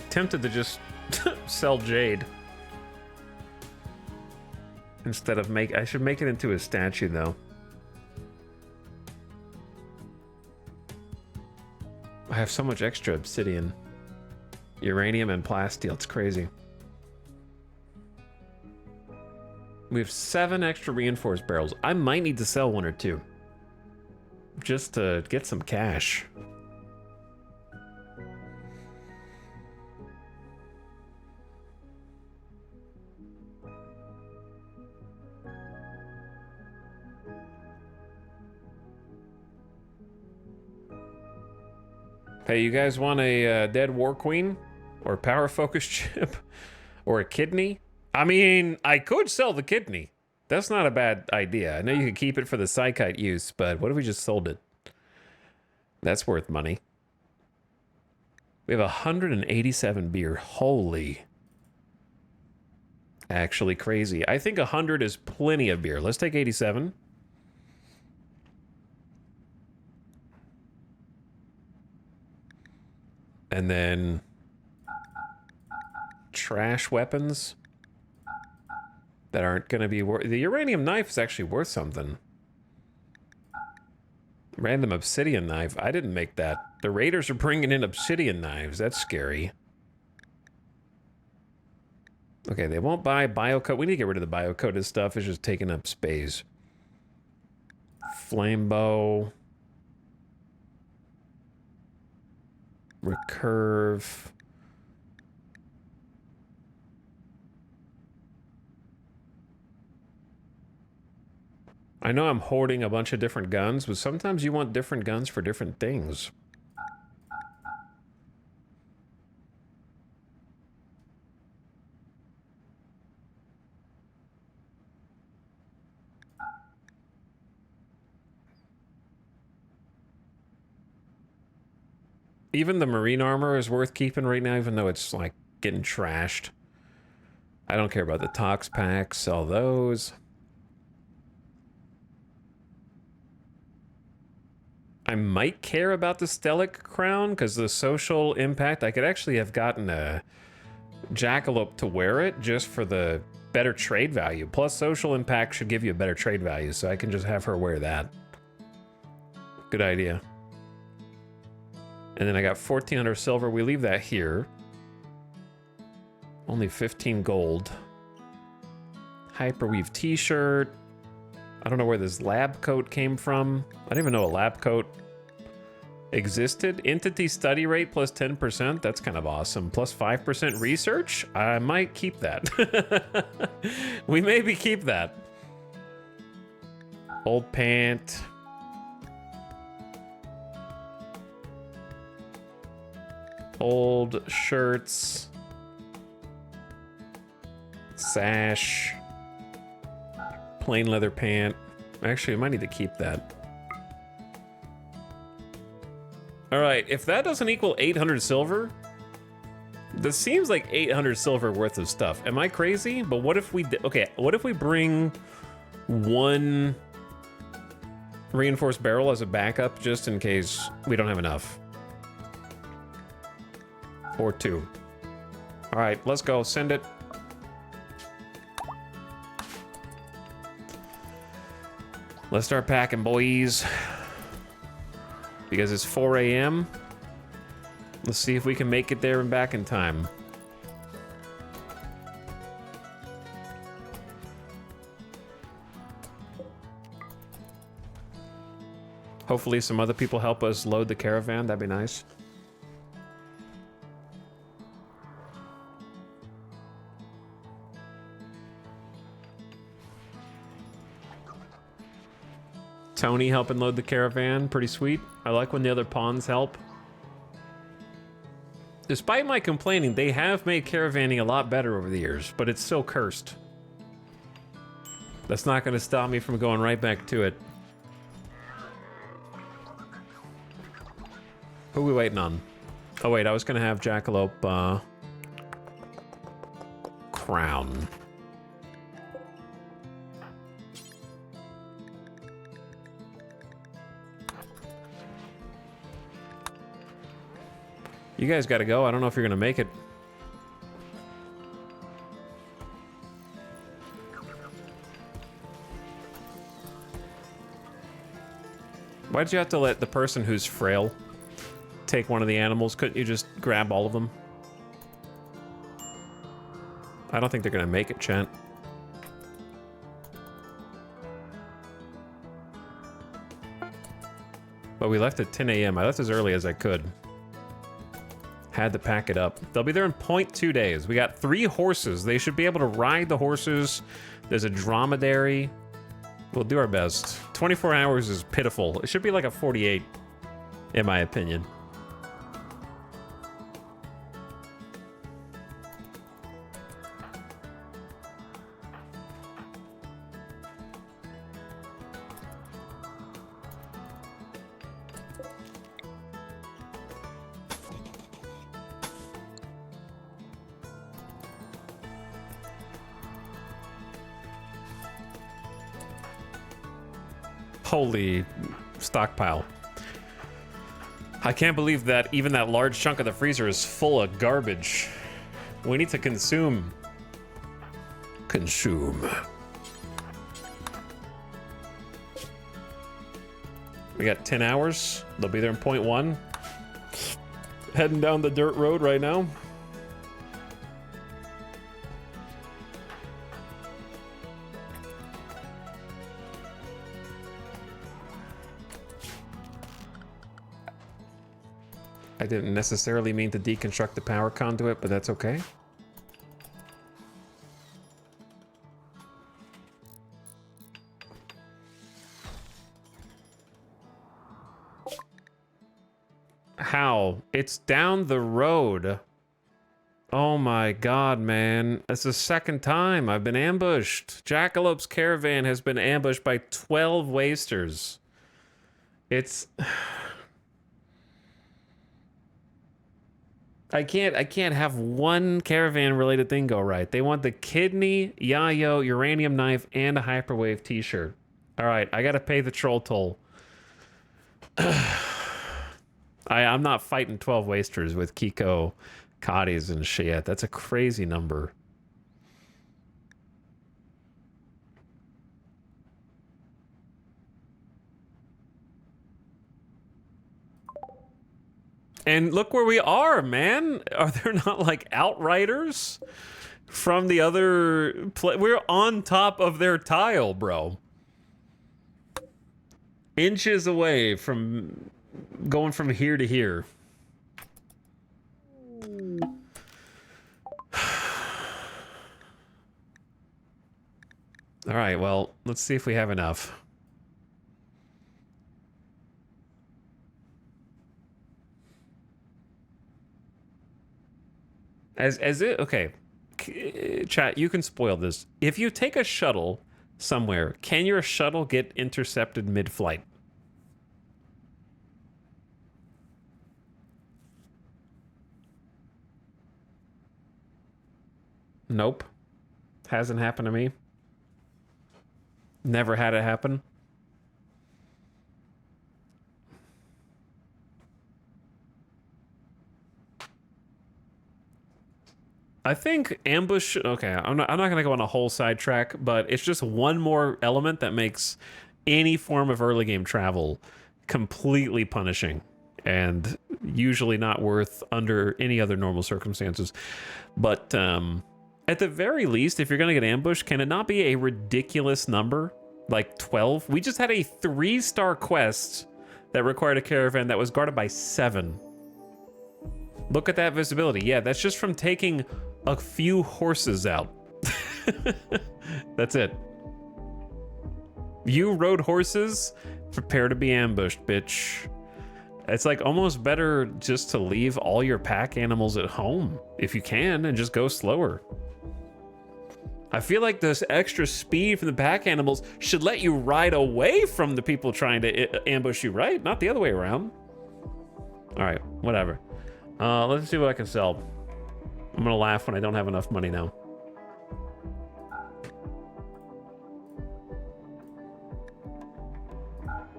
Tempted to just sell jade. Instead of I should make it into a statue though. I have so much extra obsidian. Uranium and plasteel, it's crazy. We have 7 extra reinforced barrels. I might need to sell 1 or 2. Just to get some cash. Hey, you guys want a dead war queen? Or power focus chip? Or a kidney. I mean, I could sell the kidney. That's not a bad idea. I know you could keep it for the psychite use, but what if we just sold it? That's worth money. We have 187 beer. Holy. Actually crazy. I think 100 is plenty of beer. Let's take 87. And then trash weapons that aren't going to be worth... The uranium knife is actually worth something. Random obsidian knife. I didn't make that. The raiders are bringing in obsidian knives. That's scary. Okay, they won't buy biocoat. We need to get rid of the biocoated stuff. It's just taking up space. Flame bow. Recurve. I know I'm hoarding a bunch of different guns, but sometimes you want different guns for different things. Even the marine armor is worth keeping right now, even though it's like getting trashed. I don't care about the tox packs, sell those. I might care about the Stellic crown because the social impact. I could actually have gotten a jackalope to wear it just for the better trade value. Plus, social impact should give you a better trade value, so I can just have her wear that. Good idea. And then I got 1,400 silver. We leave that here. Only 15 gold. Hyperweave t-shirt. I don't know where this lab coat came from. I didn't even know a lab coat existed. Entity study rate plus 10%. That's kind of awesome. Plus 5% research. I might keep that. We maybe keep that. Old pant. Old shirts. Sash. Plain leather pant. Actually, I might need to keep that. All right, if that doesn't equal 800 silver, this seems like 800 silver worth of stuff. Am I crazy? But what if we... Okay, what if we bring one reinforced barrel as a backup just in case we don't have enough? Or two. All right, let's go. Send it. Let's start packing, boys. Because it's 4 a.m. Let's see if we can make it there and back in time. Hopefully some other people help us load the caravan. That'd be nice. Tony helping load the caravan, pretty sweet. I like when the other pawns help. Despite my complaining, they have made caravanning a lot better over the years, but it's still cursed. That's not going to stop me from going right back to it. Who are we waiting on? Oh wait, I was going to have Jackalope crown. You guys got to go. I don't know if you're going to make it. Why'd you have to let the person who's frail take one of the animals? Couldn't you just grab all of them? I don't think they're going to make it, Chant. But we left at 10 a.m. I left as early as I could. Had to pack it up. They'll be there in 0.2 days. We got 3 horses. They should be able to ride the horses. There's a dromedary. We'll do our best. 24 hours is pitiful. It should be like a 48, in my opinion. Holy stockpile. I can't believe that even that large chunk of the freezer is full of garbage. We need to consume. Consume. We got 10 hours. They'll be there in 0.1. Heading down the dirt road right now. I didn't necessarily mean to deconstruct the power conduit, but that's okay. How? It's down the road. Oh my god, man. That's the second time I've been ambushed. Jackalope's caravan has been ambushed by 12 wasters. It's... I can't have one caravan-related thing go right. They want the kidney, yayo, uranium knife, and a hyperwave t-shirt. All right, I gotta pay the troll toll. I'm not fighting 12 wasters with Kiko, Cotties, and shit. That's a crazy number. And look where we are, man. Are there not, like, outriders from the other... We're on top of their tile, bro. Inches away from... going from here to here. All right, well, let's see if we have enough. Okay, chat, you can spoil this. If you take a shuttle somewhere, can your shuttle get intercepted mid-flight? Nope. Hasn't happened to me. Never had it happen. I think ambush... Okay, I'm not going to go on a whole sidetrack, but it's just one more element that makes any form of early game travel completely punishing and usually not worth under any other normal circumstances. But at the very least, if you're going to get ambushed, can it not be a ridiculous number? Like 12? We just had a 3-star quest that required a caravan that was guarded by 7. Look at that visibility. Yeah, that's just from taking a few horses out. That's it. You rode horses, prepare to be ambushed, bitch. It's like almost better just to leave all your pack animals at home if you can and just go slower. I feel like this extra speed from the pack animals should let you ride away from the people trying to ambush you, right? Not the other way around. All right, whatever. Let's see what I can sell. I'm gonna laugh when I don't have enough money now.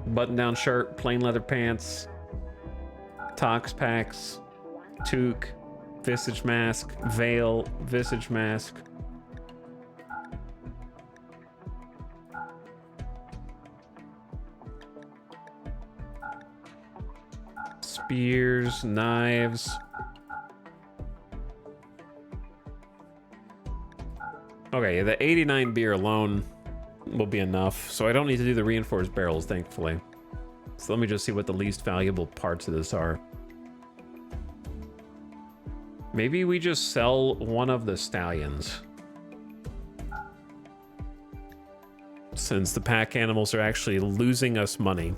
Button-down shirt, plain leather pants, tox packs, toque, visage mask, veil, visage mask. Spears, knives. Okay, the 89 beer alone will be enough, so I don't need to do the reinforced barrels, thankfully. So let me just see what the least valuable parts of this are. Maybe we just sell one of the stallions, since the pack animals are actually losing us money.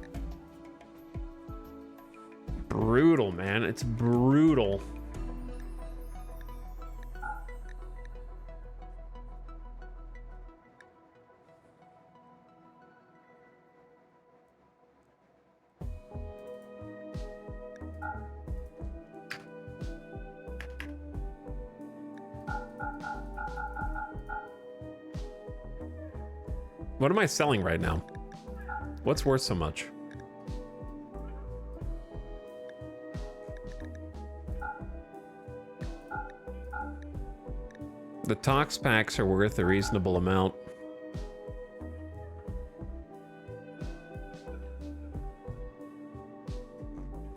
Brutal, man. It's brutal. What am I selling right now? What's worth so much? The tox packs are worth a reasonable amount.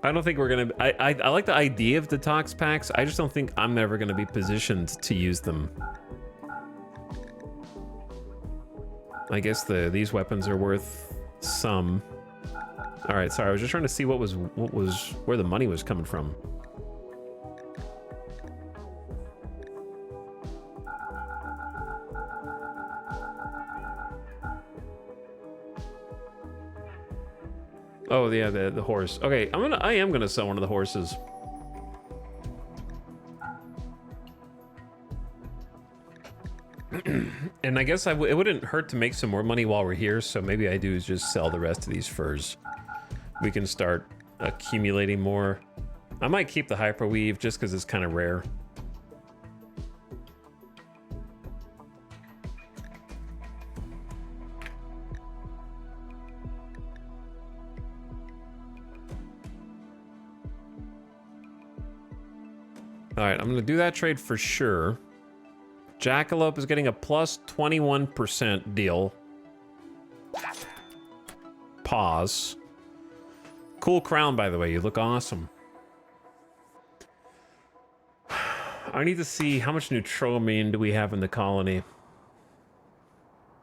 I don't think we're gonna... I like the idea of the tox packs. I just don't think I'm ever gonna be positioned to use them. I guess these weapons are worth some. All right, sorry. I was just trying to see where the money was coming from. Oh yeah, the horse. Okay, I am gonna sell one of the horses. And I guess it wouldn't hurt to make some more money while we're here, so maybe I do is just sell the rest of these furs. We can start accumulating more. I might keep the hyperweave just because it's kind of rare. All right, I'm gonna do that trade for sure. Jackalope is getting a plus 21% deal. Pause. Cool crown, by the way. You look awesome. I need to see how much neutromine do we have in the colony.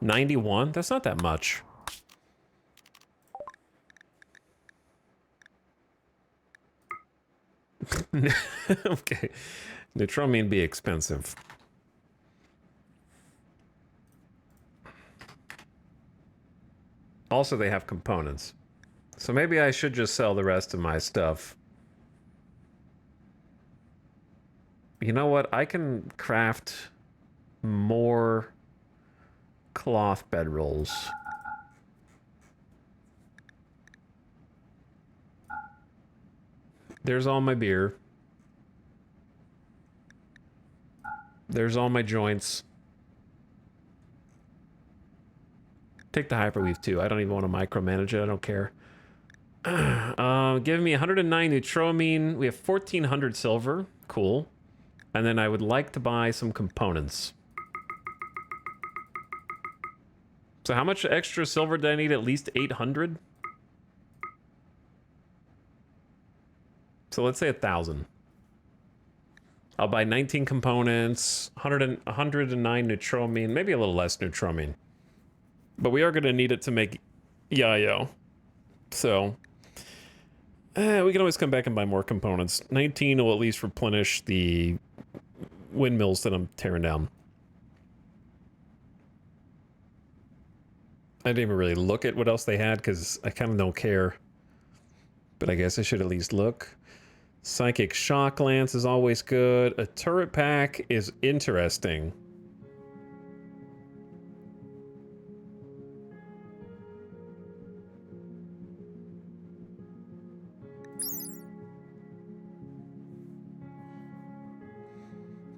91? That's not that much. Okay. Neutromine be expensive. Also, they have components. So maybe I should just sell the rest of my stuff. You know what? I can craft more cloth bedrolls. There's all my beer. There's all my joints. Take the hyperweave too. I don't even want to micromanage it. I don't care. Give me 109 neutromine. We have 1400 silver. Cool. And then I would like to buy some components. So how much extra silver do I need? At least 800? So let's say 1,000. I'll buy 19 components, 109 neutromine, maybe a little less neutromine. But we are going to need it to make Yayo. So, we can always come back and buy more components. 19 will at least replenish the windmills that I'm tearing down. I didn't even really look at what else they had because I kind of don't care. But I guess I should at least look. Psychic Shock Lance is always good. A turret pack is interesting.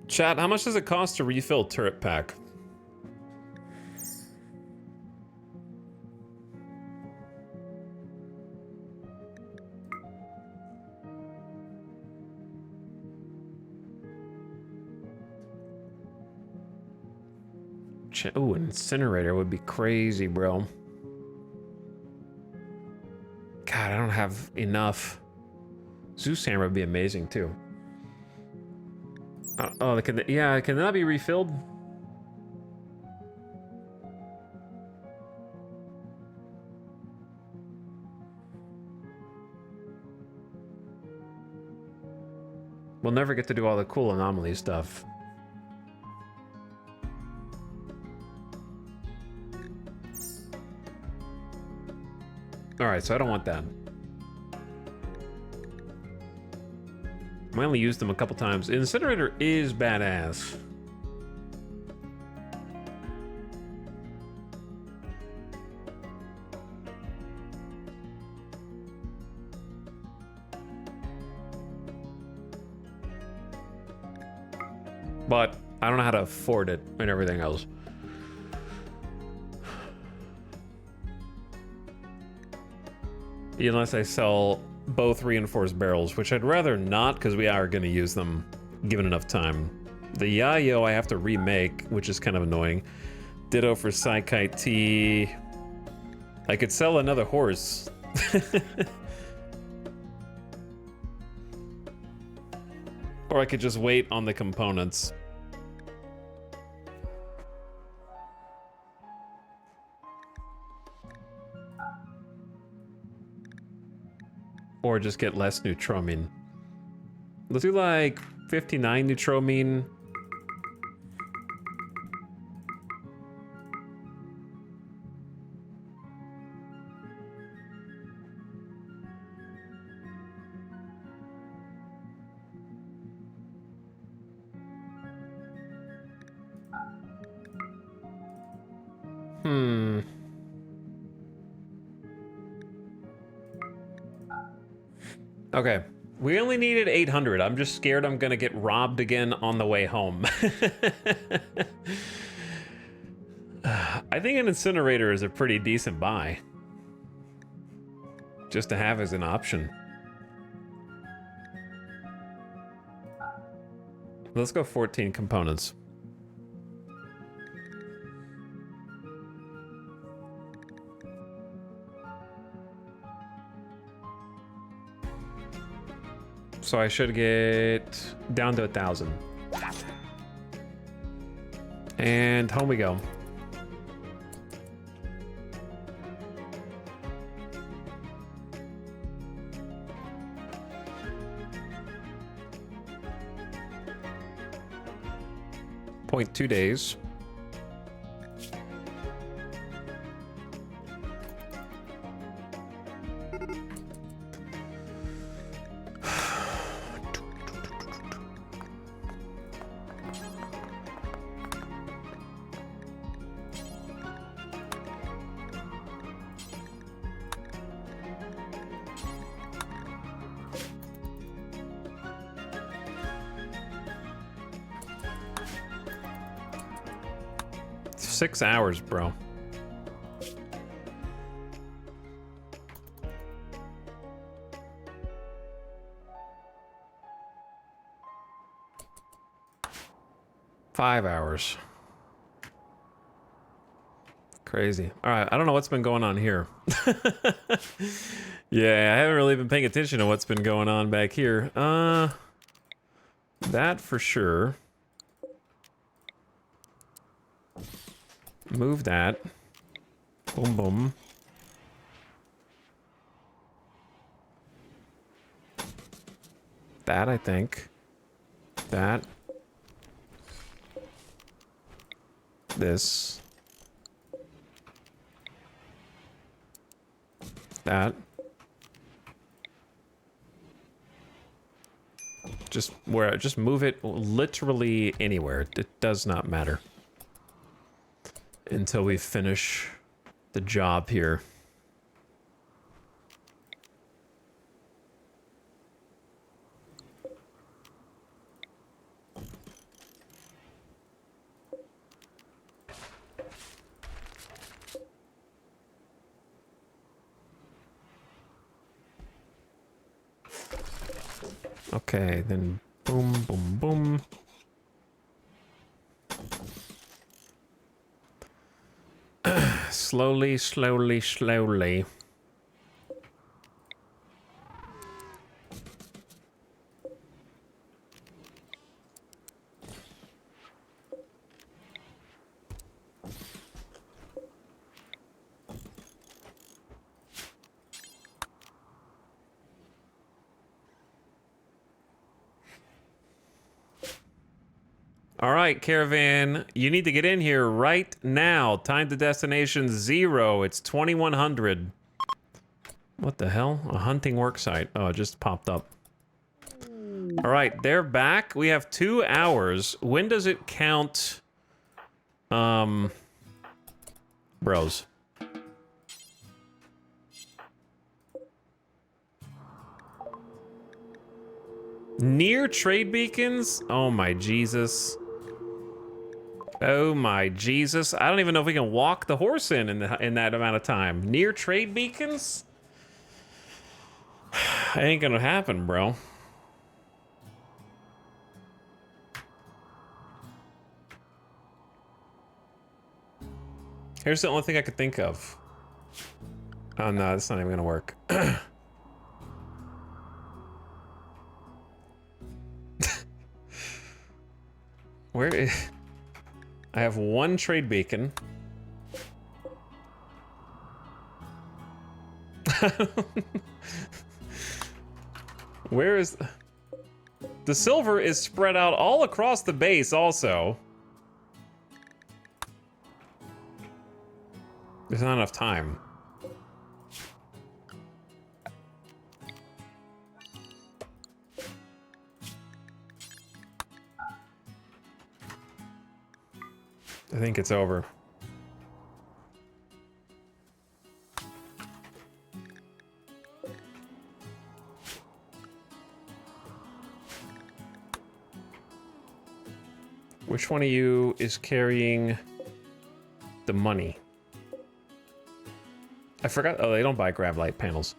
Chat, how much does it cost to refill turret pack? Ooh, an incinerator would be crazy, bro. God, I don't have enough. Zeus Hammer would be amazing, too. Oh, can that be refilled? We'll never get to do all the cool anomaly stuff. Alright, so I don't want that. I only used them a couple times. Incinerator is badass. But I don't know how to afford it and everything else. Unless I sell both reinforced barrels, which I'd rather not, because we are going to use them given enough time. The Yayo I have to remake, which is kind of annoying. Ditto for Psykite T. I could sell another horse. Or I could just wait on the components. Or just get less neutromine. Let's do like 59 neutromine. Okay, we only needed 800. I'm just scared I'm gonna get robbed again on the way home. I think an incinerator is a pretty decent buy. Just to have as an option. Let's go 14 components. So I should get down to 1,000. And home we go. Point 2 days. Six hours, bro. Five hours. Crazy. All right, I don't know what's been going on here. Yeah, I haven't really been paying attention to what's been going on back here. That for sure. Move that. Boom, boom. That, I think. That. This. That. Just move it literally anywhere. It does not matter. Until we finish the job here. Okay, then boom, boom, boom. Slowly, slowly, slowly. All right, caravan, you need to get in here right now. Time to destination 0. It's 2100. What the hell? A hunting worksite. Oh, it just popped up. All right, they're back. We have 2 hours. When does it count? Bros. Near trade beacons? Oh my Jesus. Oh my Jesus. I don't even know if we can walk the horse in that amount of time. Near trade beacons? Ain't gonna happen, bro. Here's the only thing I could think of. Oh no, that's not even gonna work. Where is... I have one trade beacon. Where is... The silver is spread out all across the base also. There's not enough time. I think it's over. Which one of you is carrying the money? I forgot. Oh, they don't buy grab light panels.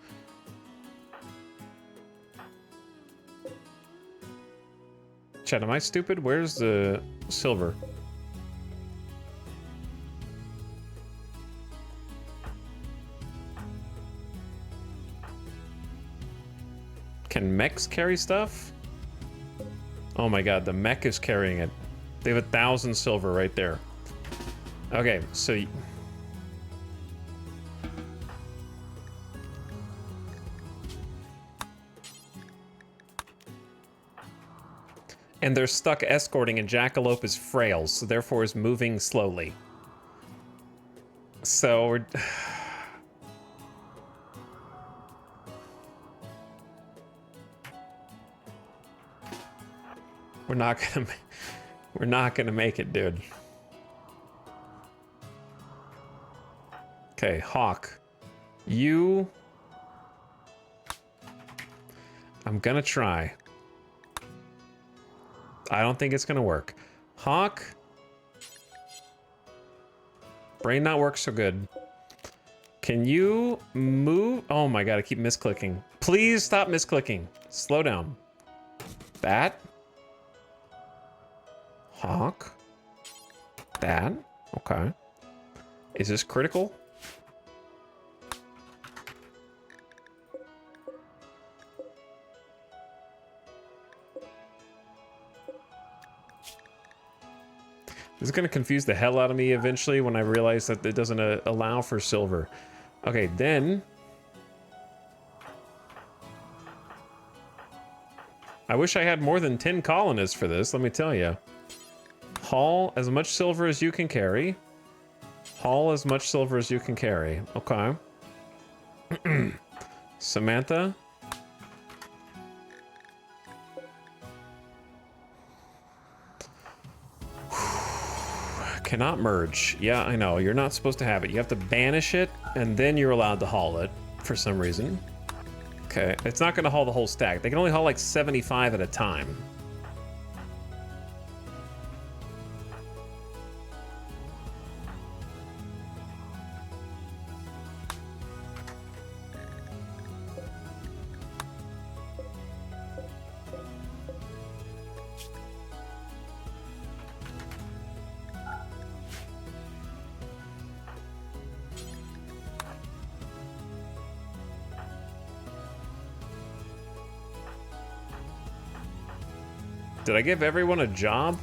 Chat, am I stupid? Where's the silver? Can mechs carry stuff? Oh my god, the mech is carrying it. They have 1,000 silver right there. Okay, so... And they're stuck escorting, and Jackalope is frail, so therefore is moving slowly. So we're... We're not gonna make it, dude. Okay, Hawk. You... I'm gonna try. I don't think it's gonna work. Hawk. Brain not work so good. Can you move? Oh my god, I keep misclicking. Please stop misclicking. Slow down. Bat. Hawk. Bat. Okay. Is this critical? This is going to confuse the hell out of me eventually when I realize that it doesn't allow for silver. Okay, then... I wish I had more than 10 colonists for this, let me tell you. Haul as much silver as you can carry. Haul as much silver as you can carry. Okay. Samantha? Cannot merge. Yeah, I know. You're not supposed to have it. You have to banish it, and then you're allowed to haul it for some reason. Okay, it's not going to haul the whole stack. They can only haul like 75 at a time. Did I give everyone a job?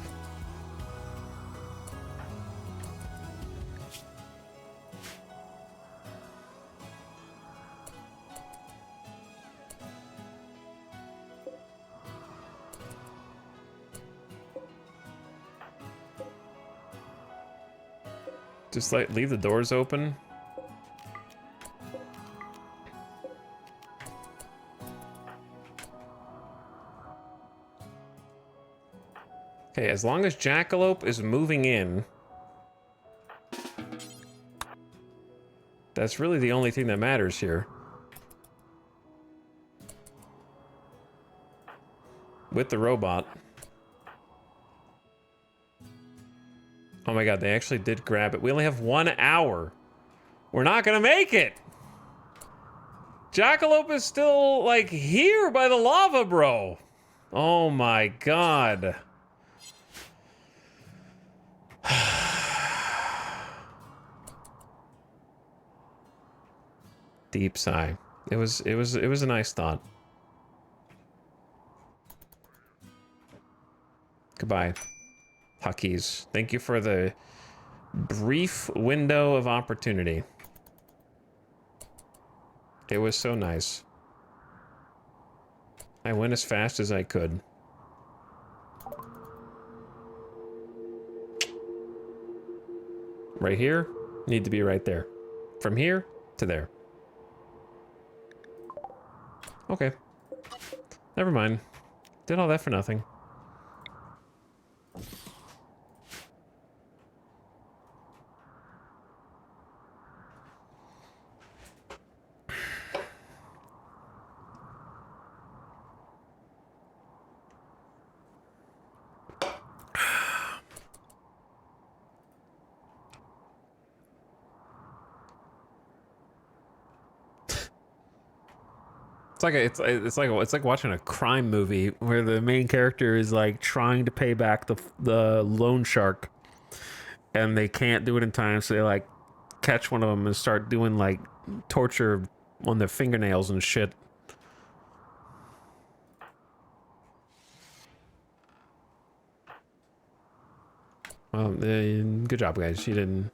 Just like leave the doors open. Okay, as long as Jackalope is moving in, that's really the only thing that matters here. With the robot. Oh my god, they actually did grab it. We only have 1 hour. We're not gonna make it! Jackalope is still, like, here by the lava, bro. Oh my god. Deep sigh. It was a nice thought. Goodbye, Huckies. Thank you for the brief window of opportunity. It was so nice. I went as fast as I could. Right here, need to be right there. From here to there. Okay. Never mind. Did all that for nothing. It's like watching a crime movie where the main character is like trying to pay back the loan shark, and they can't do it in time, so they like catch one of them and start doing like torture on their fingernails and shit. Well, good job, guys. We didn't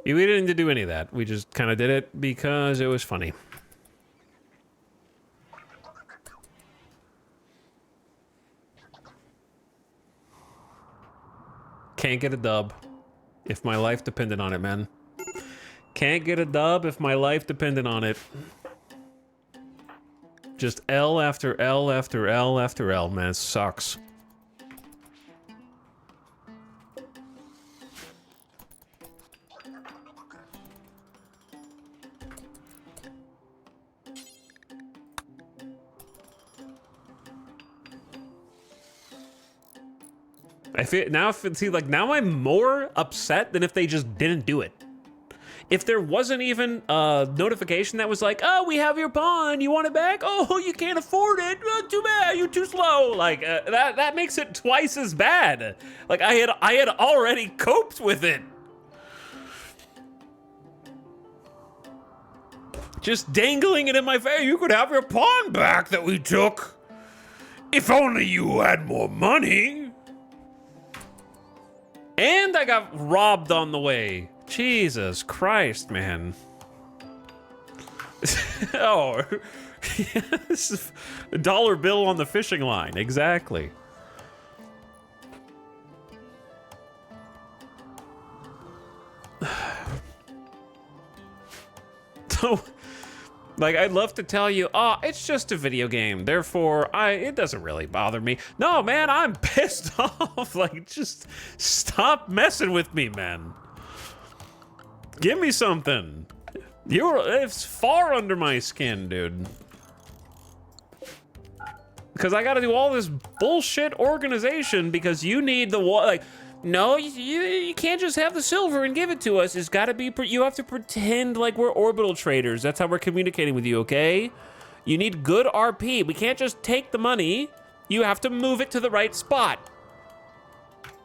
need to do any of that. We just kind of did it because it was funny. Can't get a dub if my life depended on it, man. Can't get a dub if my life depended on it. Just L after L after L after L, man. It sucks. I feel now. See, like now, I'm more upset than if they just didn't do it. If there wasn't even a notification that was like, "Oh, we have your pawn. You want it back? Oh, you can't afford it. Oh, too bad. You're too slow." Like that makes it twice as bad. Like I had already coped with it. Just dangling it in my face. You could have your pawn back that we took. If only you had more money. And I got robbed on the way. Jesus Christ, man. Oh, yes, a dollar bill on the fishing line, exactly. So, like, I'd love to tell you, oh, it's just a video game, therefore, it doesn't really bother me. No, man, I'm pissed off. Like, just stop messing with me, man. Give me something. It's far under my skin, dude. Because I gotta do all this bullshit organization because you need the, like, no, you can't just have the silver and give it to us. It's gotta be, you have to pretend like we're orbital traders. That's how we're communicating with you, okay? You need good RP. We can't just take the money. You have to move it to the right spot.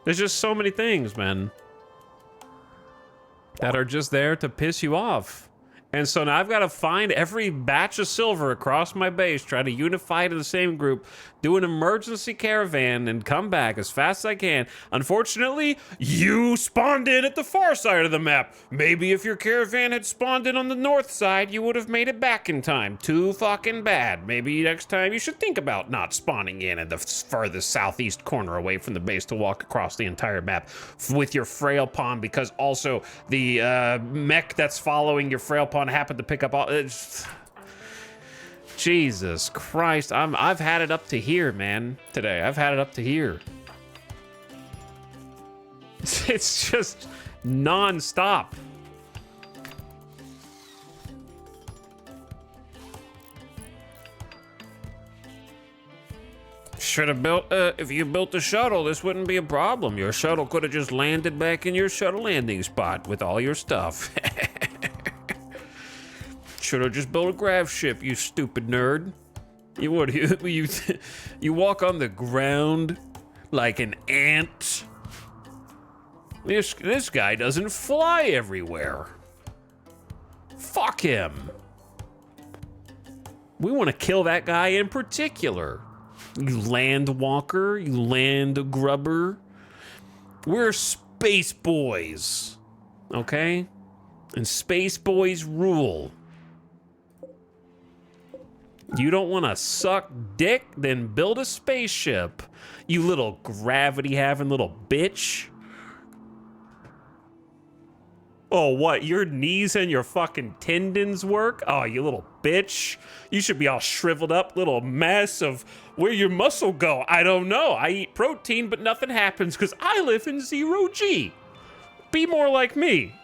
There's just so many things, man, that are just there to piss you off. And so now I've got to find every batch of silver across my base, try to unify to the same group, do an emergency caravan, and come back as fast as I can. Unfortunately, you spawned in at the far side of the map. Maybe if your caravan had spawned in on the north side, you would have made it back in time. Too fucking bad. Maybe next time you should think about not spawning in at the furthest southeast corner away from the base to walk across the entire map with your frail pawn, because also the mech that's following your frail pawn happened to pick up all. Jesus Christ, I've had it up to here, man. Today, I've had it up to here. It's just non-stop. Should have built, if you built a shuttle, this wouldn't be a problem. Your shuttle could have just landed back in your shuttle landing spot with all your stuff. should have just built a grav ship, you stupid nerd. You what? You walk on the ground like an ant. This guy doesn't fly everywhere. Fuck him. We want to kill that guy in particular. You land walker, you land grubber. We're space boys, okay? And space boys rule. You don't want to suck dick? Then build a spaceship, you little gravity-having little bitch. Oh, what? Your knees and your fucking tendons work? Oh, you little bitch. You should be all shriveled up little mess of where your muscle go. I don't know. I eat protein, but nothing happens because I live in 0G. Be more like me.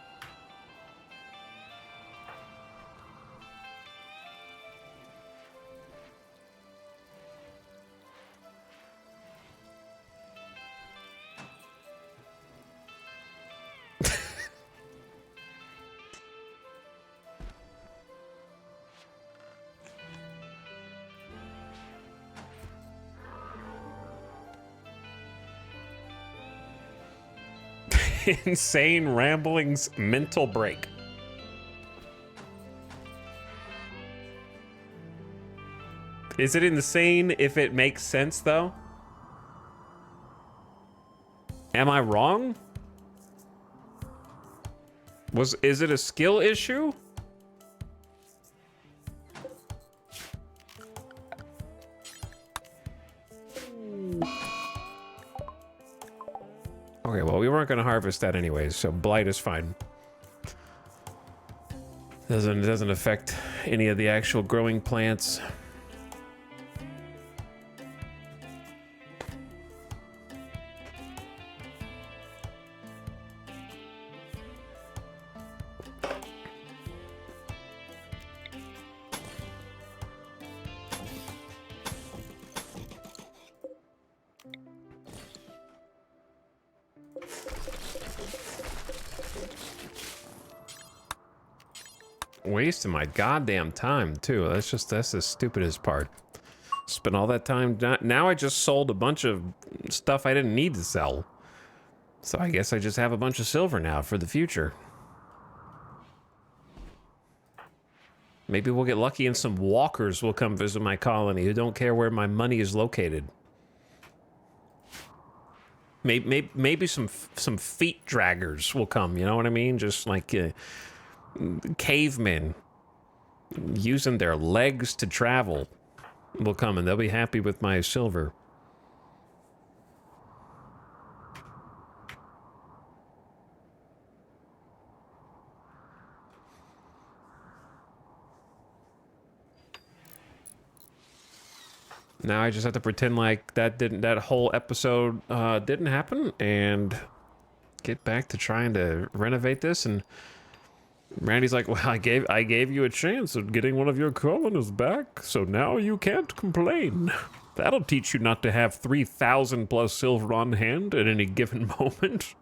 Insane ramblings mental break. Is it insane if it makes sense though? Am I wrong? Is it a skill issue? Okay, well, we weren't going to harvest that anyways, so blight is fine. Doesn't affect any of the actual growing plants. Wasting my goddamn time too. That's the stupidest part. Spent all that time. Now I just sold a bunch of stuff I didn't need to sell. So I guess I just have a bunch of silver now for the future. Maybe we'll get lucky and some walkers will come visit my colony who don't care where my money is located. Maybe some feet draggers will come, you know what I mean? Just like cavemen using their legs to travel will come and they'll be happy with my silver. Now I just have to pretend like that whole episode didn't happen and get back to trying to renovate this. And Randy's like, well, I gave you a chance of getting one of your colonists back, so now you can't complain. That'll teach you not to have 3,000 plus silver on hand at any given moment.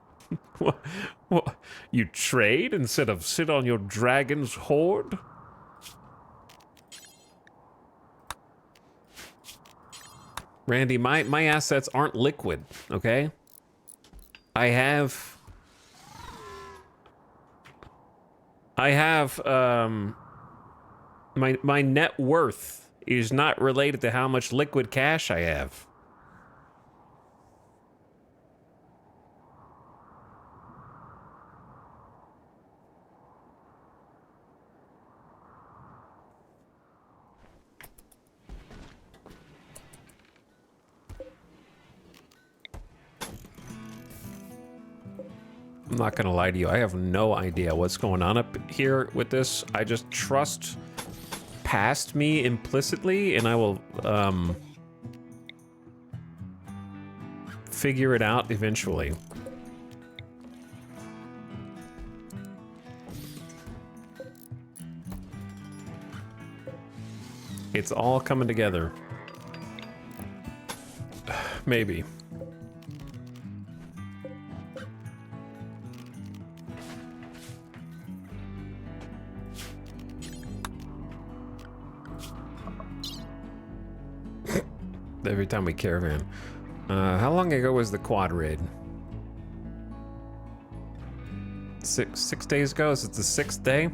What, you trade instead of sit on your dragon's hoard? Randy, my assets aren't liquid, okay? I have my net worth is not related to how much liquid cash I have. I'm not gonna lie to you, I have no idea what's going on up here with this. I just trust past me implicitly, and I will figure it out eventually. It's all coming together. Maybe. every time we caravan. How long ago was the quad raid? Six days ago? Is it the 6th day?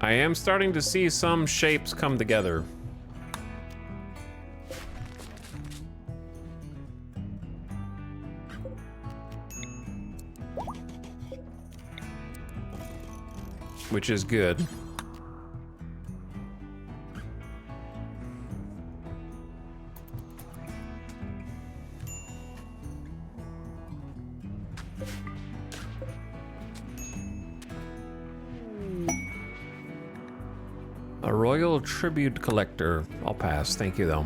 I am starting to see some shapes come together. Which is good. A royal tribute collector. I'll pass. Thank you, though.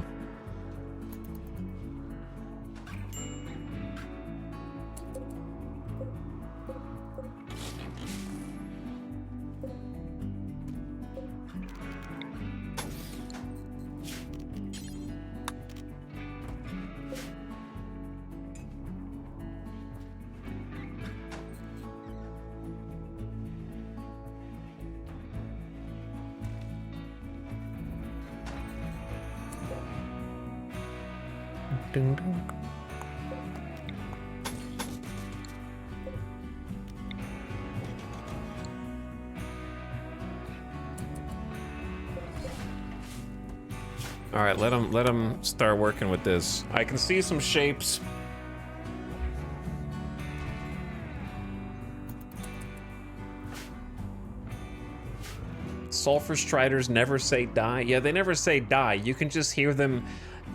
Ding, ding. All right, let him start working with this. I can see some shapes. Sulfurstriders never say die. Yeah, they never say die. You can just hear them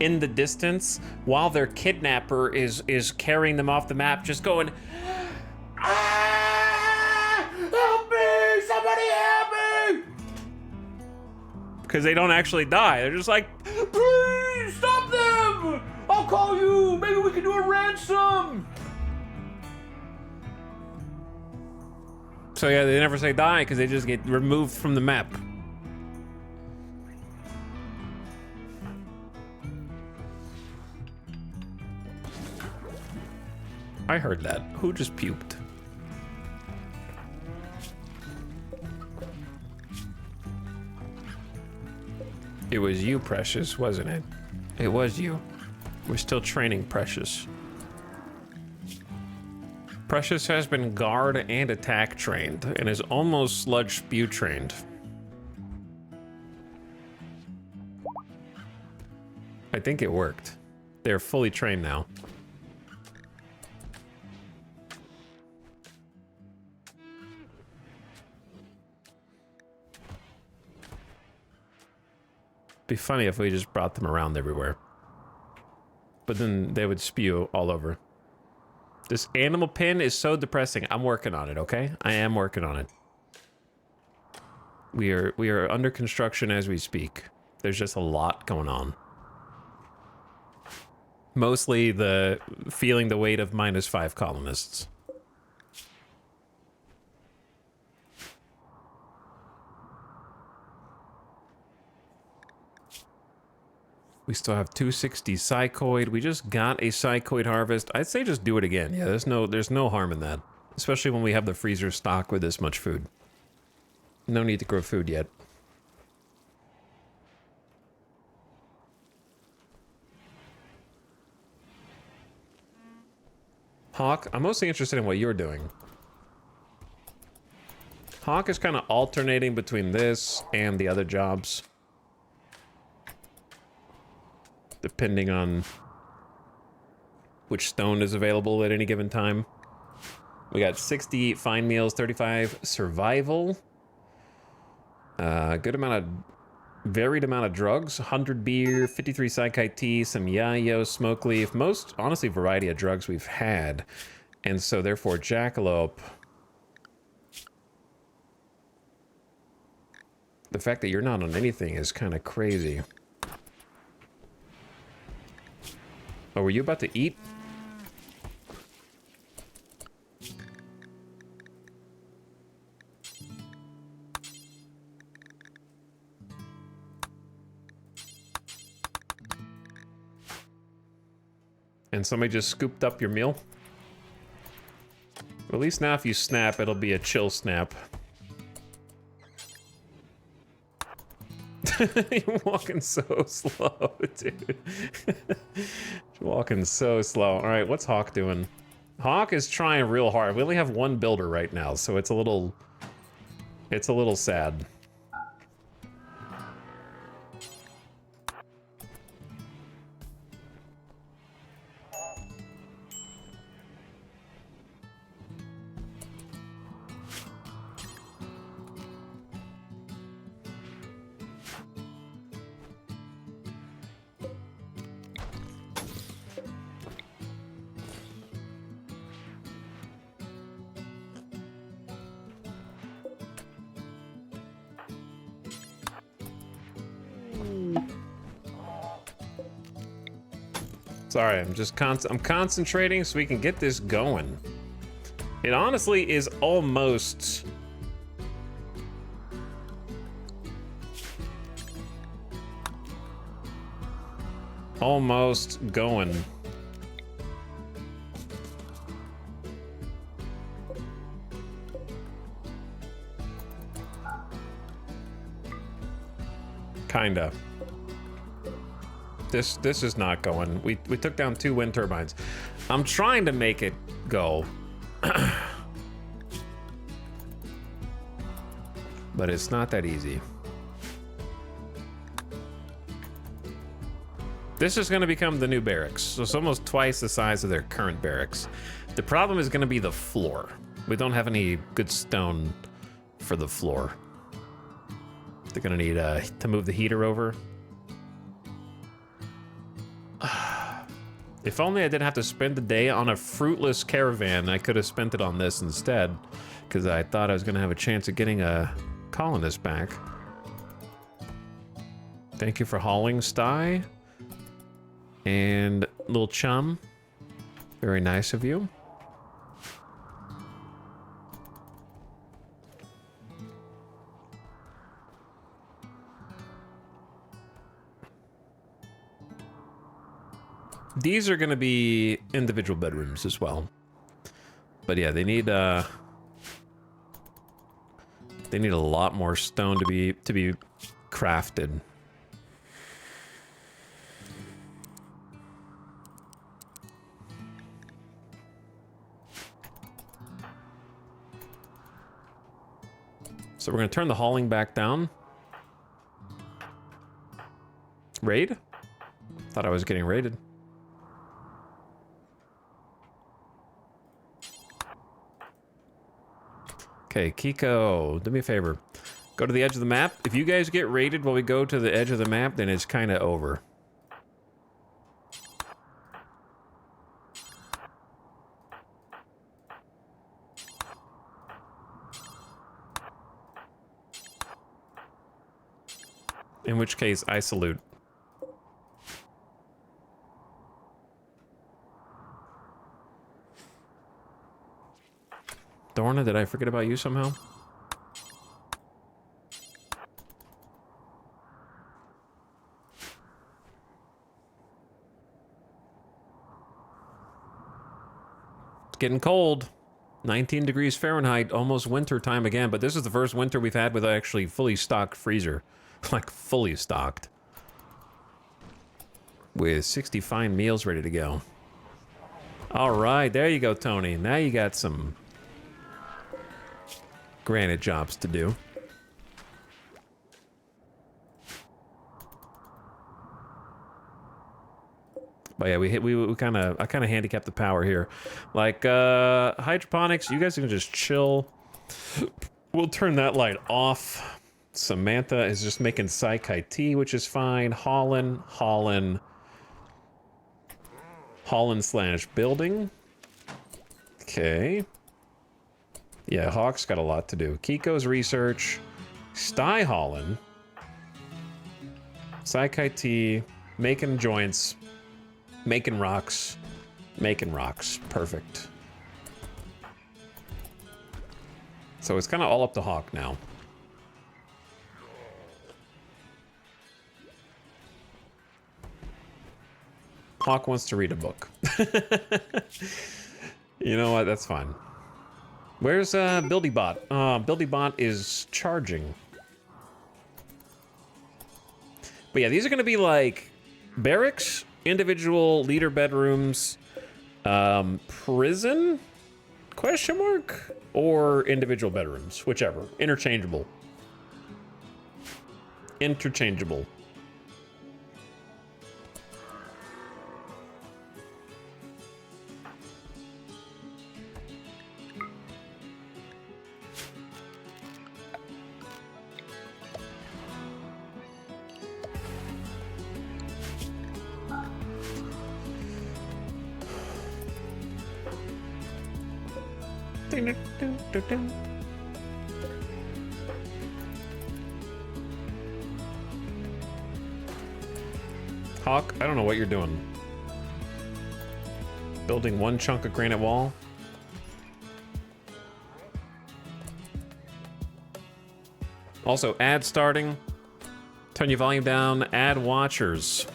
in the distance while their kidnapper is carrying them off the map, just going, ah, help me, somebody help me! Because they don't actually die. They're just like, please stop them! I'll call you. Maybe we can do a ransom. So yeah, they never say die because they just get removed from the map. I heard that. Who just puked? It was you, Precious, wasn't it? It was you. We're still training Precious. Precious has been guard and attack trained and is almost sludge spew trained. I think it worked. They're fully trained now. Be funny if we just brought them around everywhere. But then they would spew all over. This animal pin is so depressing. I'm working on it, okay? I am working on it. We are under construction as we speak. There's just a lot going on. Mostly the feeling the weight of -5 colonists. We still have 260 psychoid. We just got a psychoid harvest. I'd say just do it again. Yeah, there's no harm in that. Especially when we have the freezer stocked with this much food. No need to grow food yet. Hawk, I'm mostly interested in what you're doing. Hawk is kind of alternating between this and the other jobs. Depending on which stone is available at any given time. We got 60 fine meals, 35 survival. Good amount of, varied amount of drugs. 100 beer, 53 psychite tea, some yayo, smoke leaf. Most, honestly, variety of drugs we've had. And so, therefore, jackalope. The fact that you're not on anything is kind of crazy. Oh, were you about to eat? and somebody just scooped up your meal. At least now if you snap, it'll be a chill snap. You're walking so slow, dude. You're walking so slow. All right, what's Hawk doing? Hawk is trying real hard. We only have one builder right now, so it's a little sad. Sorry, I'm concentrating so we can get this going. It honestly is almost going. Kinda. This is not going. We took down 2 wind turbines. I'm trying to make it go. But it's not that easy. This is going to become the new barracks. So it's almost twice the size of their current barracks. The problem is going to be the floor. We don't have any good stone for the floor. They're going to need to move the heater over. If only I didn't have to spend the day on a fruitless caravan, I could have spent it on this instead, because I thought I was going to have a chance of getting a colonist back. Thank you for hauling, Sty. And little chum. Very nice of you. These are going to be individual bedrooms as well. But yeah, they need a lot more stone to be crafted. So we're going to turn the hauling back down. Raid? Thought I was getting raided. Okay, Kiko, do me a favor. Go to the edge of the map. If you guys get raided while we go to the edge of the map, then it's kind of over. In which case, I salute. Dorna, did I forget about you somehow? It's getting cold. 19 degrees Fahrenheit, almost winter time again, but this is the first winter we've had with actually fully stocked freezer. Like, fully stocked. With 60 fine meals ready to go. All right, there you go, Tony. Now you got some granite jobs to do. But yeah, I kind of handicapped the power here. Like hydroponics, you guys can just chill. We'll turn that light off. Samantha is just making Sai-Kai tea, which is fine. Holland slash building. Okay. Yeah, Hawk's got a lot to do. Kiko's research. Sty Holland. Sai-Kai tea. Making joints. Making rocks. Making rocks. Perfect. So it's kind of all up to Hawk now. Hawk wants to read a book. You know what? That's fine. Where's BuildyBot? BuildyBot is charging. But yeah, these are going to be like barracks, individual leader bedrooms, prison, question mark, or individual bedrooms, whichever. Interchangeable. Interchangeable. Hawk, I don't know what you're doing. Building one chunk of granite wall. Also, ad starting. Turn your volume down. Add watchers.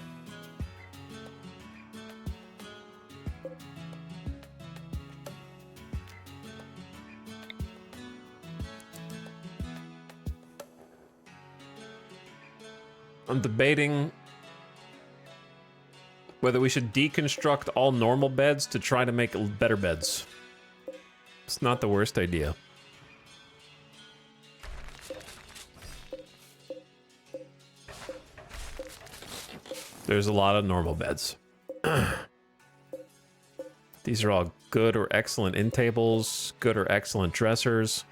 I'm debating whether we should deconstruct all normal beds to try to make better beds. It's not the worst idea. There's a lot of normal beds. These are all good or excellent end tables, good or excellent dressers.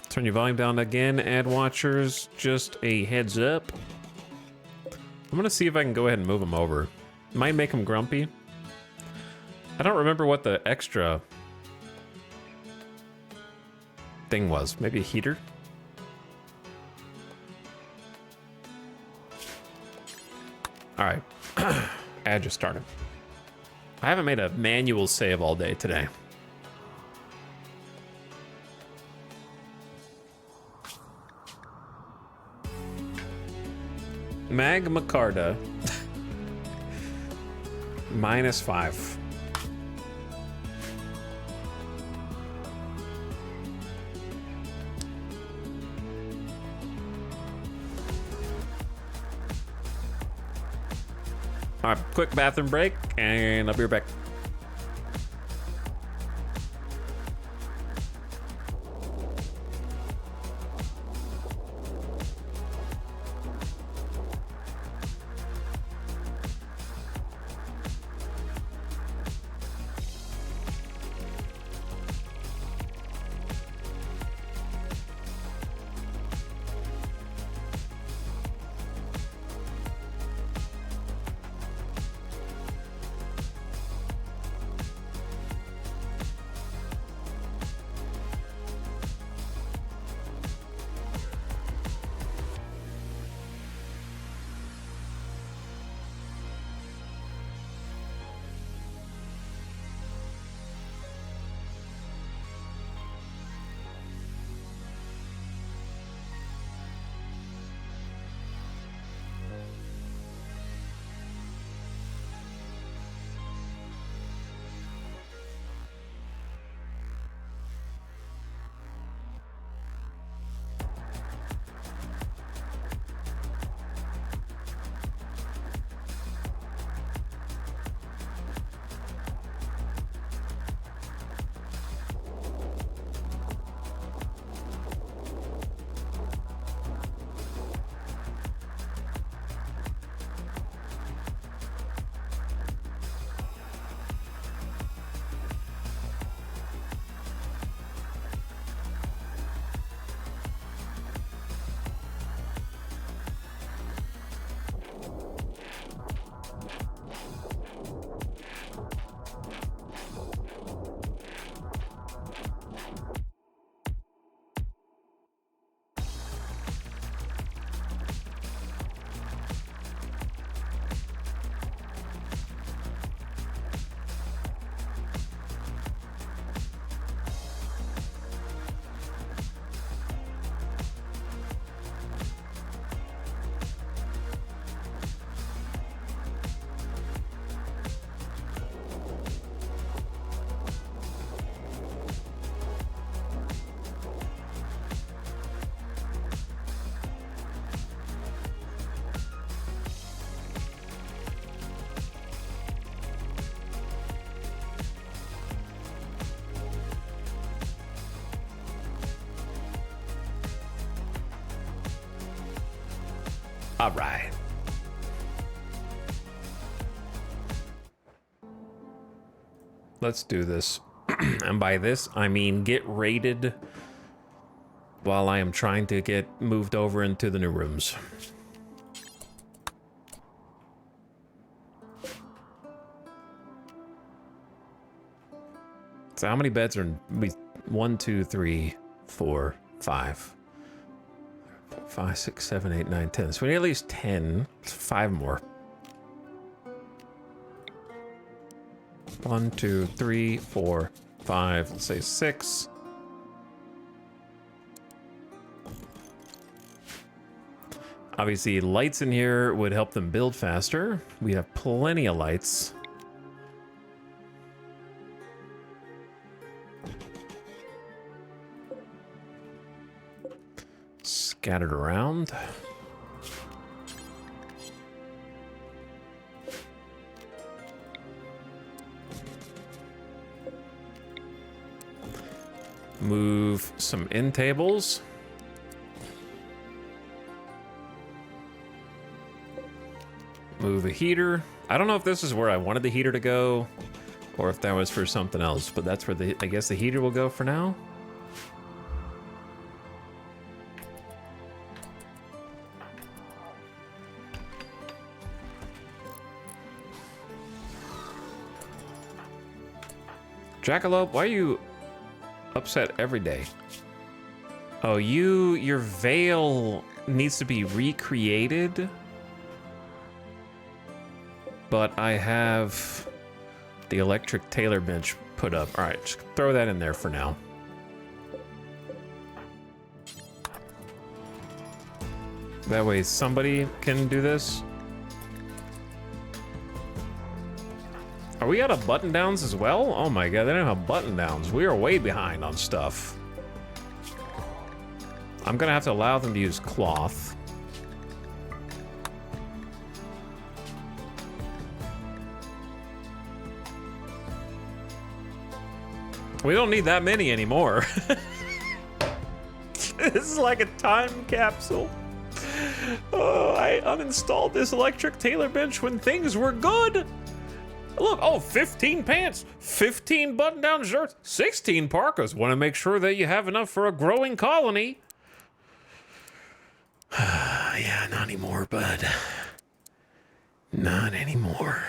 Turn your volume down again, add watchers, just a heads up. I'm gonna see if I can go ahead and move them over. Might make them grumpy. I don't remember what the extra thing was. Maybe a heater? All right, ad just started. I haven't made a manual save all day today. Magma Carta. -5. All right, quick bathroom break, and I'll be right back. All right. Let's do this. And by this, I mean get raided while I am trying to get moved over into the new rooms. So how many beds are we? 1, 2, 3, 4, 5. 5, 6, 7, 8, 9, 10. So we need at least 10. It's 5 more. 1, 2, 3, 4, 5. Let's say 6. Obviously, lights in here would help them build faster. We have plenty of lights. Scattered around. Move some end tables. Move a heater. I don't know if this is where I wanted the heater to go or if that was for something else, but that's where I guess the heater will go for now. Jackalope, why are you upset every day? Oh, your veil needs to be recreated. But I have the electric tailor bench put up. All right, just throw that in there for now. That way somebody can do this. Are we out of button downs as well? Oh my god, they don't have button downs. We are way behind on stuff. I'm gonna have to allow them to use cloth. We don't need that many anymore. This is like a time capsule. Oh, I uninstalled this electric tailor bench when things were good. Look, oh, 15 pants, 15 button-down shirts, 16 parkas. Want to make sure that you have enough for a growing colony. Yeah, not anymore, bud. Not anymore.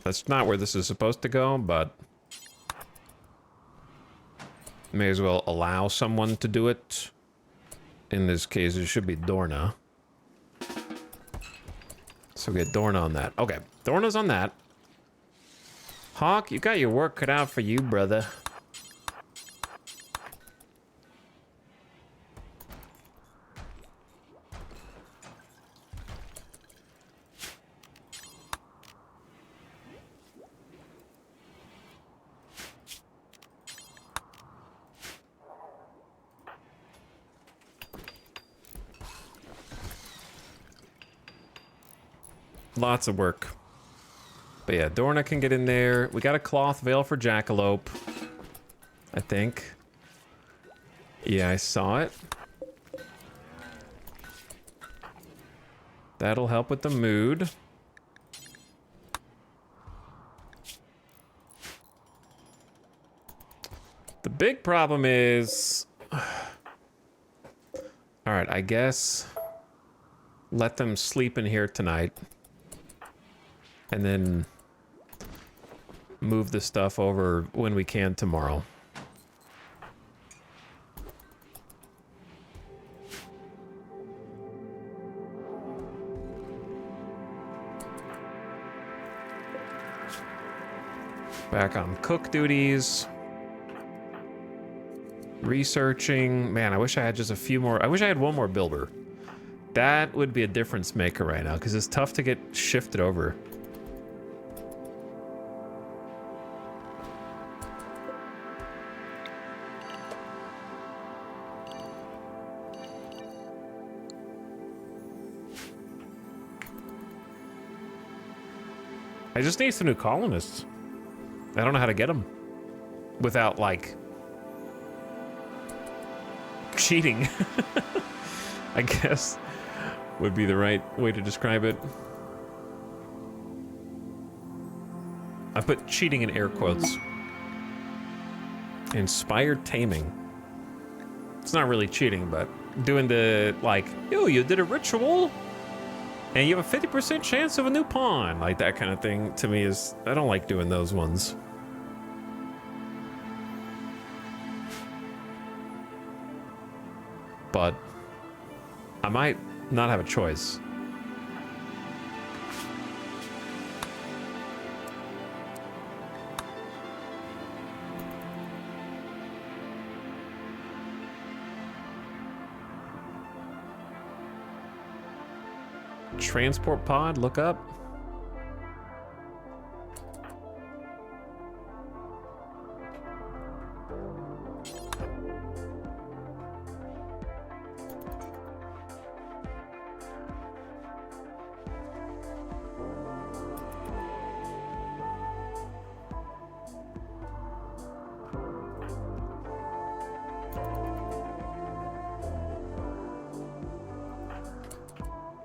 That's not where this is supposed to go, but may as well allow someone to do it. In this case, it should be Dorna. So get Dorna on that. Okay, Dorna's on that. Hawk, you got your work cut out for you, brother. Lots of work. But yeah, Dorna can get in there. We got a cloth veil for Jackalope, I think. Yeah, I saw it. That'll help with the mood. The big problem is... Alright, I guess... Let them sleep in here tonight. And then move the stuff over when we can tomorrow. Back on cook duties. Researching. Man, I wish I had just a few more. I wish I had one more builder. That would be a difference maker right now, because it's tough to get shifted over. I just need some new colonists. I don't know how to get them without, like, cheating. I guess would be the right way to describe it. I put cheating in air quotes. Inspired taming. It's not really cheating, but doing the, like, yo, you did a ritual and you have a 50% chance of a new pawn. Like that kind of thing to me is, I don't like doing those ones. But I might not have a choice. Transport pod, look up.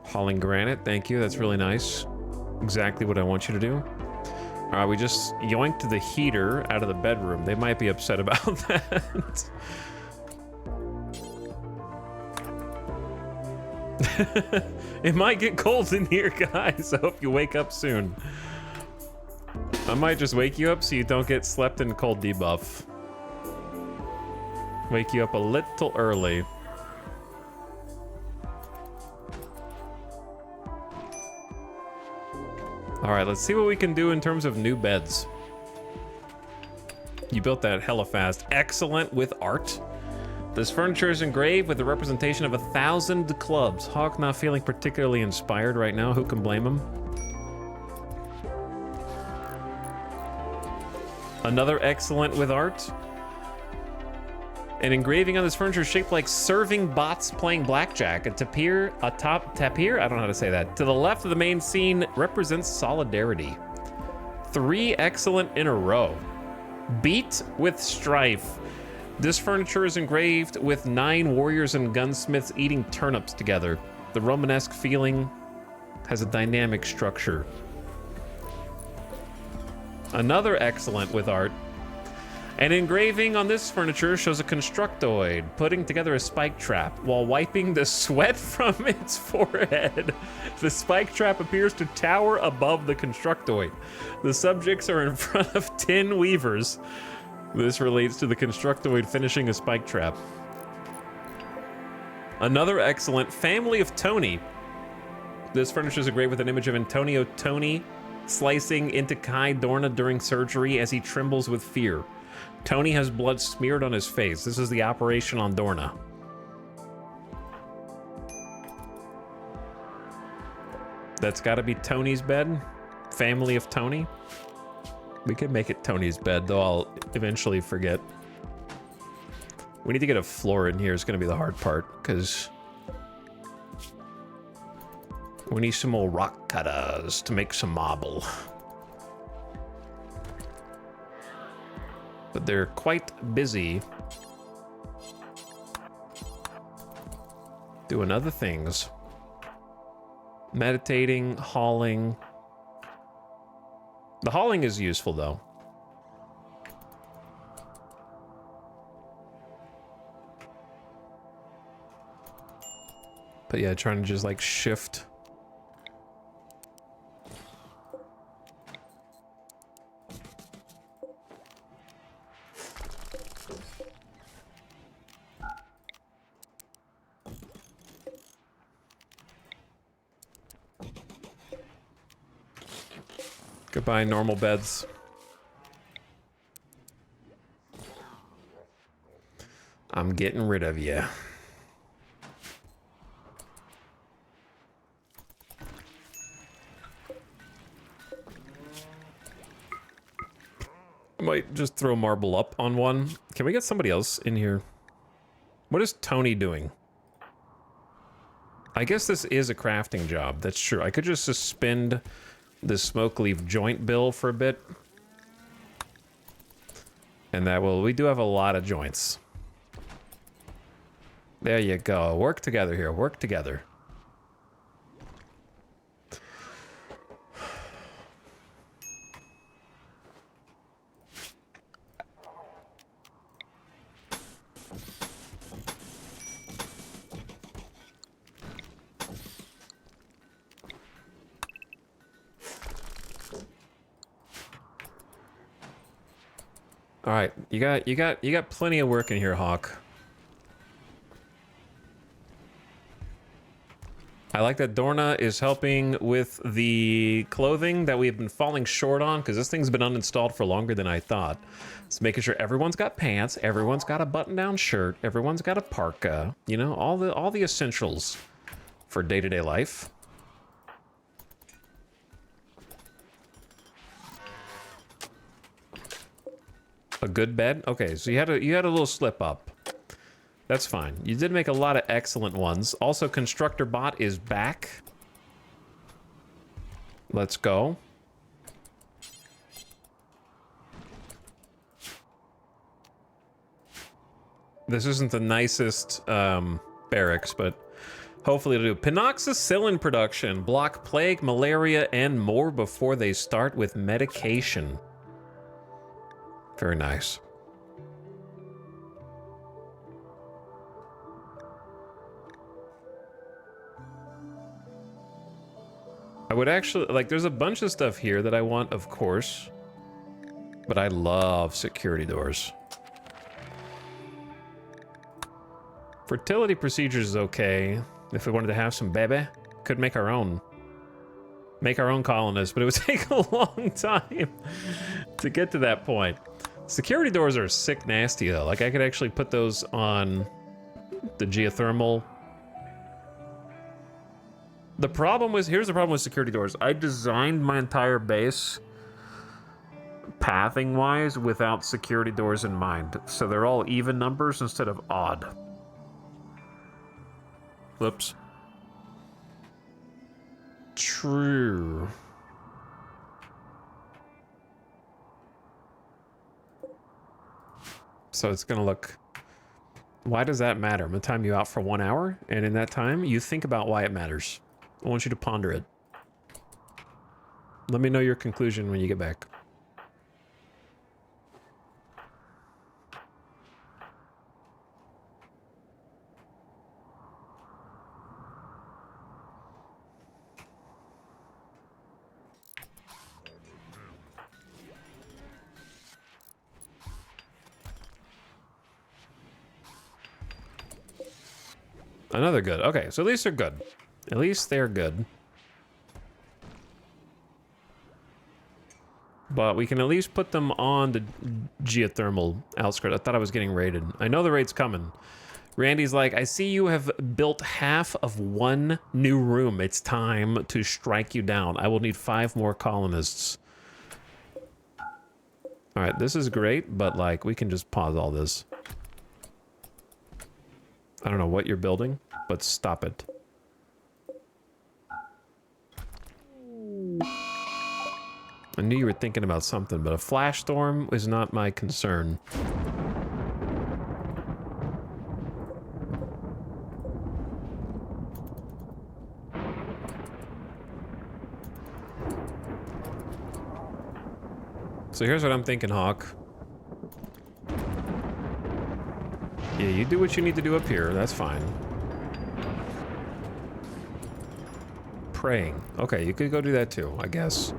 Hauling granite, thank you, that's really nice. Exactly what I want you to do. All right, we just yoinked the heater out of the bedroom. They might be upset about that. It might get cold in here, guys. I hope you wake up soon. I might just wake you up so you don't get slept in cold debuff. Wake you up a little early. All right, let's see what we can do in terms of new beds. You built that hella fast. Excellent with art. This furniture is engraved with the representation of 1,000 clubs. Hawk not feeling particularly inspired right now. Who can blame him? Another excellent with art. An engraving on this furniture is shaped like serving bots playing blackjack. A tapir, tapir? I don't know how to say that. To the left of the main scene represents solidarity. 3 excellent in a row. Beat with strife. This furniture is engraved with 9 warriors and gunsmiths eating turnips together. The Romanesque feeling has a dynamic structure. Another excellent with art. An engraving on this furniture shows a constructoid putting together a spike trap while wiping the sweat from its forehead. The spike trap appears to tower above the constructoid. The subjects are in front of 10 weavers. This relates to the constructoid finishing a spike trap. Another excellent family of Tony. This furniture is engraved with an image of Antonio Tony slicing into Kai Dorna during surgery as he trembles with fear. Tony has blood smeared on his face. This is the operation on Dorna. That's got to be Tony's bed. Family of Tony. We could make it Tony's bed, though I'll eventually forget. We need to get a floor in here. It's going to be the hard part, because we need some more rock cutters to make some marble. But they're quite busy doing other things. Meditating, hauling. The hauling is useful, though. But yeah, trying to just like shift. Goodbye, normal beds. I'm getting rid of you. I might just throw marble up on one. Can we get somebody else in here? What is Tony doing? I guess this is a crafting job. That's true. I could just suspend this smoke leaf joint bill for a bit. And that will, we do have a lot of joints. There you go. Work together here. Work together. All right, you got plenty of work in here, Hawk. I like that Dorna is helping with the clothing that we've been falling short on, because this thing's been uninstalled for longer than I thought. It's making sure everyone's got pants, everyone's got a button-down shirt, everyone's got a parka, you know, all the essentials for day-to-day life. A good bed? Okay, so you had a little slip up. That's fine. You did make a lot of excellent ones. Also, Constructor Bot is back. Let's go. This isn't the nicest barracks, but hopefully it'll do. Pinoxicillin production. Block plague, malaria, and more before they start with medication. Very nice. I would actually, like, there's a bunch of stuff here that I want, of course. But I love security doors. Fertility procedures is okay. If we wanted to have some baby, could make our own. Make our own colonists, but it would take a long time to get to that point. Security doors are sick nasty though. Like I could actually put those on the geothermal. The problem was, here's the problem with security doors. I designed my entire base pathing wise without security doors in mind. So they're all even numbers instead of odd. Whoops. True. So it's gonna look, why does that matter? I'm gonna time you out for 1 hour, and in that time, you think about why it matters. I want you to ponder it. Let me know your conclusion when you get back. Another good. Okay, so at least they're good. At least they're good. But we can at least put them on the geothermal outskirt. I thought I was getting raided. I know the raid's coming. Randy's like, I see you have built half of one new room. It's time to strike you down. I will need 5 more colonists. All right, this is great, but like, we can just pause all this. I don't know what you're building, but stop it. I knew you were thinking about something, but a flash storm is not my concern. So here's what I'm thinking, Hawk. Yeah, you do what you need to do up here. That's fine. Praying. Okay, you could go do that too, I guess.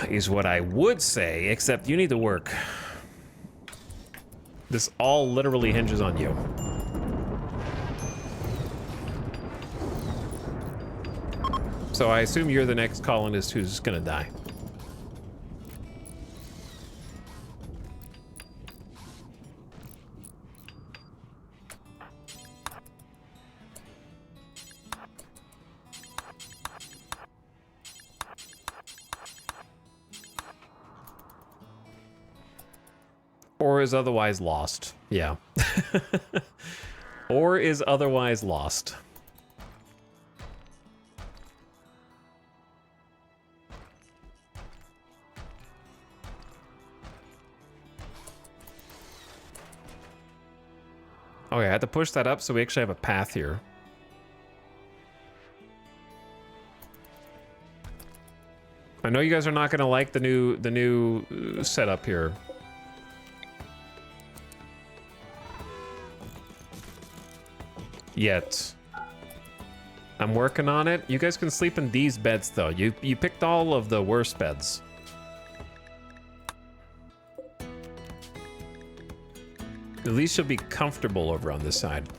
Is what I would say, except you need to work. This all literally hinges on you. So I assume you're the next colonist who's gonna die. Or is otherwise lost. Yeah. Or is otherwise lost. Okay, I had to push that up so we actually have a path here. I know you guys are not gonna like the new setup here. Yet. I'm working on it. You guys can sleep in these beds though. You picked all of the worst beds. At least you'll be comfortable over on this side.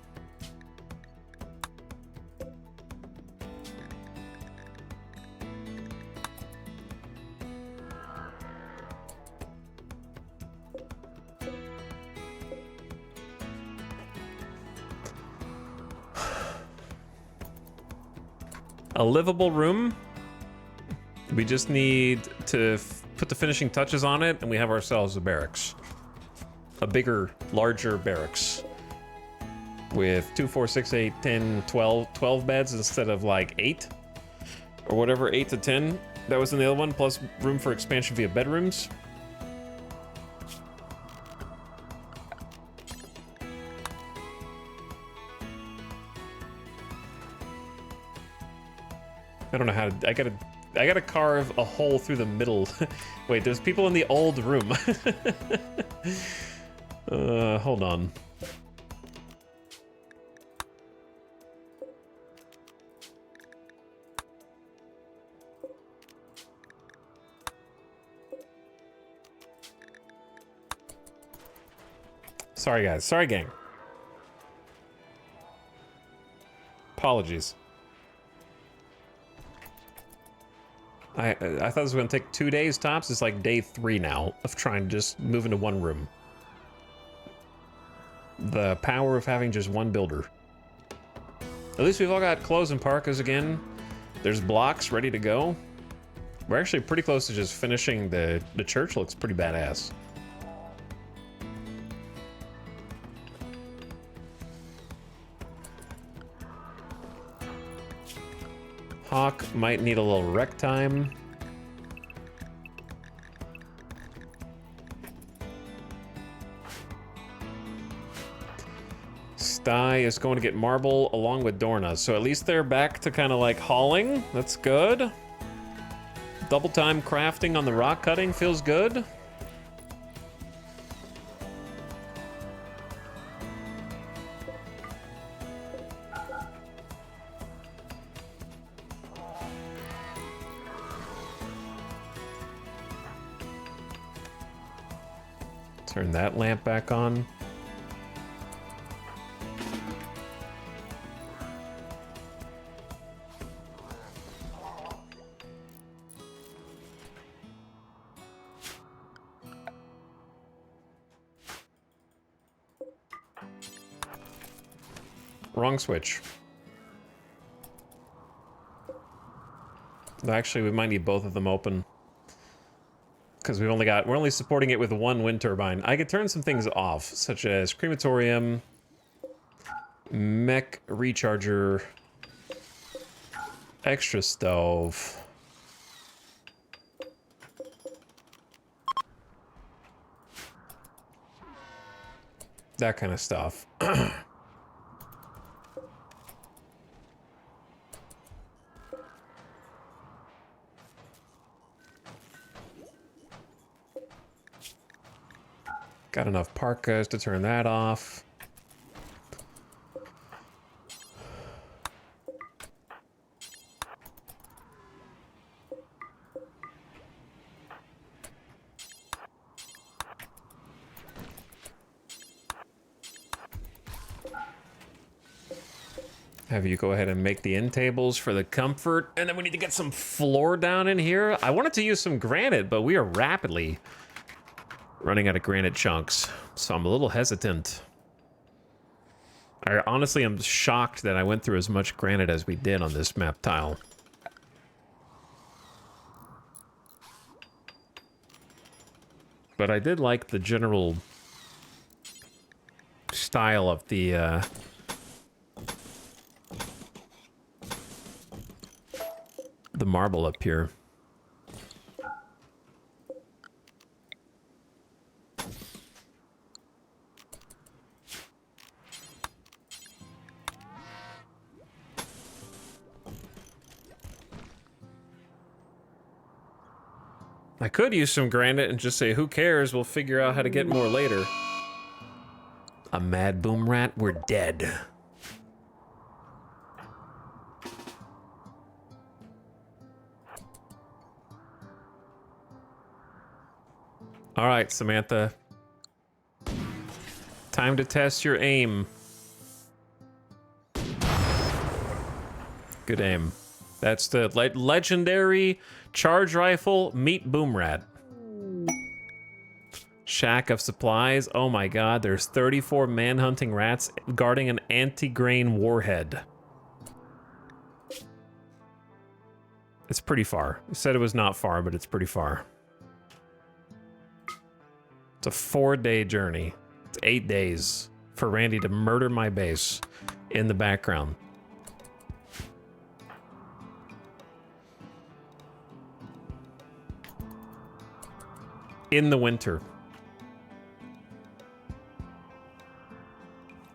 A livable room. We just need to put the finishing touches on it, and we have ourselves a barracks. A bigger, larger barracks. With 2, 4, 6, 8, 10, 12 beds instead of like 8. Or whatever, 8 to 10. That was in the other one, plus room for expansion via bedrooms. I don't know how to, I gotta carve a hole through the middle. Wait, there's people in the old room. Hold on. Sorry guys, sorry gang. Apologies. I thought this was gonna take 2 days tops. It's like day 3 now of trying to just move into one room. The power of having just one builder. At least we've all got clothes and parkas again. There's blocks ready to go. We're actually pretty close to just finishing the church. Looks pretty badass. Hawk might need a little rec time. Sty is going to get marble along with Dorna, so at least they're back to kind of like hauling. That's good. Double time crafting on the rock cutting feels good. Turn that lamp back on. Wrong switch. Actually, we might need both of them open. Because we're only supporting it with one wind turbine. I could turn some things off, such as crematorium, mech recharger, extra stove. That kind of stuff. Got enough parkas to turn that off. Have you go ahead and make the end tables for the comfort, and then we need to get some floor down in here. I wanted to use some granite, but we are rapidly running out of granite chunks, so I'm a little hesitant. I honestly am shocked that I went through as much granite as we did on this map tile. But I did like the general style of the marble up here. I could use some granite and just say, who cares? We'll figure out how to get more later. A mad boom rat? We're dead. All right, Samantha. Time to test your aim. Good aim. That's the legendary charge rifle meat boom rat. Shack of supplies. Oh my god, there's 34 manhunting rats guarding an anti-grain warhead. It's pretty far. I said it was not far, but it's pretty far. It's a 4-day journey. It's 8 days for Randy to murder my base in the background. In the winter.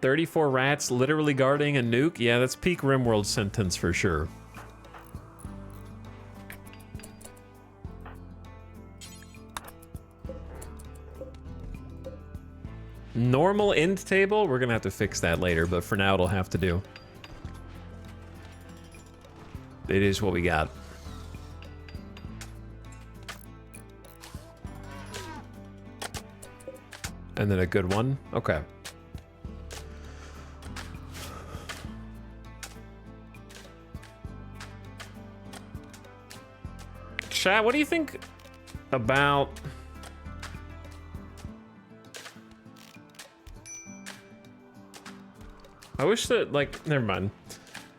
34 rats literally guarding a nuke? Yeah, that's peak RimWorld sentence for sure. Normal end table? We're gonna have to fix that later, but for now it'll have to do. It is what we got. And then a good one? Okay. Chat, what do you think about... I wish that, like, never mind.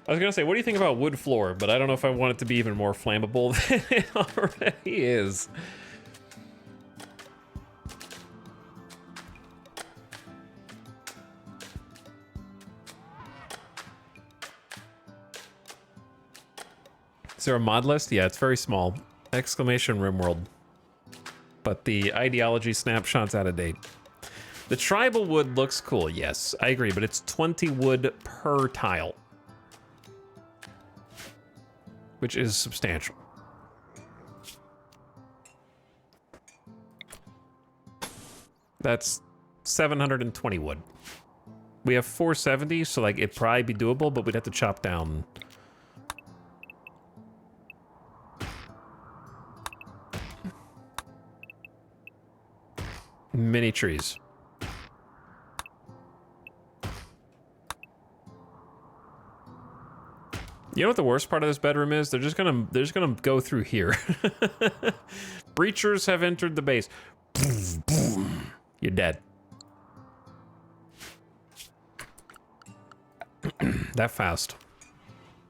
I was gonna say, what do you think about wood floor? But I don't know if I want it to be even more flammable than it already is. Is there a mod list? Yeah, it's very small. Exclamation RimWorld. But the ideology snapshot's out of date. The tribal wood looks cool, yes, I agree, but it's 20 wood per tile. Which is substantial. That's 720 wood. We have 470, so like it'd probably be doable, but we'd have to chop down. Mini trees. You know what the worst part of this bedroom is? They're just gonna go through here. Breachers have entered the base. Boom, boom. You're dead. That fast.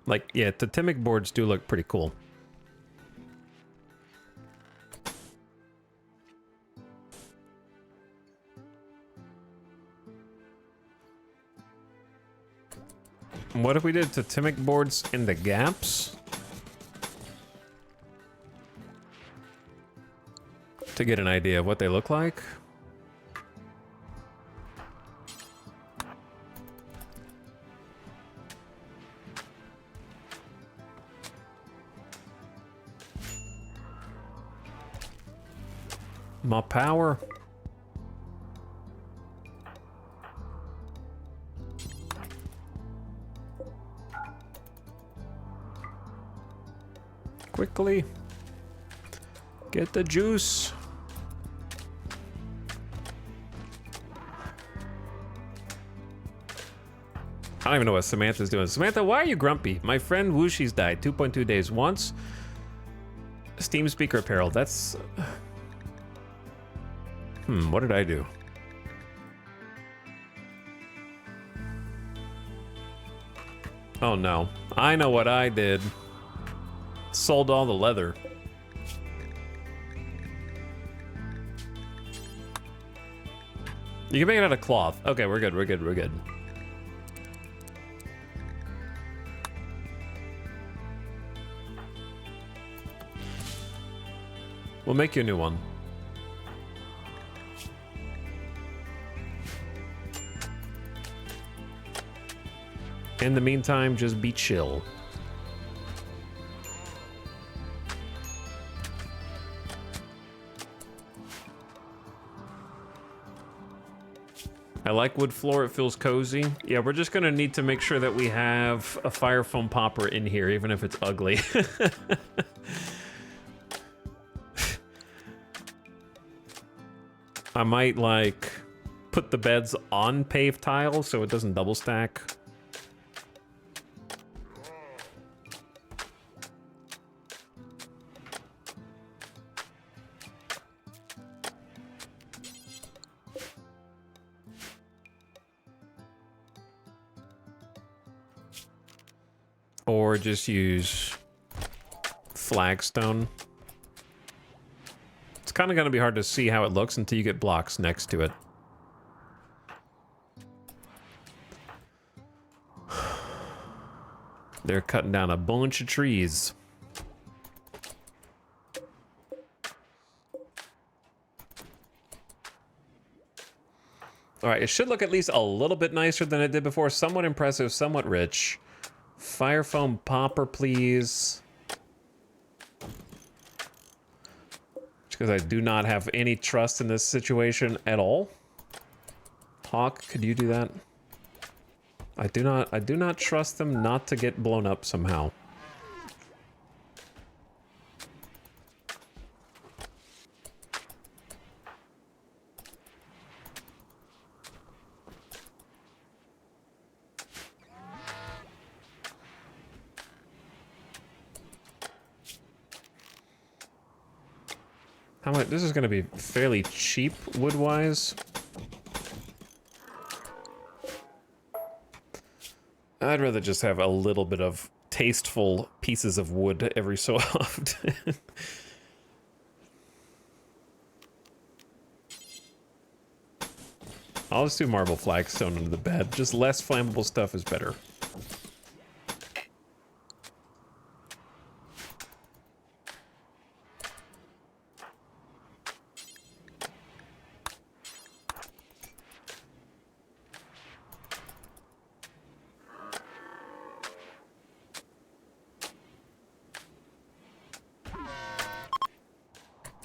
Like, yeah, totemic boards do look pretty cool. What if we did totemic boards in the gaps? To get an idea of what they look like. My power. Quickly. Get the juice. I don't even know what Samantha's doing. Samantha, why are you grumpy? My friend Wooshi's died 2.2 days once. Steam speaker apparel. That's... what did I do? Oh no. I know what I did. Sold all the leather. You can make it out of cloth. Okay, we're good, we're good, we're good. We'll make you a new one. In the meantime, just be chill. I like wood floor, it feels cozy. Yeah, we're just gonna need to make sure that we have a fire foam popper in here, even if it's ugly. I might, like, put the beds on paved tile so it doesn't double stack. Or just use flagstone. It's kind of going to be hard to see how it looks until you get blocks next to it. They're cutting down a bunch of trees. All right, it should look at least a little bit nicer than it did before. Somewhat impressive, somewhat rich. Fire foam popper, please. Because I do not have any trust in this situation at all. Hawk, could you do that? I do not trust them not to get blown up somehow. How much? This is going to be fairly cheap wood-wise. I'd rather just have a little bit of tasteful pieces of wood every so often. I'll just do marble flagstone under the bed. Just less flammable stuff is better.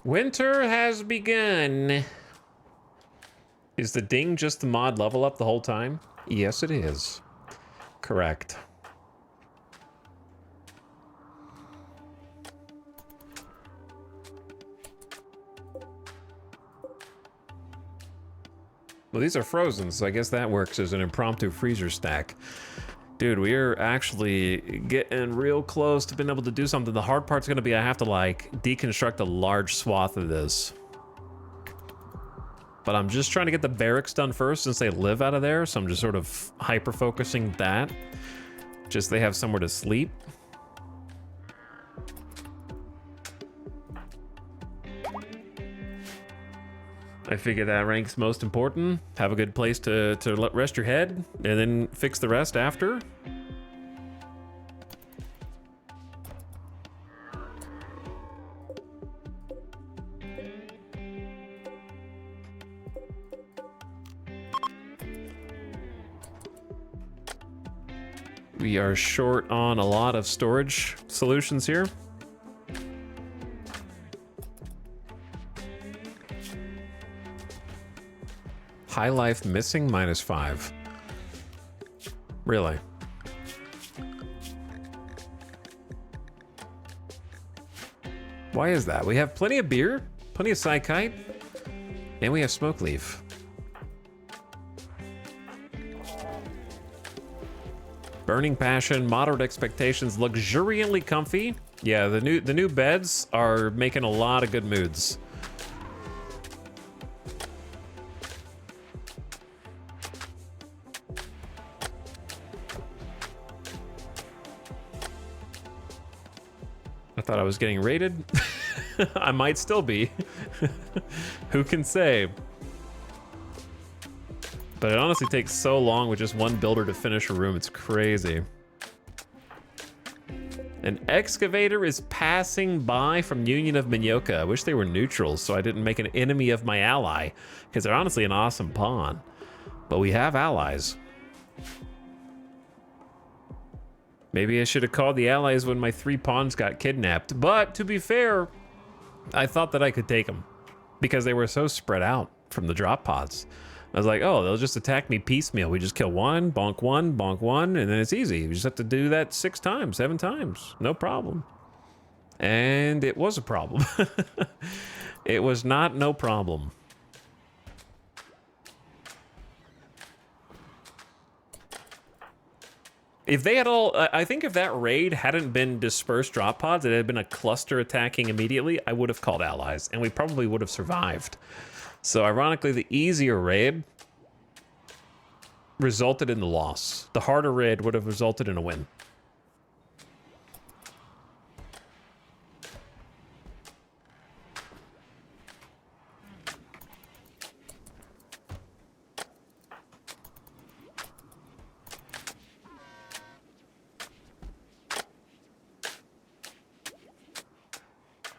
Winter has begun. Is the ding just the mod level up the whole time? Yes, it is. Correct. Well, these are frozen, so I guess that works as an impromptu freezer stack. Dude, we're actually getting real close to being able to do something. The hard part's gonna be I have to, like, deconstruct a large swath of this. But I'm just trying to get the barracks done first since they live out of there, so I'm just sort of hyper-focusing that. Just they have somewhere to sleep. I figure that ranks most important. Have a good place to rest your head, and then fix the rest after. We are short on a lot of storage solutions here. High life missing -5. Really? Why is that? We have plenty of beer, plenty of psychite, and we have smoke leaf. Burning passion, moderate expectations, luxuriantly comfy. Yeah, the new beds are making a lot of good moods. I thought I was getting raided. I might still be. Who can say? But it honestly takes so long with just one builder to finish a room. It's crazy. An excavator is passing by from Union of Minyoka. I wish they were neutral so I didn't make an enemy of my ally, because they're honestly an awesome pawn. But we have allies. Maybe I should have called the allies when my 3 pawns got kidnapped. But to be fair, I thought that I could take them because they were so spread out from the drop pods. I was like, oh, they'll just attack me piecemeal. We just kill one, bonk one, and then it's easy. You just have to do that 6 times, 7 times. No problem. And it was a problem. It was not no problem. If they had all, I think if that raid hadn't been dispersed drop pods, it had been a cluster attacking immediately, I would have called allies, and we probably would have survived. So ironically, the easier raid resulted in the loss. The harder raid would have resulted in a win.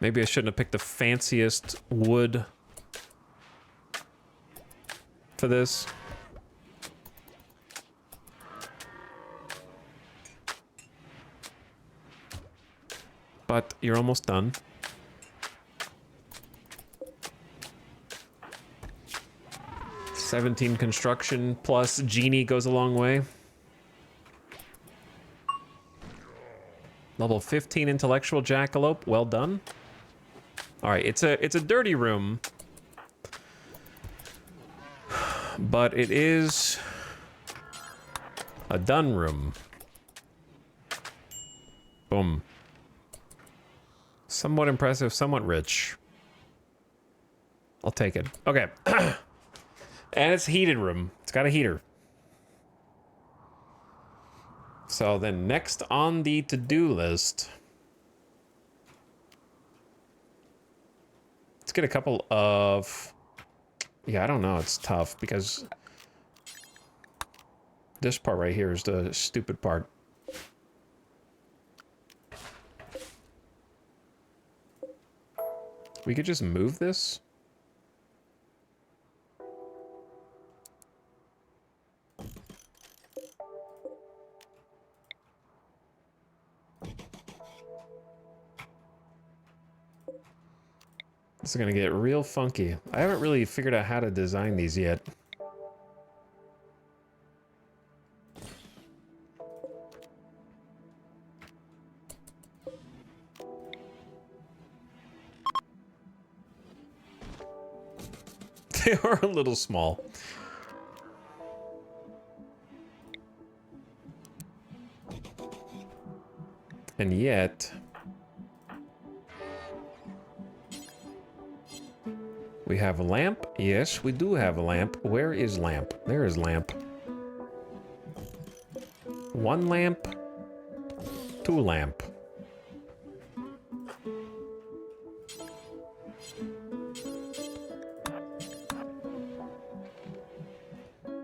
Maybe I shouldn't have picked the fanciest wood for this. But you're almost done. $17 construction plus genie goes a long way. Level 15 intellectual jackalope, well done. All right, it's a dirty room, but it is a done room. Boom. Somewhat impressive, somewhat rich. I'll take it. Okay. And it's a heated room. It's got a heater. So then next on the to-do list, let's get a couple of, yeah, I don't know, it's tough because this part right here is the stupid part. We could just move this. This is gonna get real funky. I haven't really figured out how to design these yet. They are a little small. And yet, we have a lamp. Yes, we do have a lamp. Where is lamp? There is lamp. 1 lamp. 2 lamp.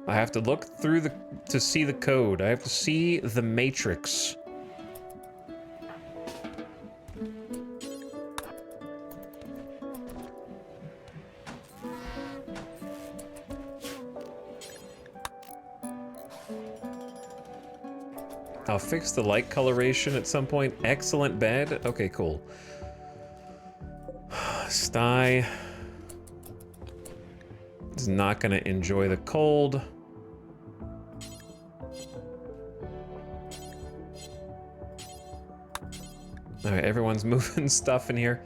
I have to look through to see the code. I have to see the matrix. I'll fix the light coloration at some point. Excellent bed. Okay, cool. Sty is not going to enjoy the cold. All right, everyone's moving stuff in here.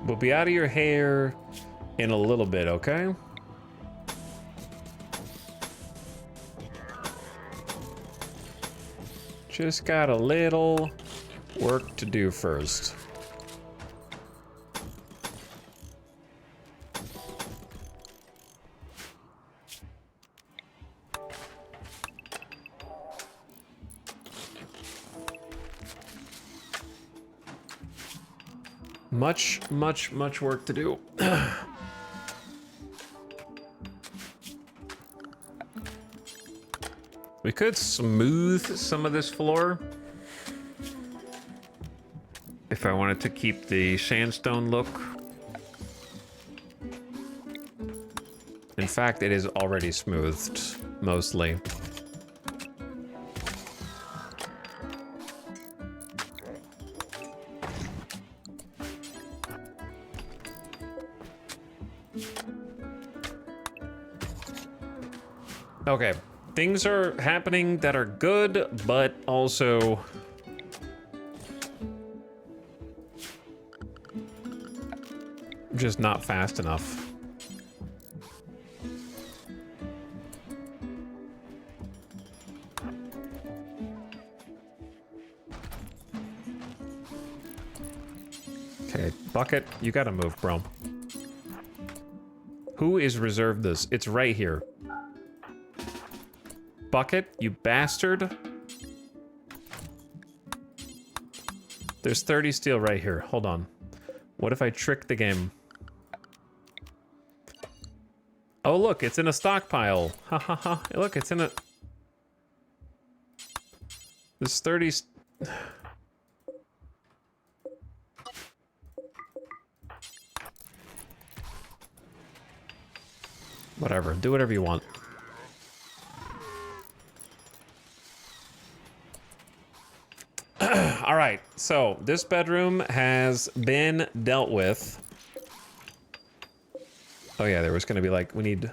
We'll be out of your hair in a little bit, okay? Just got a little work to do first. Much work to do. We could smooth some of this floor if I wanted to keep the sandstone look. In fact, it is already smoothed. mostly. Okay, things are happening that are good, but also just not fast enough. Okay, Bucket, you gotta move, bro. Who is reserved this? It's right here. Bucket, you bastard. There's 30 steel right here. Hold on. What if I trick the game? Oh, look, it's in a stockpile. Ha ha ha. Look, it's in a... There's 30... Whatever. Do whatever you want. All right. So, this bedroom has been dealt with. Oh, yeah, there was going to be like... We need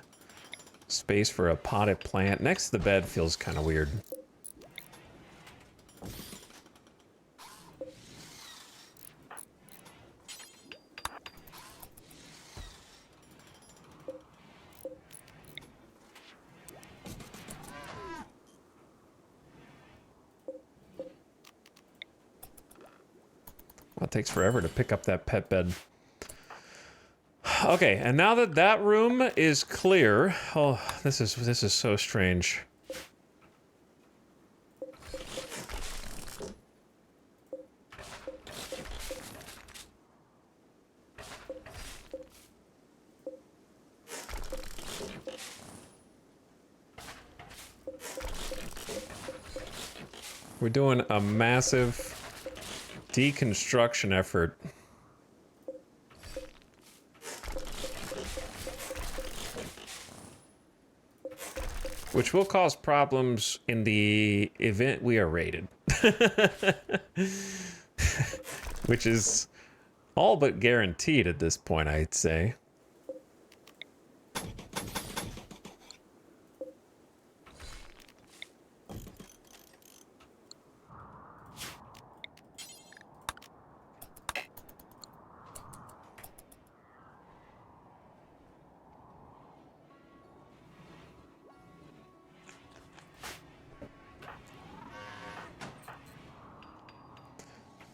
space for a potted plant. Next to the bed feels kind of weird. Well, it takes forever to pick up that pet bed. Okay, and now that that room is clear... Oh, this is so strange. We're doing a massive deconstruction effort. Which will cause problems in the event we are raided. Which is all but guaranteed at this point, I'd say.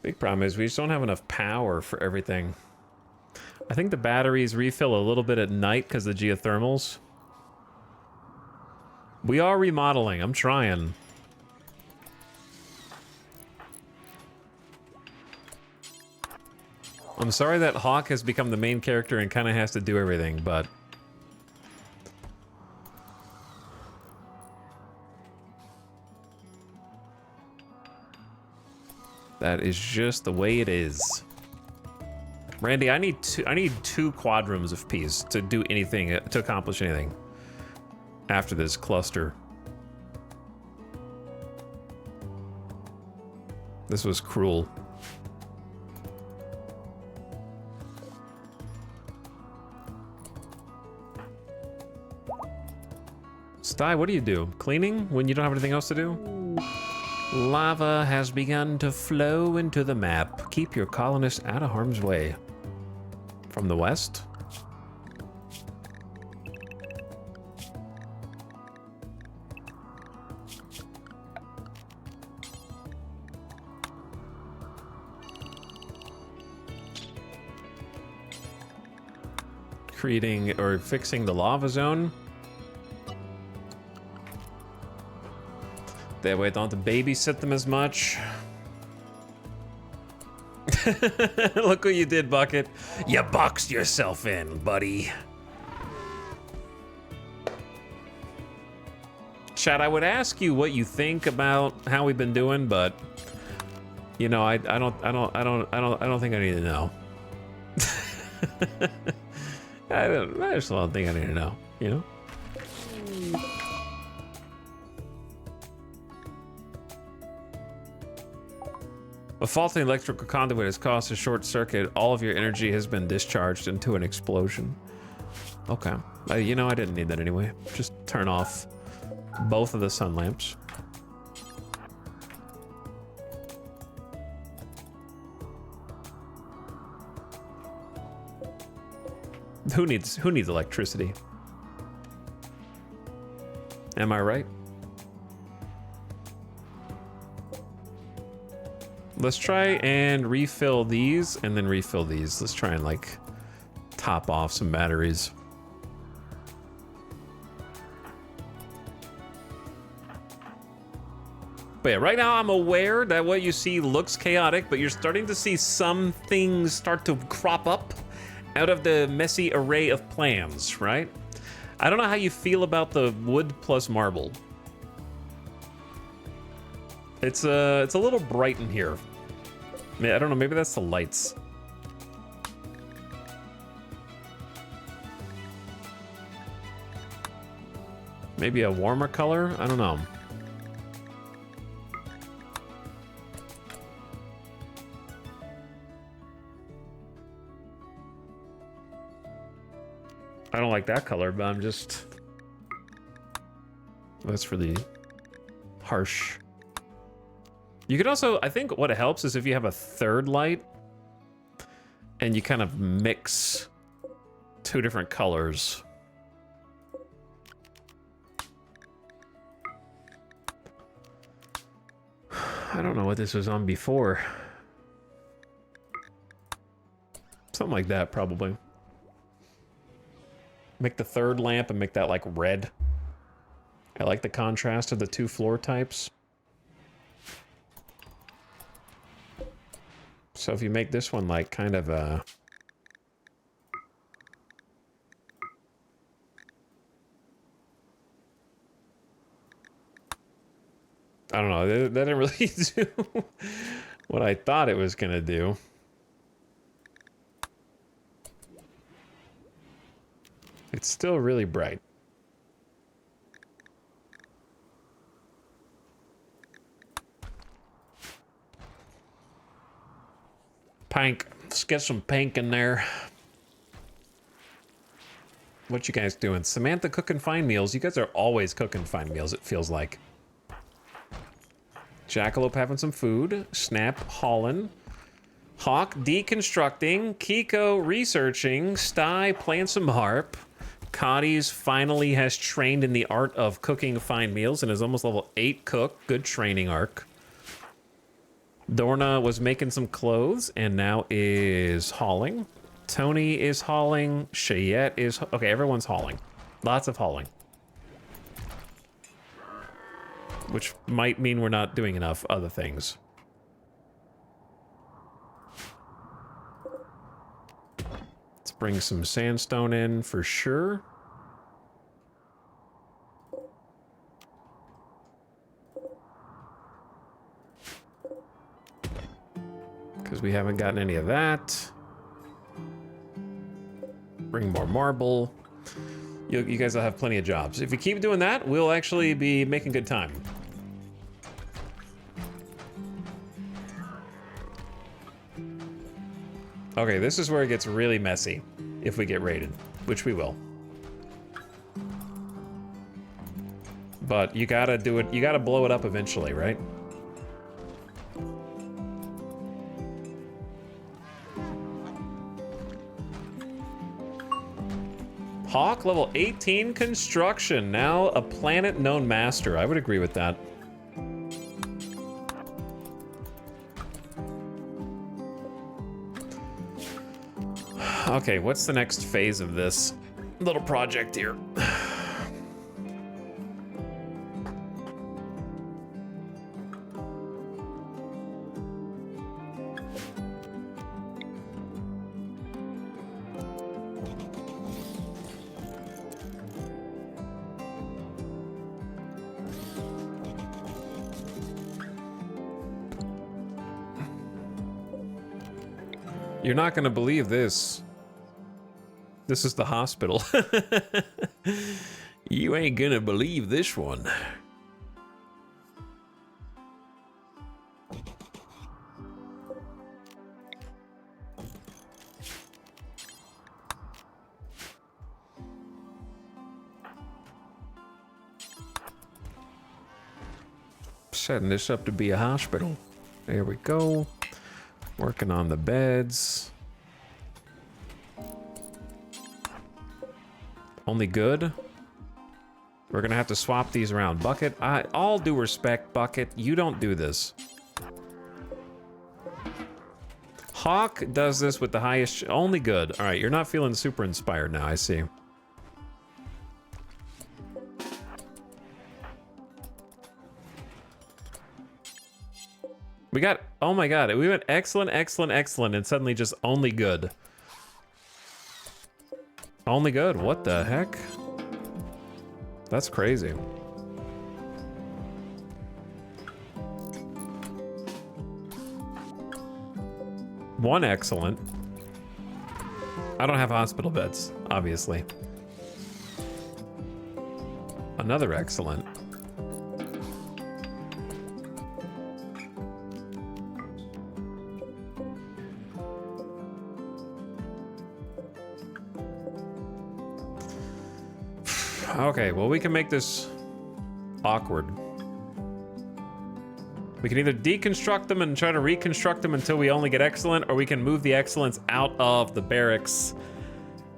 Big problem is we just don't have enough power for everything. I think the batteries refill a little bit at night because of the geothermals. We are remodeling. I'm trying. I'm sorry that Hawk has become the main character and kind of has to do everything, but... That is just the way it is. Randy, I need two quadrums of peas to do anything, to accomplish anything. After this cluster. This was cruel. Sty, what do you do? Cleaning when you don't have anything else to do? Lava has begun to flow into the map. Keep your colonists out of harm's way. From the west? Creating or fixing the lava zone. That way I don't have to babysit them as much. Look what you did, Bucket. You boxed yourself in, buddy. Chad, I would ask you what you think about how we've been doing, but you know, I don't think I need to know. I just don't think I need to know, you know? A faulty electrical conduit has caused a short circuit. All of your energy has been discharged into an explosion. Okay. You know, I didn't need that anyway. Just turn off both of the sun lamps. Who needs electricity? Am I right? Let's try and refill these and then refill these. Let's try and like top off some batteries. But yeah, right now I'm aware that what you see looks chaotic, but you're starting to see some things start to crop up out of the messy array of plans, right? I don't know how you feel about the wood plus marble. It's a little bright in here. I don't know, maybe that's the lights. Maybe a warmer color? I don't know. I don't like that color, but I'm just... That's really harsh. You could also, I think what helps is if you have a third light and you kind of mix two different colors. I don't know what this was on before. Something like that, probably. Make the third lamp and make that like red. I like the contrast of the two floor types. So if you make this one like kind of a... I don't know, that didn't really do what I thought it was gonna do. It's still really bright. Pink. Let's get some pink in there. What you guys doing? Samantha cooking fine meals. You guys are always cooking fine meals, it feels like. Jackalope having some food. Snap hauling. Hawk deconstructing. Kiko researching. Sty playing some harp. Cotties finally has trained in the art of cooking fine meals and is almost level 8 cook. Good training arc. Dorna was making some clothes and now is hauling. Tony is hauling. Cheyette is... Okay, everyone's hauling. Lots of hauling. Which might mean we're not doing enough other things. Let's bring some sandstone in for sure. Because we haven't gotten any of that. Bring more marble. You guys will have plenty of jobs. If you keep doing that, we'll actually be making good time. Okay, this is where it gets really messy if we get raided, which we will. But you gotta do it, you gotta blow it up eventually, right? Hawk, level 18 construction. Now a planet known master. I would agree with that. Okay, what's the next phase of this little project here? You're not gonna believe this. This is the hospital. You ain't gonna believe this one. setting this up to be a hospital. There we go. Working on the beds. Only good. We're gonna have to swap these around. Bucket, all due respect, Bucket, you don't do this. Hawk does this with the highest, only good. All right, you're not feeling super inspired now, I see. We got, oh my god, we went excellent, excellent, excellent, and suddenly just only good. Only good, what the heck? That's crazy. One excellent. I don't have hospital beds, obviously. Another excellent. Okay, well, we can make this awkward. We can either deconstruct them and try to reconstruct them until we only get excellent, or we can move the excellence out of the barracks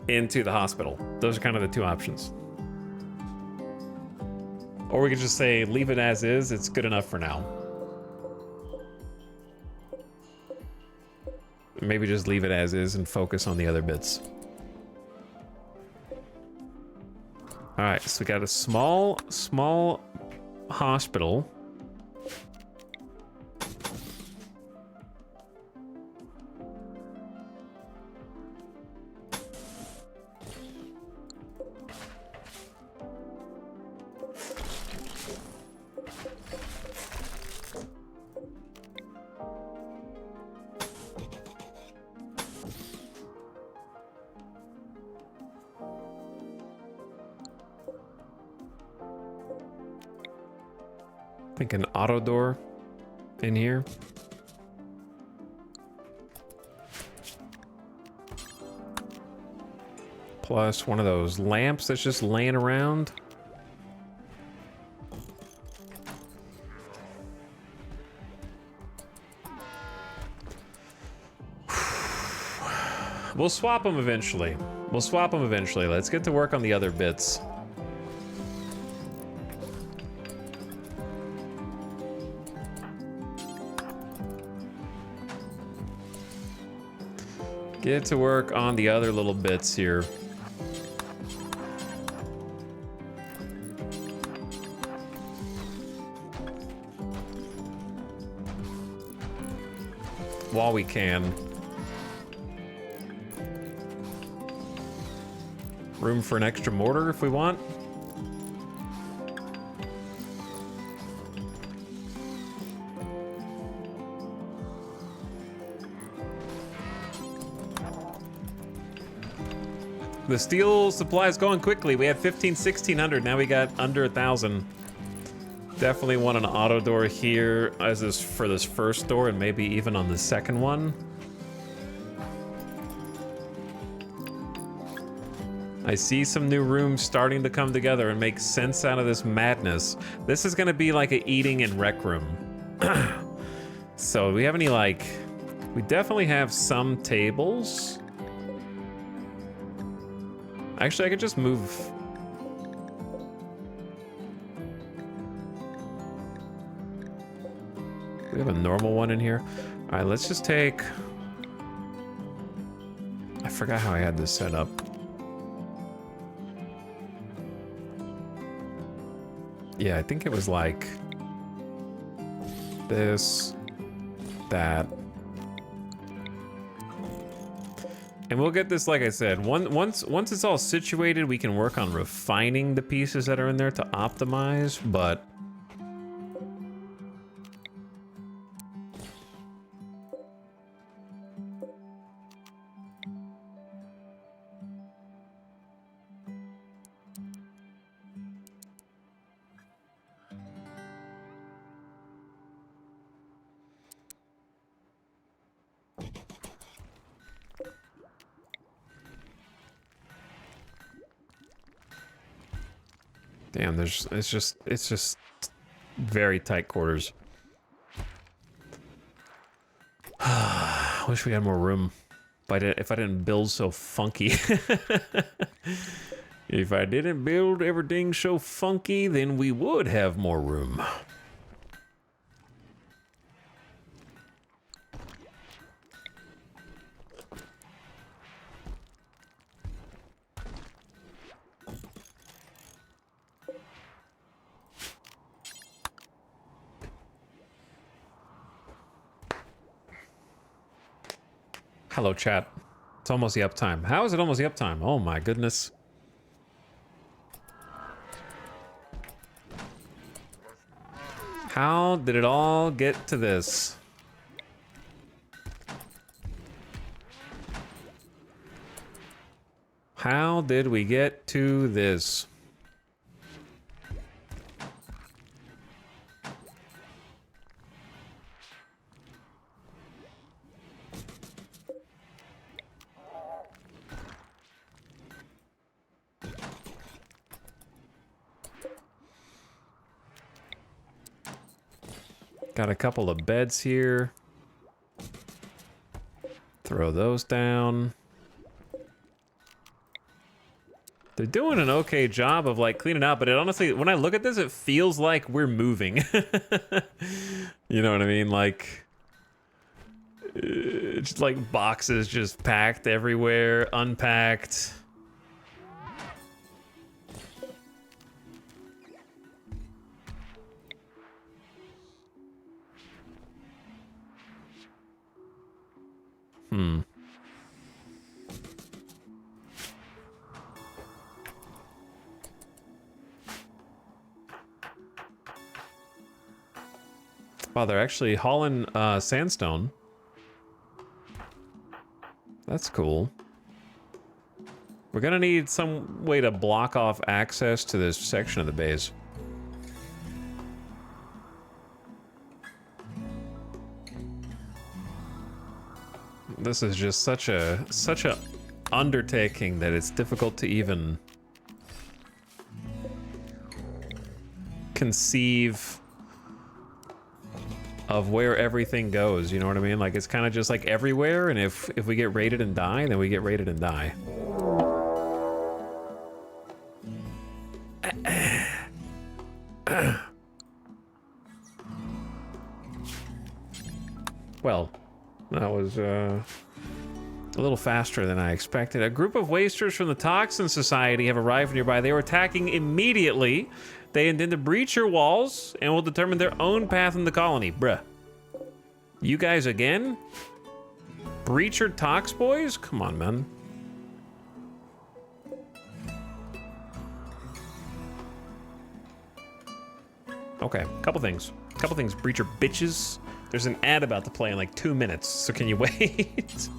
into the hospital. Those are kind of the two options. Or we could just say, leave it as is, it's good enough for now. Maybe just leave it as is and focus on the other bits. All right, so we got a small hospital. I think an auto door in here. Plus one of those lamps that's just laying around. We'll swap them eventually. We'll swap them eventually. Let's get to work on the other bits. Get to work on the other little bits here. While we can. Room for an extra mortar if we want. The steel supply is going quickly. We had 1600, now we got under 1,000. Definitely want an auto door here as this for this first door, and maybe even on the second one. I see some new rooms starting to come together and make sense out of this madness. This is gonna be like a eating and rec room. So do we have any like, we definitely have some tables. Actually, I could just move. We have a normal one in here. All right, let's just take, I forgot how I had this set up. Yeah, I think it was like this, that. And we'll get this, like I said, once it's all situated, we can work on refining the pieces that are in there to optimize, but damn, it's just Very tight quarters. Wish we had more room. If I didn't build so funky. If I didn't build everything so funky, then we would have more room. Hello, chat. It's almost the uptime. How is it almost the uptime? Oh my goodness. How did it all get to this? How did we get to this? Got a couple of beds here. Throw those down. They're doing an okay job of like cleaning out, but it honestly, when I look at this, it feels like we're moving. You know what I mean? Like, just like boxes just packed everywhere, unpacked. Wow, they're actually hauling sandstone. That's cool. We're gonna need some way to block off access to this section of the base. This is just such a undertaking that it's difficult to even conceive of where everything goes, you know what I mean? Like, it's kind of just like everywhere, and if we get raided and die, then we get raided and die. Well, that was a little faster than I expected. A group of wasters from the Toxin Society have arrived nearby. They were attacking immediately. They intend to breach your walls and will determine their own path in the colony. Bruh. You guys again? Breacher Tox boys? Come on, man. Okay, couple things. Breacher bitches. There's an ad about to play in like 2 minutes, so can you wait?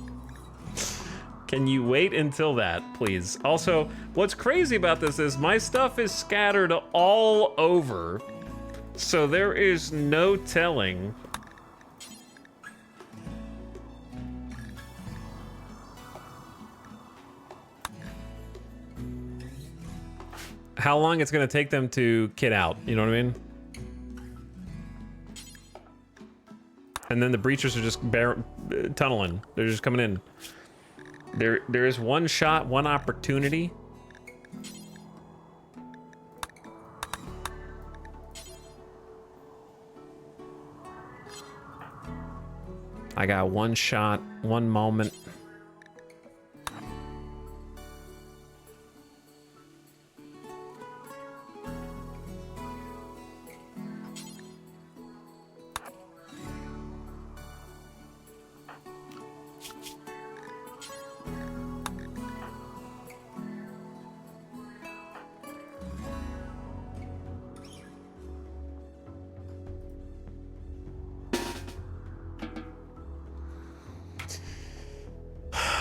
Can you wait until that, please? Also, what's crazy about this is my stuff is scattered all over, so there is no telling how long it's gonna take them to kit out, you know what I mean? And then the breachers are just tunneling. They're just coming in. There is one shot, one opportunity. I got one shot, one moment.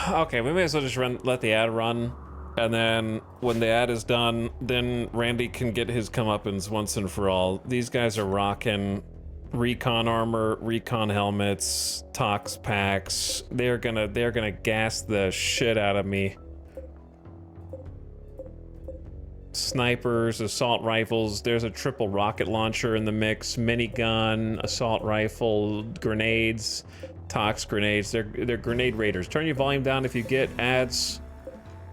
Okay, we may as well just let the ad run, and then when the ad is done, then Randy can get his comeuppance once and for all. These guys are rocking recon armor, recon helmets, tox packs. They're gonna gas the shit out of me. snipers, assault rifles. There's a triple rocket launcher in the mix, minigun, assault rifle, grenades, tox grenades. They're grenade raiders. Turn your volume down if you get ads,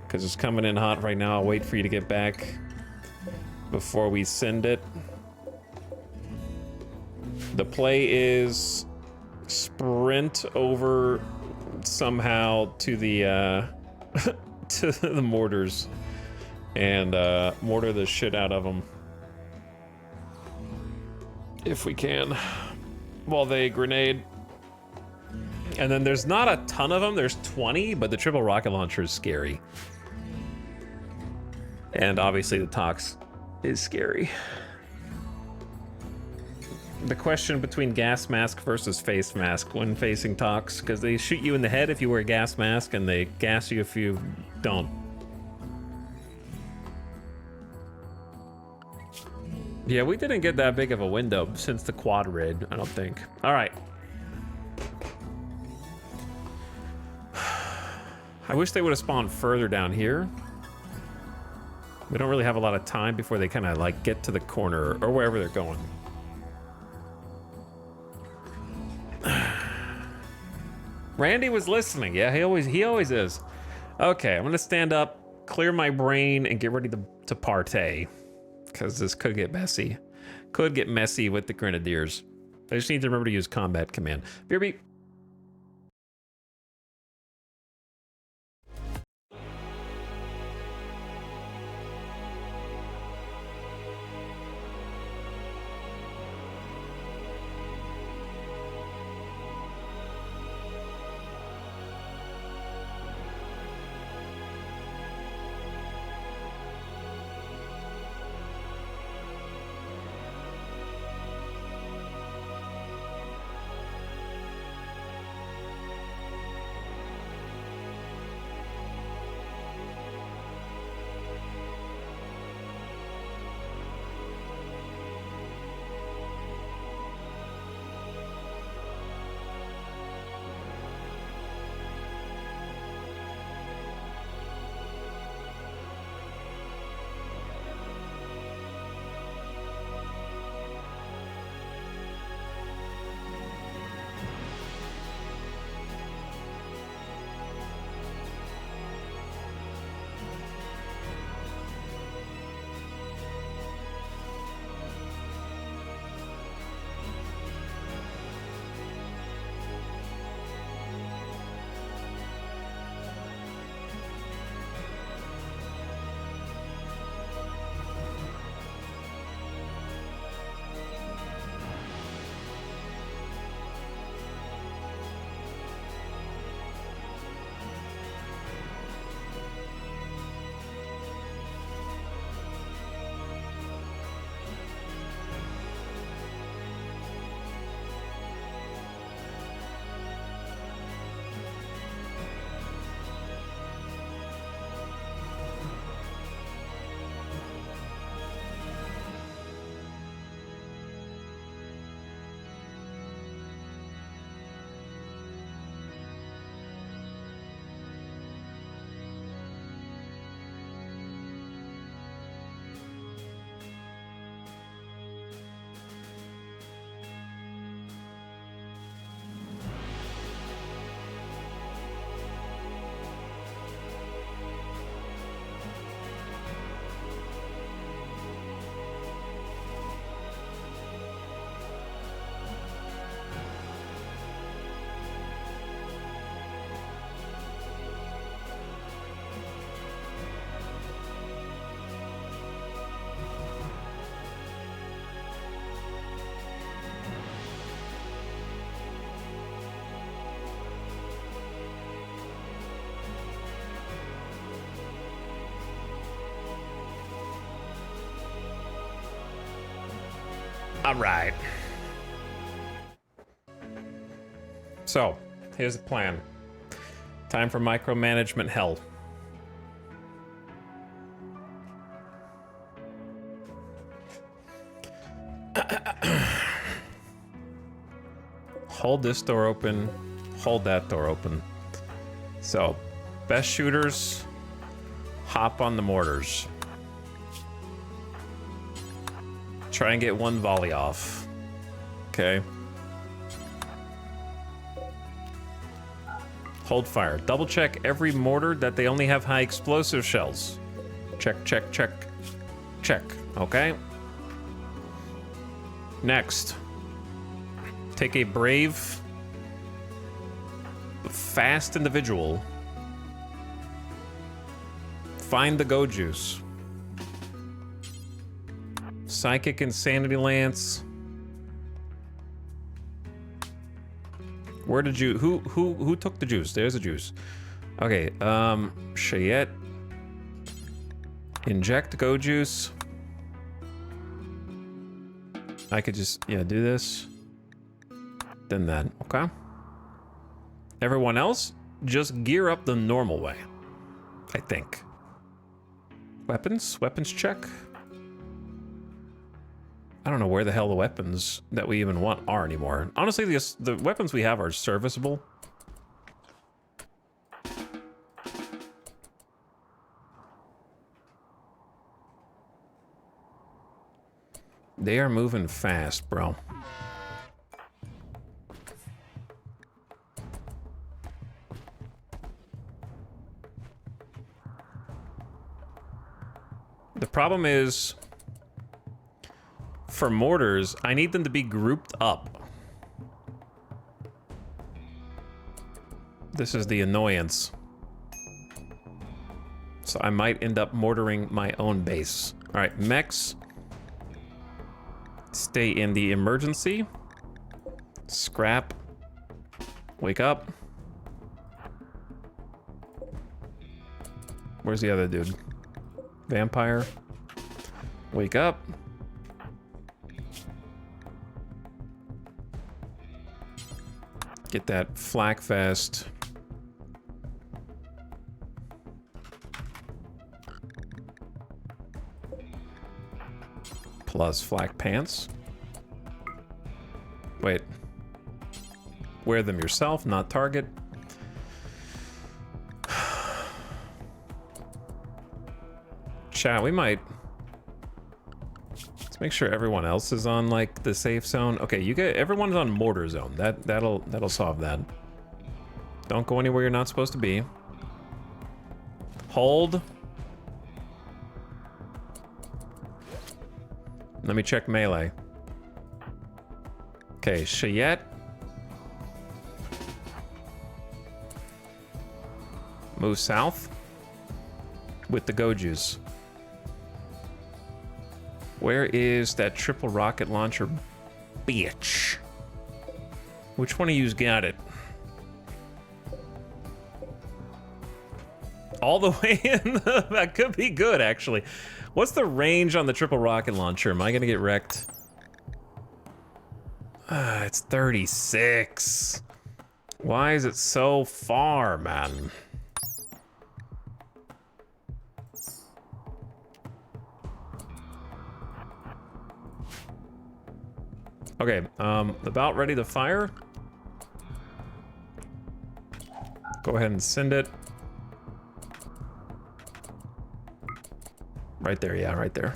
because it's coming in hot right now. I'll wait for you to get back before we send it. The play is sprint over somehow to the to the mortars and mortar the shit out of them if we can while they grenade. And then there's not a ton of them. There's 20, but the triple rocket launcher is scary. And obviously the tox is scary. The question between gas mask versus face mask when facing tox, because they shoot you in the head if you wear a gas mask and they gas you if you don't. Yeah, we didn't get that big of a window since the quad raid, I don't think. All right. I wish they would have spawned further down here. We don't really have a lot of time before they kind of like get to the corner or wherever they're going. Randy was listening. Yeah, he always is. Okay, I'm gonna stand up, clear my brain, and get ready to partay, because this could get messy. Could get messy with the grenadiers. I just need to remember to use combat command. BRB. All right. So, here's the plan. Time for micromanagement hell. Hold this door open, hold that door open. So, best shooters, hop on the mortars. Try and get one volley off. Okay. Hold fire. Double check every mortar that they only have high explosive shells. Check, check, check. Check. Okay. Next. Take a brave, fast individual. Find the go juice. Psychic Insanity Lance. Where did you... Who took the juice? There's the juice. Okay, Chayette. Inject go juice. I could just, yeah, do this. Then that, okay? Everyone else, just gear up the normal way. I think. Weapons? Weapons check? I don't know where the hell the weapons that we even want are anymore. Honestly, the weapons we have are serviceable. They are moving fast, bro. The problem is, for mortars, I need them to be grouped up. This is the annoyance. So I might end up mortaring my own base. All right, mechs. Stay in the emergency. Scrap. Wake up. Where's the other dude? Vampire. Wake up. Get that flak vest. Plus flak pants. Wait. Wear them yourself, not target. Chat, we might... Let's make sure everyone else is on, like, the safe zone. Okay, you get... Everyone's on mortar zone. That'll solve that. Don't go anywhere you're not supposed to be. Hold. Let me check melee. Okay, Chayette. Move south. With the Gojus. Where is that triple rocket launcher, bitch? Which one of you's got it? All the way in? That could be good, actually. What's the range on the triple rocket launcher? Am I gonna get wrecked? It's 36. Why is it so far, man? Okay, about ready to fire. Go ahead and send it. Right there, yeah, right there.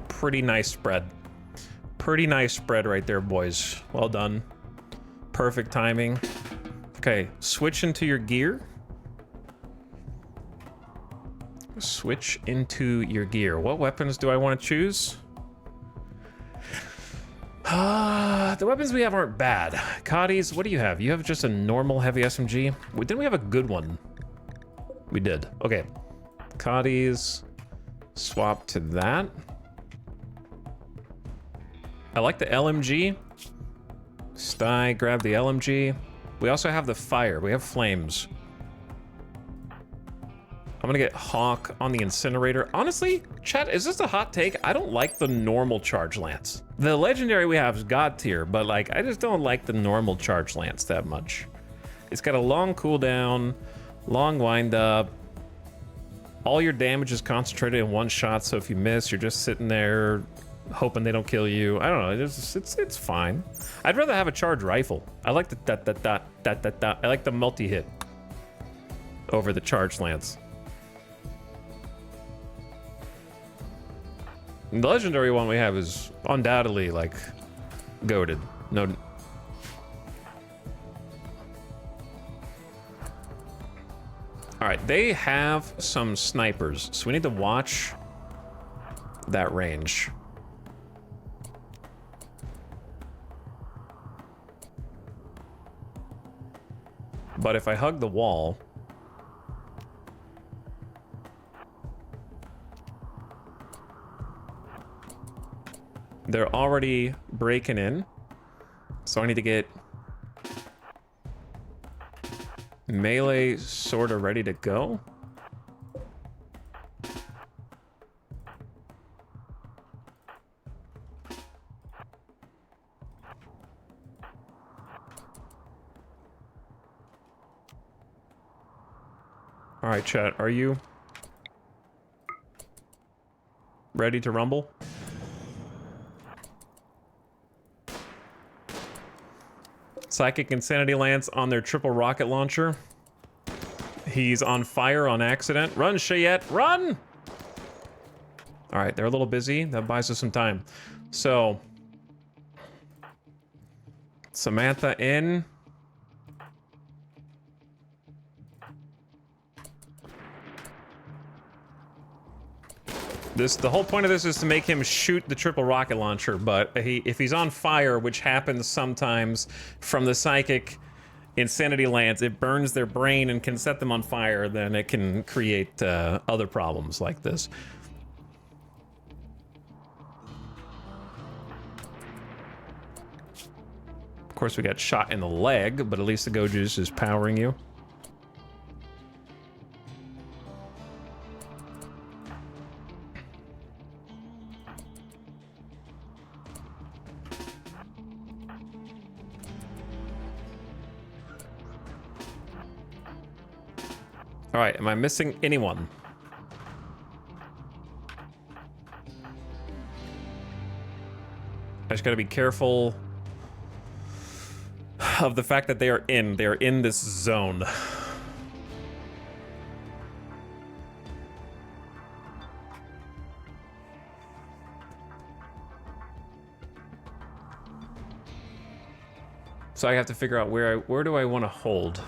Pretty nice spread. Pretty nice spread right there, boys. Well done. Perfect timing. Okay, switch into your gear. Switch into your gear. What weapons do I want to choose? The weapons we have aren't bad. Cotties, what do you have? You have just a normal heavy SMG? Didn't we have a good one? We did. Okay. Cotties. Swap to that. I like the LMG. Sty, grab the LMG. We also have the fire. We have flames. I'm gonna get Hawk on the incinerator. Honestly, chat, is this a hot take? I don't like the normal charge lance. The legendary we have is god tier, but like, I just don't like the normal charge lance that much. It's got a long cooldown, long wind up. All your damage is concentrated in one shot, so if you miss, you're just sitting there hoping they don't kill you. I don't know. It's fine. I'd rather have a charged rifle. I like the I like the multi-hit over the charged lance. And the legendary one we have is undoubtedly like goated. No. All right, they have some snipers, so we need to watch that range. But if I hug the wall, they're already breaking in, so I need to get melee sort of ready to go. All right, chat, are you ready to rumble? Psychic Insanity Lance on their triple rocket launcher. He's on fire on accident. Run, Cheyette, run! All right, they're a little busy. That buys us some time. So, Samantha in. The whole point of this is to make him shoot the triple rocket launcher, but if he's on fire, which happens sometimes from the Psychic Insanity Lance, it burns their brain and can set them on fire, then it can create other problems like this. Of course, we got shot in the leg, but at least the Go Juice is powering you. All right, am I missing anyone? I just gotta be careful of the fact that they're in this zone. So I have to figure out where do I want to hold?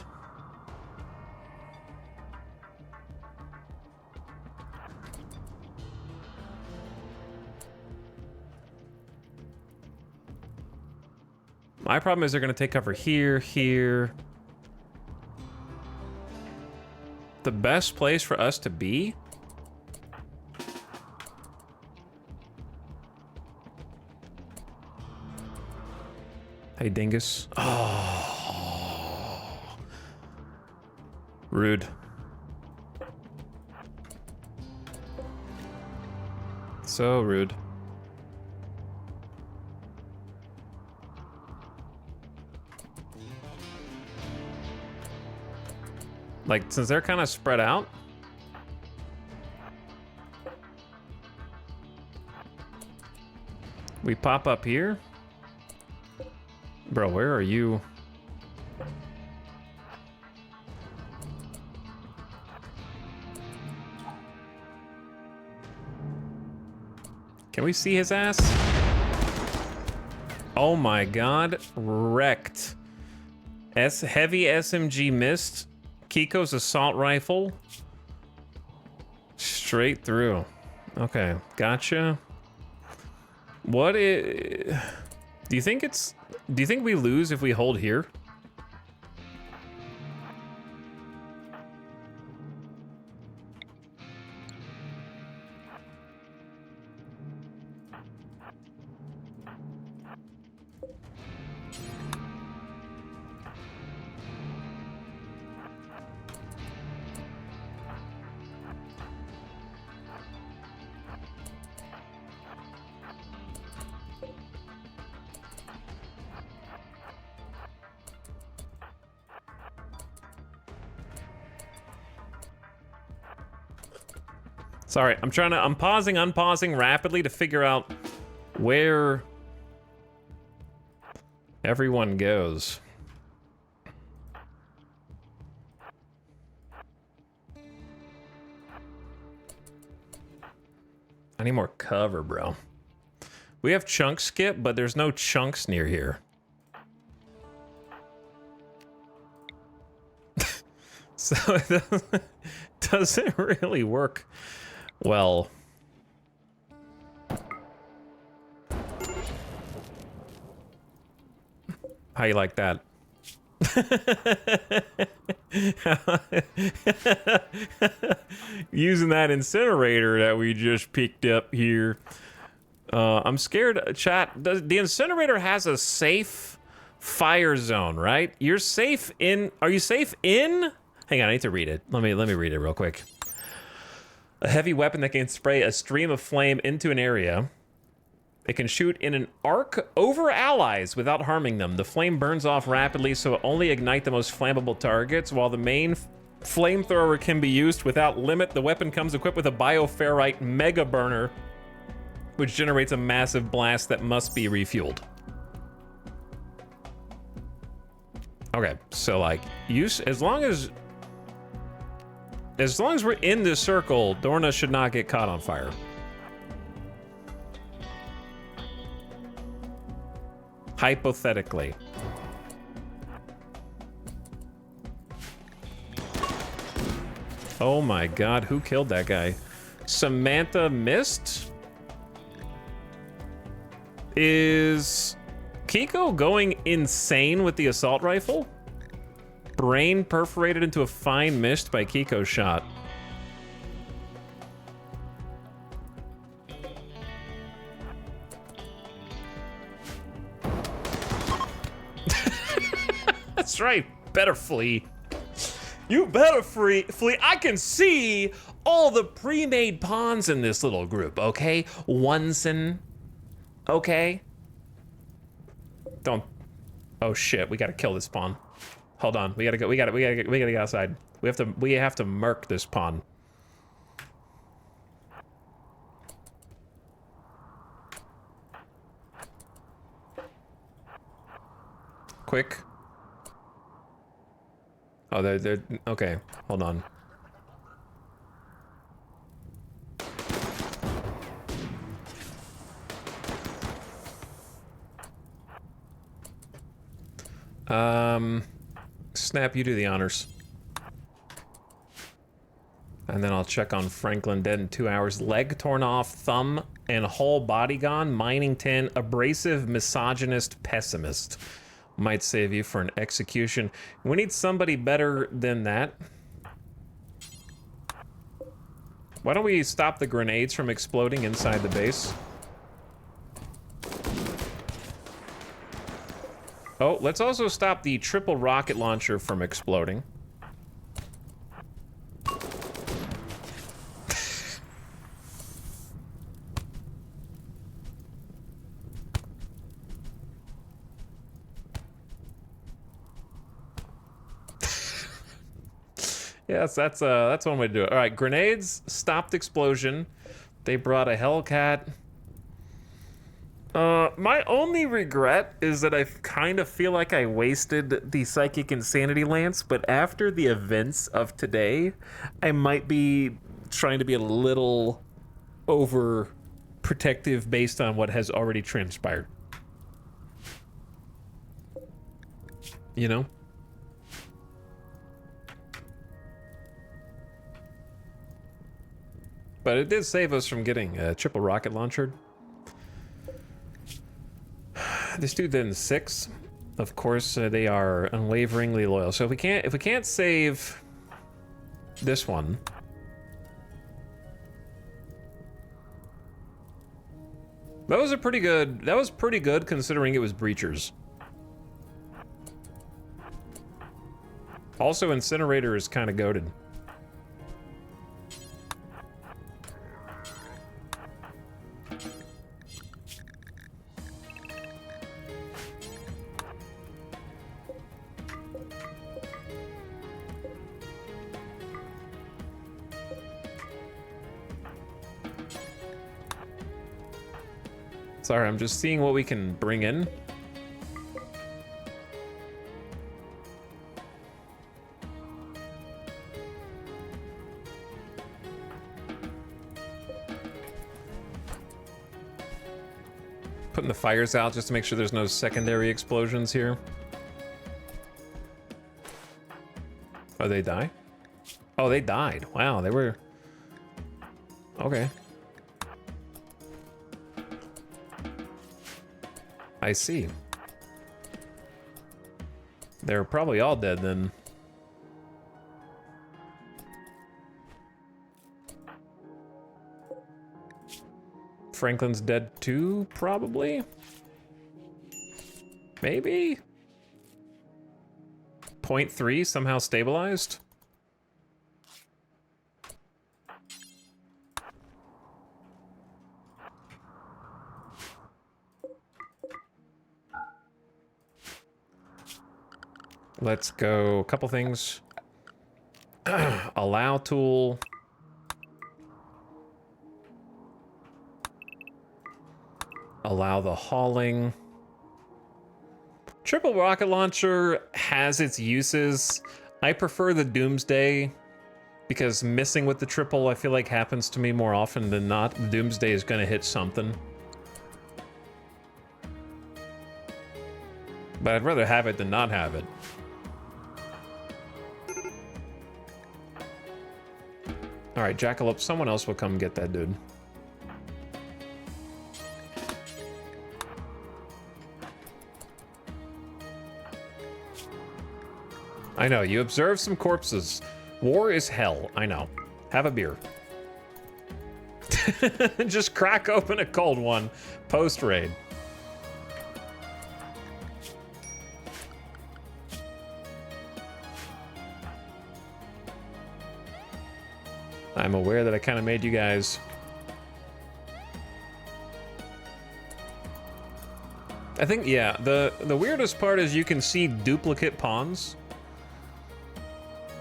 My problem is they're going to take cover here, here. The best place for us to be? Hey, dingus. Oh. Rude. So rude. Like, since they're kind of spread out. We pop up here. Bro, where are you? Can we see his ass? Oh my god, wrecked. Heavy SMG missed. Kiko's assault rifle. Straight through. Okay, gotcha. What is... Do you think we lose if we hold here? Sorry, I'm pausing, unpausing rapidly to figure out where everyone goes. I need more cover, bro. We have chunk skip, but there's no chunks near here. So it doesn't really work well. How you like that? Using that incinerator that we just picked up here. I'm scared, chat. The incinerator has a safe fire zone, right? You're safe in... Are you safe in... Hang on, I need to read it. Let me read it real quick. A heavy weapon that can spray a stream of flame into an area. It can shoot in an arc over allies without harming them. The flame burns off rapidly, so it only ignite the most flammable targets. While the main flamethrower can be used without limit, the weapon comes equipped with a bioferrite mega burner, which generates a massive blast that must be refueled. Okay, so like, as long as we're in this circle, Dorna should not get caught on fire. Hypothetically. Oh my god, who killed that guy? Samantha missed? Is Kiko going insane with the assault rifle? Brain perforated into a fine mist by Kiko's shot. That's right, better flee. You better flee. I can see all the pre-made pawns in this little group, okay? Onesen, okay? Don't. Oh shit, we gotta kill this pawn. Hold on, we gotta get outside. We have to murk this pawn. Quick. Oh, they're okay. Hold on. Snap, you do the honors. And then I'll check on Franklin, dead in 2 hours. Leg torn off, thumb and whole body gone. Mining 10, abrasive, misogynist, pessimist. Might save you for an execution. We need somebody better than that. Why don't we stop the grenades from exploding inside the base? Oh, let's also stop the triple rocket launcher from exploding. Yes, that's one way to do it. All right, grenades stopped explosion. They brought a Hellcat. My only regret is that I kind of feel like I wasted the Psychic Insanity Lance, but after the events of today, I might be trying to be a little overprotective based on what has already transpired. You know? But it did save us from getting a triple rocket launcher. This dude then 6. Of course, they are unwaveringly loyal. So if we can't save this one, that was pretty good considering it was breachers. Also, incinerator is kind of goated. Sorry, I'm just seeing what we can bring in. Putting the fires out just to make sure there's no secondary explosions here. Oh, they die? Oh, they died. Wow, they were... Okay. I see. They're probably all dead then. Franklin's dead too, probably? Maybe? 0.3 somehow stabilized? Let's go a couple things. Allow tool. Allow the hauling. Triple rocket launcher has its uses. I prefer the Doomsday because missing with the triple I feel like happens to me more often than not. The Doomsday is going to hit something. But I'd rather have it than not have it. Alright, Jackalope, someone else will come get that dude. I know, you observe some corpses. War is hell, I know. Have a beer. Just crack open a cold one post-raid. I'm aware that I kind of made you guys. I think, yeah, the weirdest part is you can see duplicate pawns.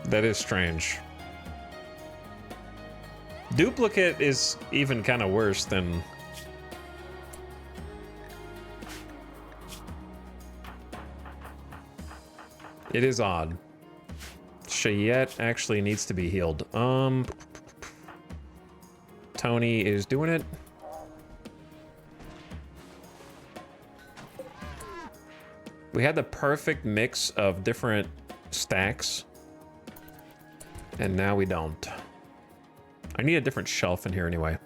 That is strange. Duplicate is even kind of worse than... It is odd. Cheyette actually needs to be healed. Tony is doing it. We had the perfect mix of different stacks. And now we don't. I need a different shelf in here anyway.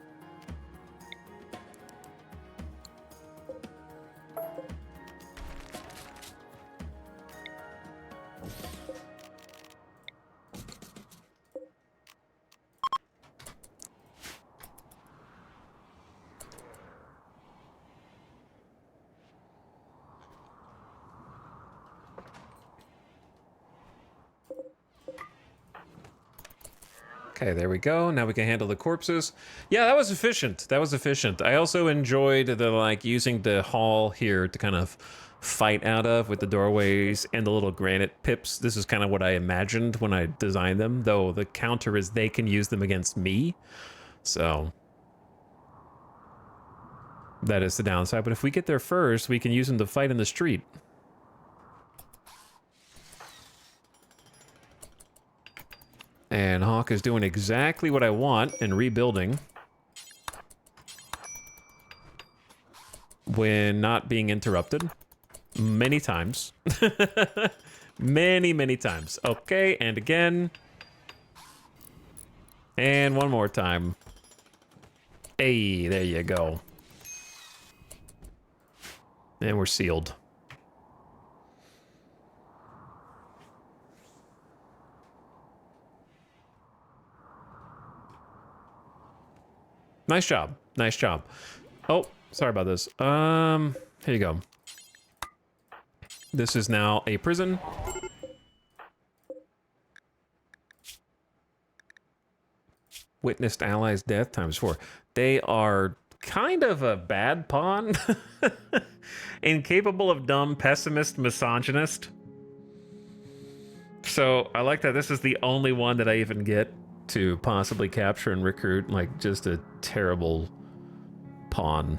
Okay, there we go. Now we can handle the corpses. Yeah, that was efficient. That was efficient. I also enjoyed the, like, using the hall here to kind of fight out of with the doorways and the little granite pips. This is kind of what I imagined when I designed them, though the counter is they can use them against me. So that is the downside. But if we get there first, we can use them to fight in the street. And Hawk is doing exactly what I want and rebuilding. When not being interrupted. Many times. Many times. Okay, and again. And one more time. Hey, there you go. And we're sealed. Nice job. Nice job. Oh, sorry about this. Here you go. This is now a prison. Witnessed allies' death ×4. They are kind of a bad pawn. Incapable of dumb, pessimist, misogynist. So I like that this is the only one that I even get to possibly capture and recruit, like, just a terrible pawn.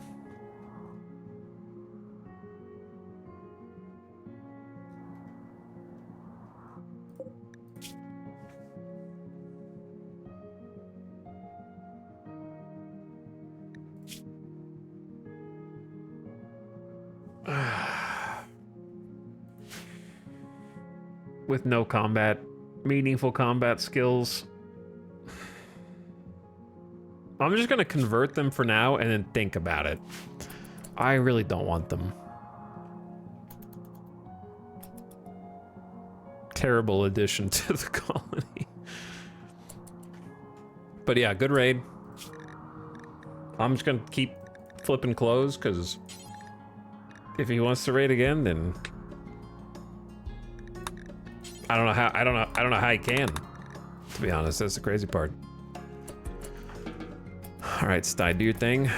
with no meaningful combat skills. I'm just gonna convert them for now and then think about it. I really don't want them. Terrible addition to the colony. But yeah, good raid. I'm just gonna keep flipping clothes because if he wants to raid again, then I don't know how he can. To be honest, that's the crazy part. All right, Sty, do your thing.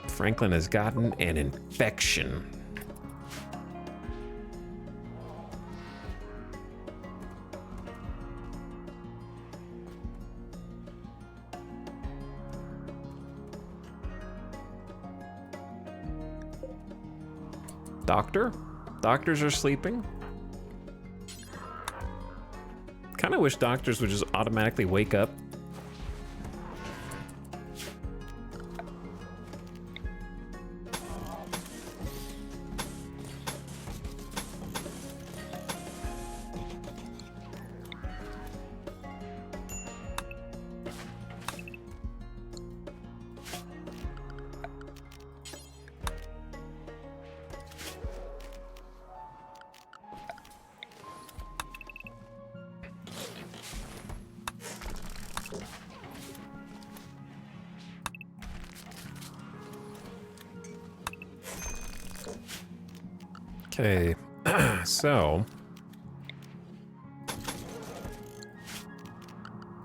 Franklin has gotten an infection. Doctor? Doctors are sleeping? Kind of wish doctors would just automatically wake up. Okay, so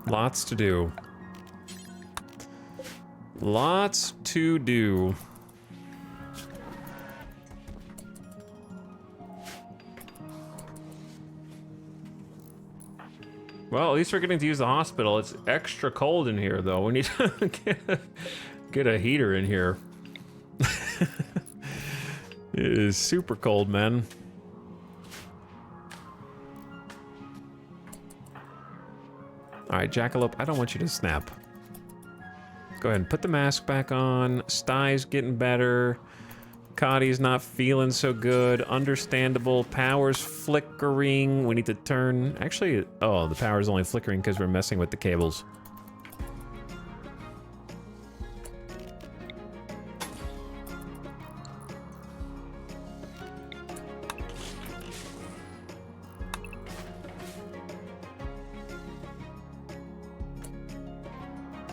lots to do. Lots to do. Well, at least we're getting to use the hospital. It's extra cold in here, though. We need to get a heater in here. It is super cold, man. All right, Jackalope, I don't want you to snap. Go ahead and put the mask back on. Sty's getting better. Cotty's not feeling so good. Understandable. Power's flickering. We need to turn... Actually, oh, the power's only flickering because we're messing with the cables.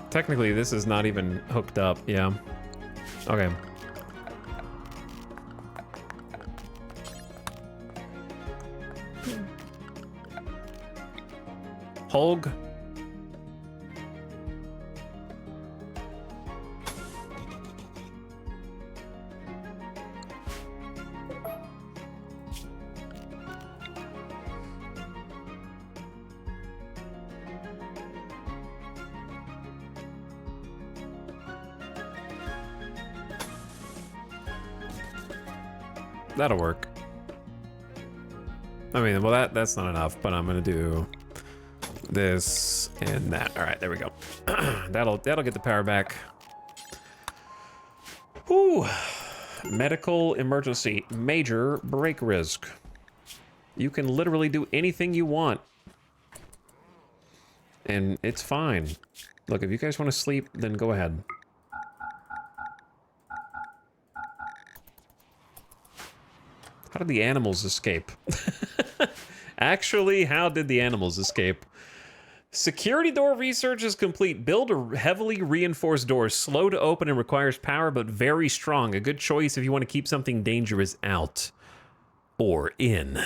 Technically, this is not even hooked up, yeah. Okay. Holg. That'll work. I mean, well, that's not enough, but I'm gonna do this and that. All right, there we go. that'll get the power back. Whew. Medical emergency, major break risk. You can literally do anything you want, and it's fine. Look, if you guys want to sleep, then go ahead. How did the animals escape? Actually, how did the animals escape? Security door research is complete. Build a heavily reinforced door. Slow to open and requires power, but very strong. A good choice if you want to keep something dangerous out. Or in.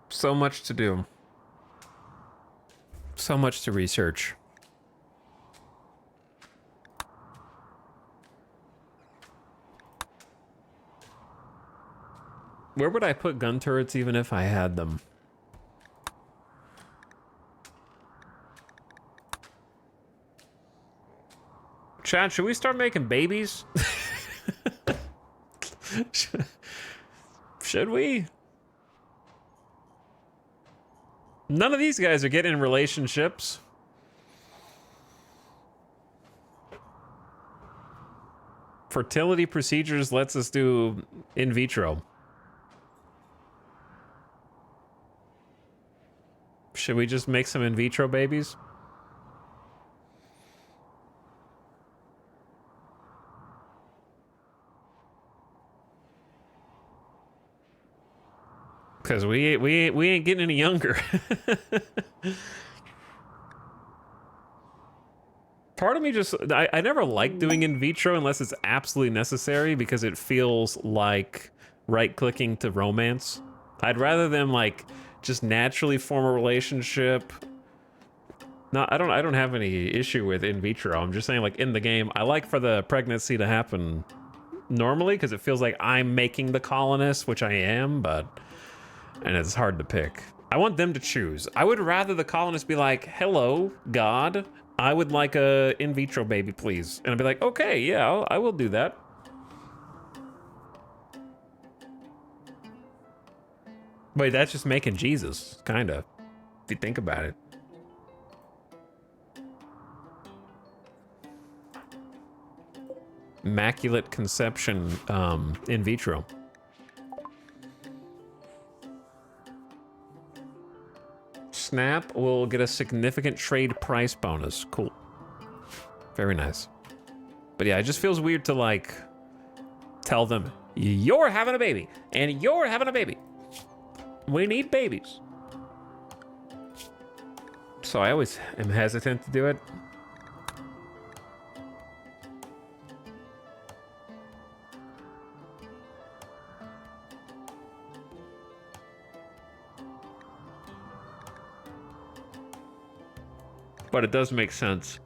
So much to do. So much to research. Where would I put gun turrets even if I had them? Chad, should we start making babies? Should we? None of these guys are getting in relationships. Fertility procedures lets us do in vitro. Should we just make some in vitro babies? Because we ain't getting any younger. Part of me just, I never like doing in vitro unless it's absolutely necessary because it feels like right-clicking to romance. I'd rather them like just naturally form a relationship. No, I don't have any issue with in vitro. I'm just saying like in the game, I like for the pregnancy to happen normally because it feels like I'm making the colonist, which I am, and it's hard to pick. I want them to choose. I would rather the colonist be like, hello, God, I would like a in vitro baby, please. And I'd be like, okay, yeah, I will do that. Wait, that's just making Jesus, kinda, if you think about it. Immaculate conception, in vitro. Snap will get a significant trade price bonus. Cool. Very nice. But yeah, it just feels weird to like tell them, you're having a baby and you're having a baby. We need babies. So I always am hesitant to do it. But it does make sense.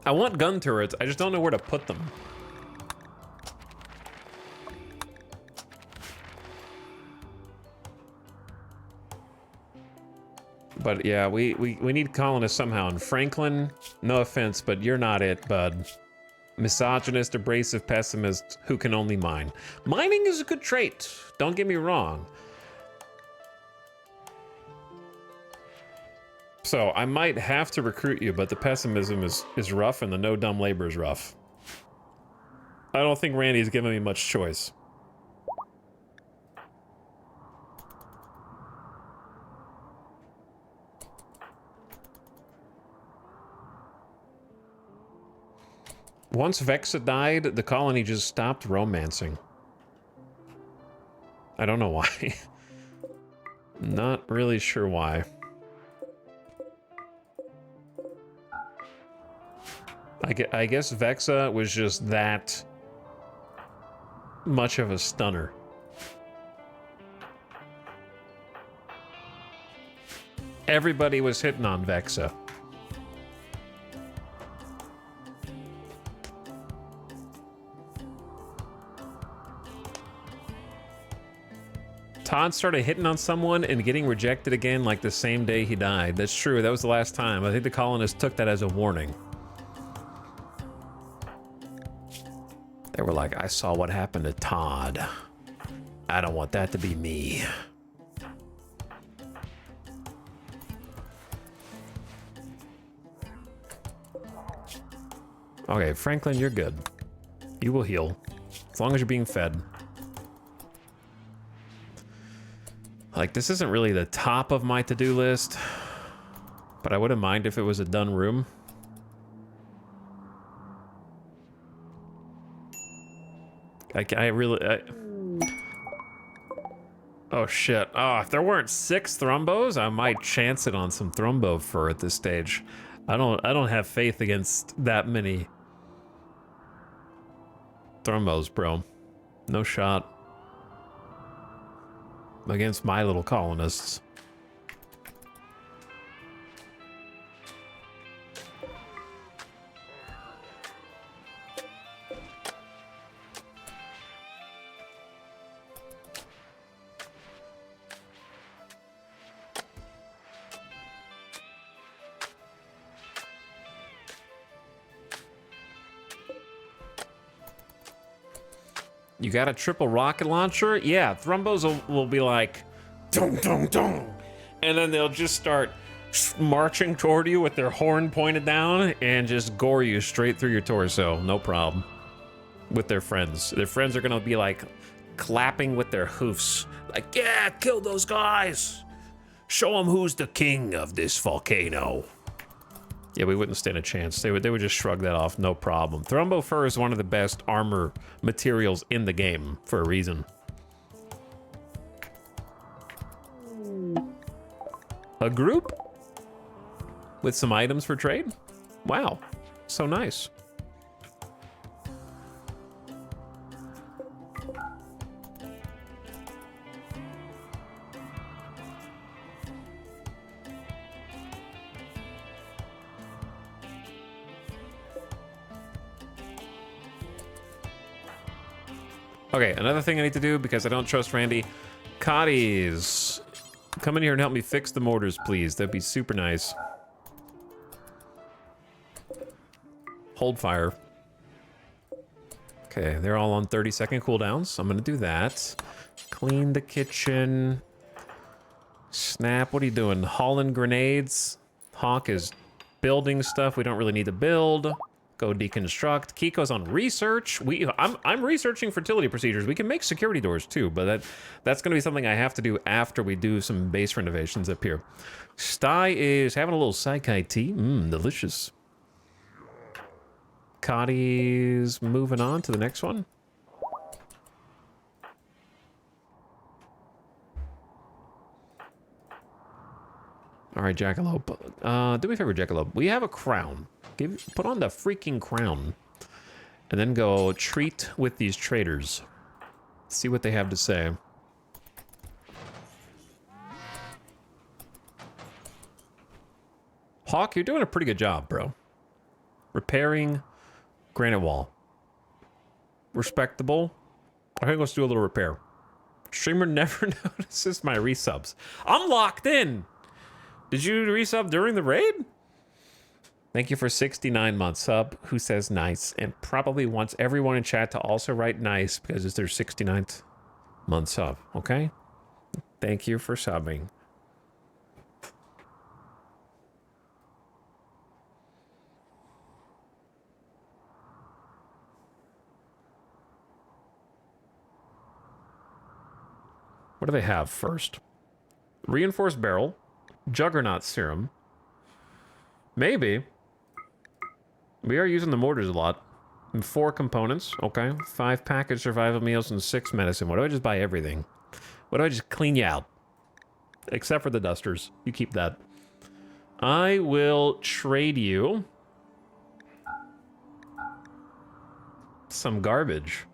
I want gun turrets, I just don't know where to put them. But yeah, we need colonists somehow. And Franklin, no offense, but you're not it, bud. Misogynist, abrasive, pessimist, who can only mine. Mining is a good trait, don't get me wrong. So I might have to recruit you, but the pessimism is rough and the no dumb labor is rough. I don't think Randy's giving me much choice. Once Vexa died, the colony just stopped romancing. I don't know why. Not really sure why. I guess Vexa was just that much of a stunner. Everybody was hitting on Vexa. Todd started hitting on someone and getting rejected again like the same day he died. That's true, that was the last time. I think the colonists took that as a warning. They were like, I saw what happened to Todd. I don't want that to be me. Okay, Franklin, you're good. You will heal. As long as you're being fed. Like, this isn't really the top of my to-do list, but I wouldn't mind if it was a done room. Oh shit. Oh, if there weren't 6 thrombos, I might chance it on some thrombo fur at this stage. I don't have faith against that many thrombos, bro. No shot. Against my little colonists. You got a triple rocket launcher? Yeah, Thrombos will be like, dong, dong, dong. and then they'll just start marching toward you with their horn pointed down and just gore you straight through your torso. No problem. With their friends. Their friends are gonna be like clapping with their hoofs. Like, yeah, kill those guys. Show them who's the king of this volcano. Yeah, we wouldn't stand a chance. They would just shrug that off, no problem. Thrumbo fur is one of the best armor materials in the game for a reason. A group with some items for trade? Wow, so nice. Okay, another thing I need to do because I don't trust Randy. Cotties, come in here and help me fix the mortars, please. That'd be super nice. Hold fire. Okay, they're all on 30-second cooldowns. I'm gonna do that. Clean the kitchen. Snap, what are you doing? Hauling grenades. Hawk is building stuff we don't really need to build. Go deconstruct. Kiko's on research. I'm researching fertility procedures. We can make security doors too, but that's gonna be something I have to do after we do some base renovations up here. Sty is having a little Saikai tea. Delicious. Cotty's moving on to the next one. All right, Jackalope. Do me a favor, Jackalope. We have a crown. Put on the freaking crown. And then go treat with these traders. See what they have to say. Hawk, you're doing a pretty good job, bro. Repairing granite wall. Respectable. I think let's do a little repair. Streamer never notices my resubs. I'm locked in. Did you resub during the raid? Thank you for 69 months sub. Who says nice? And probably wants everyone in chat to also write nice because it's their 69th month sub. Okay? Thank you for subbing. What do they have first? Reinforced barrel. Juggernaut serum. Maybe. We are using the mortars a lot. And 4 components. Okay. 5 packaged survival meals and 6 medicine. What do I just buy everything? What do I just clean you out? Except for the dusters. You keep that. I will trade you some garbage.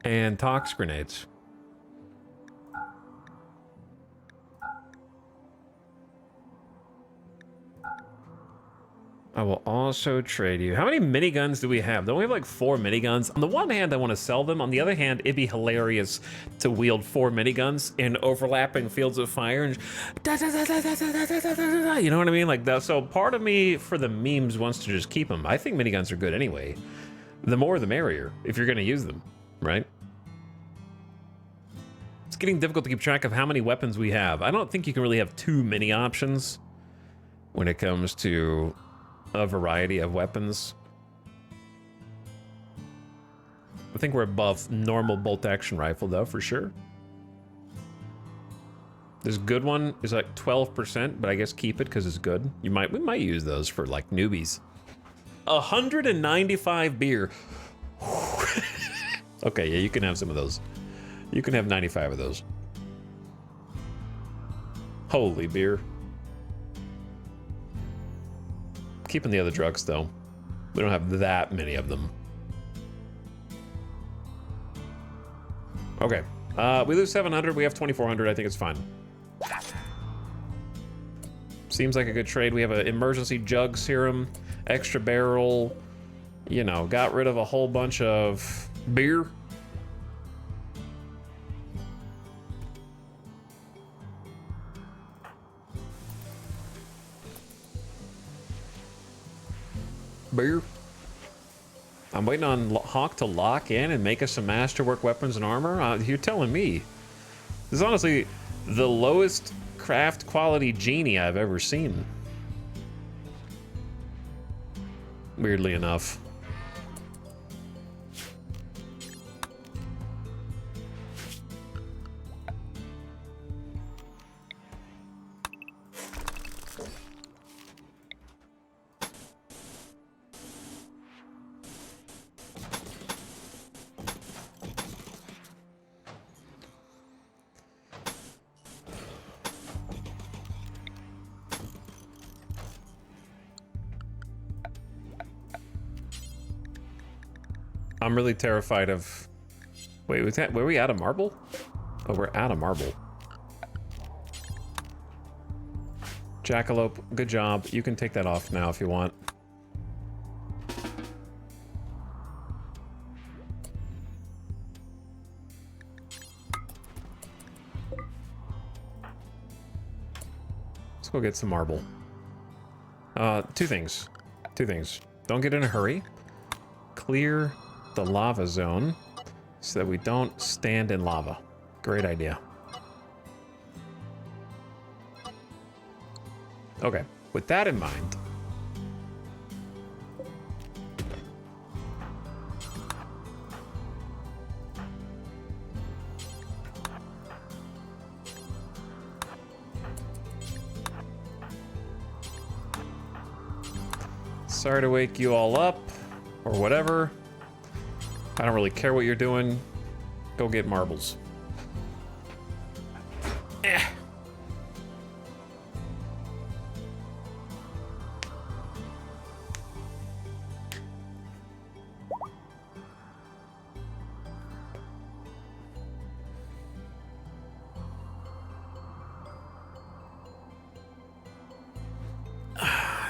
And tox grenades. I will also trade you. How many miniguns do we have? Don't we have like 4 miniguns? On the one hand, I want to sell them. On the other hand, it'd be hilarious to wield 4 miniguns in overlapping fields of fire and you know what I mean? Like that. So part of me for the memes wants to just keep them. I think miniguns are good anyway. The more the merrier if you're going to use them. Right? It's getting difficult to keep track of how many weapons we have. I don't think you can really have too many options when it comes to a variety of weapons. I think we're above normal bolt-action rifle, though, for sure. This good one is like 12%, but I guess keep it because it's good. We might use those for like newbies. 195 beer. Okay, yeah, you can have some of those. You can have 95 of those. Holy beer. Keeping the other drugs, though. We don't have that many of them. Okay. We lose 700. We have 2,400. I think it's fine. Seems like a good trade. We have an emergency jug serum, extra barrel. You know, got rid of a whole bunch of beer. Beer. I'm waiting on Hawk to lock in and make us some masterwork weapons and armor. You're telling me. This is honestly the lowest craft quality genie I've ever seen. Weirdly enough. I'm really terrified of... Wait, was that... Were we out of marble? Oh, we're out of marble. Jackalope, good job. You can take that off now if you want. Let's go get some marble. Two things. Two things. Don't get in a hurry. Clear the lava zone so that we don't stand in lava. Great idea. Okay, with that in mind, sorry to wake you all up or whatever. I don't really care what you're doing. Go get marbles. Eh.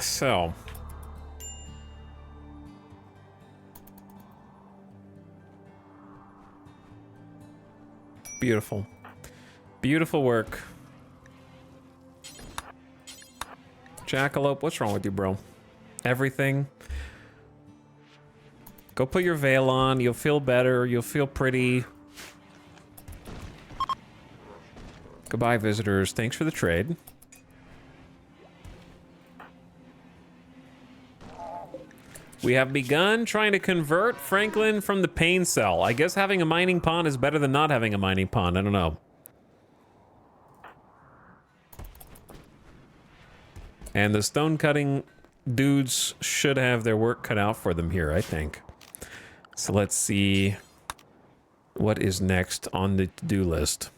So... Beautiful. Beautiful work. Jackalope, what's wrong with you, bro? Everything? Go put your veil on. You'll feel better. You'll feel pretty. Goodbye, visitors. Thanks for the trade. We have begun trying to convert Franklin from the pain cell. I guess having a mining pond is better than not having a mining pond. I don't know. And the stone cutting dudes should have their work cut out for them here, I think. So let's see what is next on the to-do list.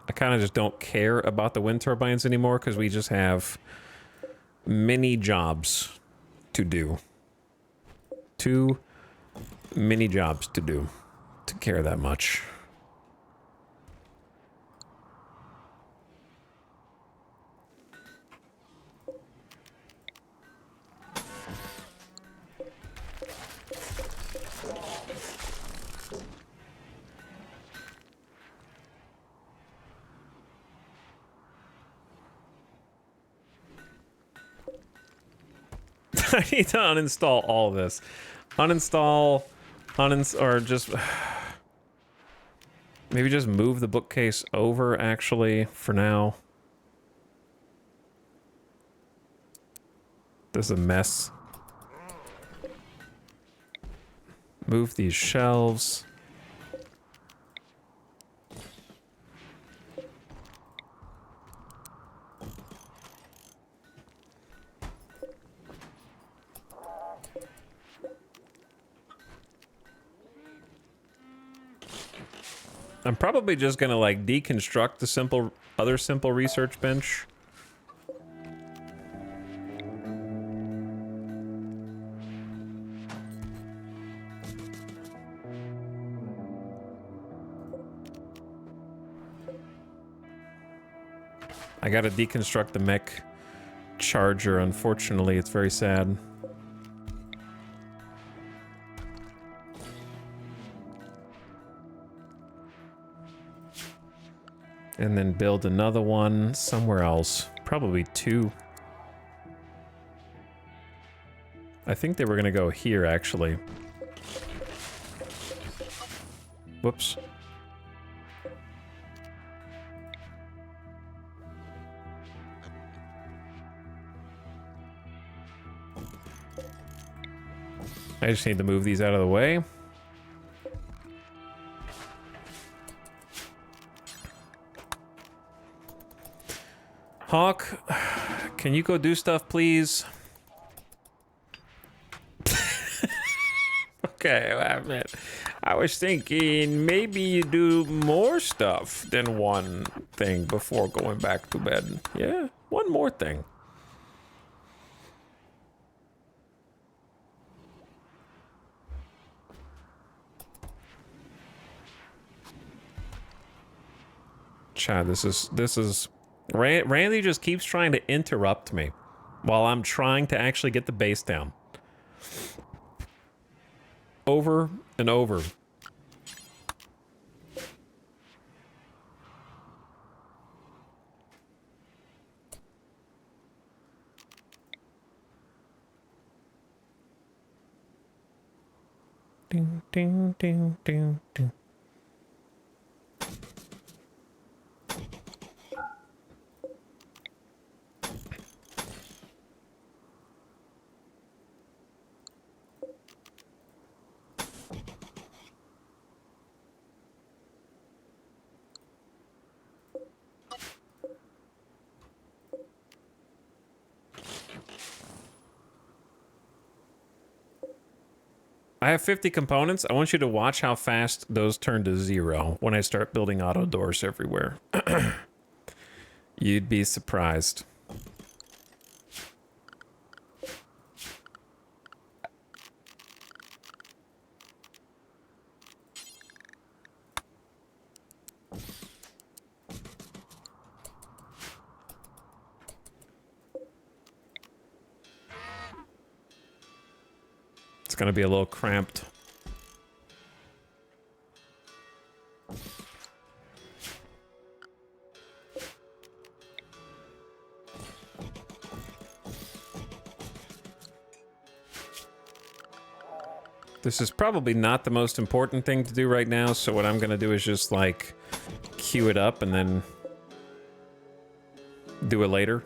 I kind of just don't care about the wind turbines anymore because we just have many jobs to do. Too many jobs to do to care that much. I need to uninstall all of this. Uninstall, or just... Maybe just move the bookcase over, actually, for now. This is a mess. Move these shelves. I'm probably just gonna like deconstruct the other simple research bench. I gotta deconstruct the mech charger, unfortunately. It's very sad. And then build another one somewhere else. Probably 2. I think they were gonna go here, actually. Whoops. I just need to move these out of the way. Hawk, can you go do stuff, please? Okay, I was thinking maybe you do more stuff than one thing before going back to bed. Yeah, one more thing. Chad, this is Randy just keeps trying to interrupt me while I'm trying to actually get the base down. Over and over. Ding, ding, ding, ding, ding. I have 50 components. I want you to watch how fast those turn to 0 when I start building auto doors everywhere. You'd be surprised. Gonna be a little cramped. This is probably not the most important thing to do right now, so what I'm gonna do is just like queue it up and then do it later.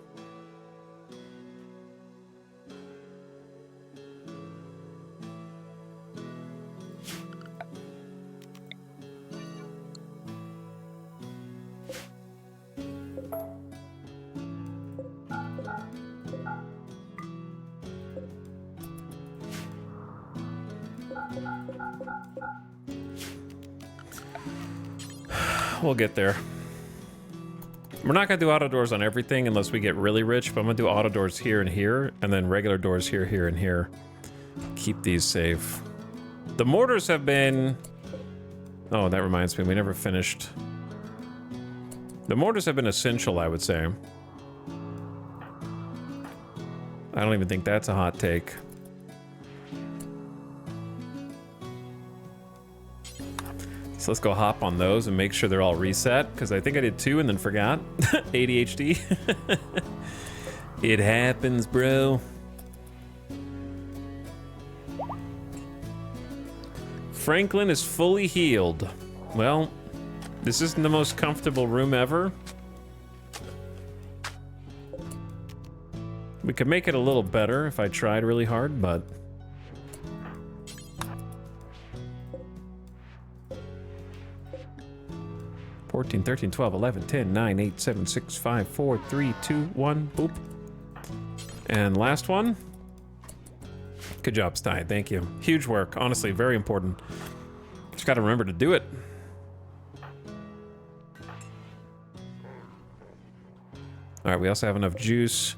We'll get there. We're not gonna do auto doors on everything unless we get really rich, but I'm gonna do auto doors here and here, and then regular doors here, here, and here. Keep these safe. The mortars have been... Oh, that reminds me, we never finished. The mortars have been essential, I would say. I don't even think that's a hot take. So let's go hop on those and make sure they're all reset, because I think I did 2 and then forgot. ADHD. It happens, bro. Franklin is fully healed. Well, this isn't the most comfortable room ever. We could make it a little better if I tried really hard, but... 14, 13, 12, 11, 10, 9, 8, 7, 6, 5, 4, 3, 2, 1, boop. And last one. Good job, Sty, thank you. Huge work, honestly, very important. Just gotta remember to do it. All right, we also have enough juice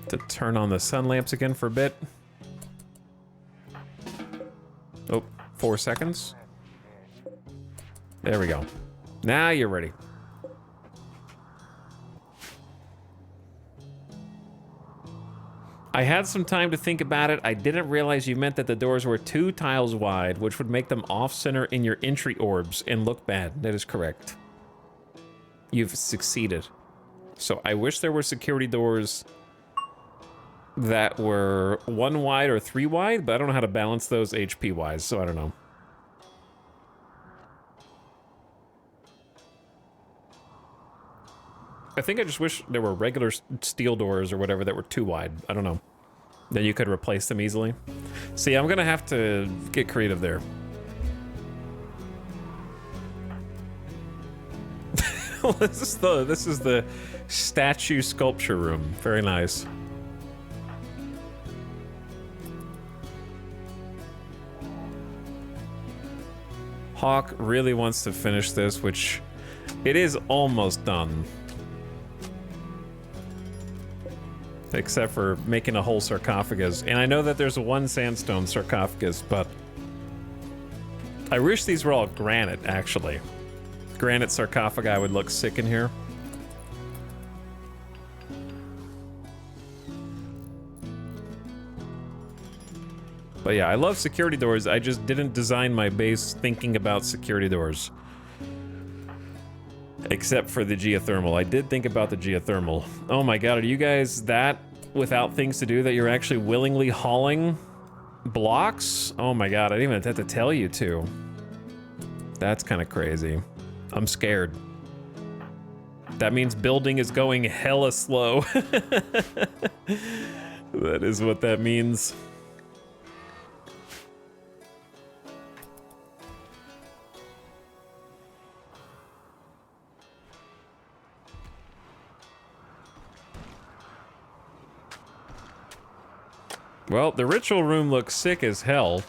to turn on the sun lamps again for a bit. Oh, 4 seconds. There we go. Now you're ready. I had some time to think about it. I didn't realize you meant that the doors were 2 tiles wide, which would make them off-center in your entry orbs and look bad. That is correct. you've succeeded. So I wish there were security doors that were 1 wide or 3 wide, but I don't know how to balance those HP wise, so I don't know. I think I just wish there were regular steel doors or whatever that were 2 wide. I don't know. Then you could replace them easily. See, I'm gonna have to get creative there. This is the statue sculpture room. Very nice. Hawk really wants to finish this, which it is almost done. Except for making a whole sarcophagus. And I know that there's a 1 sandstone sarcophagus, but I wish these were all granite, actually. Granite sarcophagi would look sick in here. But yeah, I love security doors. I just didn't design my base thinking about security doors. Except for the geothermal. I did think about the geothermal. Oh my god, are you guys that without things to do that you're actually willingly hauling blocks? Oh my god, I didn't even have to tell you to. That's kind of crazy. I'm scared. That means building is going hella slow. That is what that means. Well, the ritual room looks sick as hell.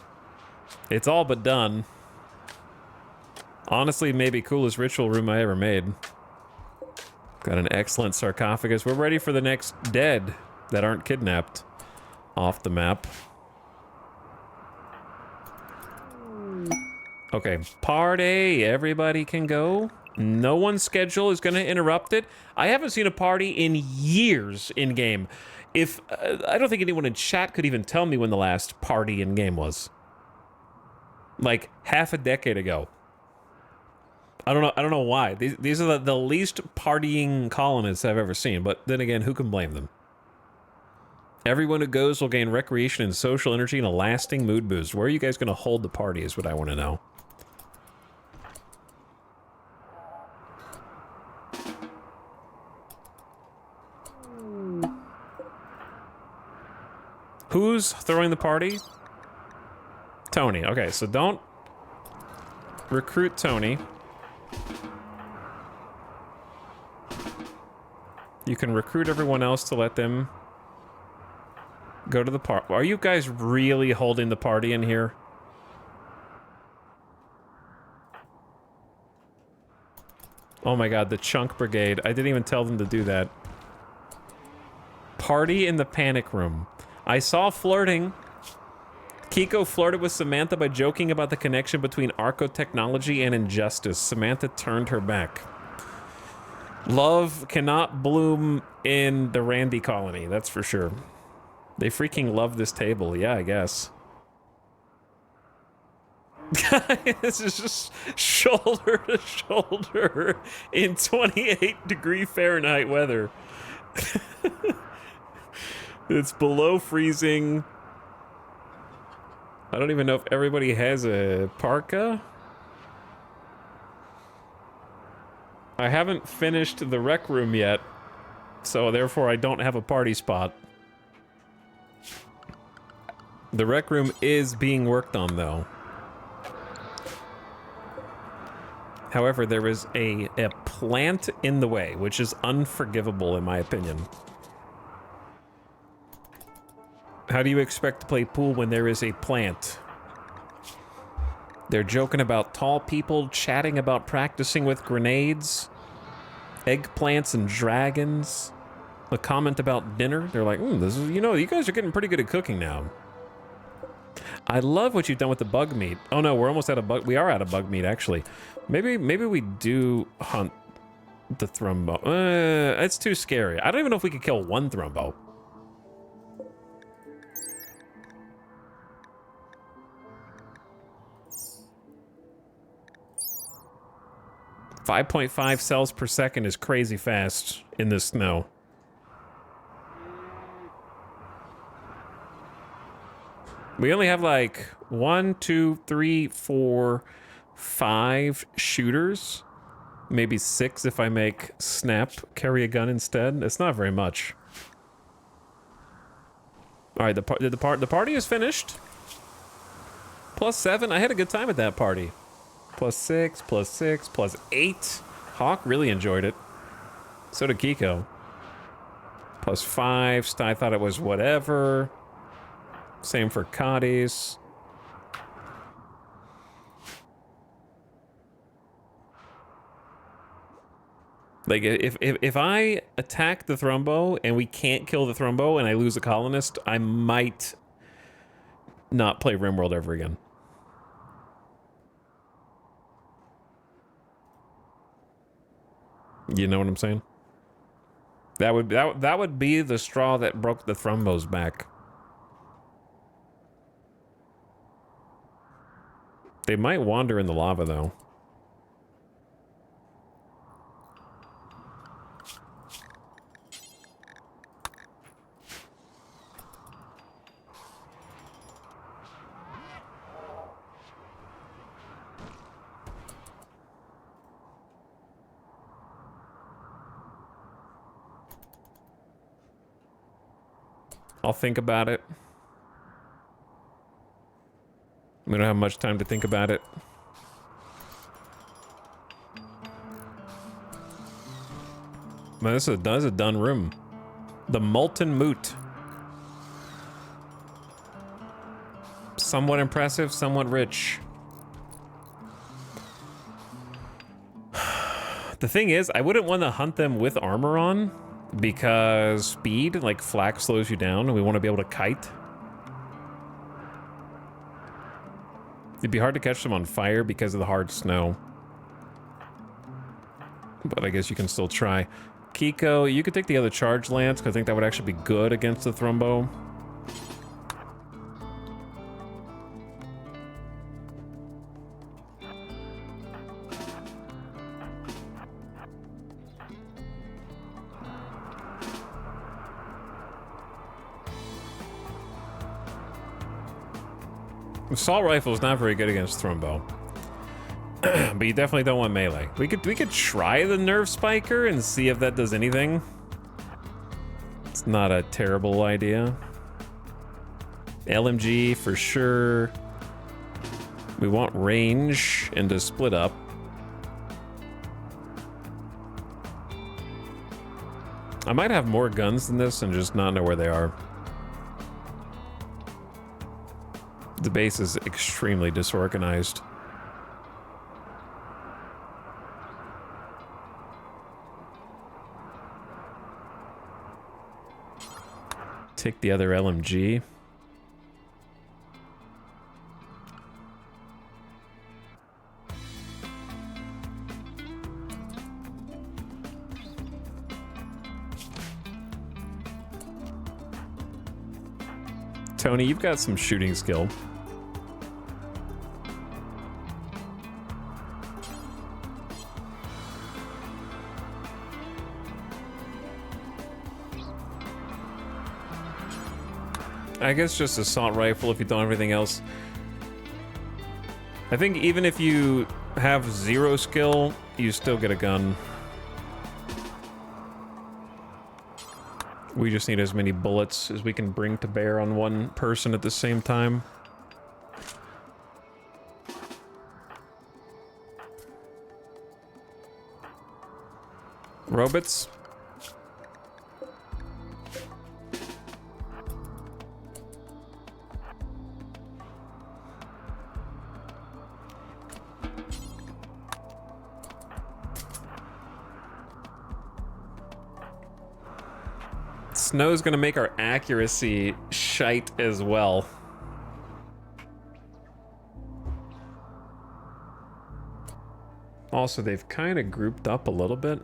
It's all but done. Honestly, maybe coolest ritual room I ever made. Got an excellent sarcophagus. We're ready for the next dead that aren't kidnapped off the map. Okay, party. Everybody can go. No one's schedule is going to interrupt it. I haven't seen a party in years in game. If I don't think anyone in chat could even tell me when the last party in game was. Like half a decade ago. I don't know why. These are the least partying colonists I've ever seen, but then again, who can blame them? Everyone who goes will gain recreation and social energy and a lasting mood boost. Where are you guys going to hold the party is what I want to know. Who's throwing the party? Tony. Okay, so don't recruit Tony. You can recruit everyone else to let them go to the party. Are you guys really holding the party in here? Oh my god, the Chunk Brigade. I didn't even tell them to do that. Party in the panic room. I saw flirting. Kiko flirted with Samantha by joking about the connection between archotechnology and injustice. Samantha turned her back. Love cannot bloom in the Randy colony, that's for sure. They freaking love this table, yeah, I guess. This is just shoulder to shoulder in 28-degree Fahrenheit weather. It's below freezing. I don't even know if everybody has a parka. I haven't finished the rec room yet, so therefore I don't have a party spot. The rec room is being worked on, though. However, there is a plant in the way, which is unforgivable in my opinion. How do you expect to play pool when there is a plant? They're joking about tall people, chatting about practicing with grenades, eggplants and dragons. A comment about dinner. They're like, this is, you know, you guys are getting pretty good at cooking now. I love what you've done with the bug meat. Oh no, we're almost out of bug. We are out of bug meat, actually. Maybe we do hunt the Thrumbo. It's too scary. I don't even know if we could kill one Thrumbo. 5.5 cells per second is crazy fast in this snow. We only have like 1, 2, 3, 4, 5 shooters. Maybe 6 if I make Snap carry a gun instead. It's not very much. All right, the party is finished. +7. I had a good time at that party. +6, +6, +8. Hawk really enjoyed it. So did Kiko. +5. Sty thought it was whatever. Same for Cotties. Like, if I attack the Thrumbo and we can't kill the Thrumbo and I lose a colonist, I might not play RimWorld ever again. You know what I'm saying? That would be the straw that broke the Thrumbo's back. They might wander in the lava, though. I'll think about it. We don't have much time to think about it. Man, this is a done room. The Molten Moot. Somewhat impressive, somewhat rich. The thing is, I wouldn't want to hunt them with armor on because speed, like flak, slows you down, and we want to be able to kite. It'd be hard to catch them on fire because of the hard snow. But I guess you can still try. Kiko, you could take the other charge lance, because I think that would actually be good against the Thrumbo. Assault rifle is not very good against Thrumbo. But you definitely don't want melee. We could try the nerve spiker and see if that does anything. It's not a terrible idea. LMG for sure. We want range and to split up. I might have more guns than this and just not know where they are. The base is extremely disorganized. Take the other LMG. Tony, you've got some shooting skill. I guess just assault rifle if you don't have everything else. I think even if you have 0 skill, you still get a gun. We just need as many bullets as we can bring to bear on one person at the same time. Robots? Snow's gonna make our accuracy shite as well. Also, they've kind of grouped up a little bit.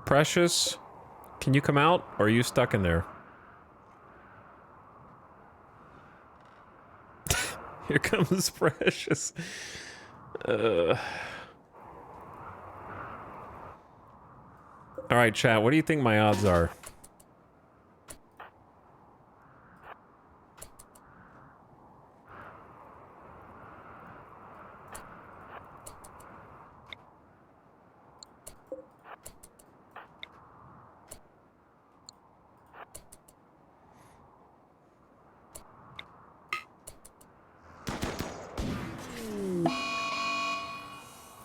Precious, can you come out, or are you stuck in there? Here comes Precious. All right, chat, what do you think my odds are?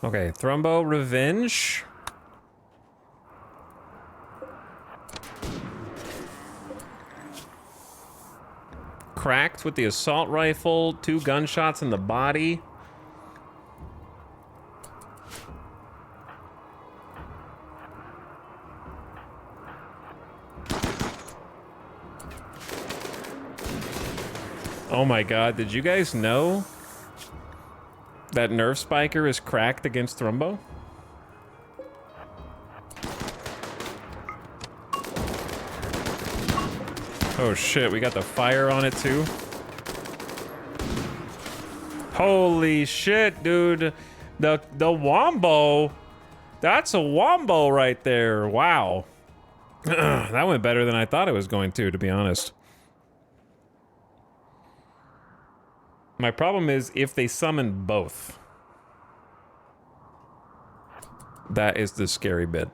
Okay, Thrumbo Revenge. Cracked with the assault rifle, 2 gunshots in the body. Oh my god, did you guys know that Nerf Spiker is cracked against Thrumbo? Oh shit, we got the fire on it too. Holy shit, dude. The Wombo. That's a Wombo right there. Wow. That went better than I thought it was going to be honest. My problem is if they summon both. That is the scary bit.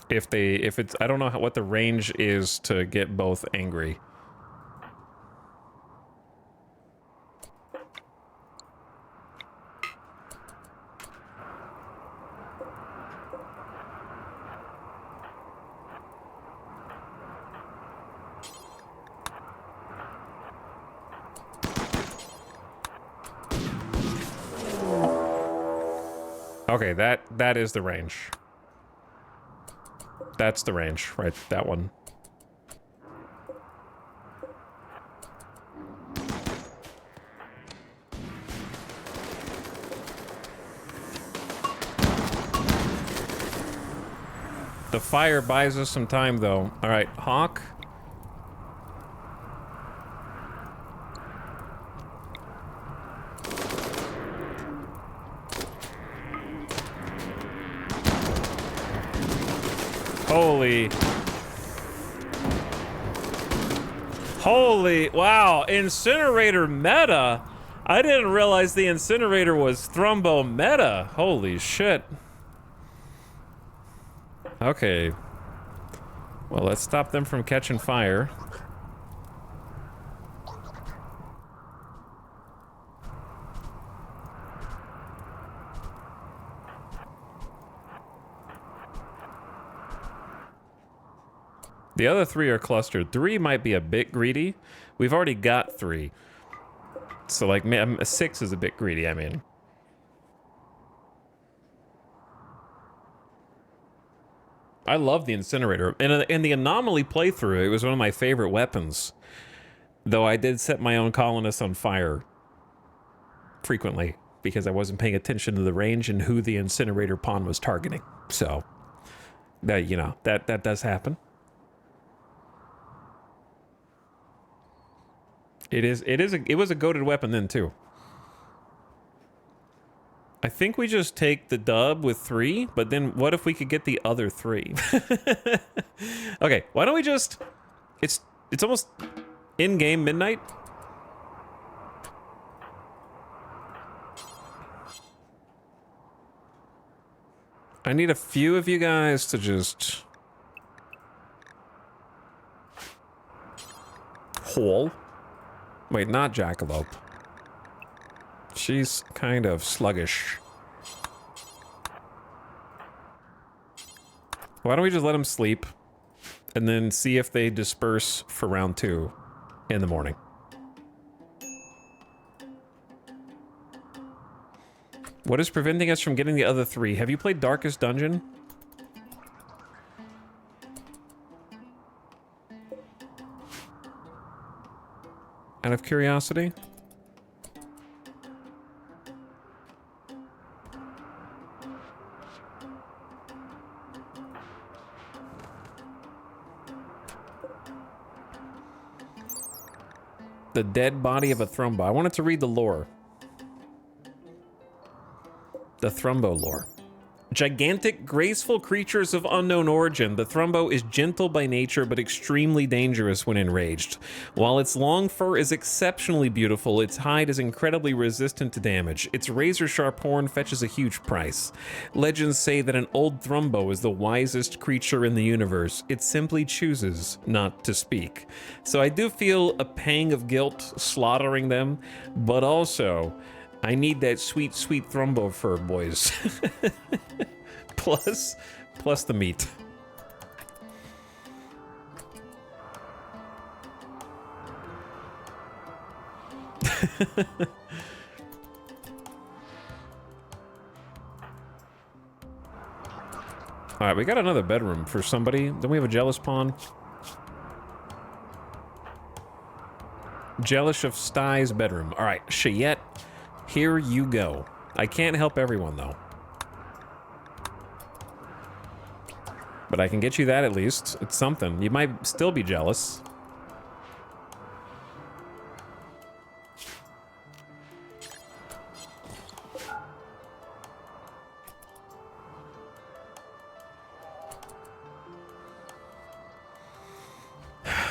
If it's, I don't know what the range is to get both angry. Okay, that is the range. That's the range, right? That one. The fire buys us some time, though. All right, Hawk. Holy, wow, Incinerator meta. I didn't realize the Incinerator was Thrumbo meta. Holy shit. Okay. Well, let's stop them from catching fire. The other 3 are clustered. 3 might be a bit greedy. We've already got 3. So, like, 6 is a bit greedy, I mean. I love the Incinerator. And in the Anomaly playthrough, it was one of my favorite weapons. Though I did set my own colonists on fire. Frequently. Because I wasn't paying attention to the range and who the Incinerator pawn was targeting. So, you know, that does happen. It was a goated weapon then too. I think we just take the dub with 3, but then what if we could get the other 3? Okay, why don't we just... It's almost in-game midnight. I need a few of you guys to just... Hole. Wait, not Jackalope. She's kind of sluggish. Why don't we just let them sleep and then see if they disperse for round 2 in the morning? What is preventing us from getting the other 3? Have you played Darkest Dungeon? Out of curiosity? The dead body of a Thrumbo. I wanted to read the lore. The Thrumbo lore. Gigantic, graceful creatures of unknown origin, the Thrumbo is gentle by nature but extremely dangerous when enraged. While its long fur is exceptionally beautiful, its hide is incredibly resistant to damage. Its razor-sharp horn fetches a huge price. Legends say that an old Thrumbo is the wisest creature in the universe. It simply chooses not to speak. So I do feel a pang of guilt slaughtering them, but also I need that sweet, sweet Thrumbo fur, boys. plus the meat. All right, we got another bedroom for somebody. Then we have a jealous pawn. Jealous of Stye's bedroom. All right, Cheyette, here you go. I can't help everyone, though. But I can get you that at least. It's something. You might still be jealous.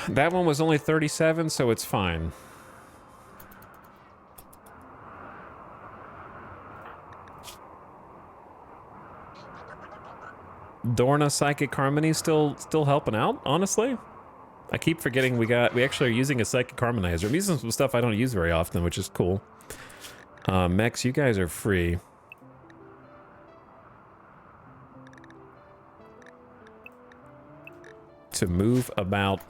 That one was only 37, so it's fine. Dorna Psychic Harmony still helping out, honestly. I keep forgetting we actually are using a Psychic Harmonizer. I'm using some stuff I don't use very often, which is cool. Mex, you guys are free. To move about.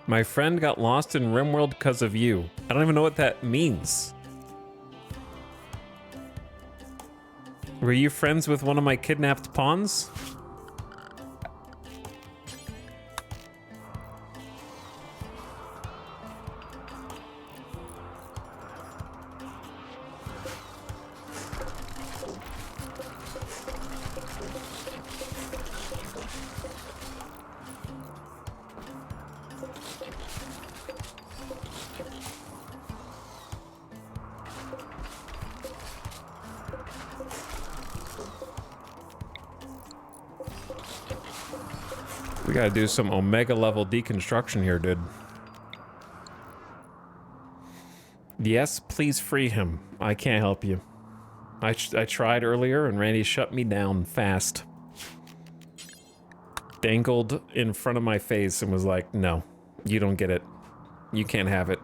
My friend got lost in RimWorld because of you. I don't even know what that means. Were you friends with one of my kidnapped pawns? We gotta do some Omega level deconstruction here, dude. Yes, please free him. I can't help you. I tried earlier and Randy shut me down fast. Dangled in front of my face and was like, no, you don't get it. You can't have it.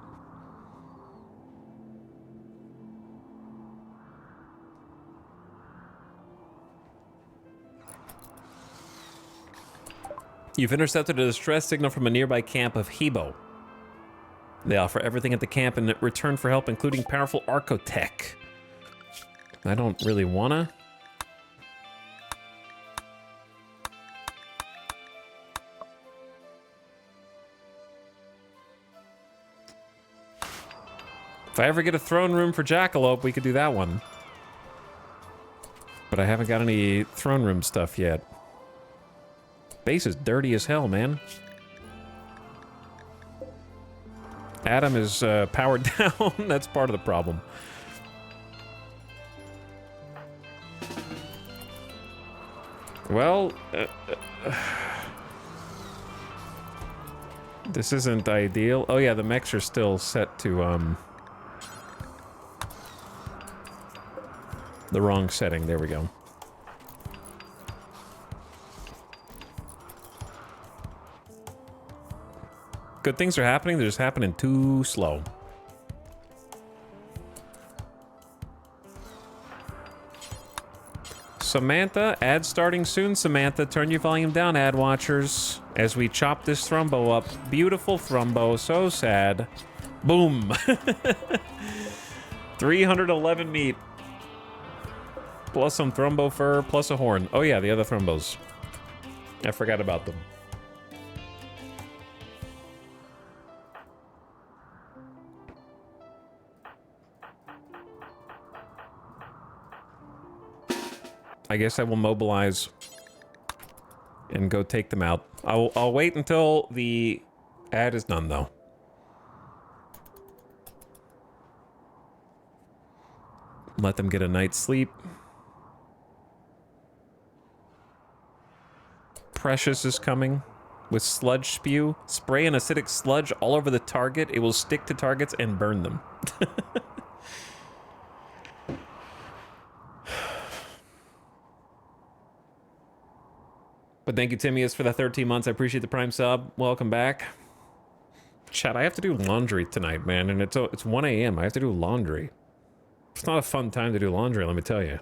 You've intercepted a distress signal from a nearby camp of Hebo. They offer everything at the camp in return for help, including powerful Archotech. I don't really wanna. If I ever get a throne room for Jackalope, we could do that one. But I haven't got any throne room stuff yet. Base is dirty as hell, man. Adam is powered down. That's part of the problem. Well, this isn't ideal. Oh yeah, the mechs are still set to the wrong setting. There we go. Good things are happening, they're just happening too slow. Samantha, ad starting soon, Samantha. Turn your volume down, ad watchers, as we chop this Thrumbo up. Beautiful Thrumbo, so sad. Boom. 311 meat. Plus some Thrumbo fur, plus a horn. Oh yeah, the other Thrumbos. I forgot about them. I guess I will mobilize and go take them out. I'll wait until the ad is done, though. Let them get a night's sleep. Precious is coming with sludge spew. Spray an acidic sludge all over the target. It will stick to targets and burn them. But thank you, Timeus, for the 13 months. I appreciate the Prime sub. Welcome back. Chat, I have to do laundry tonight, man, and it's 1 a.m. I have to do laundry. It's not a fun time to do laundry, let me tell you.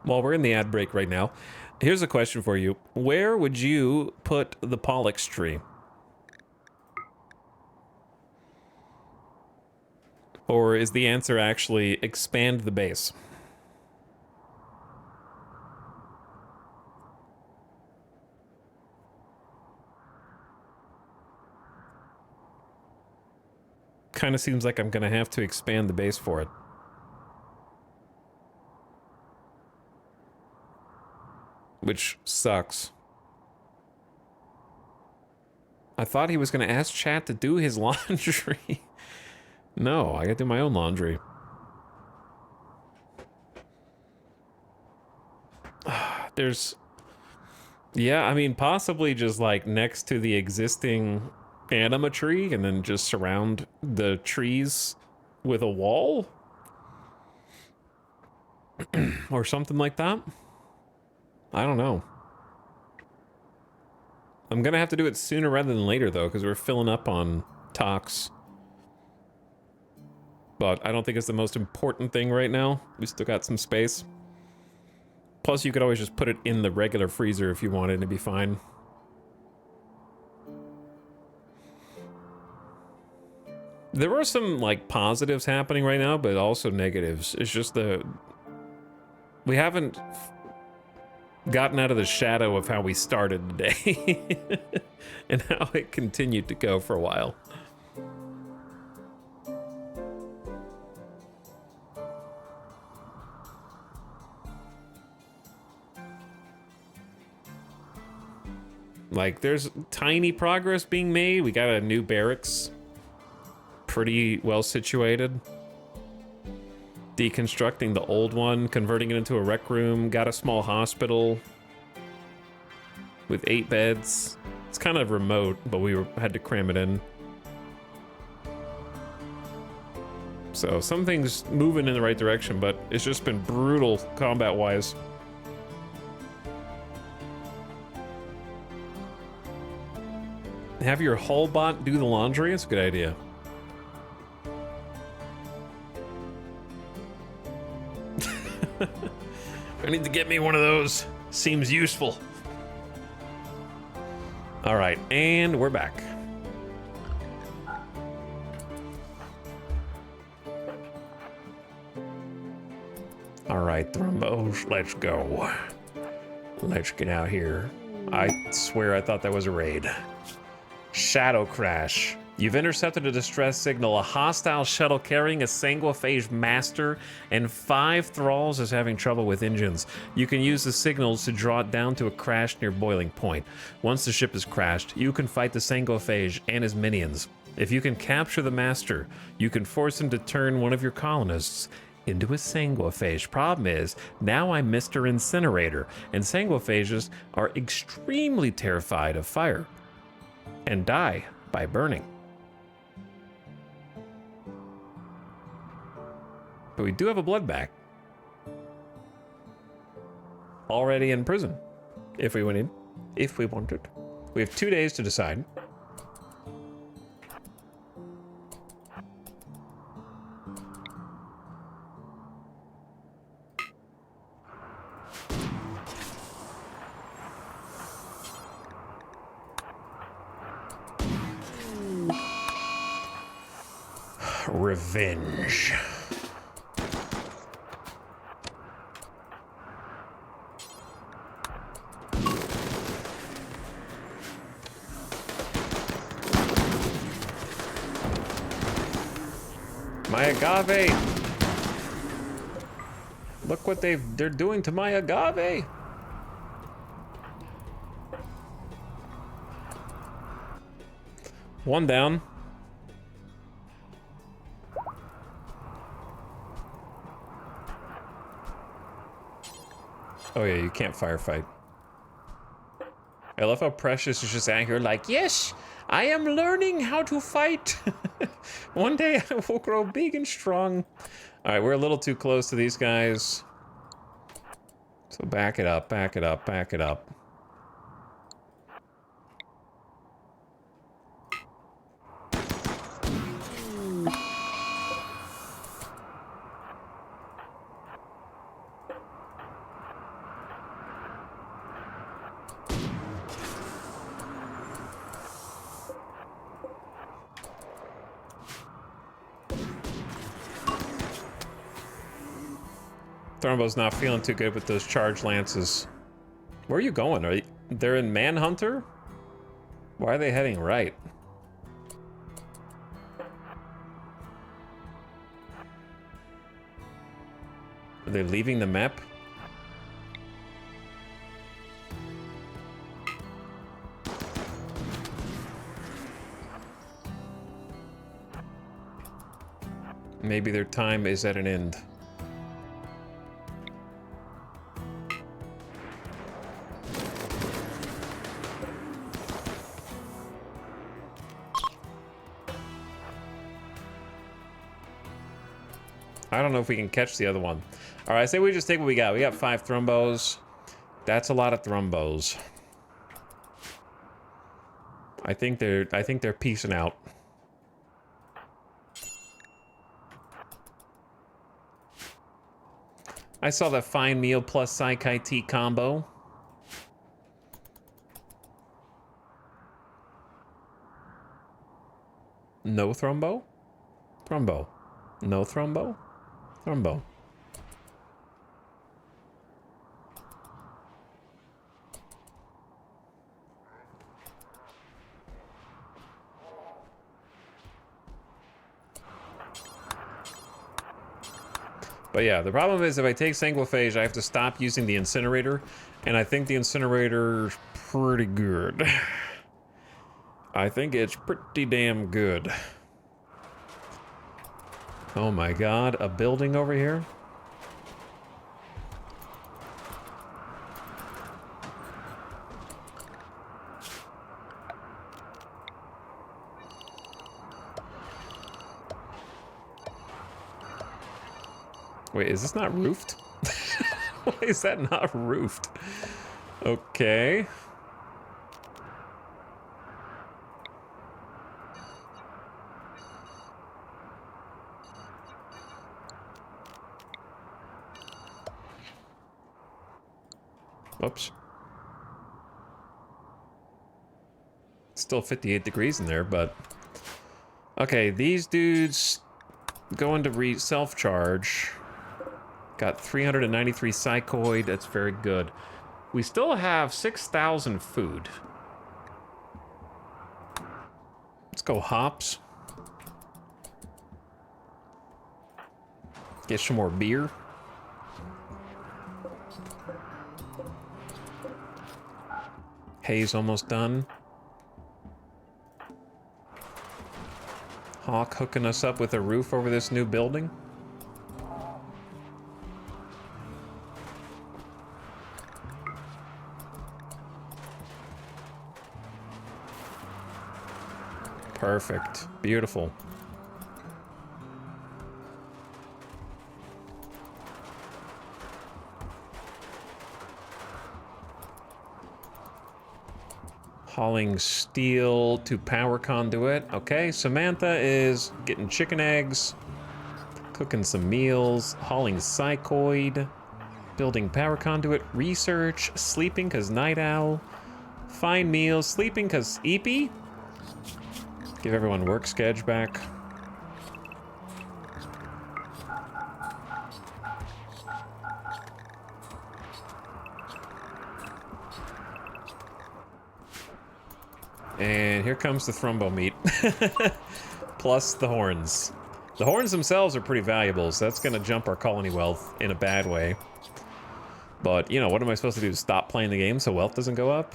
Well, we're in the ad break right now. Here's a question for you. Where would you put the Pollux tree? Or is the answer actually expand the base? Kind of seems like I'm gonna have to expand the base for it. Which sucks. I thought he was gonna ask chat to do his laundry. No, I gotta do my own laundry. There's... Yeah, I mean, possibly just like next to the existing anima tree and then just surround the trees with a wall? Or something like that? I don't know. I'm gonna have to do it sooner rather than later, though, because we're filling up on tox. But I don't think it's the most important thing right now. We still got some space. Plus, you could always just put it in the regular freezer if you wanted to be fine. There are some, like, positives happening right now, but also negatives. It's just we haven't gotten out of the shadow of how we started today. And how it continued to go for a while. Like, there's tiny progress being made. We got a new barracks. Pretty well situated. Deconstructing the old one, converting it into a rec room. Got a small hospital with 8 beds. It's kind of remote, but had to cram it in. So something's moving in the right direction, but it's just been brutal combat-wise. Have your hull bot do the laundry? It's a good idea. I need to get me one of those. Seems useful. All right, and we're back. All right, Thrumbos, let's go. Let's get out here. I swear I thought that was a raid. Shadow Crash. You've intercepted a distress signal. A hostile shuttle carrying a sanguiphage master and 5 thralls is having trouble with engines. You can use the signals to draw it down to a crash near boiling point. Once the ship is crashed, you can fight the sanguiphage and his minions. If you can capture the master, you can force him to turn one of your colonists into a sanguiphage. Problem is, now I'm Mr. Incinerator, and sanguiphages are extremely terrified of fire and die by burning. But we do have a blood bag. Already in prison. If we went in. If we wanted. We have 2 days to decide. Revenge. My agave. Look what they're doing to my agave. One down. Oh yeah, you can't firefight. I love how Precious is just out here like, yes, I am learning how to fight. One day I will grow big and strong. All right, we're a little too close to these guys. So back it up, back it up, back it up. Thrumbo's not feeling too good with those charged lances. Where are you going? They're in Manhunter? Why are they heading right? Are they leaving the map? Maybe their time is at an end. I don't know if we can catch the other one. All right, I say we just take what we got. We got 5 Thrumbos. That's a lot of Thrumbos. I think they're peacing out. I saw that fine meal plus Psychi tea combo. No Thrumbo? Thrumbo. No Thrumbo? Thrumbo. But yeah, the problem is if I take Sanguiphage, I have to stop using the incinerator, and I think the incinerator's pretty good. I think it's pretty damn good. Oh my god, a building over here? Wait, is this not roofed? Why is that not roofed? Okay. Oops. Still 58 degrees in there, but... Okay, these dudes go into self-charge. Got 393 psychoid, that's very good. We still have 6,000 food. Let's go hops. Get some more beer. Hay's almost done. Hawk hooking us up with a roof over this new building. Perfect. Beautiful. Hauling steel to power conduit. Okay, Samantha is getting chicken eggs, cooking some meals, hauling psychoid, building power conduit, research, sleeping because night owl, find meals, sleeping because EP. Give everyone work schedule back. And here comes the Thrumbo meat. Plus the horns. The horns themselves are pretty valuable, so that's gonna jump our colony wealth in a bad way. But, you know, what am I supposed to do? Stop playing the game so wealth doesn't go up?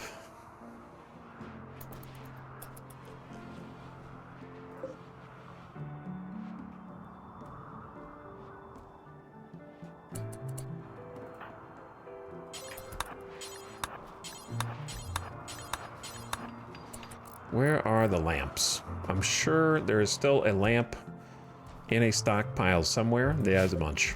Where are the lamps? I'm sure there is still a lamp in a stockpile somewhere. There's a bunch.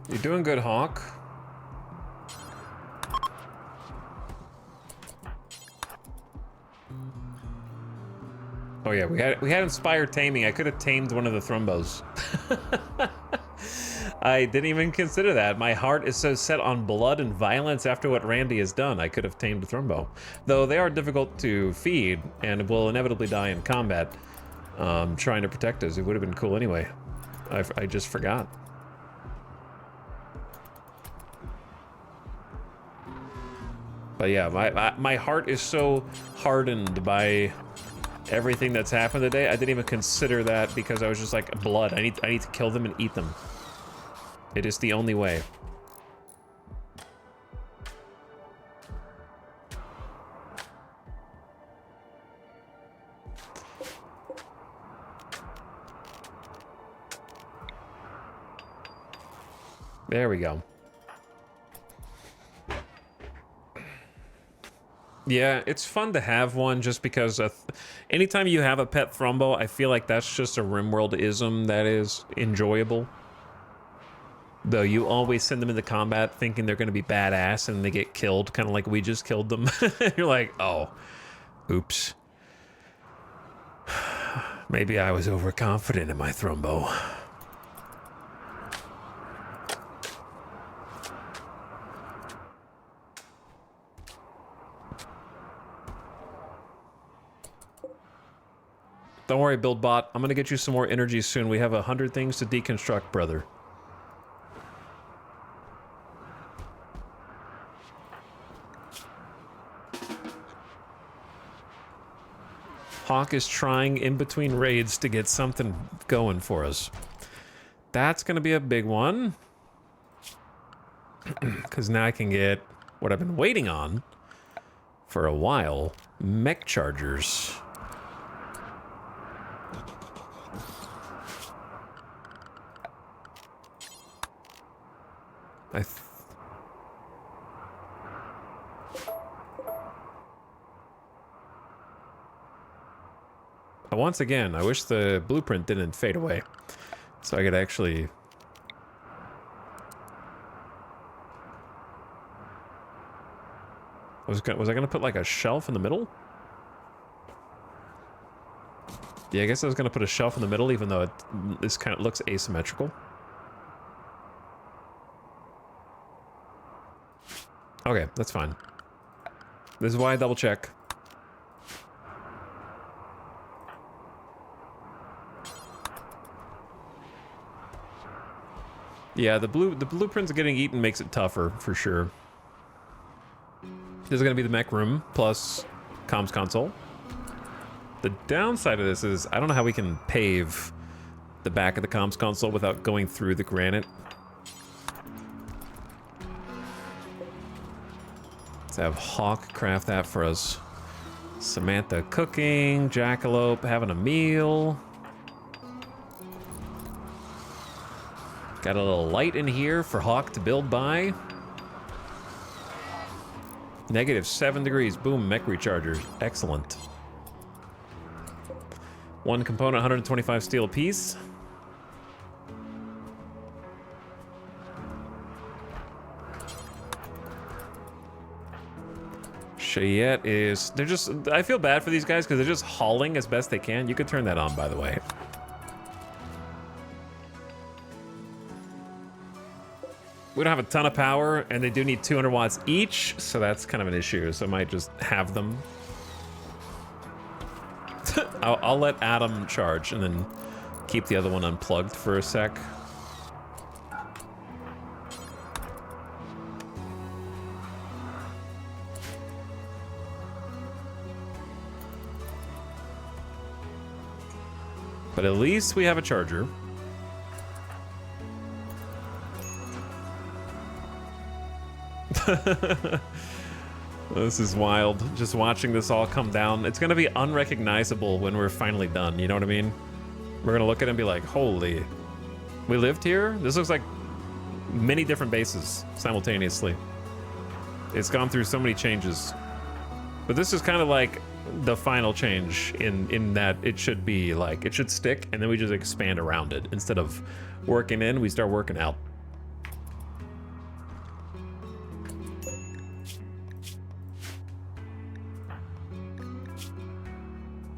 You're doing good, Hawk. Oh yeah, we had Inspired Taming. I could have tamed one of the Thrumbos. I didn't even consider that. My heart is so set on blood and violence after what Randy has done. I could have tamed a Thrumbo. Though they are difficult to feed and will inevitably die in combat trying to protect us. It would have been cool anyway. I just forgot. But yeah, my heart is so hardened by everything that's happened today. I didn't even consider that because I was just like, blood. I need to kill them and eat them. It is the only way. There we go. Yeah, it's fun to have one just because anytime you have a pet Thrumbo, I feel like that's just a RimWorld-ism that is enjoyable. Though you always send them into combat thinking they're going to be badass and they get killed, kind of like we just killed them. You're like, oh, oops. Maybe I was overconfident in my Thrumbo. Don't worry, BuildBot. I'm gonna get you some more energy soon. We have 100 things to deconstruct, brother. Hawk is trying in between raids to get something going for us. That's gonna be a big one. Because now I can get what I've been waiting on for a while. Mech chargers. Once again, I wish the blueprint didn't fade away, so I could actually... Was I gonna put like a shelf in the middle? Yeah, I guess I was gonna put a shelf in the middle, even though this kind of looks asymmetrical. Okay, that's fine. This is why I double check. Yeah, the blueprints getting eaten makes it tougher, for sure. This is gonna be the mech room, plus comms console. The downside of this is, I don't know how we can pave the back of the comms console without going through the granite. Let's have Hawk craft that for us. Samantha cooking, Jackalope having a meal. Got a little light in here for Hawk to build by. -7 degrees. Boom, mech rechargers. Excellent. One component, 125 steel apiece. Cheyette is... They're just... I feel bad for these guys because they're just hauling as best they can. You could turn that on, by the way. We don't have a ton of power, and they do need 200 watts each, so that's kind of an issue. So I might just have them. I'll let Adam charge and then keep the other one unplugged for a sec. But at least we have a charger. This is wild. Just watching this all come down. It's gonna be unrecognizable when we're finally done, you know what I mean? We're gonna look at it and be like, holy, we lived here? This looks like many different bases simultaneously. It's gone through so many changes. But this is kind of like the final change in that it should be like, it should stick and then we just expand around it. Instead of working in, we start working out.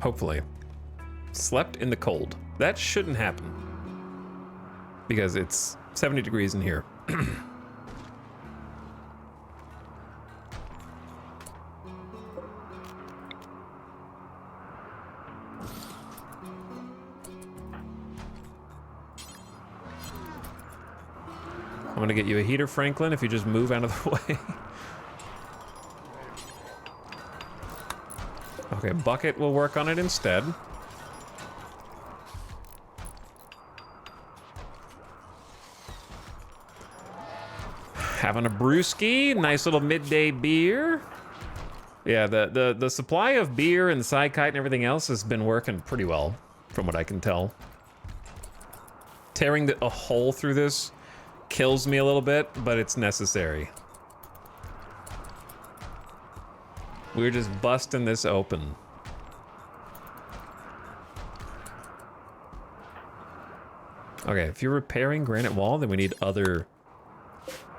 Hopefully. Slept in the cold. That shouldn't happen. Because it's 70 degrees in here. I'm gonna get you a heater, Franklin, if you just move out of the way. Okay, bucket will work on it instead. Having a brewski, nice little midday beer. Yeah, the supply of beer and Psykite and everything else has been working pretty well, from what I can tell. Tearing a hole through this kills me a little bit, but it's necessary. We're just busting this open. Okay, if you're repairing granite wall, then we need other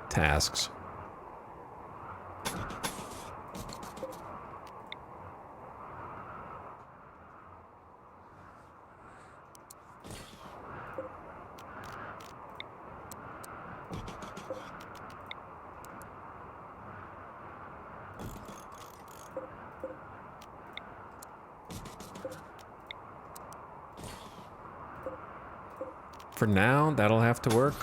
tasks. For now, that'll have to work.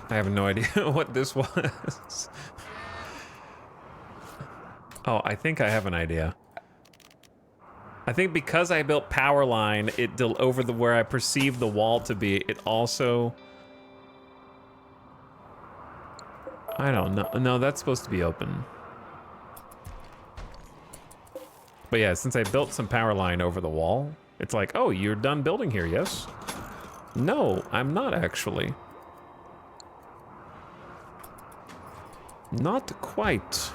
I have no idea what this was. Oh, I think I have an idea. I think because I built power line, it over the where I perceive the wall to be, it also... I don't know. No, that's supposed to be open. But yeah, since I built some power line over the wall, it's like, oh, you're done building here, yes? No, I'm not actually. Not quite.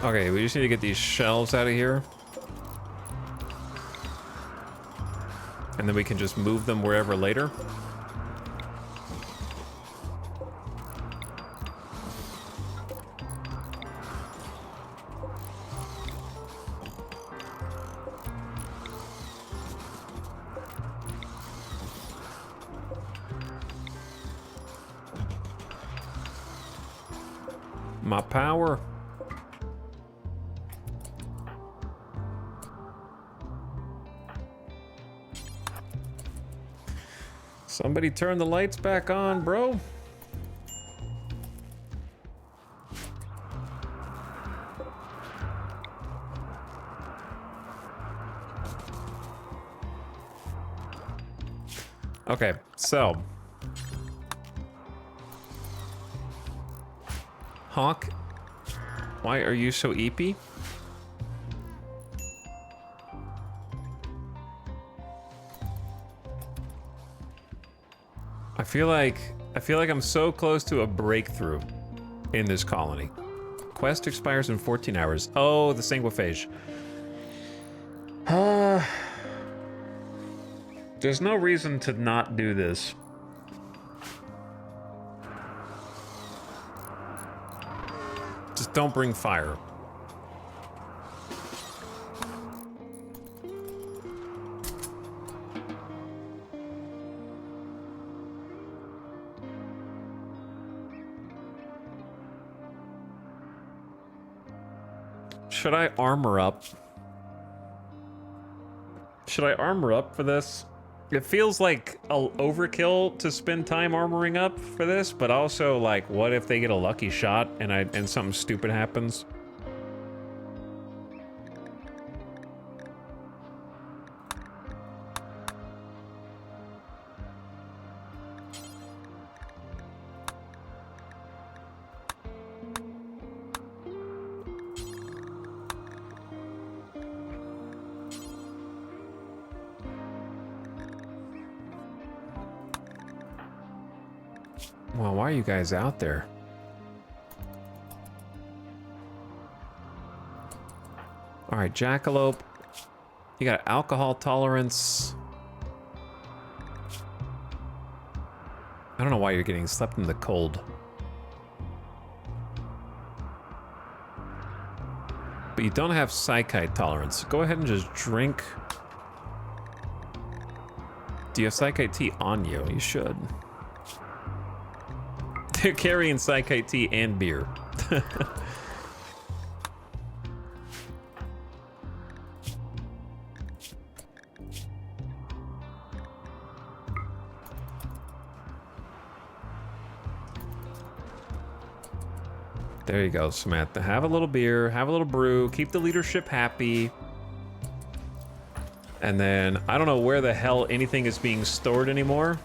Okay, we just need to get these shelves out of here. And then we can just move them wherever later. My power. Somebody turn the lights back on, bro. Okay, so Hawk, why are you so eepy? I feel like I'm so close to a breakthrough in this colony. Quest expires in 14 hours. Oh, the sanguiphage. There's no reason to not do this. Just don't bring fire. Should I armor up? Should I armor up for this? It feels like a overkill to spend time armoring up for this, but also like, what if they get a lucky shot and something stupid happens? Well, why are you guys out there? All right, jackalope. You got alcohol tolerance. I don't know why you're getting slept in the cold. But you don't have psychite tolerance. Go ahead and just drink. Do you have psychite tea on you? You should. They're carrying psychite tea and beer. There you go, Samantha. Have a little beer, have a little brew, keep the leadership happy. And then, I don't know where the hell anything is being stored anymore.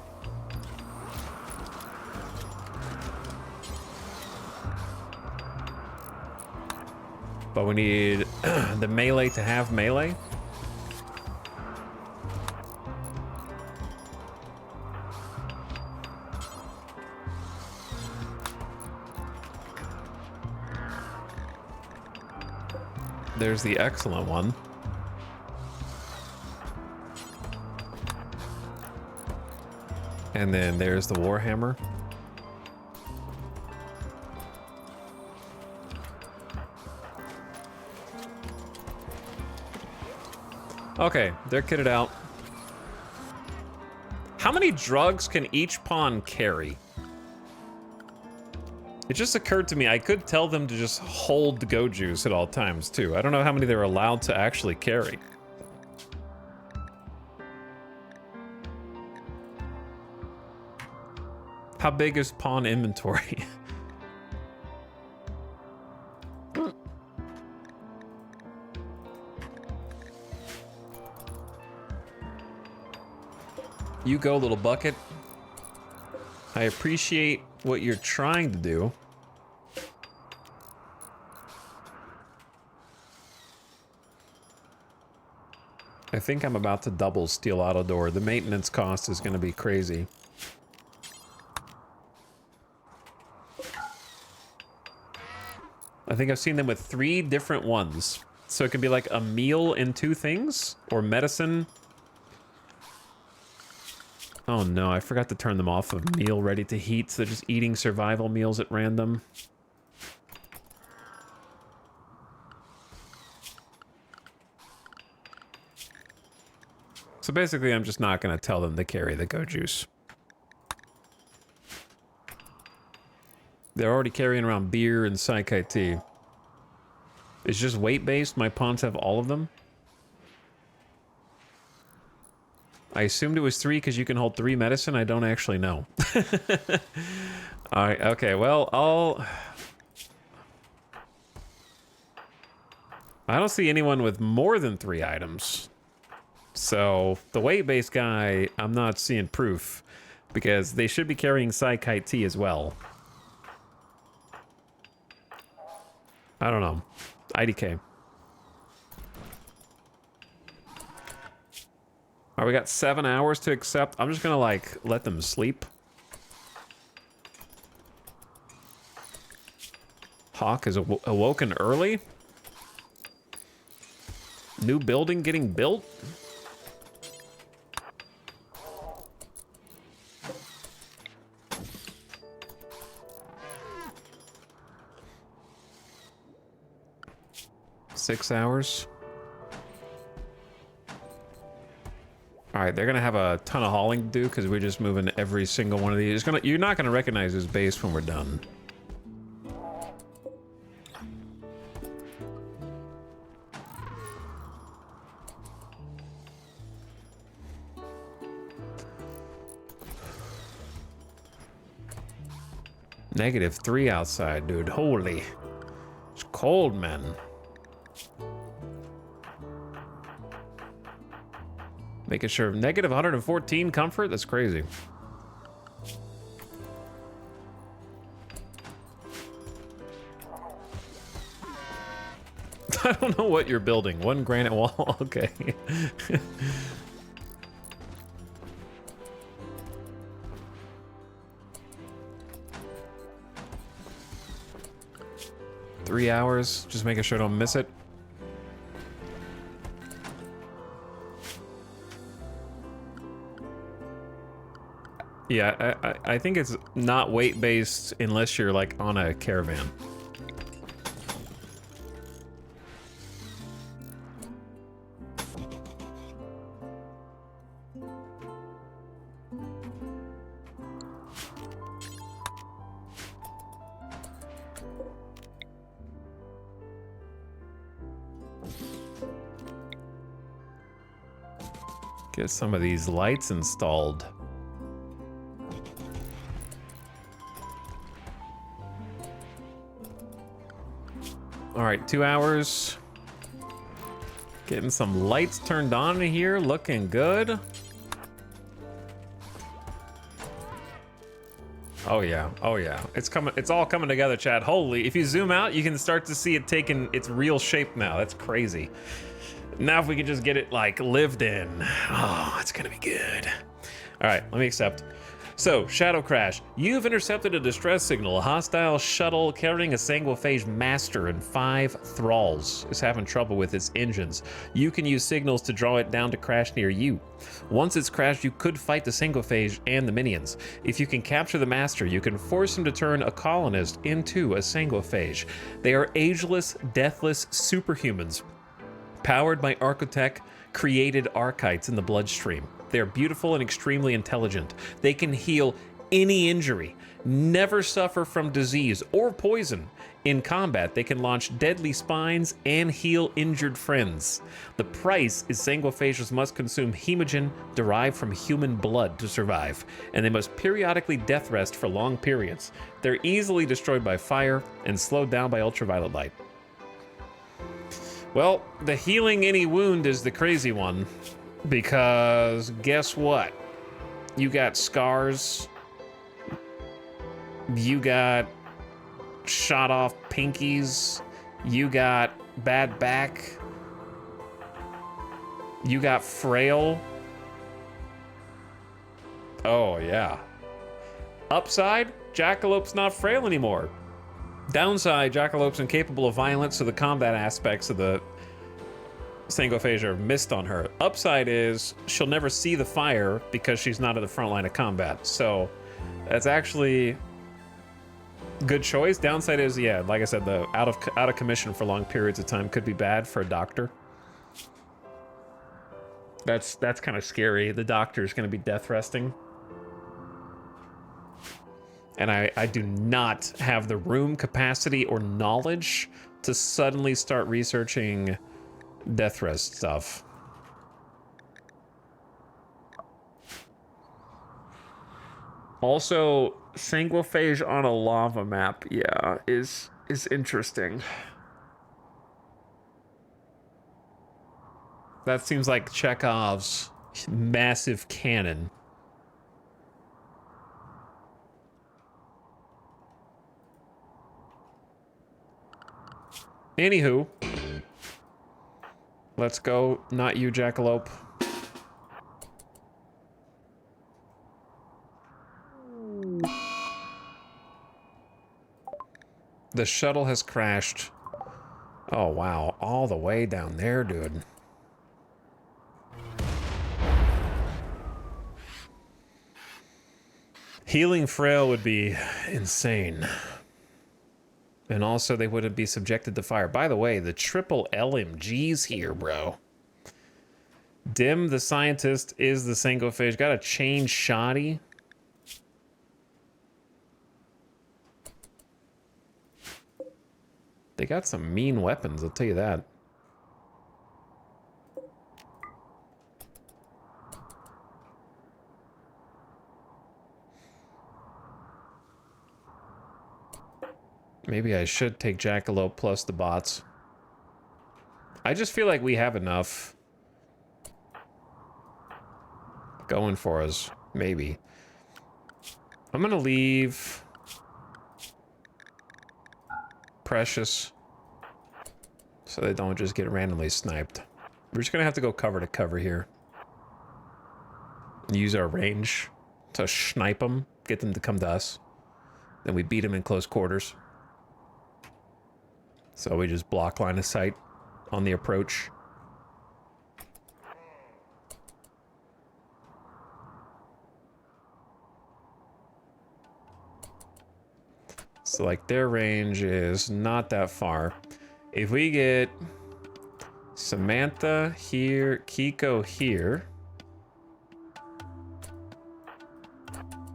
But we need the melee to have melee. There's the excellent one. And then there's the Warhammer. Okay, they're kitted out. How many drugs can each pawn carry? It just occurred to me, I could tell them to just hold the go juice at all times, too. I don't know how many they're allowed to actually carry. How big is pawn inventory? You go, little bucket. I appreciate what you're trying to do. I think I'm about to double steel auto door. The maintenance cost is going to be crazy. I think I've seen them with 3 different ones. So it could be like a meal and 2 things, or medicine. Oh no, I forgot to turn them off of meal ready to heat, so they're just eating survival meals at random. So basically, I'm just not going to tell them to carry the go juice. They're already carrying around beer and psychite tea. It's just weight-based. My pawns have all of them. I assumed it was 3 because you can hold 3 medicine. I don't actually know. All right, okay, well, I don't see anyone with more than 3 items. So, the weight-based guy, I'm not seeing proof. Because they should be carrying psychite tea as well. I don't know. IDK. All right, we got 7 hours to accept. I'm just gonna like let them sleep. Hawk is awoken early. New building getting built. Six hours. All right, they're gonna have a ton of hauling to do because we're just moving every single one of these. You're not gonna recognize this base when we're done. -3 outside, dude. Holy. It's cold, man. Making sure -114 comfort? That's crazy. I don't know what you're building. One granite wall? Okay. Three hours, just making sure I don't miss it. Yeah, I think it's not weight-based unless you're, like, on a caravan. Get some of these lights installed. All right, 2 hours. Getting some lights turned on in here, looking good. Oh yeah, oh yeah. It's coming, it's all coming together, Chad. Holy, if you zoom out, you can start to see it taking its real shape now. That's crazy. Now if we can just get it like lived in. Oh, it's gonna be good. All right, let me accept. So, Shadow Crash, you've intercepted a distress signal. A hostile shuttle carrying a Sanguiphage Master and 5 thralls is having trouble with its engines. You can use signals to draw it down to crash near you. Once it's crashed, you could fight the Sanguiphage and the minions. If you can capture the Master, you can force him to turn a colonist into a Sanguiphage. They are ageless, deathless superhumans, powered by Architect created archites in the bloodstream. They're beautiful and extremely intelligent. They can heal any injury, never suffer from disease or poison. In combat, they can launch deadly spines and heal injured friends. The price is Sanguiphages must consume hemogen derived from human blood to survive, and they must periodically death rest for long periods. They're easily destroyed by fire and slowed down by ultraviolet light. Well, the healing any wound is the crazy one, because guess what? You got scars, you got shot off pinkies, you got bad back, you got frail. Oh yeah. Upside, Jackalope's not frail anymore. Downside, Jackalope's incapable of violence, so the combat aspects of the Sanguiphage are missed on her. Upside is she'll never see the fire because she's not at the front line of combat. So that's actually a good choice. Downside is, yeah, like I said, the out of commission for long periods of time could be bad for a doctor. That's kind of scary. The doctor is going to be death resting. And I do not have the room capacity or knowledge to suddenly start researching death rest stuff. Also, Sanguiphage on a lava map, yeah, is interesting. That seems like Chekhov's massive cannon. Anywho, let's go. Not you, Jackalope. The shuttle has crashed. Oh, wow. All the way down there, dude. Healing Frail would be insane. And also, they wouldn't be subjected to fire. By the way, the triple LMGs here, bro. Dim, the scientist, is the single fish. Gotta change Shoddy. They got some mean weapons, I'll tell you that. Maybe I should take Jackalope plus the bots. I just feel like we have enough going for us. Maybe. I'm gonna leave Precious so they don't just get randomly sniped. We're just gonna have to go cover to cover here. Use our range to snipe them, get them to come to us. Then we beat them in close quarters. So we just block line of sight on the approach. So like their range is not that far. If we get Samantha here, Kiko here,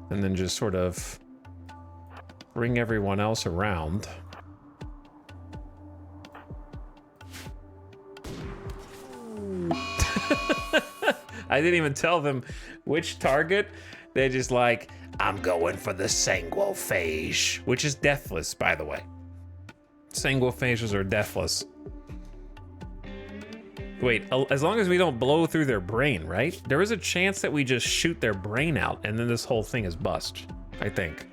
and then just sort of bring everyone else around. I didn't even tell them which target. They're just like, I'm going for the Sanguophage, which is deathless, by the way. Sanguophages are deathless. Wait, as long as we don't blow through their brain, right? There is a chance that we just shoot their brain out and then this whole thing is bust, I think.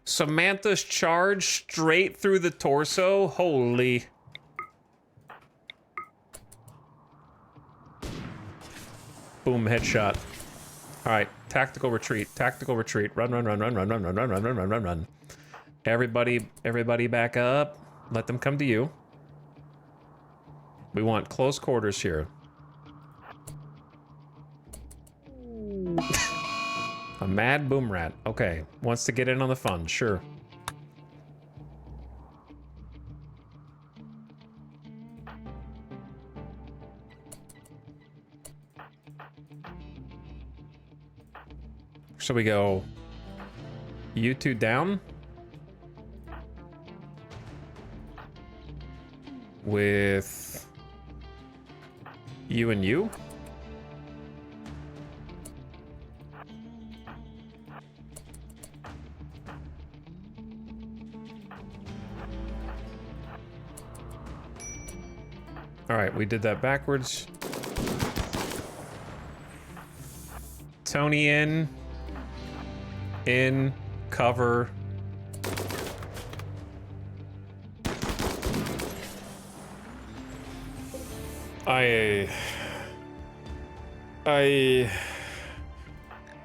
Samantha's charge straight through the torso? Holy. Boom, headshot. All right, tactical retreat, tactical retreat. Run, run, run, run, run, run, run, run, run, run, run, run, run. Everybody back up. Let them come to you. We want close quarters here. A mad boom rat. Okay, wants to get in on the fun, sure. So we go, you two down with you and you. All right, we did that backwards. Tony in, cover.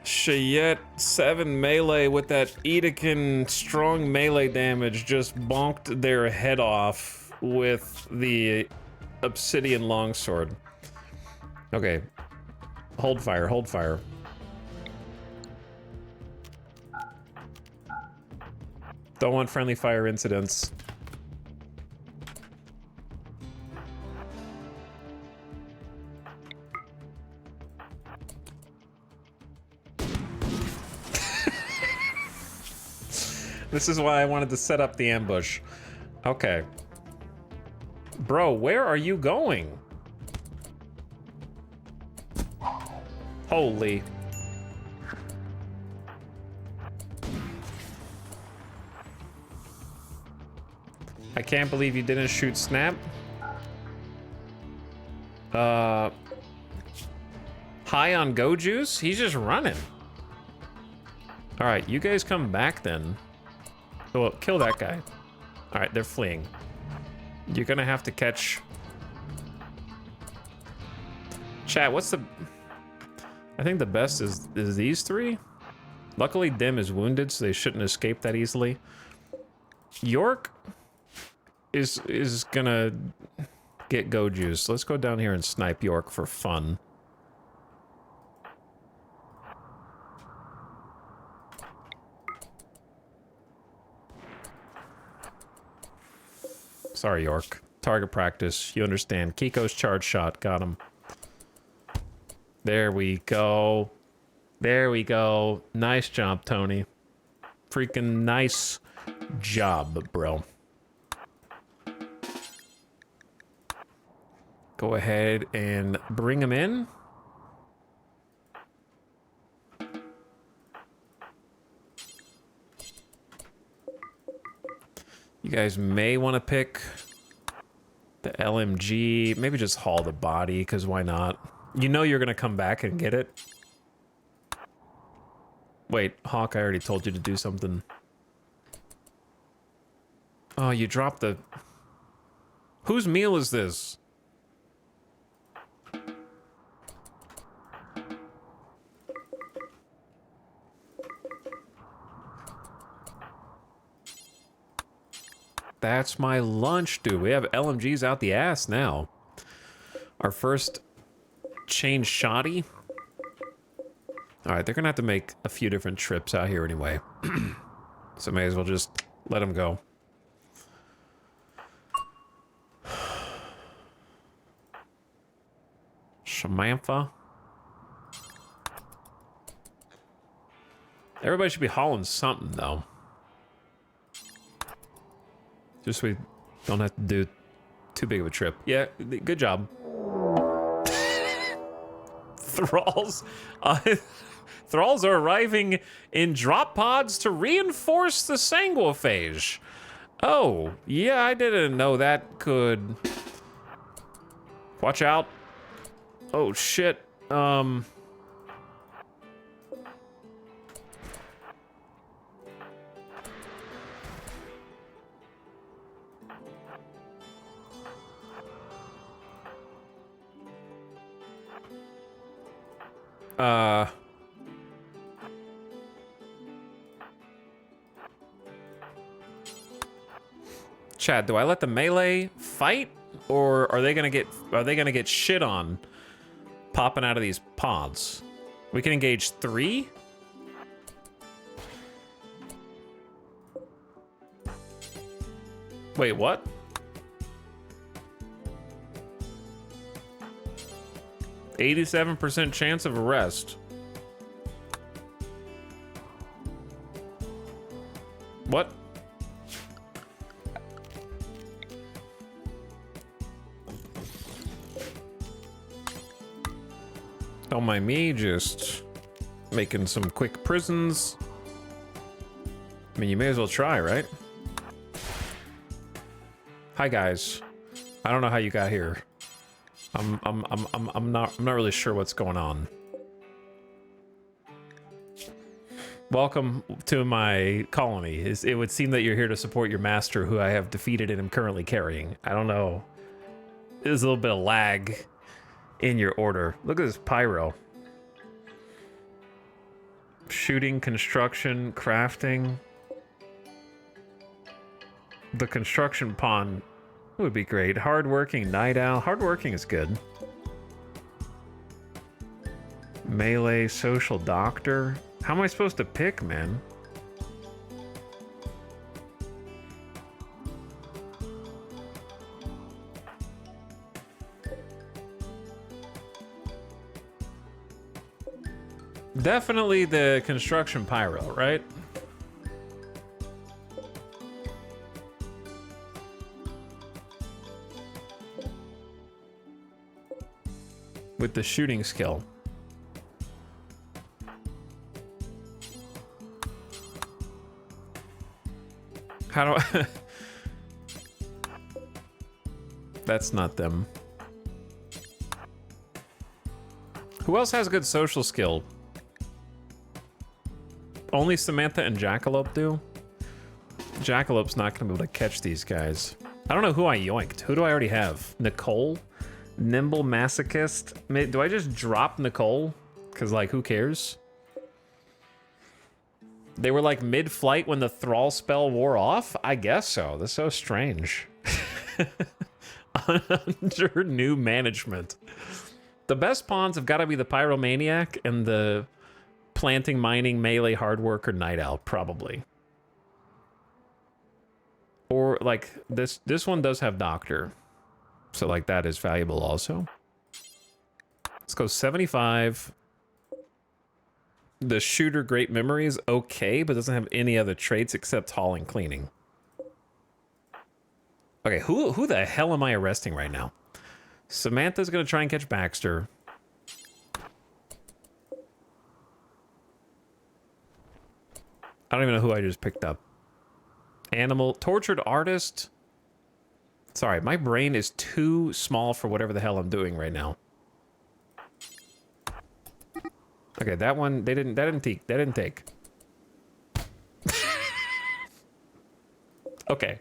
Chayette 7 melee with that Edekin strong melee damage just bonked their head off with the obsidian longsword. Okay. Hold fire, hold fire. Don't want friendly fire incidents. This is why I wanted to set up the ambush. Okay. Bro, where are you going? Holy. I can't believe you didn't shoot Snap. High on Go Juice? He's just running. All right, you guys come back then. Well, kill that guy. All right, they're fleeing. You're gonna have to catch... Chat, what's the... I think the best is these three. Luckily, Dim is wounded, so they shouldn't escape that easily. York is gonna get Go Juice. Let's go down here and snipe York for fun. Sorry, York. Target practice. You understand. Kiko's charge shot. Got him. There we go. There we go. Nice job, Tony. Freaking nice job, bro. Go ahead and bring him in. You guys may want to pick the LMG. Maybe just haul the body, because why not? You know you're going to come back and get it. Wait, Hawk, I already told you to do something. Oh, you dropped the... Whose meal is this? That's my lunch, dude. We have LMGs out the ass now. Our first change shoddy. All right, they're gonna have to make a few different trips out here anyway. So may as well just let them go. Samantha. Everybody should be hauling something, though. Just so we don't have to do too big of a trip. Yeah, good job. Thralls. Thralls are arriving in drop pods to reinforce the sanguiphage. Oh, yeah, I didn't know that could... Watch out. Oh, shit. Chad, do I let the melee fight, or are they gonna get shit on popping out of these pods? We can engage 3. Wait, what? %87% chance of arrest. What? Don't mind me, just making some quick prisons. I mean, you may as well try, right? Hi guys. I don't know how you got here. I'm not really sure what's going on. Welcome to my colony. It would seem that you're here to support your master, who I have defeated and am currently carrying. I don't know. There's a little bit of lag in your order. Look at this pyro. Shooting, construction, crafting. The construction pond would be great. Hardworking, night owl. Hardworking is good. Melee, social doctor. How am I supposed to pick, man? Definitely the construction pyro, right? With the shooting skill. How do I... That's not them. Who else has a good social skill? Only Samantha and Jackalope do? Jackalope's not gonna be able to catch these guys. I don't know who I yoinked. Who do I already have? Nicole? Nimble Masochist? Do I just drop Nicole? Because, like, who cares? They were, like, mid-flight when the Thrall spell wore off? I guess so. That's so strange. Under new management. The best pawns have got to be the Pyromaniac and the planting, mining, melee, hard worker, Night Owl, probably. Or, like, this one does have Doctor. So, like, that is valuable also. Let's go 75. The Shooter Great Memory is okay, but doesn't have any other traits except hauling cleaning. Okay, who the hell am I arresting right now? Samantha's gonna try and catch Baxter. I don't even know who I just picked up. Animal, tortured artist. Sorry, my brain is too small for whatever the hell I'm doing right now. Okay, that one, that didn't take. Okay,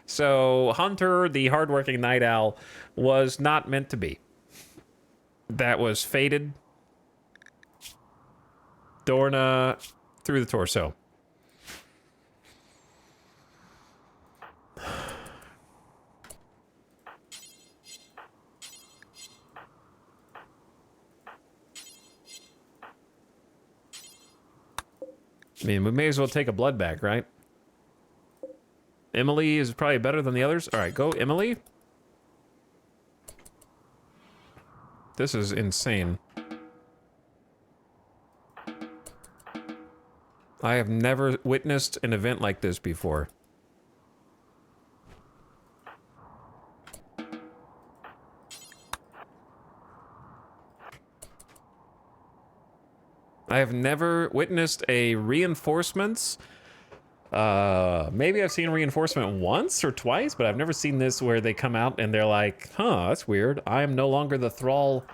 so Hunter, the hardworking Night Owl, was not meant to be. That was fated. Dorna through the torso. I mean, we may as well take a blood bag, right? Emily is probably better than the others. All right, go Emily. This is insane. I have never witnessed an event like this before. I have never witnessed a reinforcements. Maybe I've seen reinforcement once or twice, but I've never seen this where they come out and they're like, huh, that's weird. I am no longer the thrall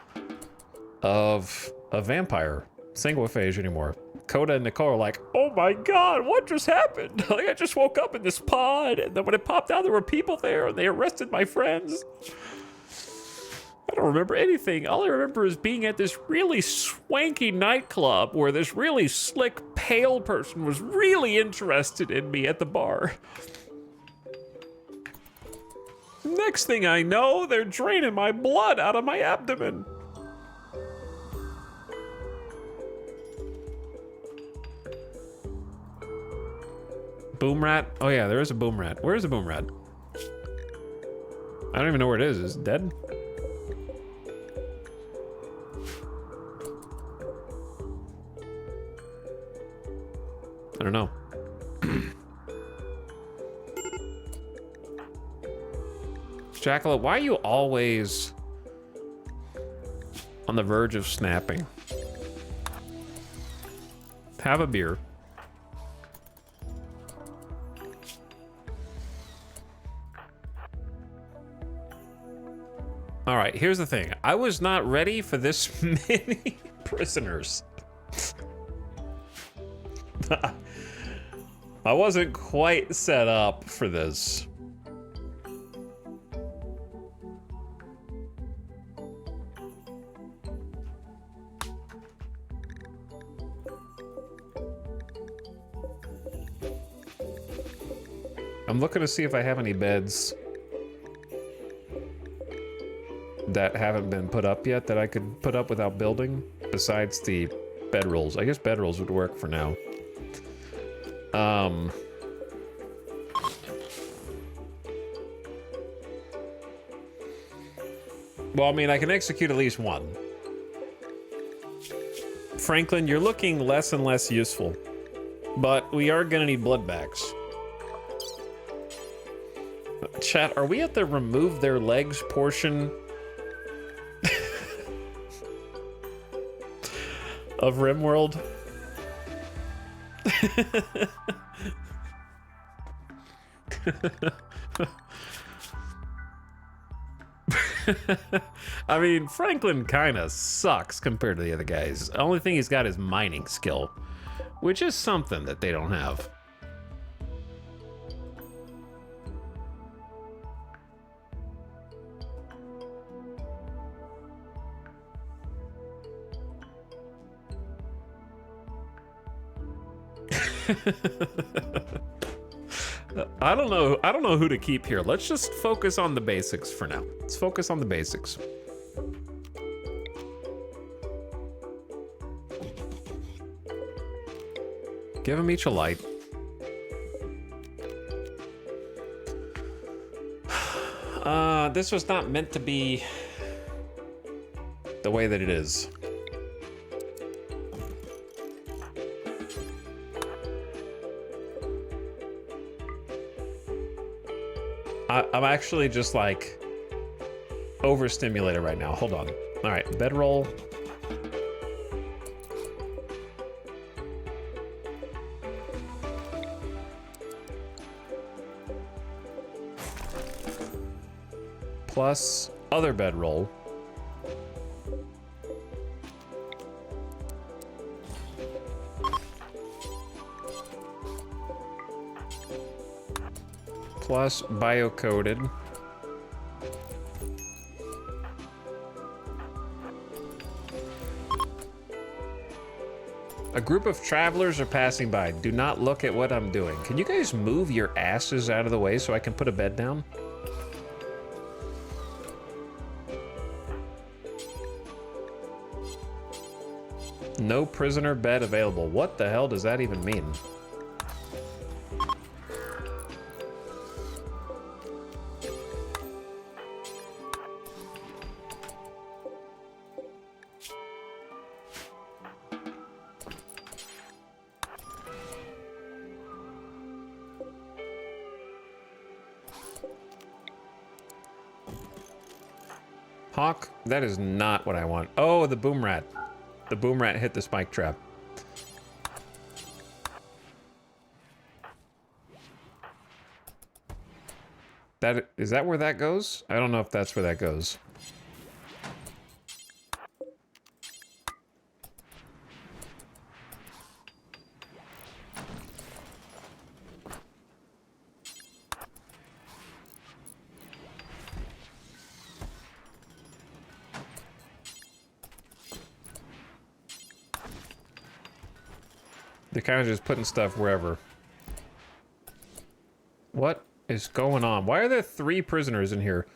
of a vampire single phase anymore. Coda and Nicole are like, oh my god, what just happened? Like, I just woke up in this pod, and then when it popped out, there were people there, and they arrested my friends. I don't remember anything. All I remember is being at this really swanky nightclub where this really slick, pale person was really interested in me at the bar. Next thing I know, they're draining my blood out of my abdomen. Boom rat? Oh yeah, there is a boom rat. Where is the boom rat? I don't even know where it is. Is it dead? I don't know. Jackalope, why are you always on the verge of snapping? Have a beer. All right, here's the thing. I was not ready for this many prisoners. I wasn't quite set up for this. I'm looking to see if I have any beds that haven't been put up yet that I could put up without building, besides the bedrolls. I guess bedrolls would work for now. Well, I mean, I can execute at least one. Franklin, you're looking less and less useful, but we are gonna need blood bags. Chat, are we at the remove their legs portion of RimWorld? I mean, Franklin kind of sucks compared to the other guys. The only thing he's got is mining skill, which is something that they don't have. I don't know who to keep here. Let's just focus on the basics for now. Let's focus on the basics. Give them each a light. This was not meant to be the way that it is. I'm actually just like overstimulated right now. Hold on. All right, bedroll. Plus other bedroll. Plus bio-coded. A group of travelers are passing by. Do not look at what I'm doing. Can you guys move your asses out of the way so I can put a bed down? No prisoner bed available. What the hell does that even mean? Hawk, that is not what I want. Oh, the boom rat. The boom rat hit the spike trap. Is that where that goes? I don't know if that's where that goes. They're kind of just putting stuff wherever. What is going on? Why are there 3 prisoners in here?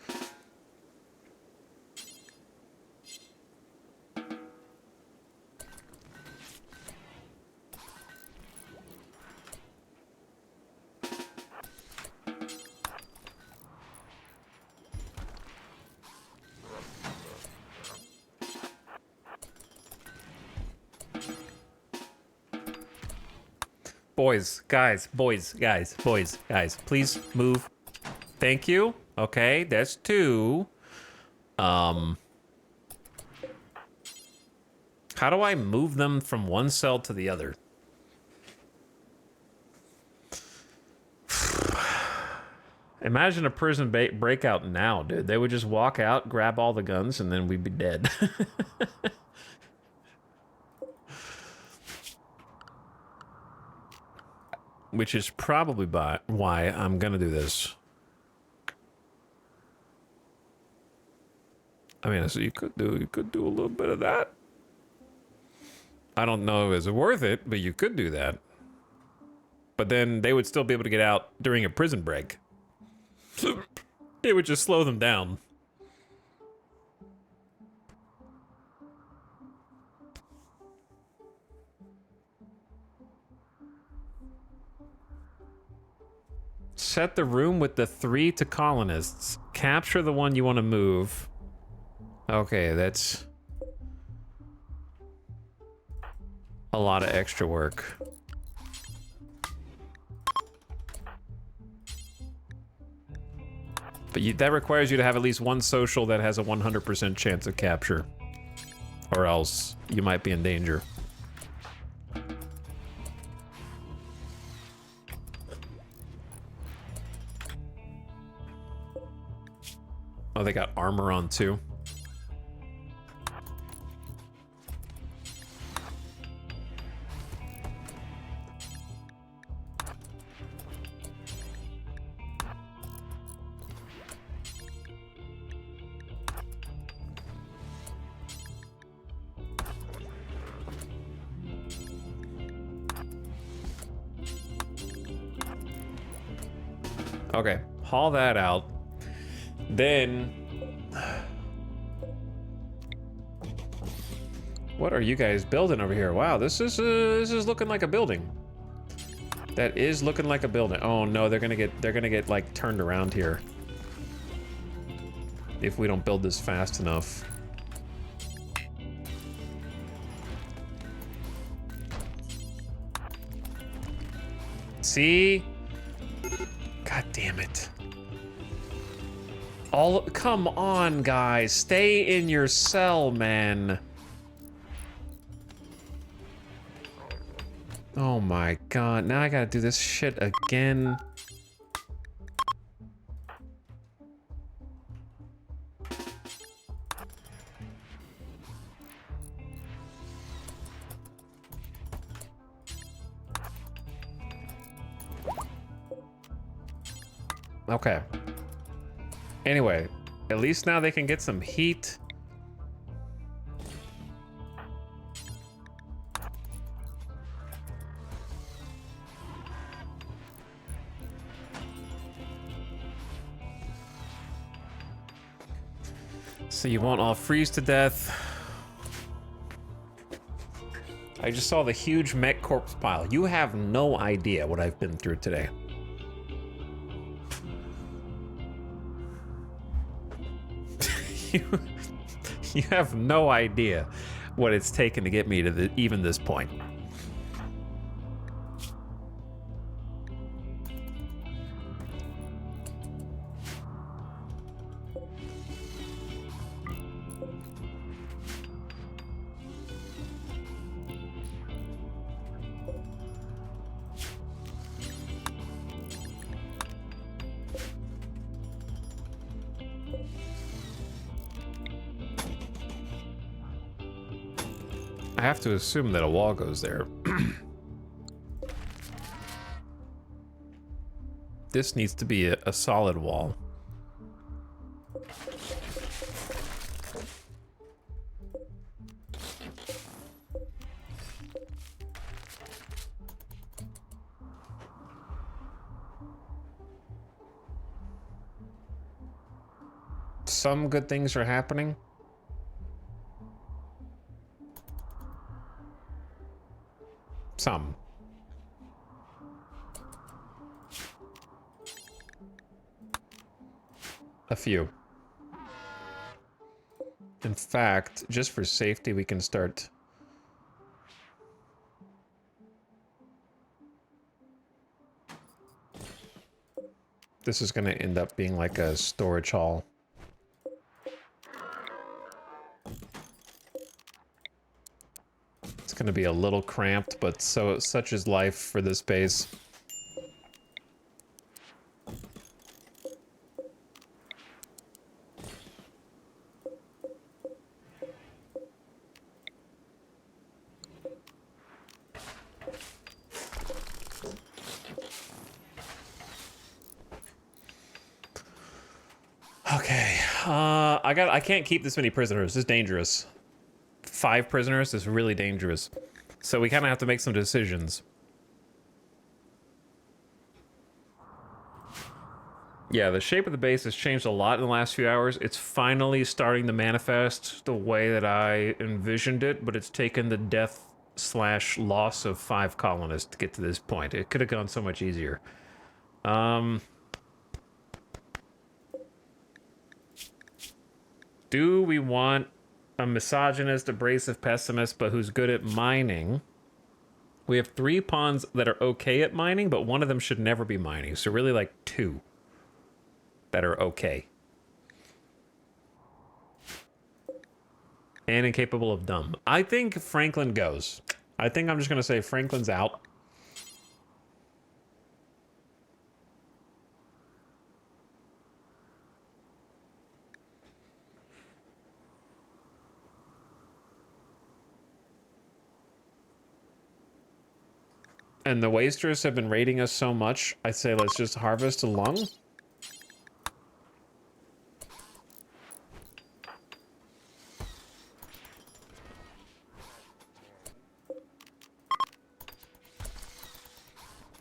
Boys, guys, please move. Thank you. Okay, that's 2. How do I move them from one cell to the other? Imagine a prison breakout now, dude. They would just walk out, grab all the guns, and then we'd be dead. Which is probably why I'm gonna do this. I mean, so you could do a little bit of that. I don't know if it's worth it, but you could do that. But then they would still be able to get out during a prison break. It would just slow them down. Set the room with the 3 to colonists. Capture the one you want to move. Okay, that's a lot of extra work. But that requires you to have at least one social that has a 100% chance of capture. Or else you might be in danger. Oh, they got armor on too. Okay, haul that out. Then, what are you guys building over here? Wow, this is looking like a building. That is looking like a building. Oh no, they're gonna get like turned around here if we don't build this fast enough. See? God damn it. Come on, guys. Stay in your cell, man. Oh my god. Now I gotta do this shit again. Okay. Anyway, at least now they can get some heat. So you won't all freeze to death. I just saw the huge mech corpse pile. You have no idea what I've been through today. You have no idea what it's taken to get me to even this point. I have to assume that a wall goes there. This needs to be a solid wall. Some good things are happening. Some. A few. In fact, just for safety, we can start. This is going to end up being like a storage hall. It's going to be a little cramped, but such is life for this base. Okay, I can't keep this many prisoners. This is dangerous. 5 prisoners is really dangerous. So we kind of have to make some decisions. Yeah, the shape of the base has changed a lot in the last few hours. It's finally starting to manifest the way that I envisioned it, but it's taken the death/loss of 5 colonists to get to this point. It could have gone so much easier. Do we want a misogynist, abrasive pessimist, but who's good at mining? We have 3 pawns that are okay at mining, but one of them should never be mining. So really like 2 that are okay. And incapable of dumb. I think Franklin goes. I think I'm just going to say Franklin's out. And the wasters have been raiding us so much, I'd say let's just harvest a lung.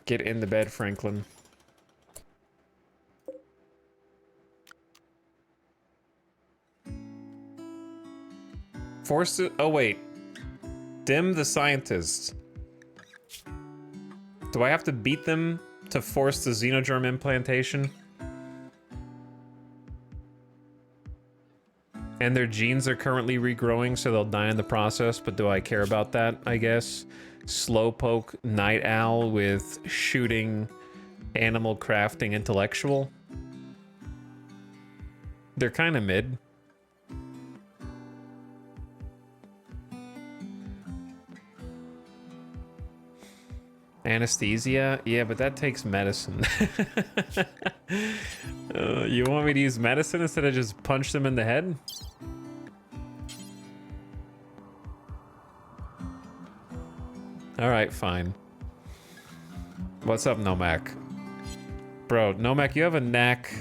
Get in the bed, Franklin. Force it. Oh, wait. Dim the scientists. Do I have to beat them to force the xenogerm implantation? And their genes are currently regrowing, so they'll die in the process, but do I care about that, I guess? Slowpoke night owl with shooting animal crafting intellectual. They're kind of mid. Anesthesia? Yeah, but that takes medicine. You want me to use medicine instead of just punch them in the head? Alright, fine. What's up, Nomak? Bro, Nomak, you have a knack,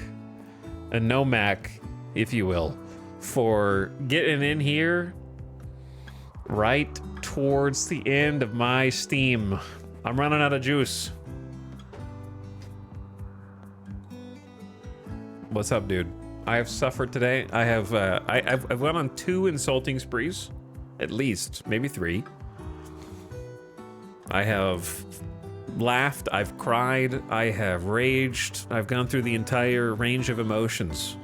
a Nomak, if you will, for getting in here right towards the end of my steam. I'm running out of juice. What's up, dude? I have suffered today. I have, I've went on 2 insulting sprees, at least, maybe 3. I have laughed, I've cried, I have raged, I've gone through the entire range of emotions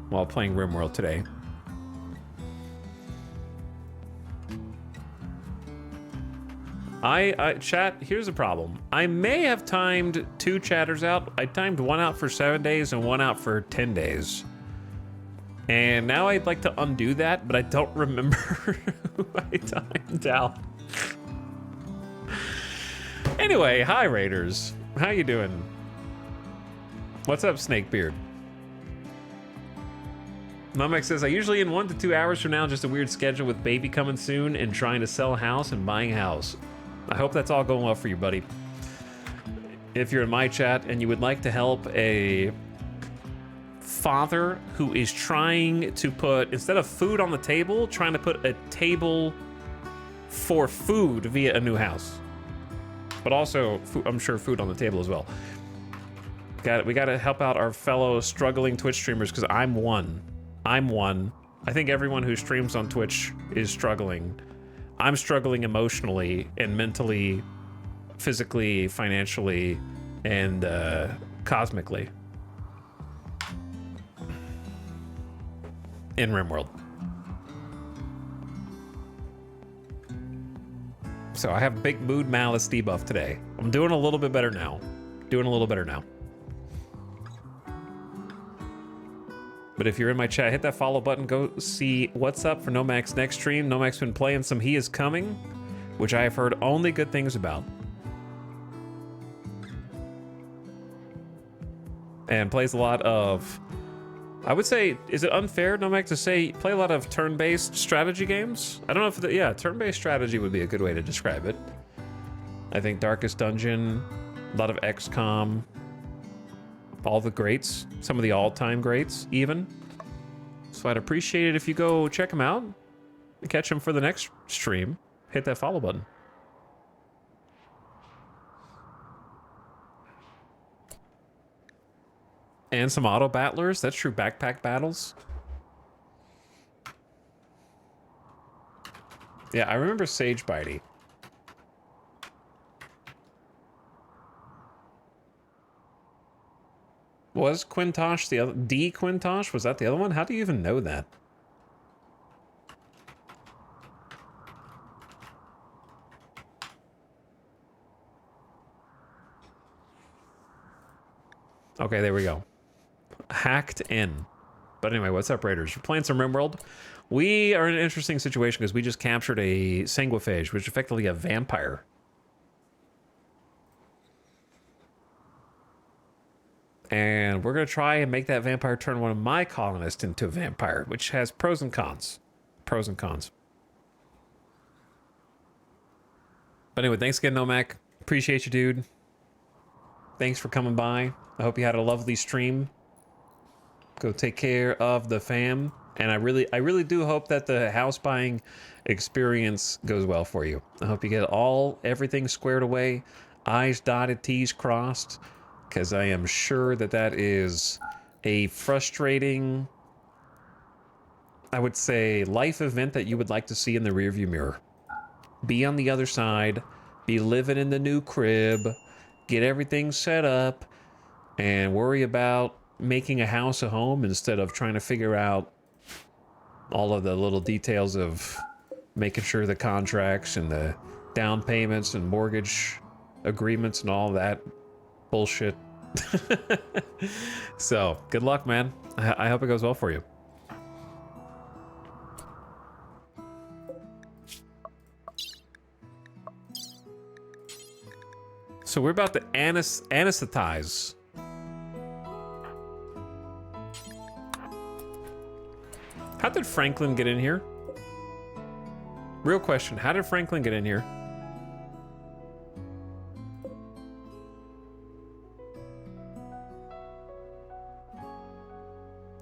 while playing RimWorld today. Chat, here's the problem. I may have timed 2 chatters out. I timed 1 out for 7 days and 1 out for 10 days. And now I'd like to undo that, but I don't remember who I timed out. Anyway, hi Raiders. How you doing? What's up, Snakebeard? Namek says, I usually in 1 to 2 hours from now, just a weird schedule with baby coming soon and trying to sell a house and buying a house. I hope that's all going well for you, buddy. If you're in my chat and you would like to help a father who is trying to put, instead of food on the table, trying to put a table for food via a new house. But also, I'm sure, food on the table as well. We got to help out our fellow struggling Twitch streamers, because I'm one. I think everyone who streams on Twitch is struggling. I'm struggling emotionally and mentally, physically, financially, and cosmically. In RimWorld. So I have big mood malice debuff today. I'm doing a little bit better now. But if you're in my chat, hit that follow button. Go see what's up for Nomak's next stream. Nomak's been playing some He Is Coming, which I have heard only good things about. And plays a lot of, I would say, is it unfair, Nomak, to say play a lot of turn-based strategy games? I don't know if, yeah, turn-based strategy would be a good way to describe it. I think Darkest Dungeon, a lot of XCOM, all the greats, some of the all-time greats, even. So I'd appreciate it if you go check them out and catch them for the next stream. Hit that follow button. And some auto battlers. That's true. Backpack battles. Yeah, I remember Sage Bitey. Was Quintosh the other? D Quintosh? Was that the other one? How do you even know that? Okay, there we go. Hacked in. But anyway, what's up, Raiders? We're playing some RimWorld. We are in an interesting situation because we just captured a sanguiphage, which is effectively a vampire. And we're going to try and make that vampire turn one of my colonists into a vampire, which has pros and cons. Pros and cons. But anyway, thanks again, Nomak. Appreciate you, dude. Thanks for coming by. I hope you had a lovely stream. Go take care of the fam. And I really do hope that the house buying experience goes well for you. I hope you get everything squared away, I's dotted, T's crossed, because I am sure that that is a frustrating, I would say, life event that you would like to see in the rearview mirror. Be on the other side, be living in the new crib, get everything set up, and worry about making a house a home instead of trying to figure out all of the little details of making sure the contracts and the down payments and mortgage agreements and all that bullshit. So, good luck, man. I hope it goes well for you. So we're about to anesthetize. How did Franklin get in here? Real question, how did Franklin get in here?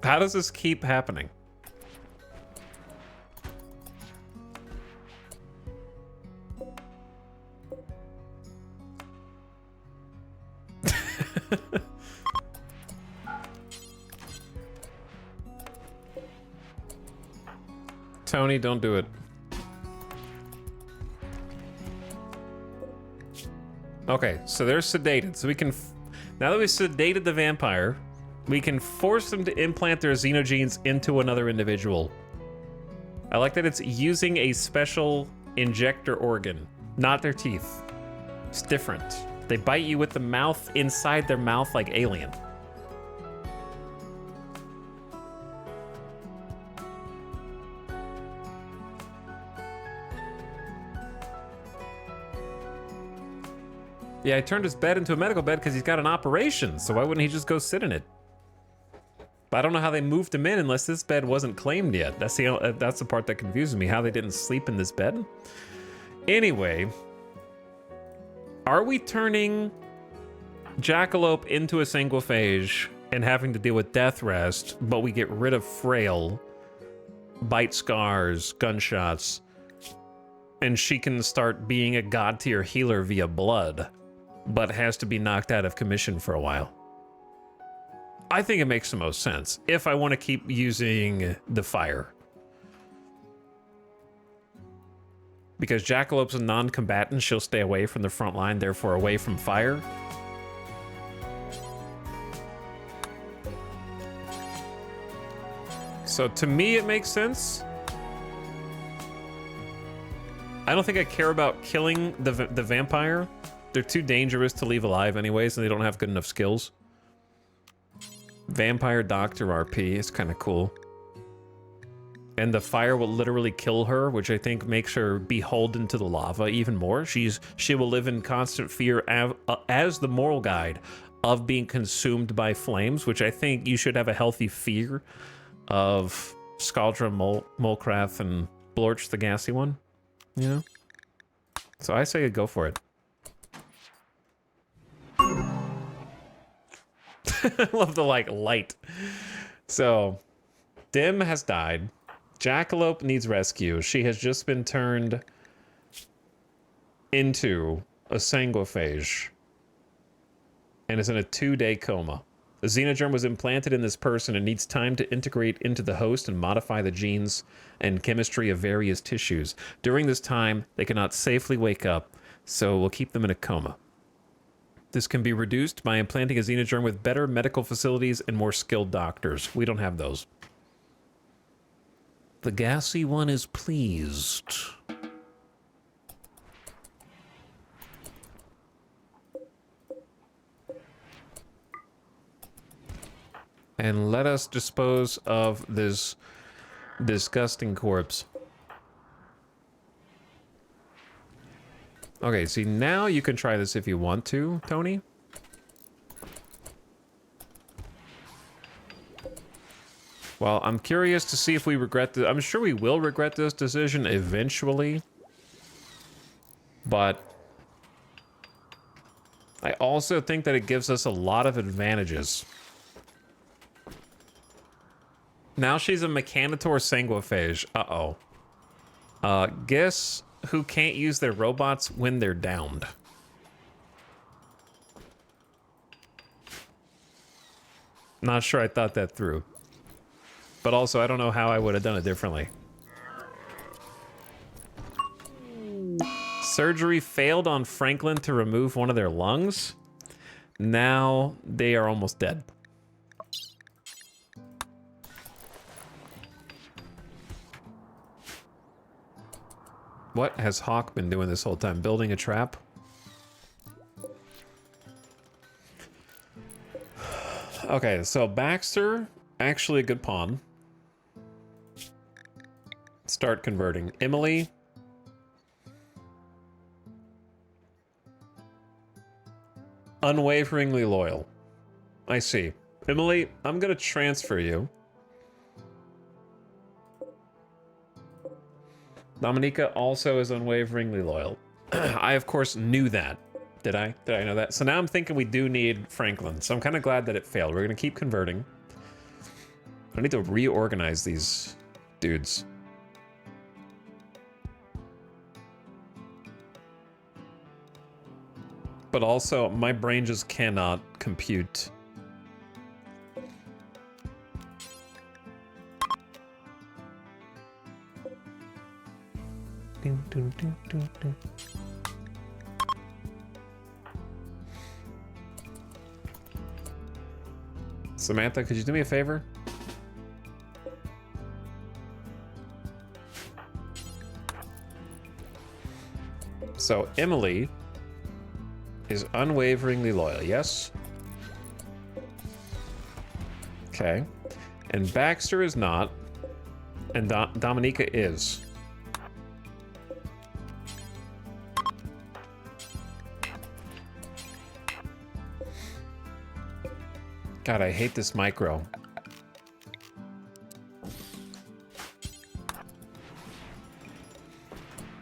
How does this keep happening? Tony, don't do it. Okay, so they're sedated. So we can, now that we've sedated the vampire, we can force them to implant their xenogenes into another individual. I like that it's using a special injector organ, not their teeth. It's different. They bite you with the mouth inside their mouth like Alien. Yeah, I turned his bed into a medical bed because he's got an operation, so why wouldn't he just go sit in it? But I don't know how they moved him in unless this bed wasn't claimed yet. That's the part that confuses me, how they didn't sleep in this bed. Anyway, are we turning Jackalope into a Sanguiphage and having to deal with death rest, but we get rid of frail, bite scars, gunshots, and she can start being a god tier healer via blood, but has to be knocked out of commission for a while? I think it makes the most sense if I want to keep using the fire. Because Jackalope's a non-combatant, she'll stay away from the front line, therefore away from fire. So to me, it makes sense. I don't think I care about killing the vampire. They're too dangerous to leave alive anyways, and they don't have good enough skills. Vampire Doctor RP is kind of cool. And the fire will literally kill her, which I think makes her beholden to the lava even more. She will live in constant fear as the moral guide of being consumed by flames, which I think you should have a healthy fear of Skaldra, Molcrath, and Blorch, the gassy one. You know? So I say go for it. I love the, like, light. So, Dim has died. Jackalope needs rescue. She has just been turned into a Sanguiphage and is in a 2-day coma. The xenogerm was implanted in this person and needs time to integrate into the host and modify the genes and chemistry of various tissues. During this time, they cannot safely wake up, so we'll keep them in a coma. This can be reduced by implanting a xenogerm with better medical facilities and more skilled doctors. We don't have those. The gassy one is pleased. And let us dispose of this disgusting corpse. Okay, see, now you can try this if you want to, Tony. Well, I'm curious to see if we regret this. I'm sure we will regret this decision eventually. But I also think that it gives us a lot of advantages. Now she's a Mechanitor Sanguiphage. Uh-oh. Guess who can't use their robots when they're downed? Not sure I thought that through. But also, I don't know how I would have done it differently. Surgery failed on Franklin to remove one of their lungs. Now they are almost dead. What has Hawk been doing this whole time? Building a trap? Okay, so Baxter, actually a good pawn. Start converting. Emily. Unwaveringly loyal. I see. Emily, I'm gonna transfer you. Dominica also is unwaveringly loyal. I, of course, knew that. Did I? Did I know that? So now I'm thinking we do need Franklin. So I'm kind of glad that it failed. We're going to keep converting. I need to reorganize these dudes. But also, my brain just cannot compute. Samantha, could you do me a favor? So Emily is unwaveringly loyal, yes? Okay. And Baxter is not, and Dominica is. God, I hate this micro.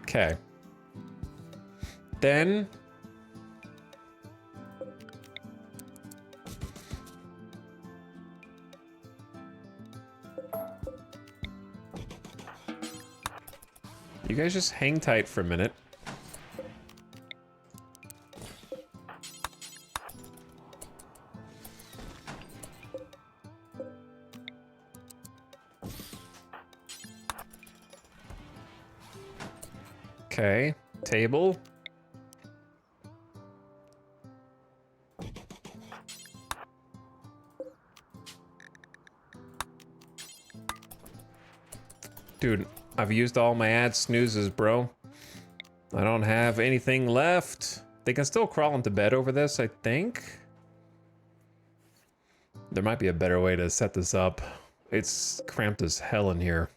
Okay. Then... you guys just hang tight for a minute. Okay, table. Dude, I've used all my ad snoozes, bro. I don't have anything left. They can still crawl into bed over this, I think. There might be a better way to set this up. It's cramped as hell in here.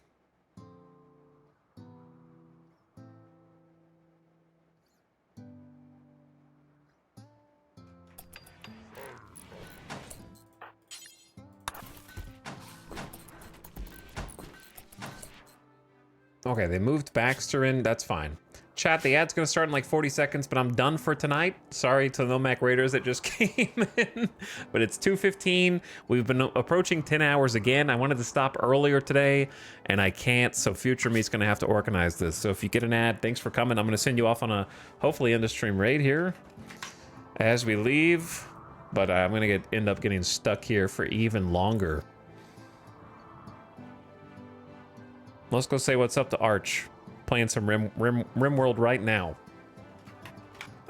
Okay, they moved Baxter in. That's fine. Chat, the ad's going to start in like 40 seconds, but I'm done for tonight. Sorry to the Nomac Raiders that just came in, but it's 2:15. We've been approaching 10 hours again. I wanted to stop earlier today, and I can't, so future me's going to have to organize this. So if you get an ad, thanks for coming. I'm going to send you off on a hopefully end-of-stream raid here as we leave, but I'm going to end up getting stuck here for even longer. Let's go say what's up to Arch. Playing some RimWorld right now.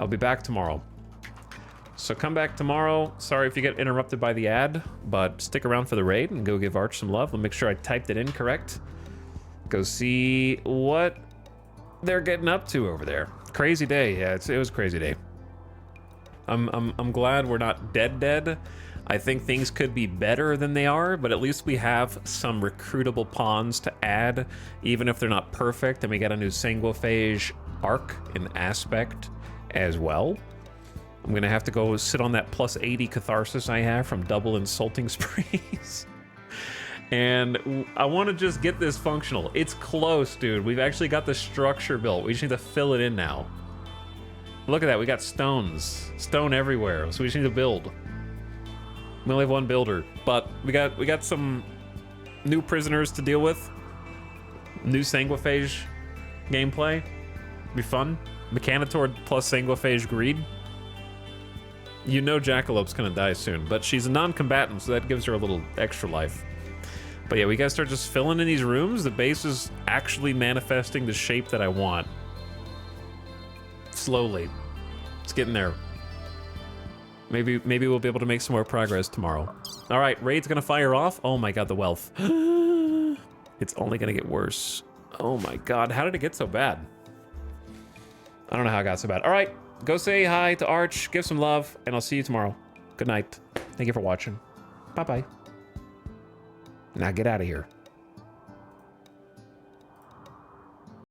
I'll be back tomorrow. So come back tomorrow. Sorry if you get interrupted by the ad, but stick around for the raid and go give Arch some love. I'll make sure I typed it in correct. Go see what they're getting up to over there. Crazy day. Yeah, it was a crazy day. I'm glad we're not dead. I think things could be better than they are, but at least we have some recruitable pawns to add, even if they're not perfect. And we got a new Sanguiphage arc in aspect as well. I'm gonna have to go sit on that plus 80 catharsis I have from double insulting sprees. And I want to just get this functional. It's close, dude. We've actually got the structure built. We just need to fill it in now. Look at that. We got stones. Stone everywhere. So we just need to build. We only have one builder, but we got some new prisoners to deal with. New Sanguiphage gameplay. Be fun. Mechanitor plus Sanguiphage greed. You know Jackalope's gonna die soon, but she's a non-combatant, so that gives her a little extra life. But yeah, we gotta start just filling in these rooms. The base is actually manifesting the shape that I want. Slowly. It's getting there. Maybe we'll be able to make some more progress tomorrow. All right, raid's gonna fire off. Oh my god, the wealth. It's only gonna get worse. Oh my god, how did it get so bad? I don't know how it got so bad. All right, go say hi to Arch, give some love, and I'll see you tomorrow. Good night. Thank you for watching. Bye-bye. Now get out of here.